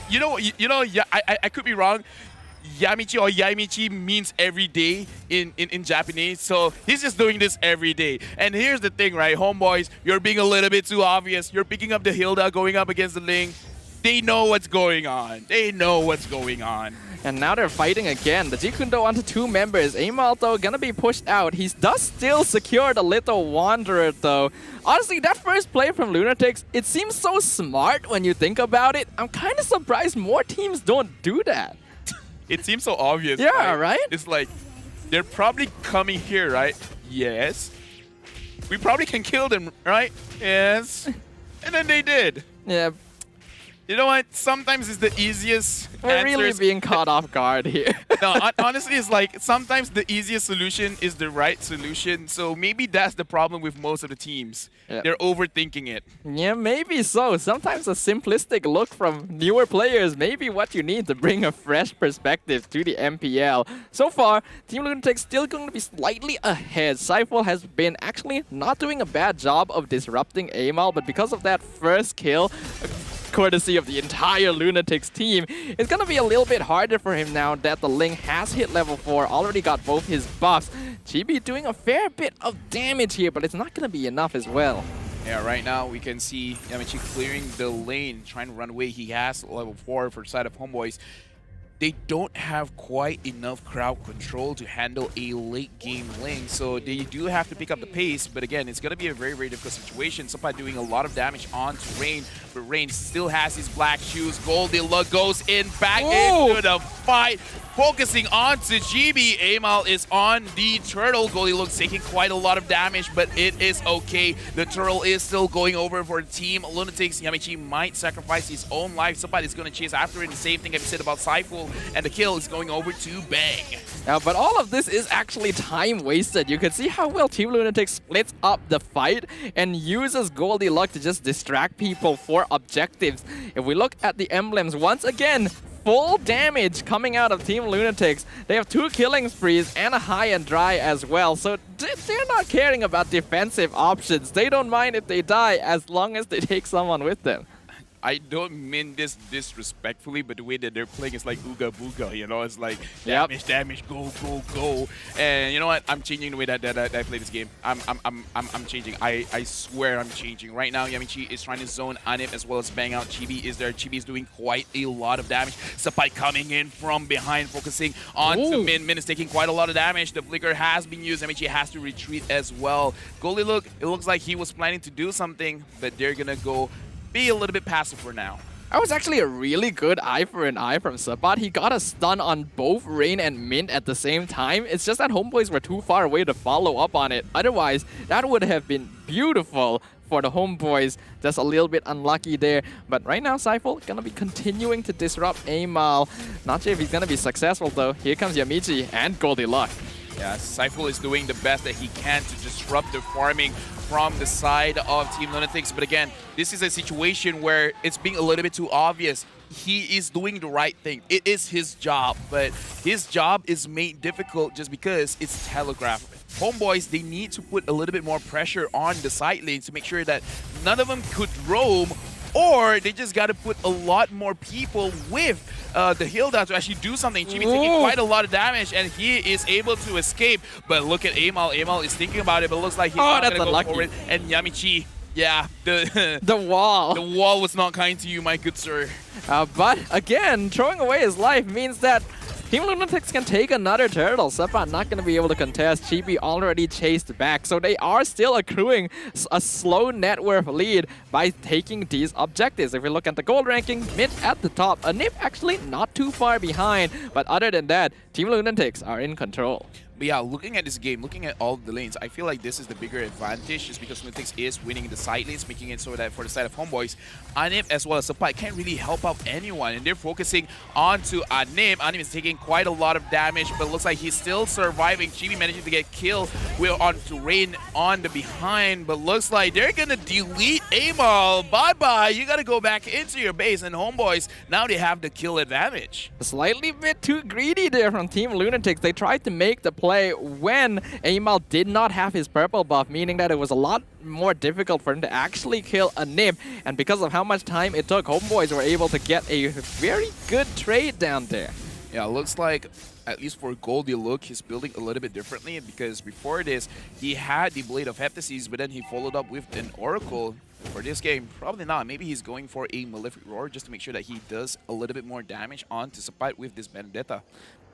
yeah. I could be wrong. Yamichi or Yamichi means every day in Japanese, so he's just doing this every day. And here's the thing, right, homeboys, you're being a little bit too obvious. You're picking up the Hilda, going up against the Ling. They know what's going on. They know what's going on. And now they're fighting again. The Jikundo onto 2 members. Amal, though, gonna be pushed out. He does still secure the Little Wanderer, though. Honestly, that first play from LUNATIX, it seems so smart when you think about it. I'm kind of surprised more teams don't do that. It seems so obvious. Yeah, right? It's like, they're probably coming here, right? Yes. We probably can kill them, right? Yes. And then they did. Yeah. You know what? Sometimes it's the easiest We're really answers. being caught off guard here. No, honestly, it's like sometimes the easiest solution is the right solution. So maybe that's the problem with most of the teams. Yep. They're overthinking it. Yeah, maybe so. Sometimes a simplistic look from newer players may be what you need to bring a fresh perspective to the MPL. So far, Team LUNATIX still going to be slightly ahead. Cypher has been actually not doing a bad job of disrupting Amal, but because of that first kill, courtesy of the entire LUNATIX team, it's gonna be a little bit harder for him now that the Ling has hit level 4, already got both his buffs. Chibi doing a fair bit of damage here, but it's not gonna be enough as well. Yeah, right now we can see Yamichi clearing the lane, trying to run away. He has level 4 for side of Homeboys. They don't have quite enough crowd control to handle a late game Ling, so they do have to pick up the pace, but again, it's going to be a very, very difficult situation. Sopa doing a lot of damage onto Rain, but Rain still has his black shoes. Goldilocks goes in back into the fight, focusing onto GB. Amal is on the turtle. Goldilocks taking quite a lot of damage, but it is okay. The turtle is still going over for Team LUNATIX. Yamichi might sacrifice his own life. Somebody's going to chase after it. The same thing I've said about Cypher. And the kill is going over to Bang. But all of this is actually time wasted. You can see how well Team LUNATIX splits up the fight and uses Goldilocks to just distract people for objectives. If we look at the emblems, once again, full damage coming out of Team LUNATIX. They have 2 killing sprees and a high and dry as well. So they're not caring about defensive options. They don't mind if they die as long as they take someone with them. I don't mean this disrespectfully, but the way that they're playing is like ooga booga, you know? It's like damage, damage, go, go, go. And you know what? I'm changing the way that I play this game. I'm changing. I swear I'm changing. Right now, Yamichi is trying to zone Anip as well as bang out. Chibi is there. Chibi is doing quite a lot of damage. Sapai coming in from behind, focusing on Min. Min is taking quite a lot of damage. The flicker has been used. Yamichi has to retreat as well. Goldilocks, it looks like he was planning to do something, but they're gonna go be a little bit passive for now. That was actually a really good eye for an eye from Sapat. He got a stun on both Rain and Mint at the same time. It's just that Homeboys were too far away to follow up on it. Otherwise, that would have been beautiful for the Homeboys. Just a little bit unlucky there. But right now, Cypher gonna be continuing to disrupt Amal. Not sure if he's gonna be successful though. Here comes Yamichi and Goldilocks. Yeah, Cypher is doing the best that he can to disrupt the farming from the side of Team LUNATIX. But again, this is a situation where it's being a little bit too obvious. He is doing the right thing. It is his job, but his job is made difficult just because it's telegraphed. Homeboys, they need to put a little bit more pressure on the side lanes to make sure that none of them could roam, or they just got to put a lot more people with the Hilda to actually do something. Chibi taking quite a lot of damage, and he is able to escape. But look at Amal. Amal is thinking about it, but looks like he's not going to go for it. And Yamichi, yeah, the wall. The wall was not kind to you, my good sir. But again, throwing away his life means that Team LUNATIX can take another turtle. Sepa not going to be able to contest. Chibi already chased back. So they are still accruing a slow net worth lead by taking these objectives. If we look at the gold ranking, Mid at the top. Anip actually not too far behind. But other than that, Team LUNATIX are in control. But yeah, looking at this game, looking at all the lanes, I feel like this is the bigger advantage just because LUNATIX is winning the side lanes, making it so that for the side of HOMEBOIS, Anip as well as Supply can't really help out anyone. And they're focusing onto Anip. Anip is taking quite a lot of damage, but it looks like he's still surviving. Chibi managing to get killed. We're on to Rain on the behind, but looks like they're going to delete Amal. Bye-bye. You got to go back into your base. And HOMEBOIS, now they have the kill advantage. Slightly bit too greedy there from Team LUNATIX. They tried to make the play when Amal did not have his purple buff, meaning that it was a lot more difficult for him to actually kill a Nib. And because of how much time it took, HOMEBOIS were able to get a very good trade down there. Yeah, looks like, at least for Goldie Look, he's building a little bit differently because before this, he had the Blade of Heptases, but then he followed up with an Oracle. For this game, probably not. Maybe he's going for a Malefic Roar just to make sure that he does a little bit more damage onto Sapat with this Vendetta.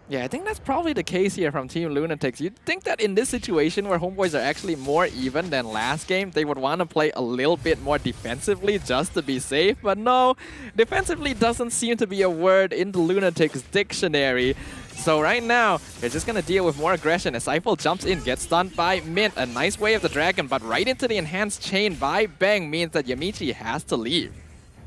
Yeah, I think that's probably the case here from Team LUNATIX. You'd think that in this situation where HOMEBOIS are actually more even than last game, they would want to play a little bit more defensively just to be safe. But no, defensively doesn't seem to be a word in the LUNATIX dictionary. So right now, they're just going to deal with more aggression as Seifel jumps in, gets stunned by Mint. A nice way of the dragon, but right into the enhanced chain by Bang means that Yamichi has to leave.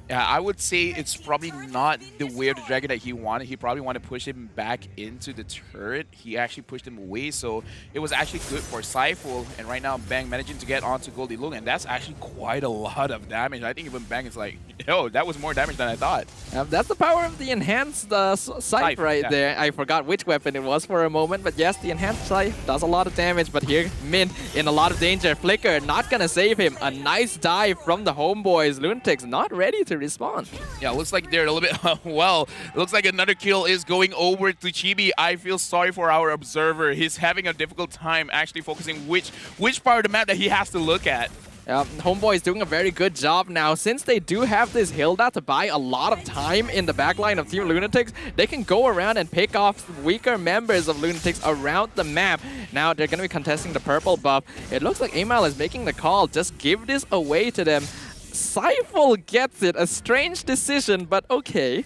Yeah, I would say it's probably not the way of the dragon that he wanted. He probably wanted to push him back into the turret. He actually pushed him away, so it was actually good for Seifel. And right now, Bang managing to get onto Goldie Lung, and that's actually quite a lot of damage. I think even Bang is like, yo, that was more damage than I thought. That's the power of the enhanced scythe right there. I forgot which weapon it was for a moment, but yes, the enhanced scythe does a lot of damage. But here, Mint in a lot of danger. Flicker not gonna save him. A nice dive from the HOMEBOIS. LUNATIX not ready to respond. Yeah, looks like they're a little bit, well, looks like another kill is going over to Chibi. I feel sorry for our observer. He's having a difficult time actually focusing which part of the map that he has to look at. HOMEBOIS doing a very good job now. Since they do have this Hilda to buy a lot of time in the backline of Team LUNATIX, they can go around and pick off weaker members of LUNATIX around the map. Now they're going to be contesting the purple buff. It looks like Amal is making the call. Just give this away to them. Seifel gets it. A strange decision, but okay.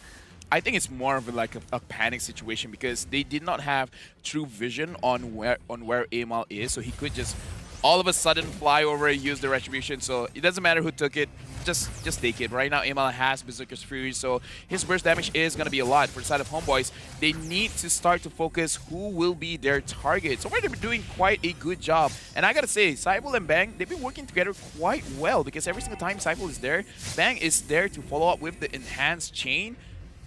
I think it's more of like a panic situation because they did not have true vision on where Amal is, so he could just all of a sudden fly over and use the retribution. So it doesn't matter who took it, just take it. Right now, Amal has Berserker's Fury, so his burst damage is going to be a lot. For the side of HOMEBOIS, they need to start to focus who will be their target. So far, they've been doing quite a good job. And I got to say, Seifel and Bang, they've been working together quite well because every single time Seifel is there, Bang is there to follow up with the enhanced chain.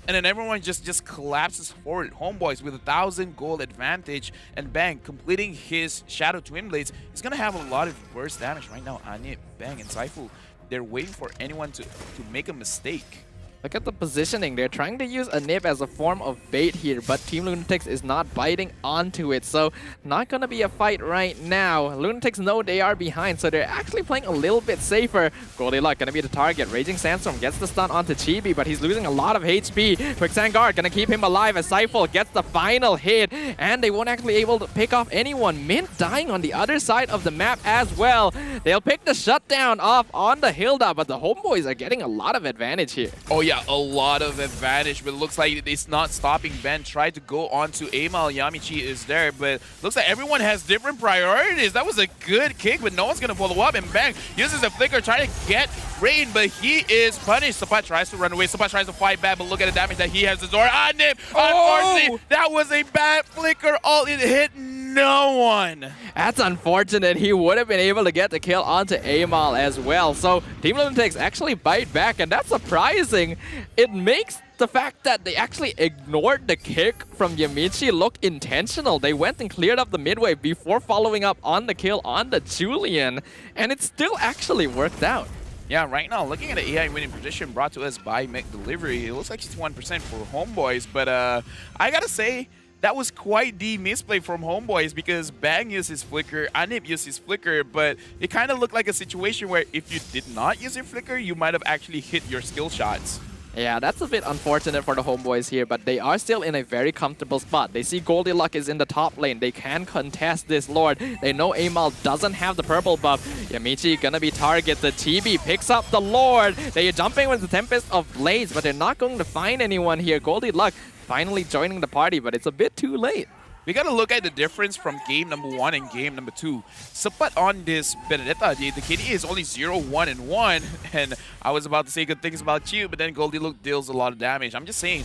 And then everyone just collapses forward. HOMEBOIS with 1,000 gold advantage, and Bang completing his Shadow Twin Blades is going to have a lot of burst damage right now. Anip, Bang, and Seifel, they're waiting for anyone to make a mistake. Look at the positioning. They're trying to use a nib as a form of bait here, but Team LUNATIX is not biting onto it, so not gonna be a fight right now. LUNATIX know they are behind, so they're actually playing a little bit safer. Goldilocks gonna be the target. Raging Sandstorm gets the stun onto Chibi, but he's losing a lot of HP. Quicksand gonna keep him alive as Seifel gets the final hit, and they won't actually able to pick off anyone. Mint dying on the other side of the map as well. They'll pick the shutdown off on the Hilda, but the HOMEBOIS are getting a lot of advantage here. Oh yeah, a lot of advantage, but it looks like it's not stopping Ben. Tried to go on to Amal. Yamichi is there, but looks like everyone has different priorities. That was a good kick, but no one's going to follow up. And Bang uses a flicker, trying to get Rain, but he is punished. Sapat tries to run away. Sapat tries to fight back, but look at the damage that he has to Zora. Unfortunately, that was a bad flicker. All it hit no one. That's unfortunate. He would have been able to get the kill onto Amal as well. So Team LUNATIX actually bite back, and that's surprising. It makes the fact that they actually ignored the kick from Yamichi look intentional. They went and cleared up the midway before following up on the kill on the Julian, and it still actually worked out. Yeah, right now, looking at the AI winning position brought to us by McDelivery, it looks like 61% for HOMEBOIS, but I gotta say, that was quite the misplay from HOMEBOIS because Bang used his flicker, Anip used his flicker, but it kind of looked like a situation where if you did not use your flicker, you might have actually hit your skill shots. Yeah, that's a bit unfortunate for the HOMEBOIS here, but they are still in a very comfortable spot. They see Goldilocks is in the top lane. They can contest this Lord. They know Amal doesn't have the purple buff. Yamichi gonna be targeted. Chibi picks up the Lord. They are jumping with the Tempest of Blades, but they're not going to find anyone here. Goldilocks finally joining the party, but it's a bit too late. we gotta look at the difference from game number 1 and game number 2. Sapat on this Benedetta, the KD is only 0-1-1, and I was about to say good things about you, but then Goldilocks deals a lot of damage. I'm just saying,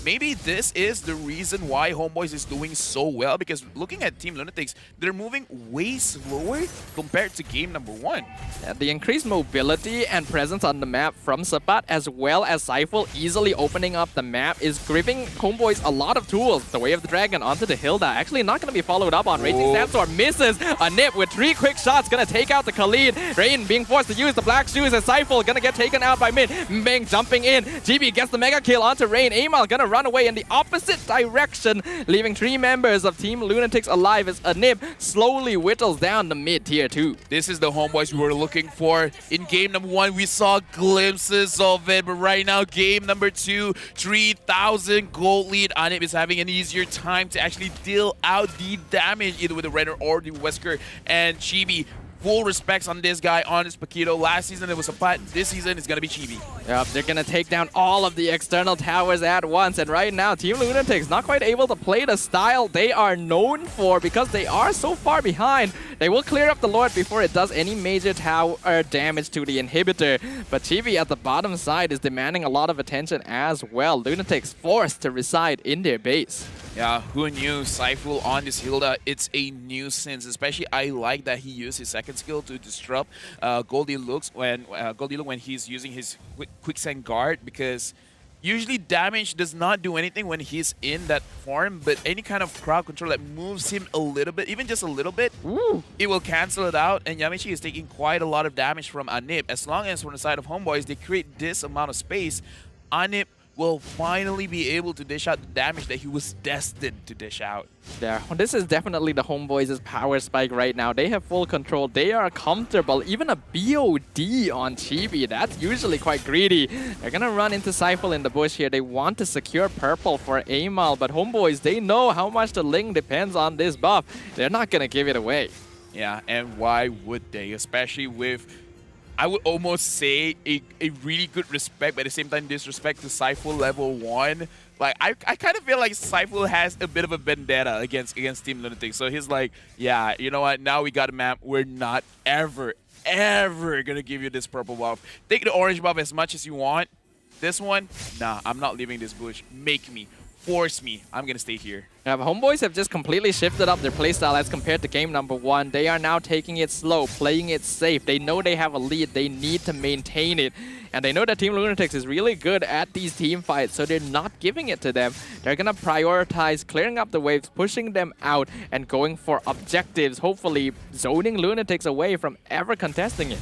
maybe this is the reason why HOMEBOIS is doing so well, because looking at Team LUNATIX, they're moving way slower compared to game number 1. Yeah, the increased mobility and presence on the map from Sapat, as well as Saiful easily opening up the map, is giving HOMEBOIS a lot of tools. The Way of the Dragon onto the Hilda, actually not going to be followed up on. Raging Sandstorm misses a nip with 3 quick shots, going to take out the Khalid. Rain being forced to use the Black Shoes, as Saiful going to get taken out by mid. Mbeng jumping in, GB gets the mega kill onto Rain. Amal going to run away in the opposite direction, leaving 3 members of Team LUNATIX alive as Anib slowly whittles down the mid tier 2. This is the HOMEBOIS we were looking for. In game number 1, we saw glimpses of it, but right now, game number 2, 3,000 gold lead. Anib is having an easier time to actually deal out the damage, either with the Renner or the Wesker, and Chibi. Full respects on this guy, on this Paquito. Last season it was a putt. This season it's going to be Chibi. Yep, they're going to take down all of the external towers at once. And right now, Team LUNATIX not quite able to play the style they are known for because they are so far behind. They will clear up the Lord before it does any major tower damage to the inhibitor. But Chibi at the bottom side is demanding a lot of attention as well. LUNATIX forced to reside in their base. Yeah, who knew Saiful on this Hilda? It's a nuisance. Especially, I like that he used his second skill to disrupt Goldilocks when he's using his quicksand guard, because usually damage does not do anything when he's in that form, but any kind of crowd control that moves him a little bit, even just a little bit, it will cancel it out. And Yamichi is taking quite a lot of damage from Anip. As long as from the side of HOMEBOIS, they create this amount of space, Anip will finally be able to dish out the damage that he was destined to dish out. Yeah, this is definitely the HOMEBOIS' power spike right now. They have full control. They are comfortable. Even a BOD on Chibi, that's usually quite greedy. They're going to run into Saiful in the bush here. They want to secure purple for Amal, but HOMEBOIS, they know how much the Ling depends on this buff. They're not going to give it away. Yeah, and why would they? Especially with, I would almost say, a really good respect, but at the same time disrespect to Saiful level 1. Like, I kind of feel like Saiful has a bit of a vendetta against Team LUNATIX. So he's like, yeah, you know what? Now we got a map. We're not ever going to give you this purple buff. Take the orange buff as much as you want. This one, nah, I'm not leaving this bush. Make me. Force me. I'm going to stay here. Yeah, HOMEBOIS have just completely shifted up their playstyle as compared to game number 1. They are now taking it slow, playing it safe. They know they have a lead. They need to maintain it. And they know that Team LUNATIX is really good at these team fights, so they're not giving it to them. They're going to prioritize clearing up the waves, pushing them out, and going for objectives, hopefully zoning LUNATIX away from ever contesting it.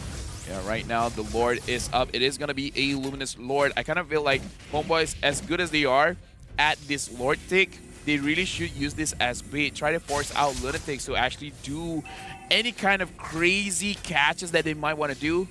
Yeah, right now the Lord is up. It is going to be a Luminous Lord. I kind of feel like HOMEBOIS, as good as they are at this Lord tick, they really should use this as bait. Try to force out LUNATIX to actually do any kind of crazy catches that they might want to do.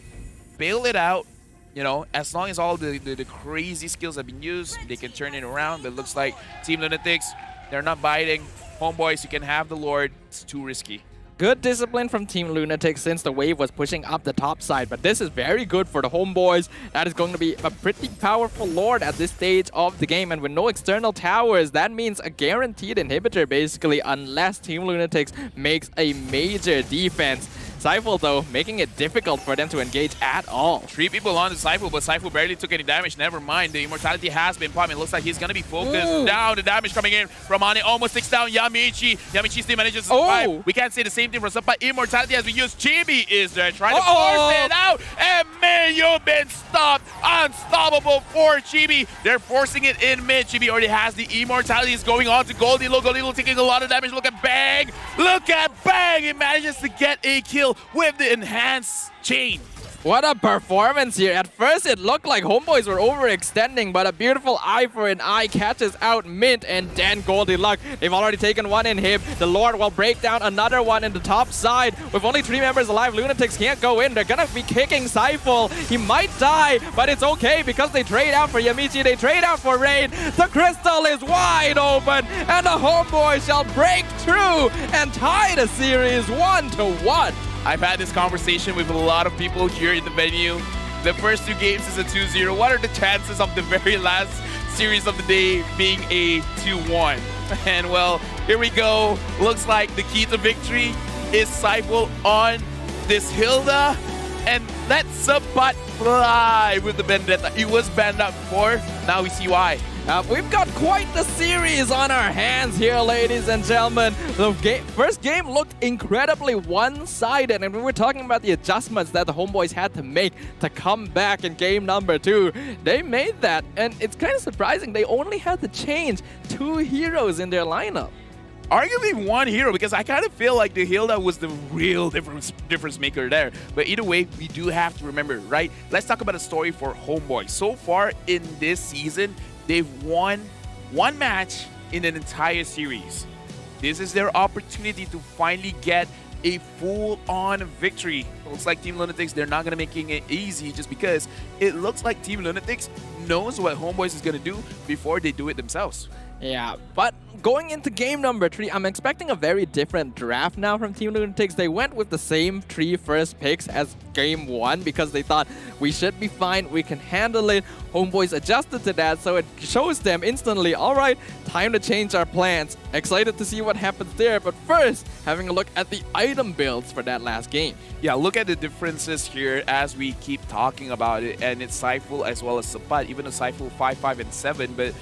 Bail it out. You know, as long as all the crazy skills have been used, they can turn it around. But it looks like Team LUNATIX, they're not biting. HOMEBOIS, you can have the Lord. It's too risky. Good discipline from Team LUNATIX since the wave was pushing up the top side, but this is very good for the HOMEBOIS. That is going to be a pretty powerful Lord at this stage of the game, and with no external towers, that means a guaranteed inhibitor basically, unless Team LUNATIX makes a major defense. Saiful, though, making it difficult for them to engage at all. 3 people on the Saiful, but Saiful barely took any damage. Never mind. The immortality has been popped. It looks like he's going to be focused down. The damage coming in from Ane almost takes down Yamichi. Yamichi still manages to survive. We can't say the same thing for Sapa. Immortality as we use. Chibi is there trying to force it out. And man, you've been stopped. Unstoppable for Chibi. They're forcing it in mid. Chibi already has the immortality. Is going on to Goldilocks. Goldilocks taking a lot of damage. Look at Bang. Look at Bang. He manages to get a kill with the enhanced chain. What a performance here. At first, it looked like HOMEBOIS were overextending, but a beautiful eye for an eye catches out Mint and then Goldilocks. They've already taken one inhib. The Lord will break down another one in the top side. With only 3 members alive, LUNATIX can't go in. They're gonna be kicking Saiful. He might die, but it's okay because they trade out for Yamichi. They trade out for Rain. The crystal is wide open, and the HOMEBOIS shall break through and tie the series 1-1. I've had this conversation with a lot of people here in the venue. The first 2 games is a 2-0. What are the chances of the very last series of the day being a 2-1. And well, here we go. Looks like the key to victory is Cypher on this Hilda. And let Subbat fly with the Vendetta. It was banned out before, now we see why. We've got quite the series on our hands here, ladies and gentlemen. The first game looked incredibly one-sided, and we were talking about the adjustments that the Homeboys had to make to come back in game number 2. They made that, and it's kind of surprising. They only had to change 2 heroes in their lineup. Arguably 1 hero, because I kind of feel like the Hilda was the real difference maker there. But either way, we do have to remember, right? Let's talk about a story for Homeboy. So far in this season, they've won 1 match in an entire series. This is their opportunity to finally get a full-on victory. Looks like Team LUNATIX, they're not going to making it easy just because it looks like Team LUNATIX knows what Homeboys is going to do before they do it themselves. Yeah, but going into game number 3, I'm expecting a very different draft now from Team LUNATIX. They went with the same 3 first picks as game 1 because they thought we should be fine, we can handle it. Homeboys adjusted to that, so it shows them instantly, all right, time to change our plans. Excited to see what happens there, but first, having a look at the item builds for that last game. Yeah, look at the differences here as we keep talking about it, and it's Cypher as well as Sapat, even though Cypher 5, 5, and 7, but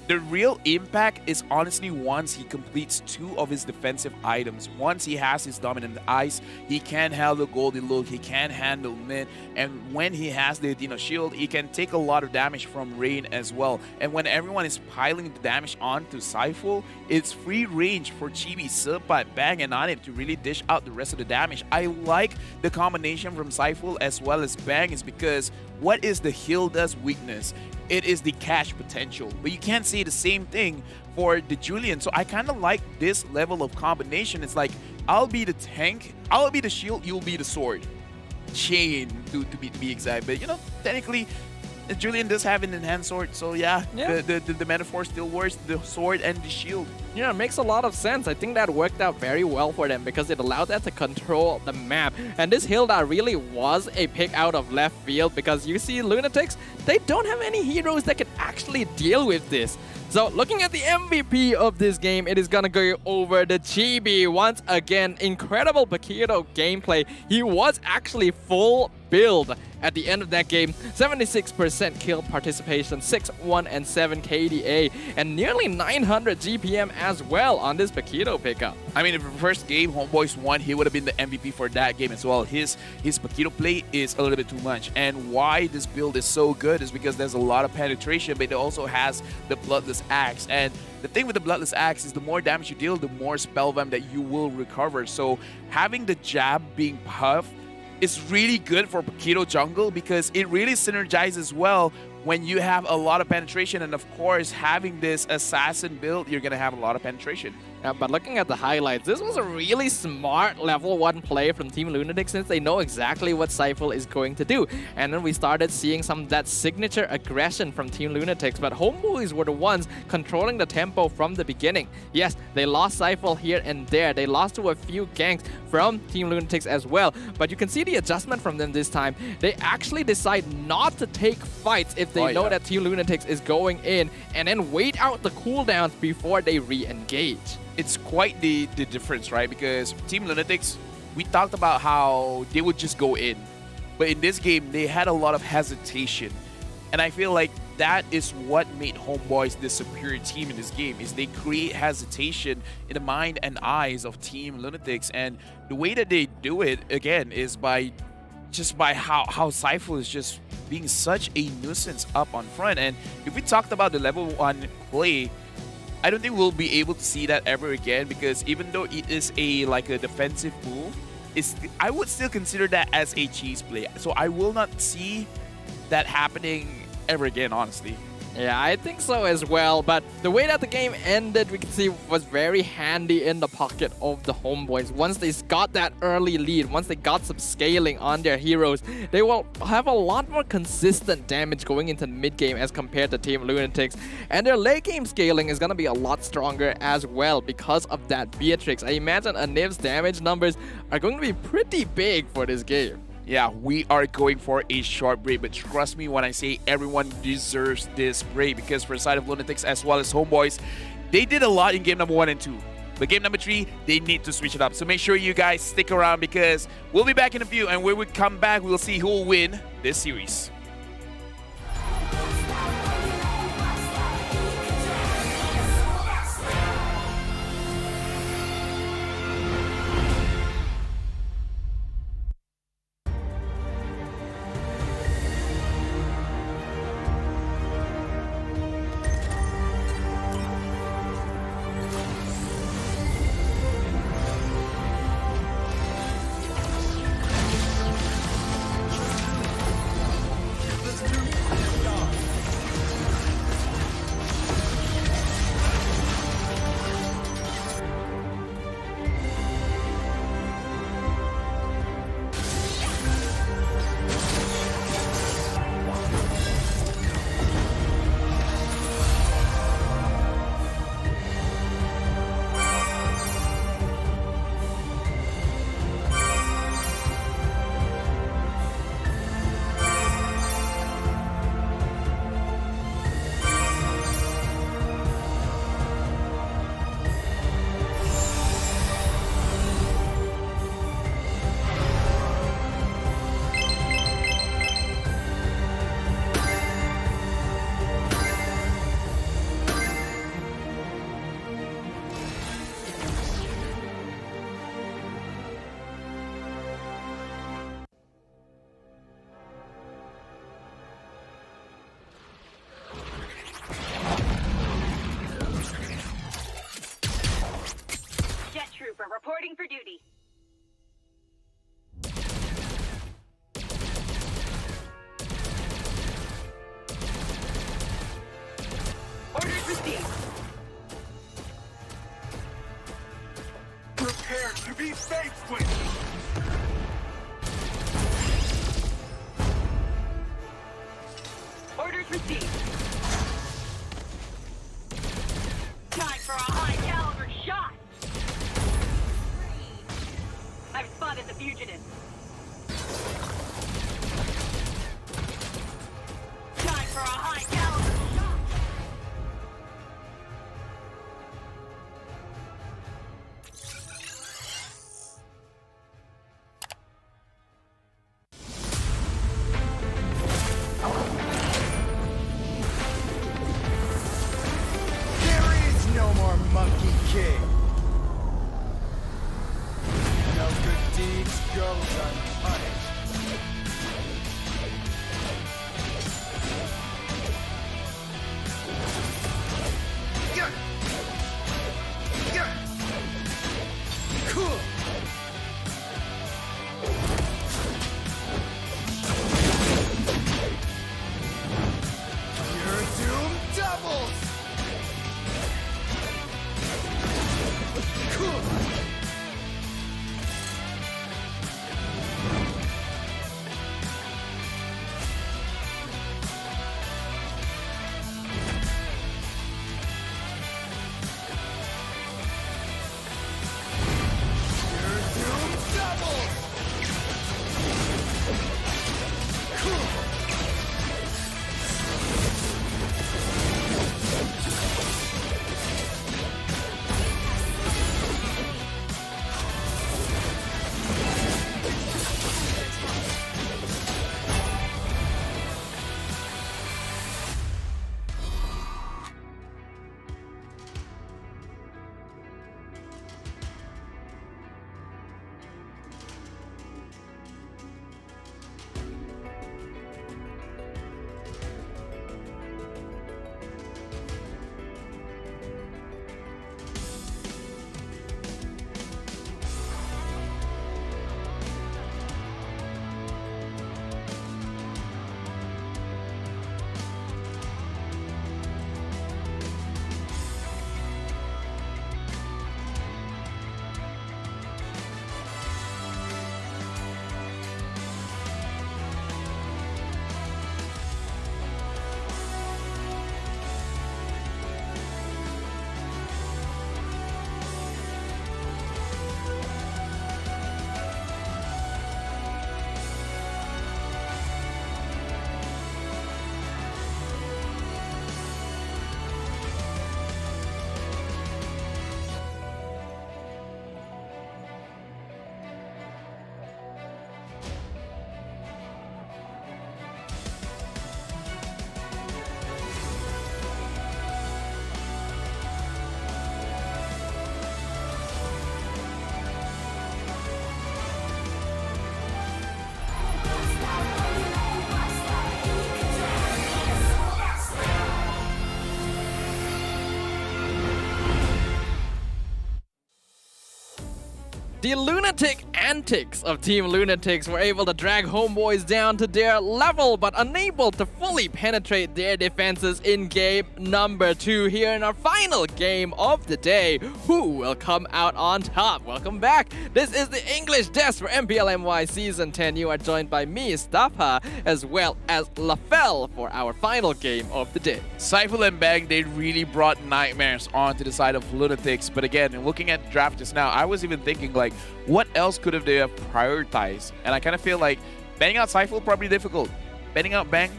the real impact is honestly once he completes 2 of his defensive items. Once he has his dominant ice, he can handle Goldie Look, he can handle mid, and when he has the Dino Shield, he can take a lot of damage from Rain as well. And when everyone is piling the damage onto Cypher, it's free range for Chibi, Serpat, Bang, and Anip to really dish out the rest of the damage. I like the combination from Cypher as well as Bang is because what is the Hilda's weakness? It is the cash potential, but you can't say the same thing for the Julian. So I kind of like this level of combination. It's like, I'll be the tank, I'll be the shield, you'll be the sword. Chain, to be exact. But you know, technically, Julian does have an enhanced sword, so yeah. The metaphor still works, the sword and the shield. Yeah, it makes a lot of sense. I think that worked out very well for them because it allowed them to control the map. And this Hilda really was a pick out of left field because you see LUNATIX, they don't have any heroes that can actually deal with this. So looking at the MVP of this game, it is gonna go over the Chibi. Once again, incredible Paquito gameplay. He was actually full build at the end of that game. 76% kill participation, 6, 1, and 7 KDA, and nearly 900 GPM as well on this Paquito pickup. I mean, if the first game Homeboys won, he would have been the MVP for that game as well. His Paquito play is a little bit too much. And why this build is so good is because there's a lot of penetration, but it also has the Bloodless Axe. And the thing with the Bloodless Axe is the more damage you deal, the more spell vamp that you will recover. So having the jab being puffed is really good for Paquito jungle because it really synergizes well when you have a lot of penetration, and of course having this assassin build, you're gonna have a lot of penetration. But looking at the highlights, this was a really smart level 1 play from Team LUNATIX since they know exactly what Cypher is going to do. And then we started seeing some of that signature aggression from Team LUNATIX, but Homeboys were the ones controlling the tempo from the beginning. Yes, they lost Cypher here and there. They lost to a few ganks from Team LUNATIX as well, but you can see the adjustment from them this time. They actually decide not to take fights if they know that Team LUNATIX is going in, and then wait out the cooldowns before they re-engage. It's quite the difference, right? Because Team LUNATIX, we talked about how they would just go in. But in this game, they had a lot of hesitation. And I feel like that is what made Homeboys the superior team in this game, is they create hesitation in the mind and eyes of Team LUNATIX. And the way that they do it, again, is by how Cypher is just being such a nuisance up on front. And if we talked about the level 1 play, I don't think we'll be able to see that ever again, because even though it is a defensive move, I would still consider that as a cheese play. So I will not see that happening ever again, honestly. Yeah, I think so as well, but the way that the game ended, we can see was very handy in the pocket of the Homeboys. Once they got that early lead, once they got some scaling on their heroes, they will have a lot more consistent damage going into the mid-game as compared to Team LUNATIX. And their late game scaling is going to be a lot stronger as well because of that Beatrix. I imagine Aniv's damage numbers are going to be pretty big for this game. Yeah, we are going for a short break, but trust me when I say everyone deserves this break, because for the side of LUNATIX as well as Homeboys, they did a lot in game number 1 and 2. But game number 3, they need to switch it up. So make sure you guys stick around, because we'll be back in a few, and when we come back, we'll see who will win this series. Reporting for duty. Orders received. Prepare to be faced with. Orders received. Time for a high caliber shot. I've spotted the fugitive. Time for a high caliber shot. There is no more Monkey King. No good deeds goes the lunatic antics of Team Lunatics were able to drag Homeboys down to their level, but unable to fully penetrate their defenses in game number 2 here in our final game of the day. Who will come out on top? Welcome back. This is the English Desk for MPL MY Season 10. You are joined by me, Stapha, as well as Lafel for our final game of the day. Cypher and Bang, they really brought nightmares onto the side of Lunatics. But again, looking at the draft just now, I was even thinking like, what else could have they have prioritized? And I kind of feel like banning out Cypher probably difficult. Banning out Bang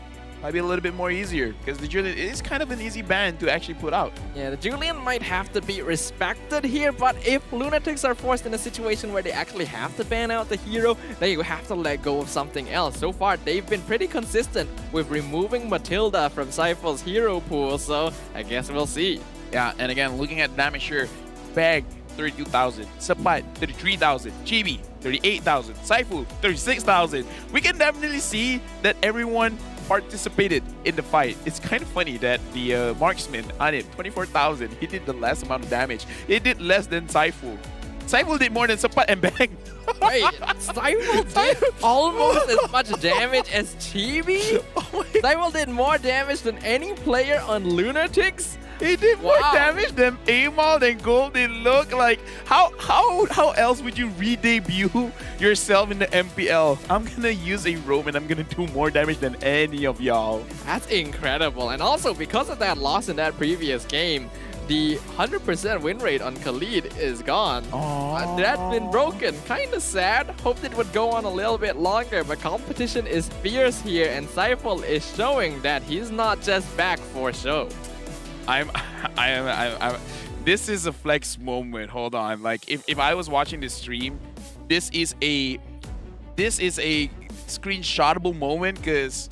might be a little bit more easier because the Julian is kind of an easy ban to actually put out. Yeah, the Julian might have to be respected here, but if Lunatics are forced in a situation where they actually have to ban out the hero, then you have to let go of something else. So far, they've been pretty consistent with removing Matilda from Cypher's hero pool, so I guess we'll see. Yeah, and again, looking at damage here, Bang, 32,000, Sapat, 33,000, Chibi, 38,000, Saifu, 36,000. We can definitely see that everyone participated in the fight. It's kind of funny that the marksman on it, 24,000, he did the less amount of damage. He did less than Saifu. Saifu did more than Sapat and Bang. Wait, Saifu did almost as much damage as Chibi? Saifu did more damage than any player on Lunatics? He did more damage than Amal, than Gold. They look like how else would you re-debut yourself in the MPL? I'm gonna use a roam and I'm gonna do more damage than any of y'all. That's incredible. And also because of that loss in that previous game, the 100% win rate on Khalid is gone. That's been broken. Kinda sad. Hoped it would go on a little bit longer, but competition is fierce here and Saiful is showing that he's not just back for show. This is a flex moment. Hold on. Like if I was watching this stream, this is a screenshotable moment because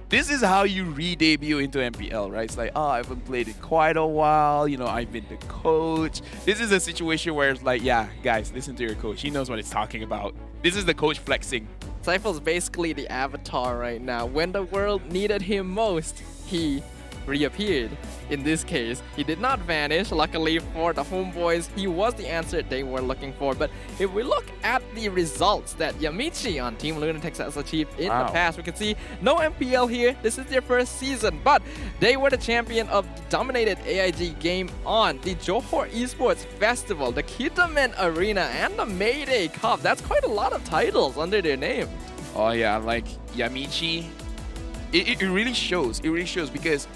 this is how you re-debut into MPL, right? It's like, oh, I haven't played in quite a while. You know, I've been the coach. This is a situation where it's like, yeah, guys, listen to your coach. He knows what he's talking about. This is the coach flexing. Saiful's basically the avatar right now. When the world needed him most, he reappeared. In this case, he did not vanish. Luckily for the Homeboys, he was the answer they were looking for. But if we look at the results that Yamichi on Team Lunatics has achieved in the past, we can see no MPL here. This is their first season, but they were the champion of the dominated AIG game on the Johor eSports Festival, the Kitamen Arena, and the Mayday Cup. That's quite a lot of titles under their name. Oh yeah, like Yamichi, it really shows. It really shows because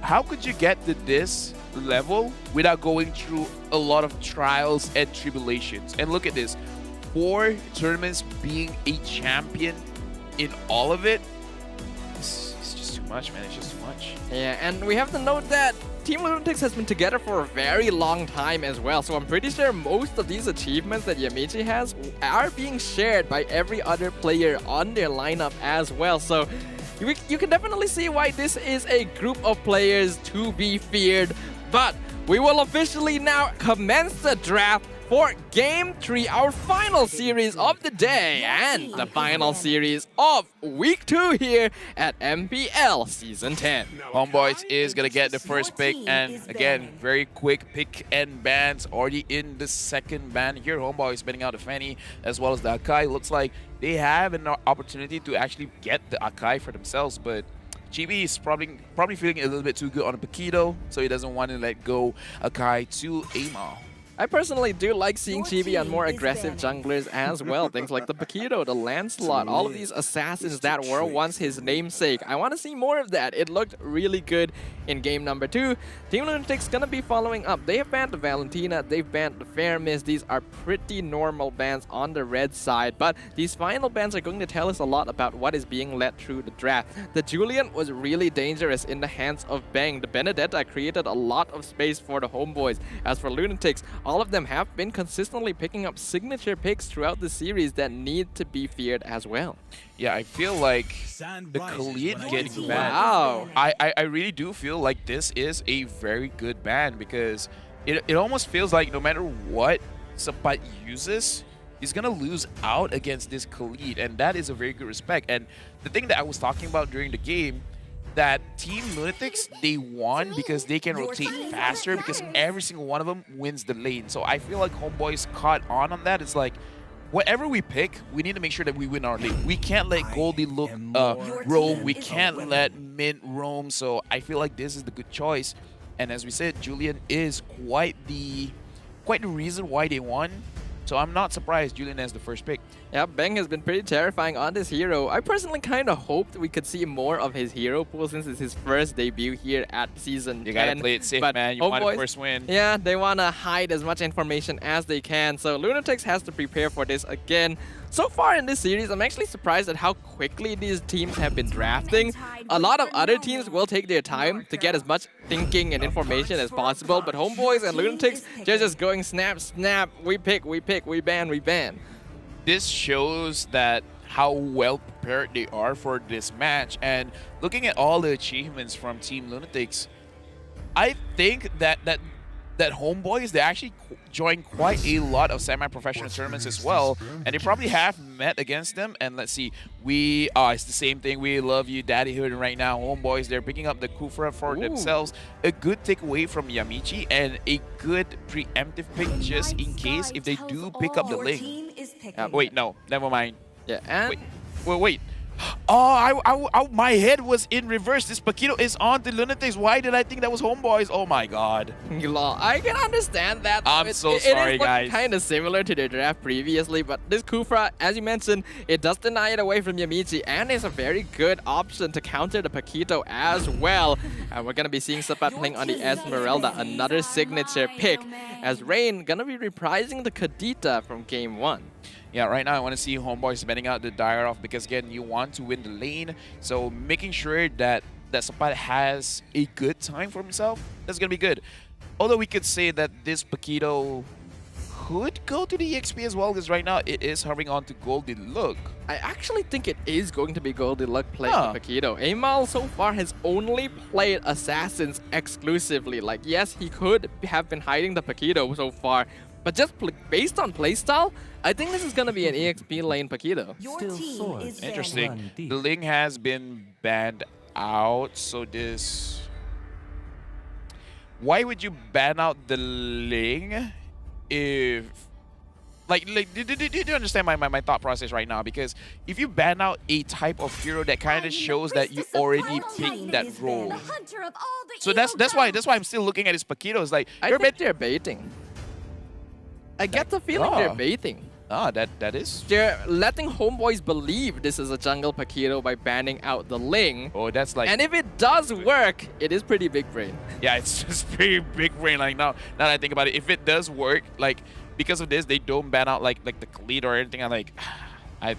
how could you get to this level without going through a lot of trials and tribulations? And look at this, 4 tournaments being a champion in all of it. It's just too much, man. It's just too much. Yeah, and we have to note that Team Lunatics has been together for a very long time as well, so I'm pretty sure most of these achievements that Yamichi has are being shared by every other player on their lineup as well. So you can definitely see why this is a group of players to be feared. But we will officially now commence the draft for Game 3, our final series of the day and the final series of Week 2 here at MPL Season 10. Homeboys is going to get the first pick, and again, very quick pick and bans already in the second ban here. Homeboys banning out the Fanny as well as the Akai. Looks like they have an opportunity to actually get the Akai for themselves, but Chibi is probably feeling a little bit too good on the Paquito, so he doesn't want to let go Akai to Amal. I personally do like seeing Chibi on more aggressive junglers as well. Things like the Paquito, the Lancelot, all of these assassins that were once his namesake. I want to see more of that. It looked really good in game number 2. Team Lunatics gonna be following up. They have banned the Valentina, they've banned the Fairmiss. These are pretty normal bans on the red side, but these final bans are going to tell us a lot about what is being led through the draft. The Julian was really dangerous in the hands of Bang. The Benedetta created a lot of space for the Homeboys. As for Lunatics, all of them have been consistently picking up signature picks throughout the series that need to be feared as well. Yeah, I feel like the Khalid getting banned. Wow. I really do feel like this is a very good ban because it almost feels like no matter what Sapat uses, he's going to lose out against this Khalid, and that is a very good respect. And the thing that I was talking about during the game, that Team Lunatics, they won because they can rotate faster because every single one of them wins the lane. So I feel like Homeboys caught on that. It's like, whatever we pick, we need to make sure that we win our lane. We can't let Goldie roam. We can't let Mint roam. So I feel like this is the good choice. And as we said, Julian is quite the reason why they won. So I'm not surprised Julian has the first pick. Yeah, Beng has been pretty terrifying on this hero. I personally kind of hoped we could see more of his hero pool since it's his first debut here at Season 10. You gotta play it safe, man. You want a first win. Yeah, they want to hide as much information as they can. So LUNATIX has to prepare for this again. So far in this series, I'm actually surprised at how quickly these teams have been drafting. A lot of other teams will take their time to get as much thinking and information as possible, but Homeboys and LUNATIX, they're just going snap, snap, we pick, we ban, we ban. This shows that how well prepared they are for this match. And looking at all the achievements from Team LUNATIX, I think that Homeboys, they actually joined quite a lot of semi-professional tournaments as well, and they probably have met against them. And let's see, it's the same thing. We love you, Daddyhood, right now. Homeboys, they're picking up the Kufra for themselves. A good takeaway from Yamichi and a good preemptive pick just in case if they do pick up the link. Wait, no, never mind. Yeah, and wait. Oh, my head was in reverse. This Paquito is on the Lunatics. Why did I think that was Homeboys? Oh my god. I can understand that. I'm so sorry, guys. It is kind of similar to the draft previously, but this Kufra, as you mentioned, it does deny it away from Yamichi, and is a very good option to counter the Paquito as well. And we're going to be seeing Sapat playing on the Esmeralda, another signature pick, as Rain going to be reprising the Kadita from Game 1. Yeah, right now I want to see Homeboys betting out the Dire off because, again, you want to win the lane. So making sure that Sapat has a good time for himself, that's going to be good. Although we could say that this Paquito could go to the EXP as well because right now it is hovering on to Goldie Look. I actually think it is going to be Goldie Luck playing Paquito. Amal so far has only played Assassins exclusively. Like, yes, he could have been hiding the Paquito so far, but just based on playstyle, I think this is going to be an EXP lane Paquito. Interesting. The Ling has been banned out, so this... Why would you ban out the Ling if... Like do you understand my thought process right now? Because if you ban out a type of hero, that kind of shows that you already picked that role. So that's why I'm still looking at his Paquitos. Like, I think they're baiting. I get the feeling they're baiting. That is. They're letting Homeboys believe this is a jungle Paquito by banning out the Ling. Oh, that's like... And if it does work, it is pretty big brain. Yeah, it's just pretty big brain. Like, now that I think about it, if it does work, like, because of this, they don't ban out like the Khalid or anything. I'm like, I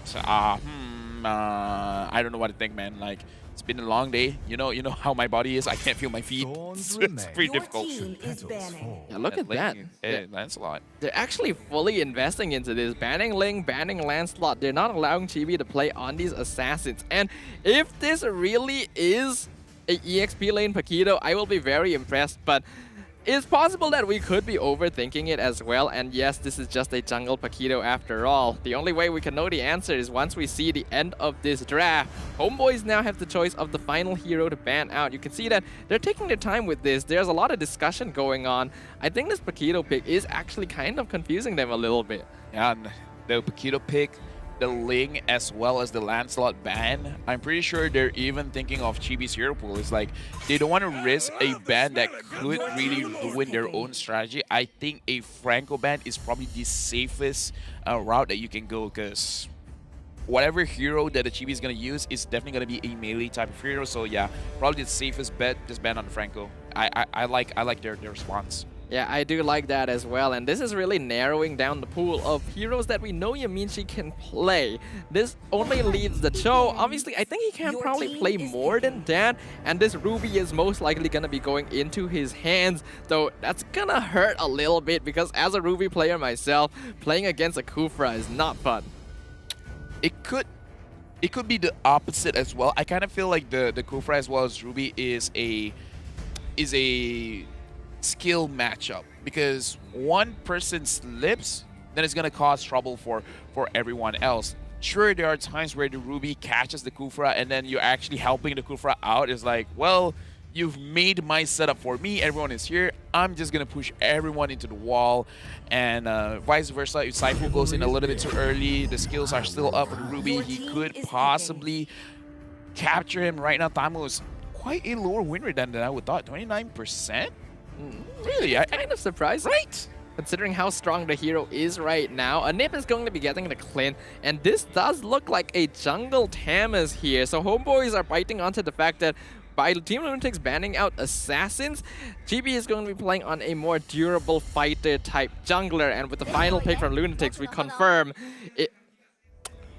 don't know what to think, man. Like, it's been a long day. You know how my body is. I can't feel my feet. It's pretty difficult. Yeah, look at that. That's a lot. They're actually fully investing into this. Banning Ling, banning Lancelot. They're not allowing Chibi to play on these assassins. And if this really is a EXP lane Paquito, I will be very impressed. But it's possible that we could be overthinking it as well, and yes, this is just a jungle Paquito after all. The only way we can know the answer is once we see the end of this draft. Homeboys now have the choice of the final hero to ban out. You can see that they're taking their time with this. There's a lot of discussion going on. I think this Paquito pick is actually kind of confusing them a little bit. Yeah, and the Paquito pick, the Ling, as well as the Lancelot ban, I'm pretty sure they're even thinking of Chibi's hero pool. It's like they don't want to risk a ban that could really ruin their own strategy. I think a Franco ban is probably the safest route that you can go, because whatever hero that the Chibi is going to use is definitely going to be a melee type of hero. So yeah, probably the safest bet, just ban on Franco. I like their response. Yeah, I do like that as well, and this is really narrowing down the pool of heroes that we know Yamichi can play. This only leaves the Cho. Obviously, I think he can probably play more than that, and this Ruby is most likely going to be going into his hands, though that's going to hurt a little bit because as a Ruby player myself, playing against a Kufra is not fun. It could be the opposite as well. I kind of feel like the Kufra as well as Ruby is a skill matchup, because one person slips, then it's gonna cause trouble for everyone else. Sure, there are times where the Ruby catches the Kufra and then you're actually helping the Kufra out. It's like, well, you've made my setup for me. Everyone is here. I'm just going to push everyone into the wall. And vice versa, if Saifu goes in a little bit too early, the skills are still up for the Ruby. He could possibly capture him. Right now, Tamu is quite a lower win rate than I would thought. 29%? Really? I'm kind of surprised. Right? Considering how strong the hero is right now, a Nip is going to be getting the clean, and this does look like a jungle Tamas here. So Homeboys are biting onto the fact that by Team LUNATIX banning out assassins, GB is going to be playing on a more durable fighter type jungler, and with the final pick from LUNATIX, we confirm it.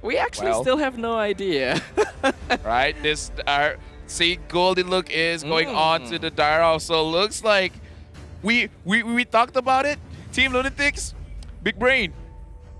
We actually still have no idea. Right, this see, Golden Look is going on to the Daro, so looks like we talked about it. Team LUNATIX, big brain.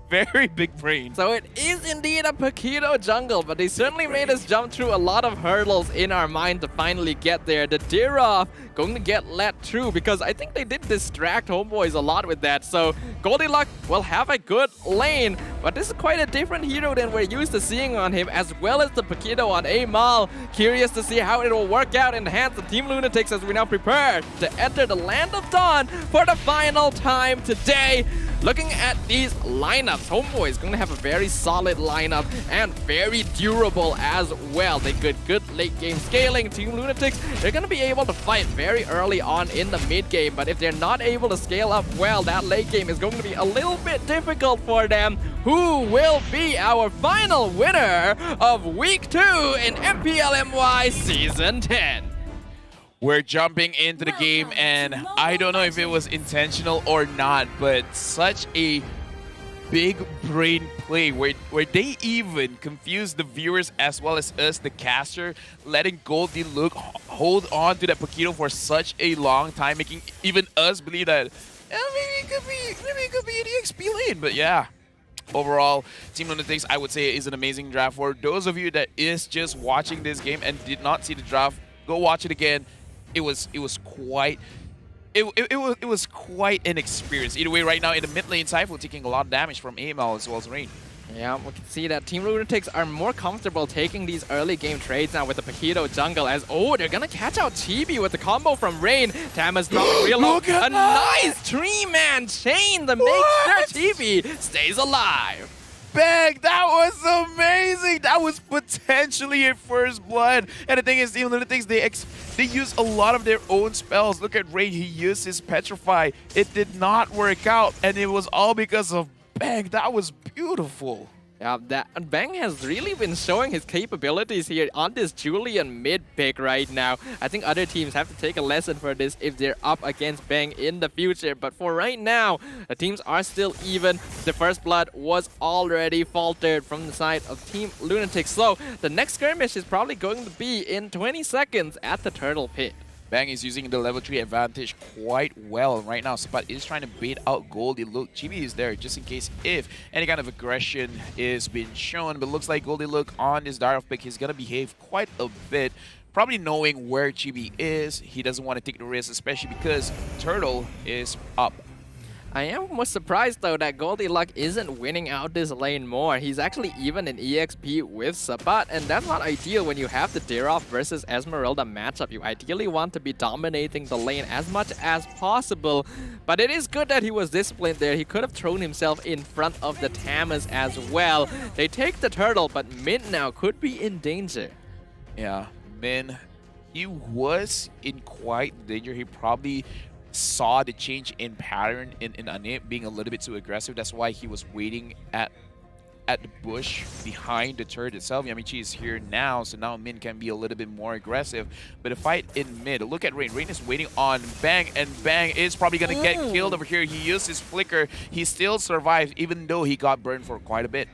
Very big brain. So it is indeed a Paquito jungle, but they certainly made us jump through a lot of hurdles in our mind to finally get there. The Dirov going to get let through because I think they did distract Homeboys a lot with that. So Goldilocks will have a good lane, but this is quite a different hero than we're used to seeing on him, as well as the Paquito on Amal. Curious to see how it will work out in the hands of Team LUNATIX as we now prepare to enter the Land of Dawn for the final time today. Looking at these lineups, Homeboy is going to have a very solid lineup and very durable as well. They get good late game scaling. Team LUNATIX, they're going to be able to fight very early on in the mid game, but if they're not able to scale up well, that late game is going to be a little bit difficult for them. Who will be our final winner of Week 2 in MPL MY Season 10? We're jumping into the game, and I don't know if it was intentional or not, but such a big brain play where they even confused the viewers as well as us, the caster, letting Goldie Look hold on to that Paquito for such a long time, making even us believe that maybe it could be an EXP lane. But yeah, overall, Team LUNATIX, I would say, is an amazing draft. For those of you that is just watching this game and did not see the draft, go watch it again. It was quite an experience. Either way, right now in the mid lane, Saifu taking a lot of damage from AML as well as Rain. Yeah, we can see that Team LUNATIX are more comfortable taking these early game trades now with the Paquito jungle, as they're gonna catch out Chibi with the combo from Rain. Tamas dropping real low. A nice 3-man chain to make sure Chibi stays alive. Bang! That was amazing! That was potentially a first blood. And the thing is, Team LUNATIX, they use a lot of their own spells. Look at Rain, he used his Petrify. It did not work out, and it was all because of Bang. That was beautiful. Yeah, that Bang has really been showing his capabilities here on this Julian mid pick right now. I think other teams have to take a lesson for this if they're up against Bang in the future. But for right now, the teams are still even. The first blood was already faltered from the side of Team LUNATIX. So the next skirmish is probably going to be in 20 seconds at the Turtle Pit. Bang is using the level 3 advantage quite well right now. Sapat is trying to bait out Goldie Look. Chibi is there just in case if any kind of aggression is being shown. But looks like Goldie Look on this Darth pick, he's going to behave quite a bit. Probably knowing where Chibi is. He doesn't want to take the risk, especially because Turtle is up. I am surprised though that Goldilocks isn't winning out this lane more. He's actually even in EXP with Sabat, and that's not ideal when you have the Dirov versus Esmeralda matchup. You ideally want to be dominating the lane as much as possible, but it is good that he was disciplined there. He could have thrown himself in front of the Tamas as well. They take the turtle, but Min now could be in danger. Yeah, Min, he was in quite danger. He probably saw the change in pattern in Anip being a little bit too aggressive. That's why he was waiting at the bush behind the turret itself. Yamichi is here now, so now Min can be a little bit more aggressive. But the fight in mid, look at Rain. Rain is waiting on Bang, and Bang is probably going to get killed over here. He used his flicker. He still survived, even though he got burned for quite a bit.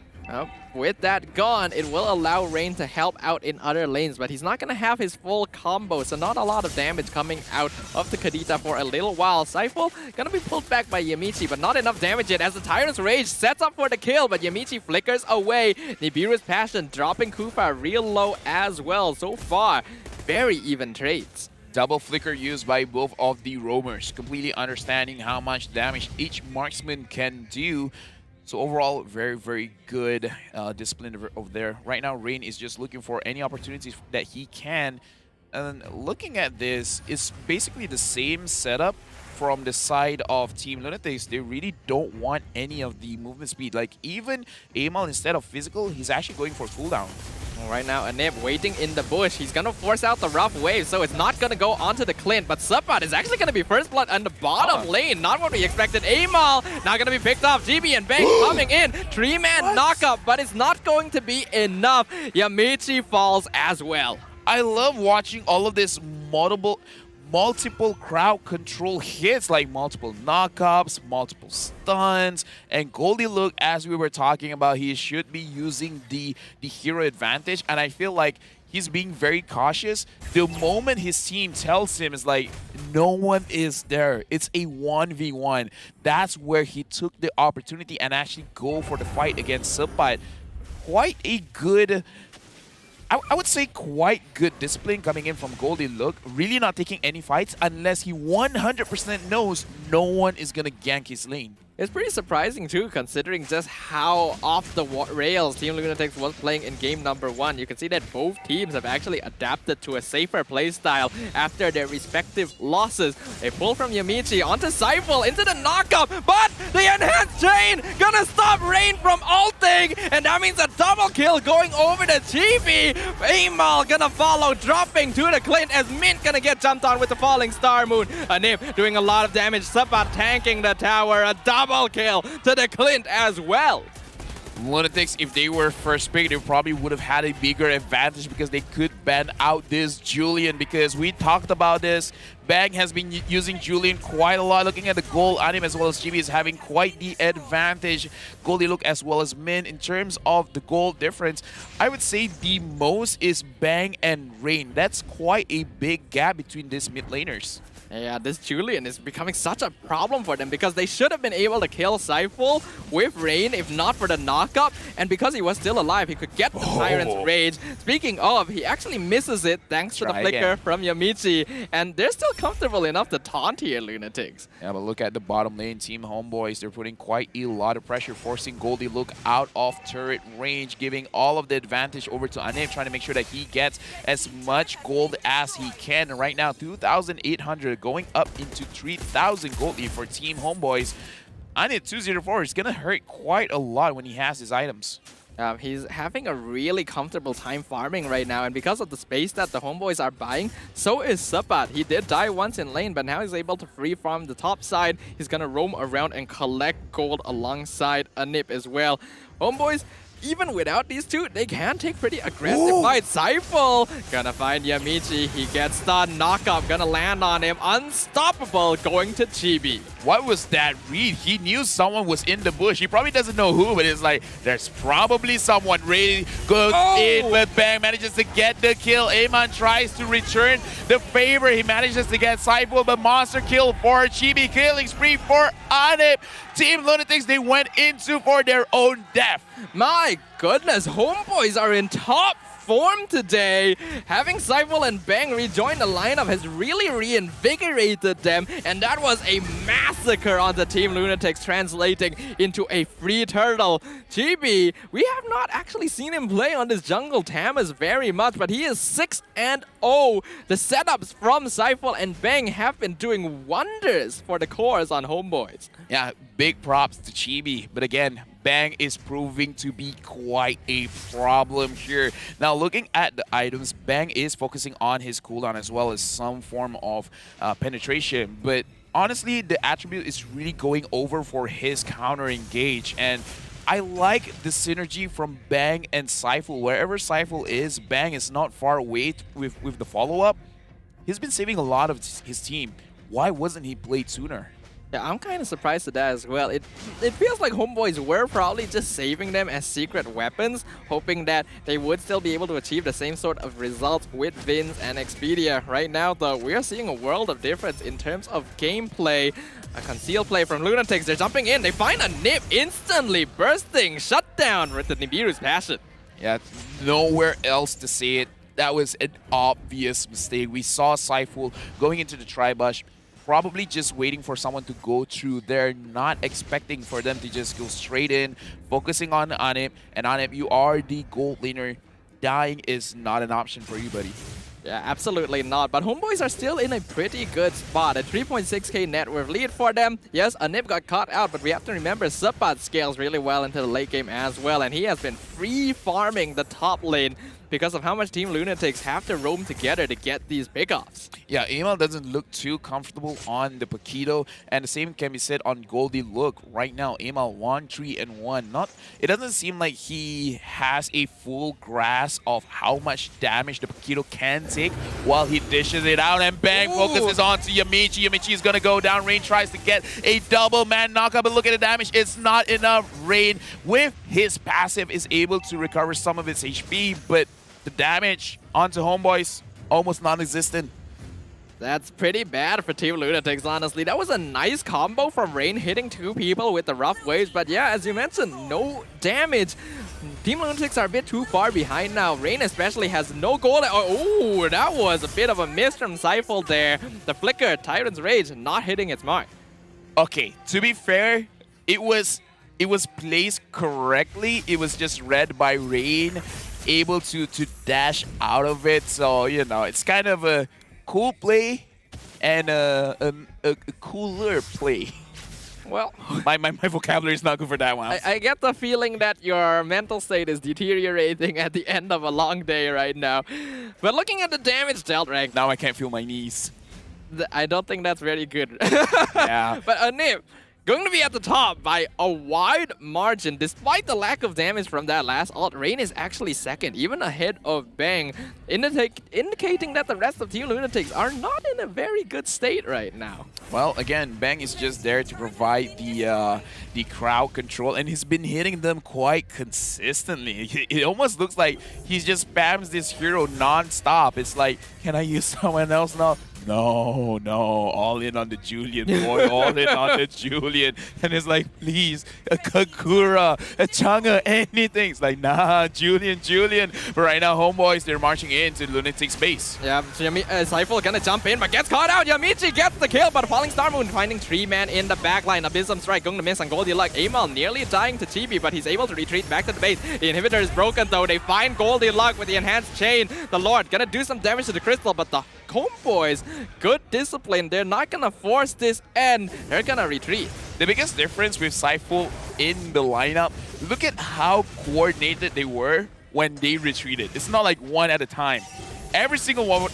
With that gone, it will allow Rain to help out in other lanes, but he's not going to have his full combo, so not a lot of damage coming out of the Kadita for a little while. Saiful going to be pulled back by Yamichi, but not enough damage yet as the Tyrant's Rage sets up for the kill, but Yamichi flickers away. Nibiru's Passion dropping Kufa real low as well. So far, very even trades. Double flicker used by both of the roamers, completely understanding how much damage each marksman can do. So overall, very, very good discipline over there. Right now, Rain is just looking for any opportunities that he can. And looking at this, it's basically the same setup from the side of Team LUNATIX. They really don't want any of the movement speed. Like even Amal, instead of physical, he's actually going for cooldown. Right now, Anip waiting in the bush. He's going to force out the rough wave, so it's not going to go onto the Clint. But Subbat is actually going to be first blood on the bottom lane. Not what we expected. Amal not going to be picked off. GB and Bang coming in. 3-man knockup, but it's not going to be enough. Yamichi falls as well. I love watching all of this multiple crowd control hits, like multiple knockups, multiple stuns, and Goldie Look, as we were talking about, he should be using the hero advantage, and I feel like he's being very cautious. The moment his team tells him is like, no one is there, it's a 1v1, that's where he took the opportunity and actually go for the fight against Subbat. Quite a good, I would say quite good discipline coming in from Goldie Look. Really not taking any fights unless he 100% knows no one is going to gank his lane. It's pretty surprising too, considering just how off the rails Team LUNATIX was playing in game number 1. You can see that both teams have actually adapted to a safer playstyle after their respective losses. A pull from Yamichi onto Cypher into the knockup, but the enhanced chain gonna stop Rain from ulting, and that means a double kill going over to GB. Amal gonna follow, dropping to the Clint as Mint gonna get jumped on with the falling Star Moon. Anip doing a lot of damage, Subbat tanking the tower, a double kill to the Clint as well. LUNATIX, if they were first pick, they probably would have had a bigger advantage because they could ban out this Julian, because we talked about this. Bang has been using Julian quite a lot. Looking at the gold, Anim as well as GB is having quite the advantage. Goldie Look as well as Min. In terms of the gold difference, I would say the most is Bang and Rain. That's quite a big gap between these mid laners. Yeah, this Julian is becoming such a problem for them because they should have been able to kill Cypher with Rain if not for the knockup. And because he was still alive, he could get the Tyrant's Rage. Speaking of, he actually misses it thanks to the flicker from Yamichi. And they're still comfortable enough to taunt here, LUNATIX. Yeah, but look at the bottom lane, Team Homeboys. They're putting quite a lot of pressure, forcing Goldie Look out of turret range, giving all of the advantage over to Anip, trying to make sure that he gets as much gold as he can. And right now, 2,800. Going up into 3,000 gold lead for Team Homeboys. Anip 204 is going to hurt quite a lot when he has his items. He's having a really comfortable time farming right now, and because of the space that the Homeboys are buying, so is Subbat. He did die once in lane, but now he's able to free farm the top side. He's going to roam around and collect gold alongside Anip as well. Homeboys, even without these two, they can take pretty aggressive fights. Cypher gonna find Yamichi. He gets stunned. Knockup gonna land on him. Unstoppable going to Chibi. What was that read? He knew someone was in the bush. He probably doesn't know who, but it's like, there's probably someone ready. Goes in, but Bang manages to get the kill. Amon tries to return the favor. He manages to get Cypher, but monster kill for Chibi. Killing spree for Anip. Team LUNATIX, they went into for their own death. My goodness, Homeboys are in top form today. Having Cypher and Bang rejoin the lineup has really reinvigorated them, and that was a massacre on the Team LUNATIX, translating into a free turtle. GB, we have not actually seen him play on this jungle Tamas very much, but he is 6-0. The setups from Cypher and Bang have been doing wonders for the cores on Homeboys. Yeah, big props to Chibi, but again, Bang is proving to be quite a problem here. Now, looking at the items, Bang is focusing on his cooldown as well as some form of penetration, but honestly, the attribute is really going over for his counter engage, and I like the synergy from Bang and Cypher. Wherever Cypher is, Bang is not far away with the follow-up. He's been saving a lot of his team. Why wasn't he played sooner? Yeah, I'm kind of surprised at that as well. It feels like Homeboys were probably just saving them as secret weapons, hoping that they would still be able to achieve the same sort of results with Vince and Expedia. Right now, though, we are seeing a world of difference in terms of gameplay. A concealed play from LUNATIX. They're jumping in. They find a Nip instantly bursting. Shut down with the Nibiru's passion. Yeah, nowhere else to say it. That was an obvious mistake. We saw Cypher going into the tri-bush, probably just waiting for someone to go through. They're not expecting for them to just go straight in, focusing on Anip. And Anip, you are the gold laner. Dying is not an option for you, buddy. Yeah, absolutely not. But Homeboys are still in a pretty good spot. A 3.6k net worth lead for them. Yes, Anip got caught out, but we have to remember Subbat scales really well into the late game as well. And he has been free farming the top lane because of how much Team Lunatics have to roam together to get these pickoffs. Yeah, ML doesn't look too comfortable on the Paquito, and the same can be said on Goldie. Look, right now, ML 1-3-1. It doesn't seem like he has a full grasp of how much damage the Paquito can take while he dishes it out, and bang, focuses on to Yamichi. Yamichi is going to go down. Rain tries to get a double man knockup, but look at the damage. It's not enough. Rain, with his passive, is able to recover some of its HP, but the damage onto Homeboys, almost non-existent. That's pretty bad for Team Lunatics, honestly. That was a nice combo from Rain hitting 2 people with the rough waves, but yeah, as you mentioned, no damage. Team Lunatics are a bit too far behind now. Rain especially has no gold. Oh, that was a bit of a miss from Seifel there. The flicker, Tyrant's Rage, not hitting its mark. Okay, to be fair, it was placed correctly. It was just read by Rain, able to dash out of it. So, you know, it's kind of a cool play and a cooler play. Well, my vocabulary is not good for that one. I get the feeling that your mental state is deteriorating at the end of a long day right now. But looking at the damage dealt, Rank, now I can't feel my knees. I don't think that's very good. Yeah. But Anip, going to be at the top by a wide margin. Despite the lack of damage from that last ult, Rain is actually second, even ahead of Bang, indicating that the rest of Team Lunatics are not in a very good state right now. Well, again, Bang is just there to provide the crowd control, and he's been hitting them quite consistently. It almost looks like he just spams this hero non-stop. It's like, can I use someone else now? No, all in on the Julian, boy, all in on the Julian. And it's like, please, a Kagura, a Chang'e, anything. It's like, nah, Julian. But right now, Homeboys, they're marching into the Lunatic space. Yeah, so Seifel gonna jump in, but gets caught out. Yamichi gets the kill, but Falling Star Moon finding 3-man in the backline. Abysm Strike going to miss on Goldie Luck. Amal nearly dying to Chibi, but he's able to retreat back to the base. The inhibitor is broken, though. They find Goldie Luck with the enhanced chain. The Lord gonna do some damage to the crystal, but the Homeboys, good discipline. They're not gonna force this end. They're gonna retreat. The biggest difference with Seifel in the lineup, look at how coordinated they were when they retreated. It's not like one at a time. Every single one.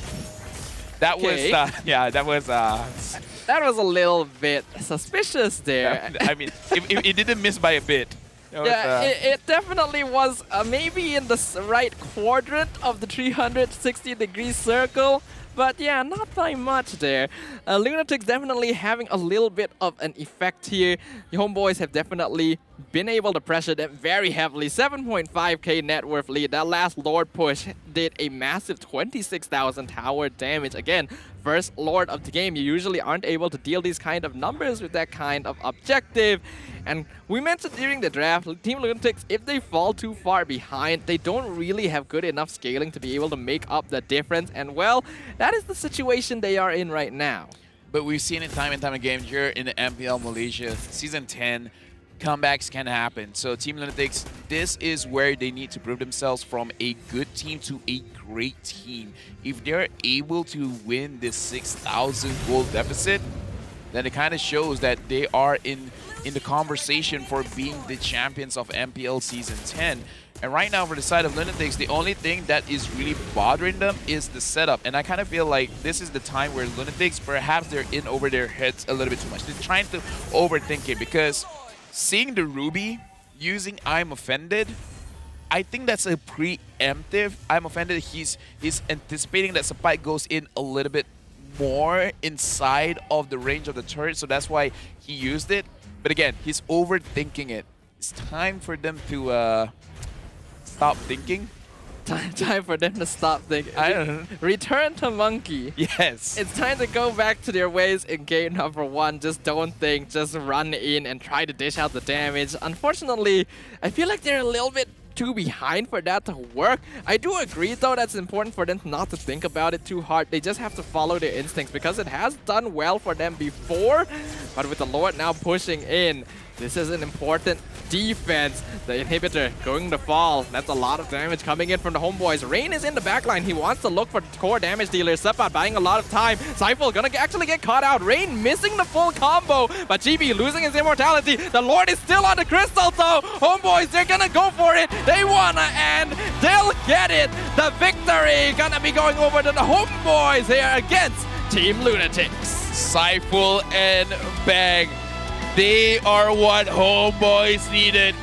That was, yeah, that was. That was a little bit suspicious there. I mean, it didn't miss by a bit. Yeah, it definitely was maybe in the right quadrant of the 360-degree circle. But yeah, not by much there. Lunatics definitely having a little bit of an effect here. The Homeboys have definitely been able to pressure them very heavily. 7.5k net worth lead. That last Lord push did a massive 26,000 tower damage. Again, first Lord of the game. You usually aren't able to deal these kind of numbers with that kind of objective. And we mentioned during the draft, Team Lunatics, if they fall too far behind, they don't really have good enough scaling to be able to make up the difference. And well, that is the situation they are in right now. But we've seen it time and time again here in the MPL Malaysia Season 10. Comebacks can happen. So Team Lunatics, this is where they need to prove themselves from a good team to a great team. If they're able to win this 6,000 gold deficit, then it kind of shows that they are in the conversation for being the champions of MPL Season 10. And right now, for the side of Lunatics, the only thing that is really bothering them is the setup. And I kind of feel like this is the time where Lunatics, perhaps they're in over their heads a little bit too much. They're trying to overthink it, because seeing the Ruby using I'm Offended, I think that's a preemptive I'm Offended. He's anticipating that Spike goes in a little bit more inside of the range of the turret, so that's why he used it. But again, he's overthinking it. It's time for them to stop thinking. Time for them to stop thinking. I don't know. Return to Monkey. Yes. It's time to go back to their ways in game number 1. Just don't think. Just run in and try to dish out the damage. Unfortunately, I feel like they're a little bit too behind for that to work. I do agree though that's important for them not to think about it too hard. They just have to follow their instincts because it has done well for them before. But with the Lord now pushing in, this is an important defense. The inhibitor going to fall. That's a lot of damage coming in from the homeboys. Rain is in the backline. He wants to look for core damage dealers. Sepa buying a lot of time. Seifel gonna actually get caught out. Rain missing the full combo, but GB losing his immortality. The Lord is still on the crystal though. Homeboys, they're gonna go for it. They wanna end. They'll get it. The victory gonna be going over to the homeboys here against Team LUNATIX. Seifel and Bang. They are what homeboys needed.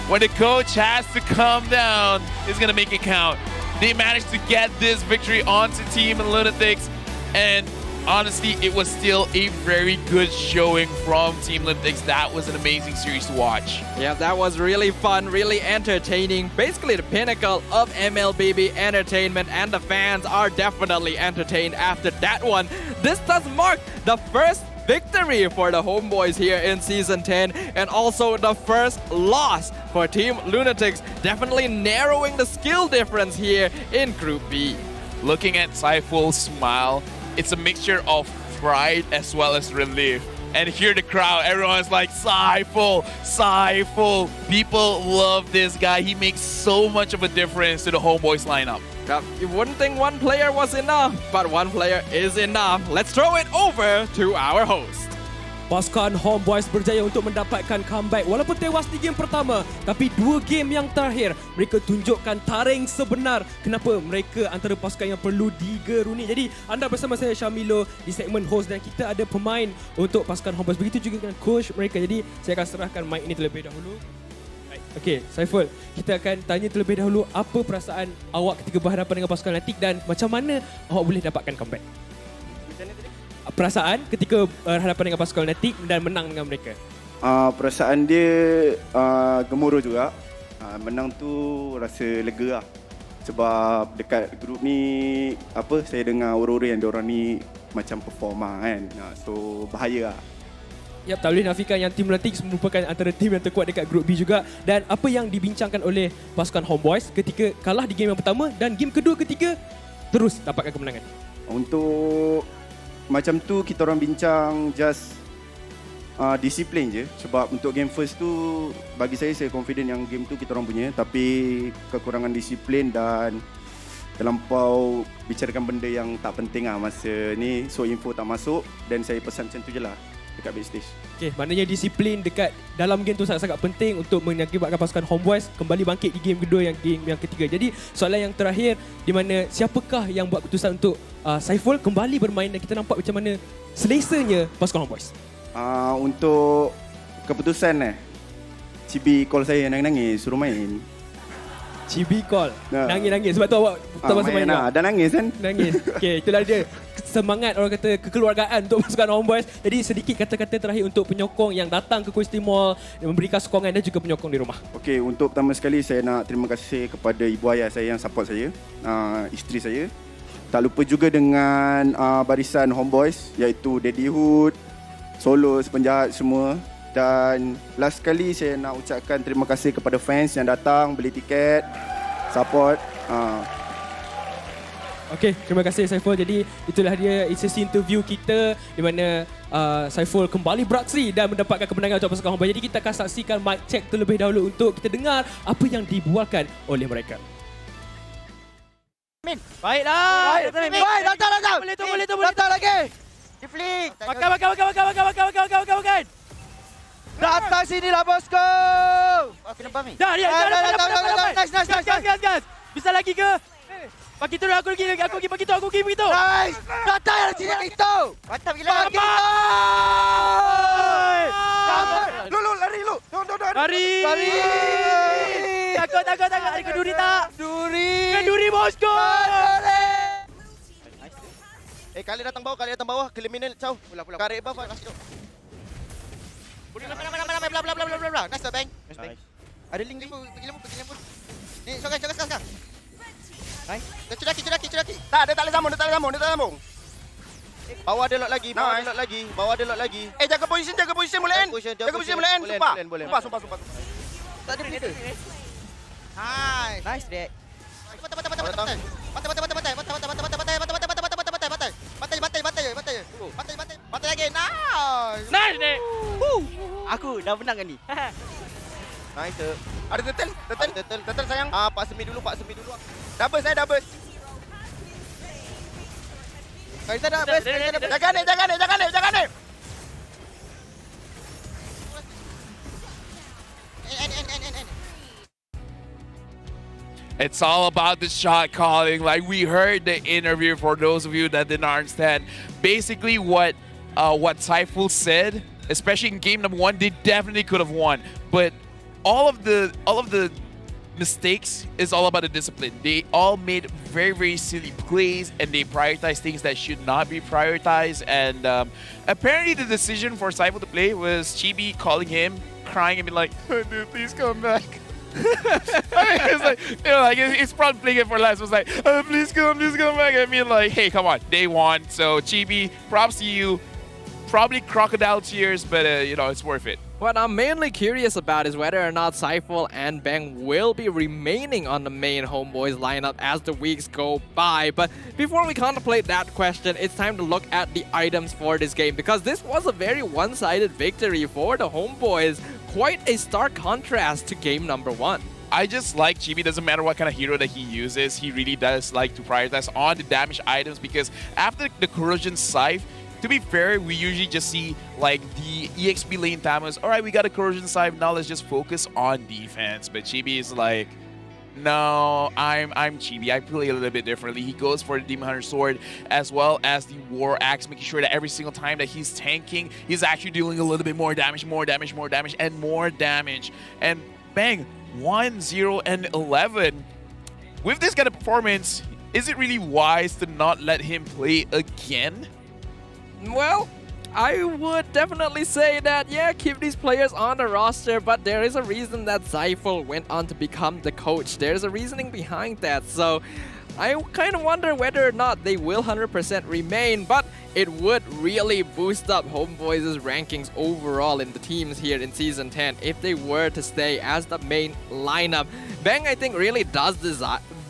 When the coach has to come down, he's gonna make it count. They managed to get this victory onto Team LUNATIX, and honestly, it was still a very good showing from Team LUNATIX. That was an amazing series to watch. Yeah, that was really fun, really entertaining. Basically the pinnacle of MLBB entertainment, and the fans are definitely entertained after that one. This does mark the first victory for the homeboys here in Season 10, and also the first loss for Team LUNATIX, definitely narrowing the skill difference here in Group B. Looking at Seifel's smile, it's a mixture of pride as well as relief. And here the crowd, everyone's like, Seifel, Seifel. People love this guy. He makes so much of a difference to the homeboys lineup. You wouldn't think one player was enough, but one player is enough. Let's throw it over to our host. Pasukan Homebois berjaya untuk mendapatkan comeback walaupun tewas di game pertama, tapi 2 game yang terakhir mereka tunjukkan taring sebenar kenapa mereka antara pasukan yang perlu digeruni. Jadi anda bersama saya Syamilo di segmen host, dan kita ada pemain untuk pasukan Homebois, begitu juga dengan coach mereka. Jadi saya akan serahkan mic ini terlebih dahulu. Okey, Saiful, kita akan tanya terlebih dahulu apa perasaan awak ketika berhadapan dengan pasukan LUNATIX dan macam mana awak boleh dapatkan comeback? Perasaan ketika berhadapan dengan pasukan LUNATIX dan menang dengan mereka? Perasaan dia gemuruh juga. Menang tu rasa lega lah. Sebab dekat grup ni saya dengar orang-orang yang diorang ni macam perform kan. So bahaya lah. Yap, tak boleh nafikan yang tim LUNATIX merupakan antara tim yang terkuat dekat grup B juga. Dan apa yang dibincangkan oleh pasukan Homebois ketika kalah di game yang pertama dan game kedua ketiga terus dapatkan kemenangan? Untuk macam tu kita orang bincang just disiplin je. Sebab untuk game first tu bagi saya confident yang game tu kita orang punya, tapi kekurangan disiplin dan terlampau bicarakan benda yang tak penting lah masa ni. So info tak masuk dan saya pesan macam tu je lah dekat backstage. Okey, maknanya disiplin dekat dalam game tu sangat-sangat penting untuk mengakibatkan pasukan Homebois kembali bangkit di game kedua yang game yang ketiga. Jadi soalan yang terakhir, di mana siapakah yang buat keputusan untuk Saiful kembali bermain dan kita nampak macam mana selesanya pasukan Homebois? Untuk keputusan Cibi call saya nangis suruh main. Cibi call nangis sebab tu awak tak pasal main dah nangis kan? Nangis. Okey, itulah dia semangat orang kata kekeluargaan untuk pasukan Homebois. Jadi sedikit kata-kata terakhir untuk penyokong yang datang ke Kuala Timur, memberikan sokongan dan juga penyokong di rumah. Okey, untuk pertama sekali saya nak terima kasih kepada ibu ayah saya yang support saya, isteri saya. Tak lupa juga dengan barisan Homebois iaitu Daddy Hood, Solo, Penjahat semua. Dan last sekali saya nak ucapkan terima kasih kepada fans yang datang beli tiket, support. Okey, terima kasih Saiful. Jadi itulah dia sesi interview kita di mana Saiful kembali beraksi dan mendapatkan kemenangan untuk pasukan Homebois. Jadi kita akan saksikan mic check terlebih dahulu untuk kita dengar apa yang dibualkan oleh mereka. Min, baiklah. Baik, datang. Boleh tu. Datang lagi. Di flick. Makan. Datang sini lah bosku. Kena bami. Dah. Nice. Gas. Bisa lagi ke? Bagi tu aku pergi begitu. Nice. Datang sini itu. Mantap gila. Lu lari lu. Lari. Takut. Ada keduri tak? Keduri bosku. Kali datang bawah. Criminal caw. Karek buff kasih tu. Boleh bla. Nice bang. Ada link pergi lembu. Ni sekarang. Nice. Cedaki. Tak, dia tak boleh sambung. Bawah ada lot lagi. Jaga position boleh kan? Sumpah. Tak ada flicker. Nice. Nice, Dek. Bantai lagi. Nice. Nice, Dek. Aku dah menang kan ni. Nice. Ada turtle sayang. Pak Semi dulu. Double saya double. Kita dah best. Jaga ni. End. It's all about the shot calling. Like we heard the interview, for those of you that didn't understand, basically what Saiful said, especially in game number 1, they definitely could have won. But all of the mistakes is all about the discipline. They all made very, very silly plays, and they prioritized things that should not be prioritized. And apparently the decision for Saiful to play was Chibi calling him, crying and being like, "Oh, dude, please come back." It's like, you know, like it's probably playing it for last. It was like, "Oh, please come back." I mean, like, hey, come on, they won. So Chibi, props to you. Probably crocodile tears, but you know, it's worth it. What I'm mainly curious about is whether or not Saiful and Bang will be remaining on the main Homeboys lineup as the weeks go by. But before we contemplate that question, it's time to look at the items for this game, because this was a very one-sided victory for the Homeboys. Quite a stark contrast to game number 1. I just like Chibi, doesn't matter what kind of hero that he uses, he really does like to prioritize on the damage items, because after the Corrosion Scythe, to be fair, we usually just see like the EXP lane Thanos, alright, we got a Corrosion Scythe, now let's just focus on defense. But Chibi is like, no, I'm Chibi. I play a little bit differently. He goes for the Demon Hunter Sword as well as the War Axe, making sure that every single time that he's tanking, he's actually dealing a little bit more damage, and more damage. And bang, 1-0-11. With this kind of performance, is it really wise to not let him play again? Well, I would definitely say that, yeah, keep these players on the roster, but there is a reason that Saiful went on to become the coach. There's a reasoning behind that, so I kind of wonder whether or not they will 100% remain, but it would really boost up Homeboys' rankings overall in the teams here in Season 10 if they were to stay as the main lineup. Bang, I think, really does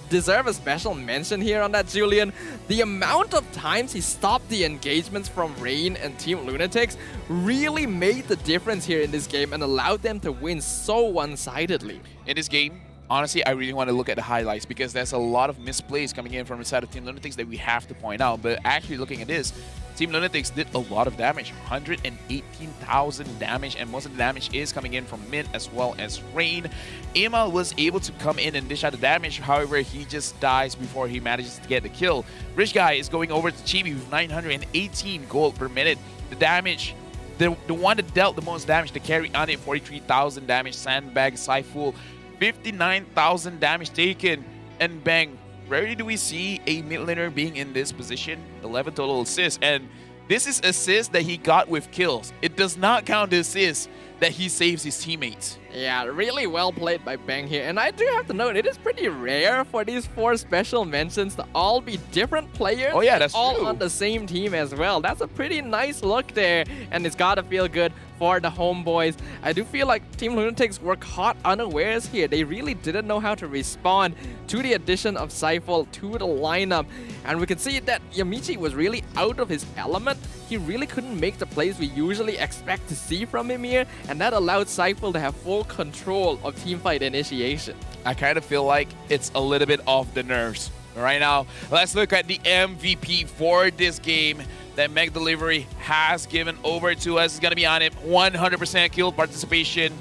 deserve a special mention here on that, Julian. The amount of times he stopped the engagements from Rain and Team LUNATIX really made the difference here in this game and allowed them to win so one-sidedly. In this game, honestly, I really want to look at the highlights, because there's a lot of misplays coming in from the side of Team LUNATIX that we have to point out. But actually looking at this, Team LUNATIX did a lot of damage, 118,000 damage, and most of the damage is coming in from Mint as well as Rain. Emal was able to come in and dish out the damage, however, he just dies before he manages to get the kill. Rich Guy is going over to Chibi with 918 gold per minute. The damage, the one that dealt the most damage, the carry on it, 43,000 damage. Sandbag, Saiful, 59,000 damage taken. And bang, rarely do we see a mid laner being in this position. 11 total assists, and this is assists that he got with kills. It does not count the assists that he saves his teammates. Yeah, really well played by Bang here. And I do have to note, it is pretty rare for these 4 special mentions to all be different players. Oh yeah, that's all true. on the same team as well. That's a pretty nice look there, and it's gotta feel good for the Homeboys. I do feel like Team LUNATIX were caught unawares here. They really didn't know how to respond to the addition of Saiful to the lineup. And we can see that Yamichi was really out of his element. He really couldn't make the plays we usually expect to see from him here, and that allowed Saiful to have full control of teamfight initiation. I kind of feel like it's a little bit off the nerves. Right now, let's look at the MVP for this game that Meg Delivery has given over to us. It's going to be on it. 100% kill participation.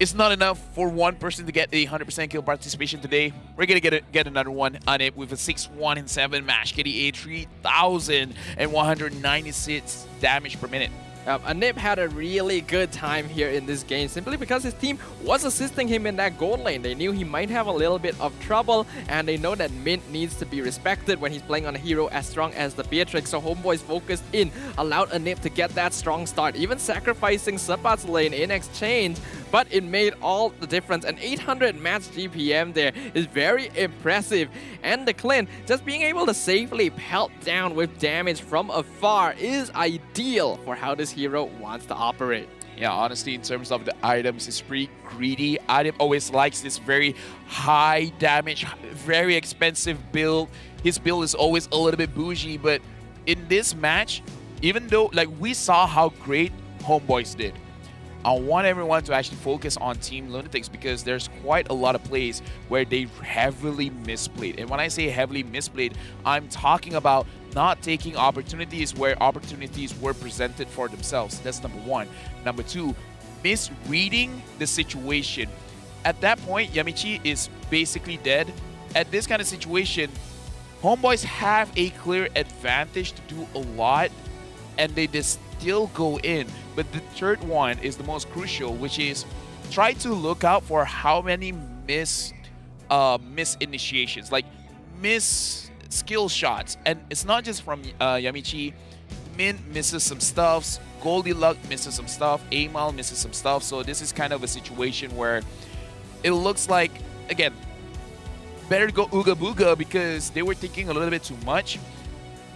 It's not enough for one person to get a 100% kill participation today. We're going to get another one on it with a 6-1-7 match, getting a 3,196 damage per minute. Anip had a really good time here in this game simply because his team was assisting him in that gold lane. They knew he might have a little bit of trouble, and they know that Mint needs to be respected when he's playing on a hero as strong as the Beatrix. So Homeboys focused in, allowed Anip to get that strong start, even sacrificing Sabat's lane in exchange, but it made all the difference. An 800 match GPM there is very impressive, and the Clint just being able to safely pelt down with damage from afar is ideal for how this hero wants to operate. Yeah, honestly, in terms of the items, it's pretty greedy. Adam always likes this very high damage, very expensive build. His build is always a little bit bougie, but in this match, even though like we saw how great HOMEBOIS did, I want everyone to actually focus on Team LUNATIX because there's quite a lot of plays where they heavily misplayed. And when I say heavily misplayed, I'm talking about not taking opportunities where opportunities were presented for themselves. That's number one. Number two, misreading the situation. At that point, Yamichi is basically dead. At this kind of situation, HOMEBOIS have a clear advantage to do a lot, and they just still go in. But the third one is the most crucial, which is try to look out for how many miss initiations, like miss skill shots. And it's not just from Yamichi. Min misses some stuffs, Goldilocks misses some stuff, Amal misses some stuff. So this is kind of a situation where it looks like, again, better to go Ooga Booga because they were thinking a little bit too much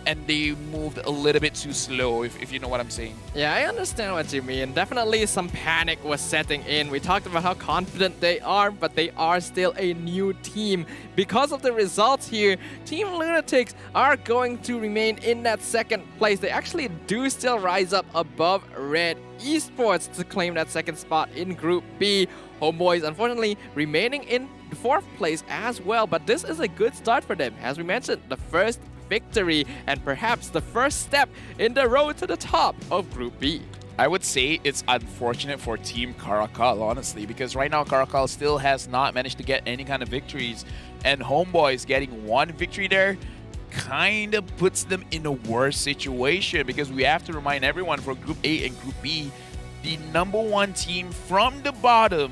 and they moved a little bit too slow, if you know what I'm saying. Yeah, I understand what you mean. Definitely some panic was setting in. We talked about how confident they are, but they are still a new team. Because of the results here, Team LUNATIX are going to remain in that second place. They actually do still rise up above Red eSports to claim that second spot in Group B. HOMEBOIS, unfortunately, remaining in the fourth place as well, but this is a good start for them. As we mentioned, the first victory and perhaps the first step in the road to the top of Group B. I would say it's unfortunate for Team Caracal, honestly, because right now Caracal still has not managed to get any kind of victories, and HOMEBOIS getting one victory there kind of puts them in a worse situation, because we have to remind everyone for Group A and Group B, the #1 team from the bottom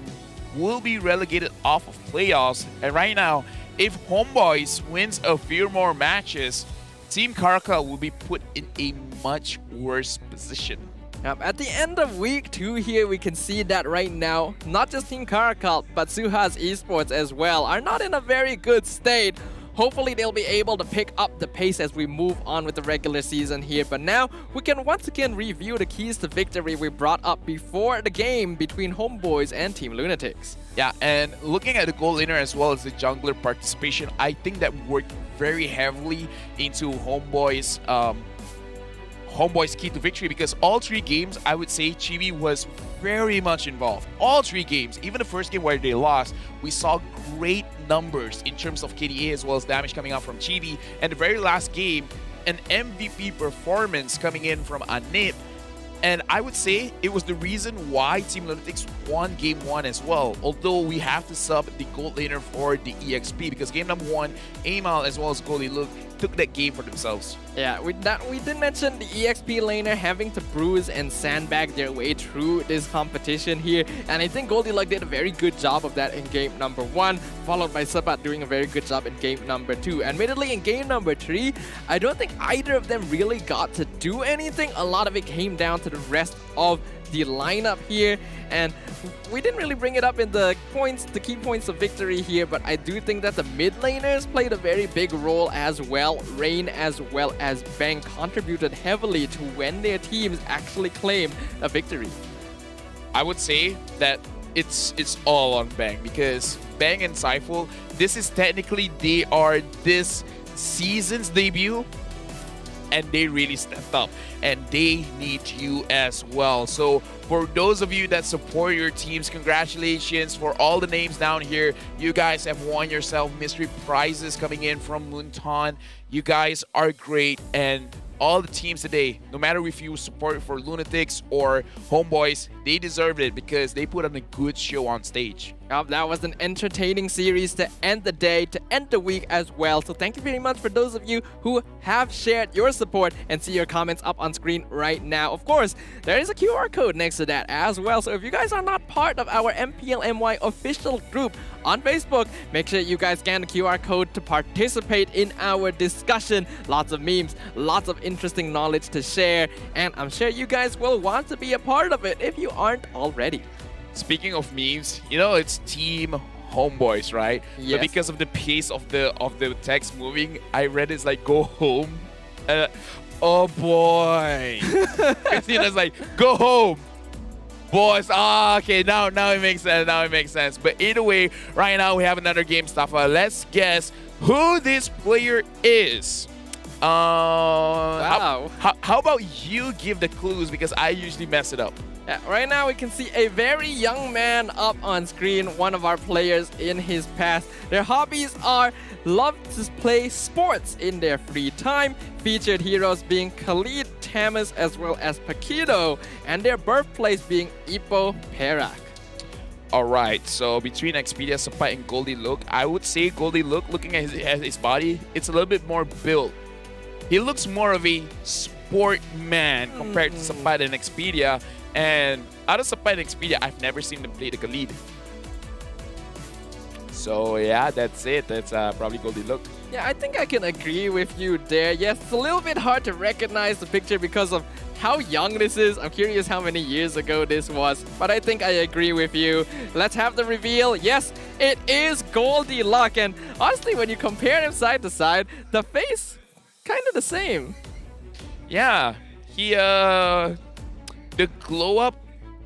will be relegated off of playoffs. And right now, if HOMEBOIS wins a few more matches, Team Caracal will be put in a much worse position. At the end of week 2 here, we can see that right now, not just Team Caracal, but Suha's eSports as well are not in a very good state. Hopefully they'll be able to pick up the pace as we move on with the regular season here. But now we can once again review the keys to victory we brought up before the game between HOMEBOIS and Team LUNATIX. Yeah, and looking at the goal laner as well as the jungler participation, I think that worked very heavily into HOMEBOIS' key to victory, because all 3 games, I would say Chibi was very much involved. All 3 games, even the first game where they lost, we saw great numbers in terms of KDA as well as damage coming out from Chibi. And the very last game, an MVP performance coming in from Anip. And I would say it was the reason why Team LUNATIX won Game 1 as well. Although we have to sub the gold laner for the EXP, because game number 1, Amal as well as Goldilocks took that game for themselves. Yeah, we did mention the EXP laner having to bruise and sandbag their way through this competition here, and I think Goldilocks did a very good job of that in game number 1, followed by Sabat doing a very good job in game number 2. Admittedly, in game number 3, I don't think either of them really got to do anything. A lot of it came down to the rest of the lineup here, and we didn't really bring it up in the key points of victory here, but I do think that the mid laners played a very big role as well. Rain as well as Bang contributed heavily to when their teams actually claimed a victory. I would say that it's all on Bang, because Bang and Saiful, this is technically they are this season's debut, and they really stepped up, and they need you as well. So for those of you that support your teams, congratulations. For all the names down here, you guys have won yourself mystery prizes coming in from Munton. You guys are great, and all the teams today, no matter if you support for LUNATIX or HOMEBOIS, they deserved it because they put on a good show on stage. That was an entertaining series to end the day, to end the week as well. So thank you very much for those of you who have shared your support, and see your comments up on screen right now. Of course, there is a QR code next to that as well. So if you guys are not part of our MPLMY official group on Facebook, make sure you guys scan the QR code to participate in our discussion. Lots of memes, lots of interesting knowledge to share, and I'm sure you guys will want to be a part of it if you aren't already. Speaking of memes, you know, it's Team HOMEBOIS, right? Yes. But because of the pace of the text moving, I read it's like go home. Oh boy. Christina's like, go home. boys. Ah, okay, now it makes sense. Now it makes sense. But either way, right now we have another game, Staffa. Let's guess who this player is. Wow. How about you give the clues, because I usually mess it up. Yeah, right now we can see a very young man up on screen, one of our players in his past. Their hobbies are love to play sports in their free time, featured heroes being Khalid, Tamas, as well as Paquito, and their birthplace being Ipoh, Perak. Alright, so between Expedia Sapai and Goldie Look, I would say Goldie Look, looking at his body, it's a little bit more built. He looks more of a sport man compared to Sapai and Expedia. And out of Sapai and Expedia, I've never seen them play the Khalid. So yeah, that's it. That's probably Goldie Look. Yeah, I think I can agree with you there. Yes, it's a little bit hard to recognize the picture because of how young this is. I'm curious how many years ago this was, but I think I agree with you. Let's have the reveal. Yes, it is Goldie Luck. And honestly, when you compare them side to side, the face kind of the same. Yeah, he the glow up,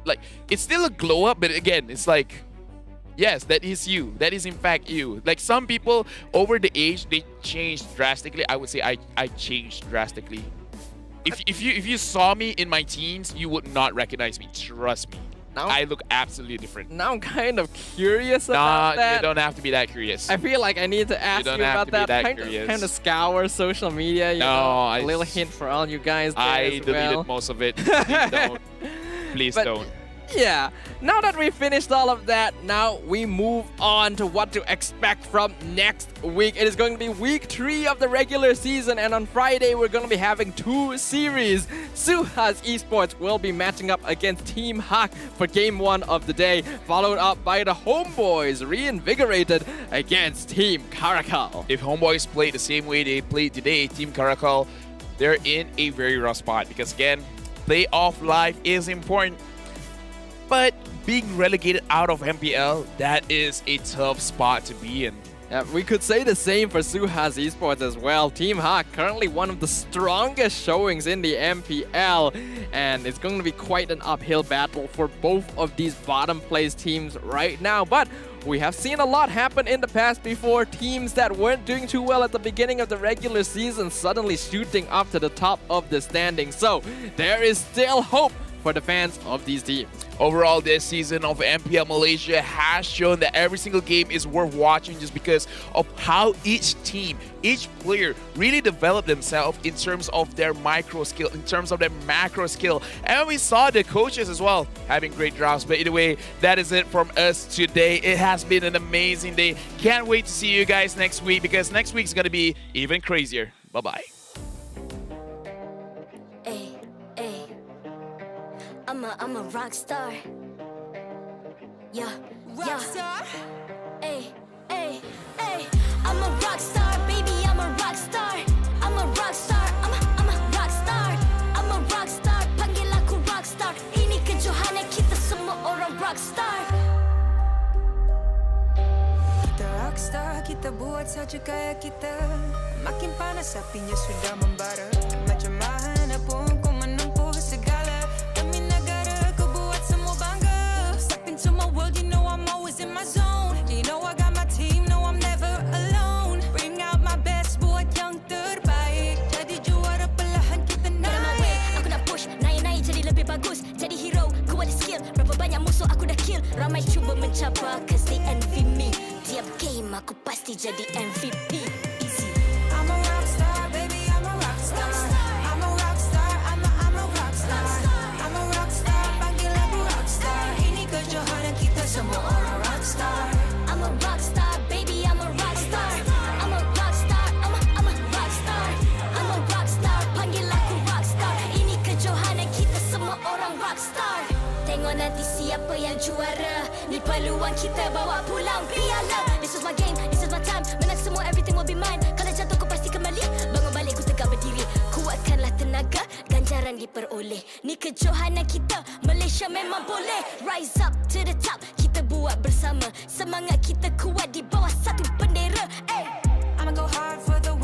like, it's still a glow up, but again, it's like, yes, that is you. That is in fact you. Like, some people over the age, they change drastically. I would say I changed drastically. If you saw me in my teens, you would not recognize me. Trust me. Now, I look absolutely different. Now I'm kind of curious about that. You don't have to be that curious. I feel like I need to ask you about that. Kind of scour social media. You know, a little hint for all you guys there I as deleted well. most of it. Please don't. Please don't. Yeah, now that we've finished all of that, now we move on to what to expect from next week. It is going to be week 3 of the regular season, and on Friday we're going to be having 2 series. Suha's eSports will be matching up against Team Hak for game 1 of the day, followed up by the Homeboys reinvigorated against Team Caracal. If Homeboys play the same way they played today, Team Caracal, they're in a very rough spot because, again, playoff life is important. But being relegated out of MPL, that is a tough spot to be in. Yeah, we could say the same for Suha's eSports as well. Team Hak, currently one of the strongest showings in the MPL, and it's going to be quite an uphill battle for both of these bottom place teams right now. But we have seen a lot happen in the past before. Teams that weren't doing too well at the beginning of the regular season suddenly shooting up to the top of the standings. So there is still hope for the fans of these teams. Overall, this season of MPL Malaysia has shown that every single game is worth watching just because of how each team, each player really developed themselves in terms of their micro skill, in terms of their macro skill. And we saw the coaches as well having great drafts. But either way, that is it from us today. It has been an amazing day. Can't wait to see you guys next week, because next week's going to be even crazier. Bye-bye. I'm a rock star. Yeah, rock star. Ay. I'm a rock star, baby. I'm a rock star. I'm a rock star. I'm a rock star. I'm a rock star. Panggil aku rock star. Ini kejohanan kita semua orang rock star. Kita rockstar, kita buat saja gaya kita. Makin panas apinya sudah membara. Macam mana pun kau menempuh segala. Demi negara kau buat semua bangga. Step into my world, you know I'm always in my zone. You know I got my team, no I'm never alone. Bring out my best, buat yang terbaik. Jadi juara perlahan kita naik. Aku nak push, naik jadi lebih bagus. Jadi hero, ku ada skill. Berapa banyak musuh aku dah kill. Ramai cuba mencapai, cause they envy me. Tiap game aku pasti jadi MVP. Easy. I'm a rockstar, baby, I'm a rockstar. I'm a rockstar, I'm a rockstar. I'm a rockstar, panggil aku rockstar. Ini kejohanan kita semua orang rockstar. I'm a rockstar, baby, I'm a rockstar. I'm a rockstar, I'm a rockstar. I'm a rockstar, panggil aku rockstar. Ini kejohanan kita semua orang rockstar. Tengok nanti siapa yang juara. Ni peluang kita bawa pulang piala. This is my game, this is my time. Menang semua, everything will be mine. Kalau jatuh kau pasti kembali. Bangun balik ku tegak berdiri. Kuatkanlah tenaga, ganjaran diperoleh. Ni kejohanan kita, Malaysia memang boleh. Rise up to the top, kita buat bersama. Semangat kita kuat di bawah satu bendera. I'ma go hard for the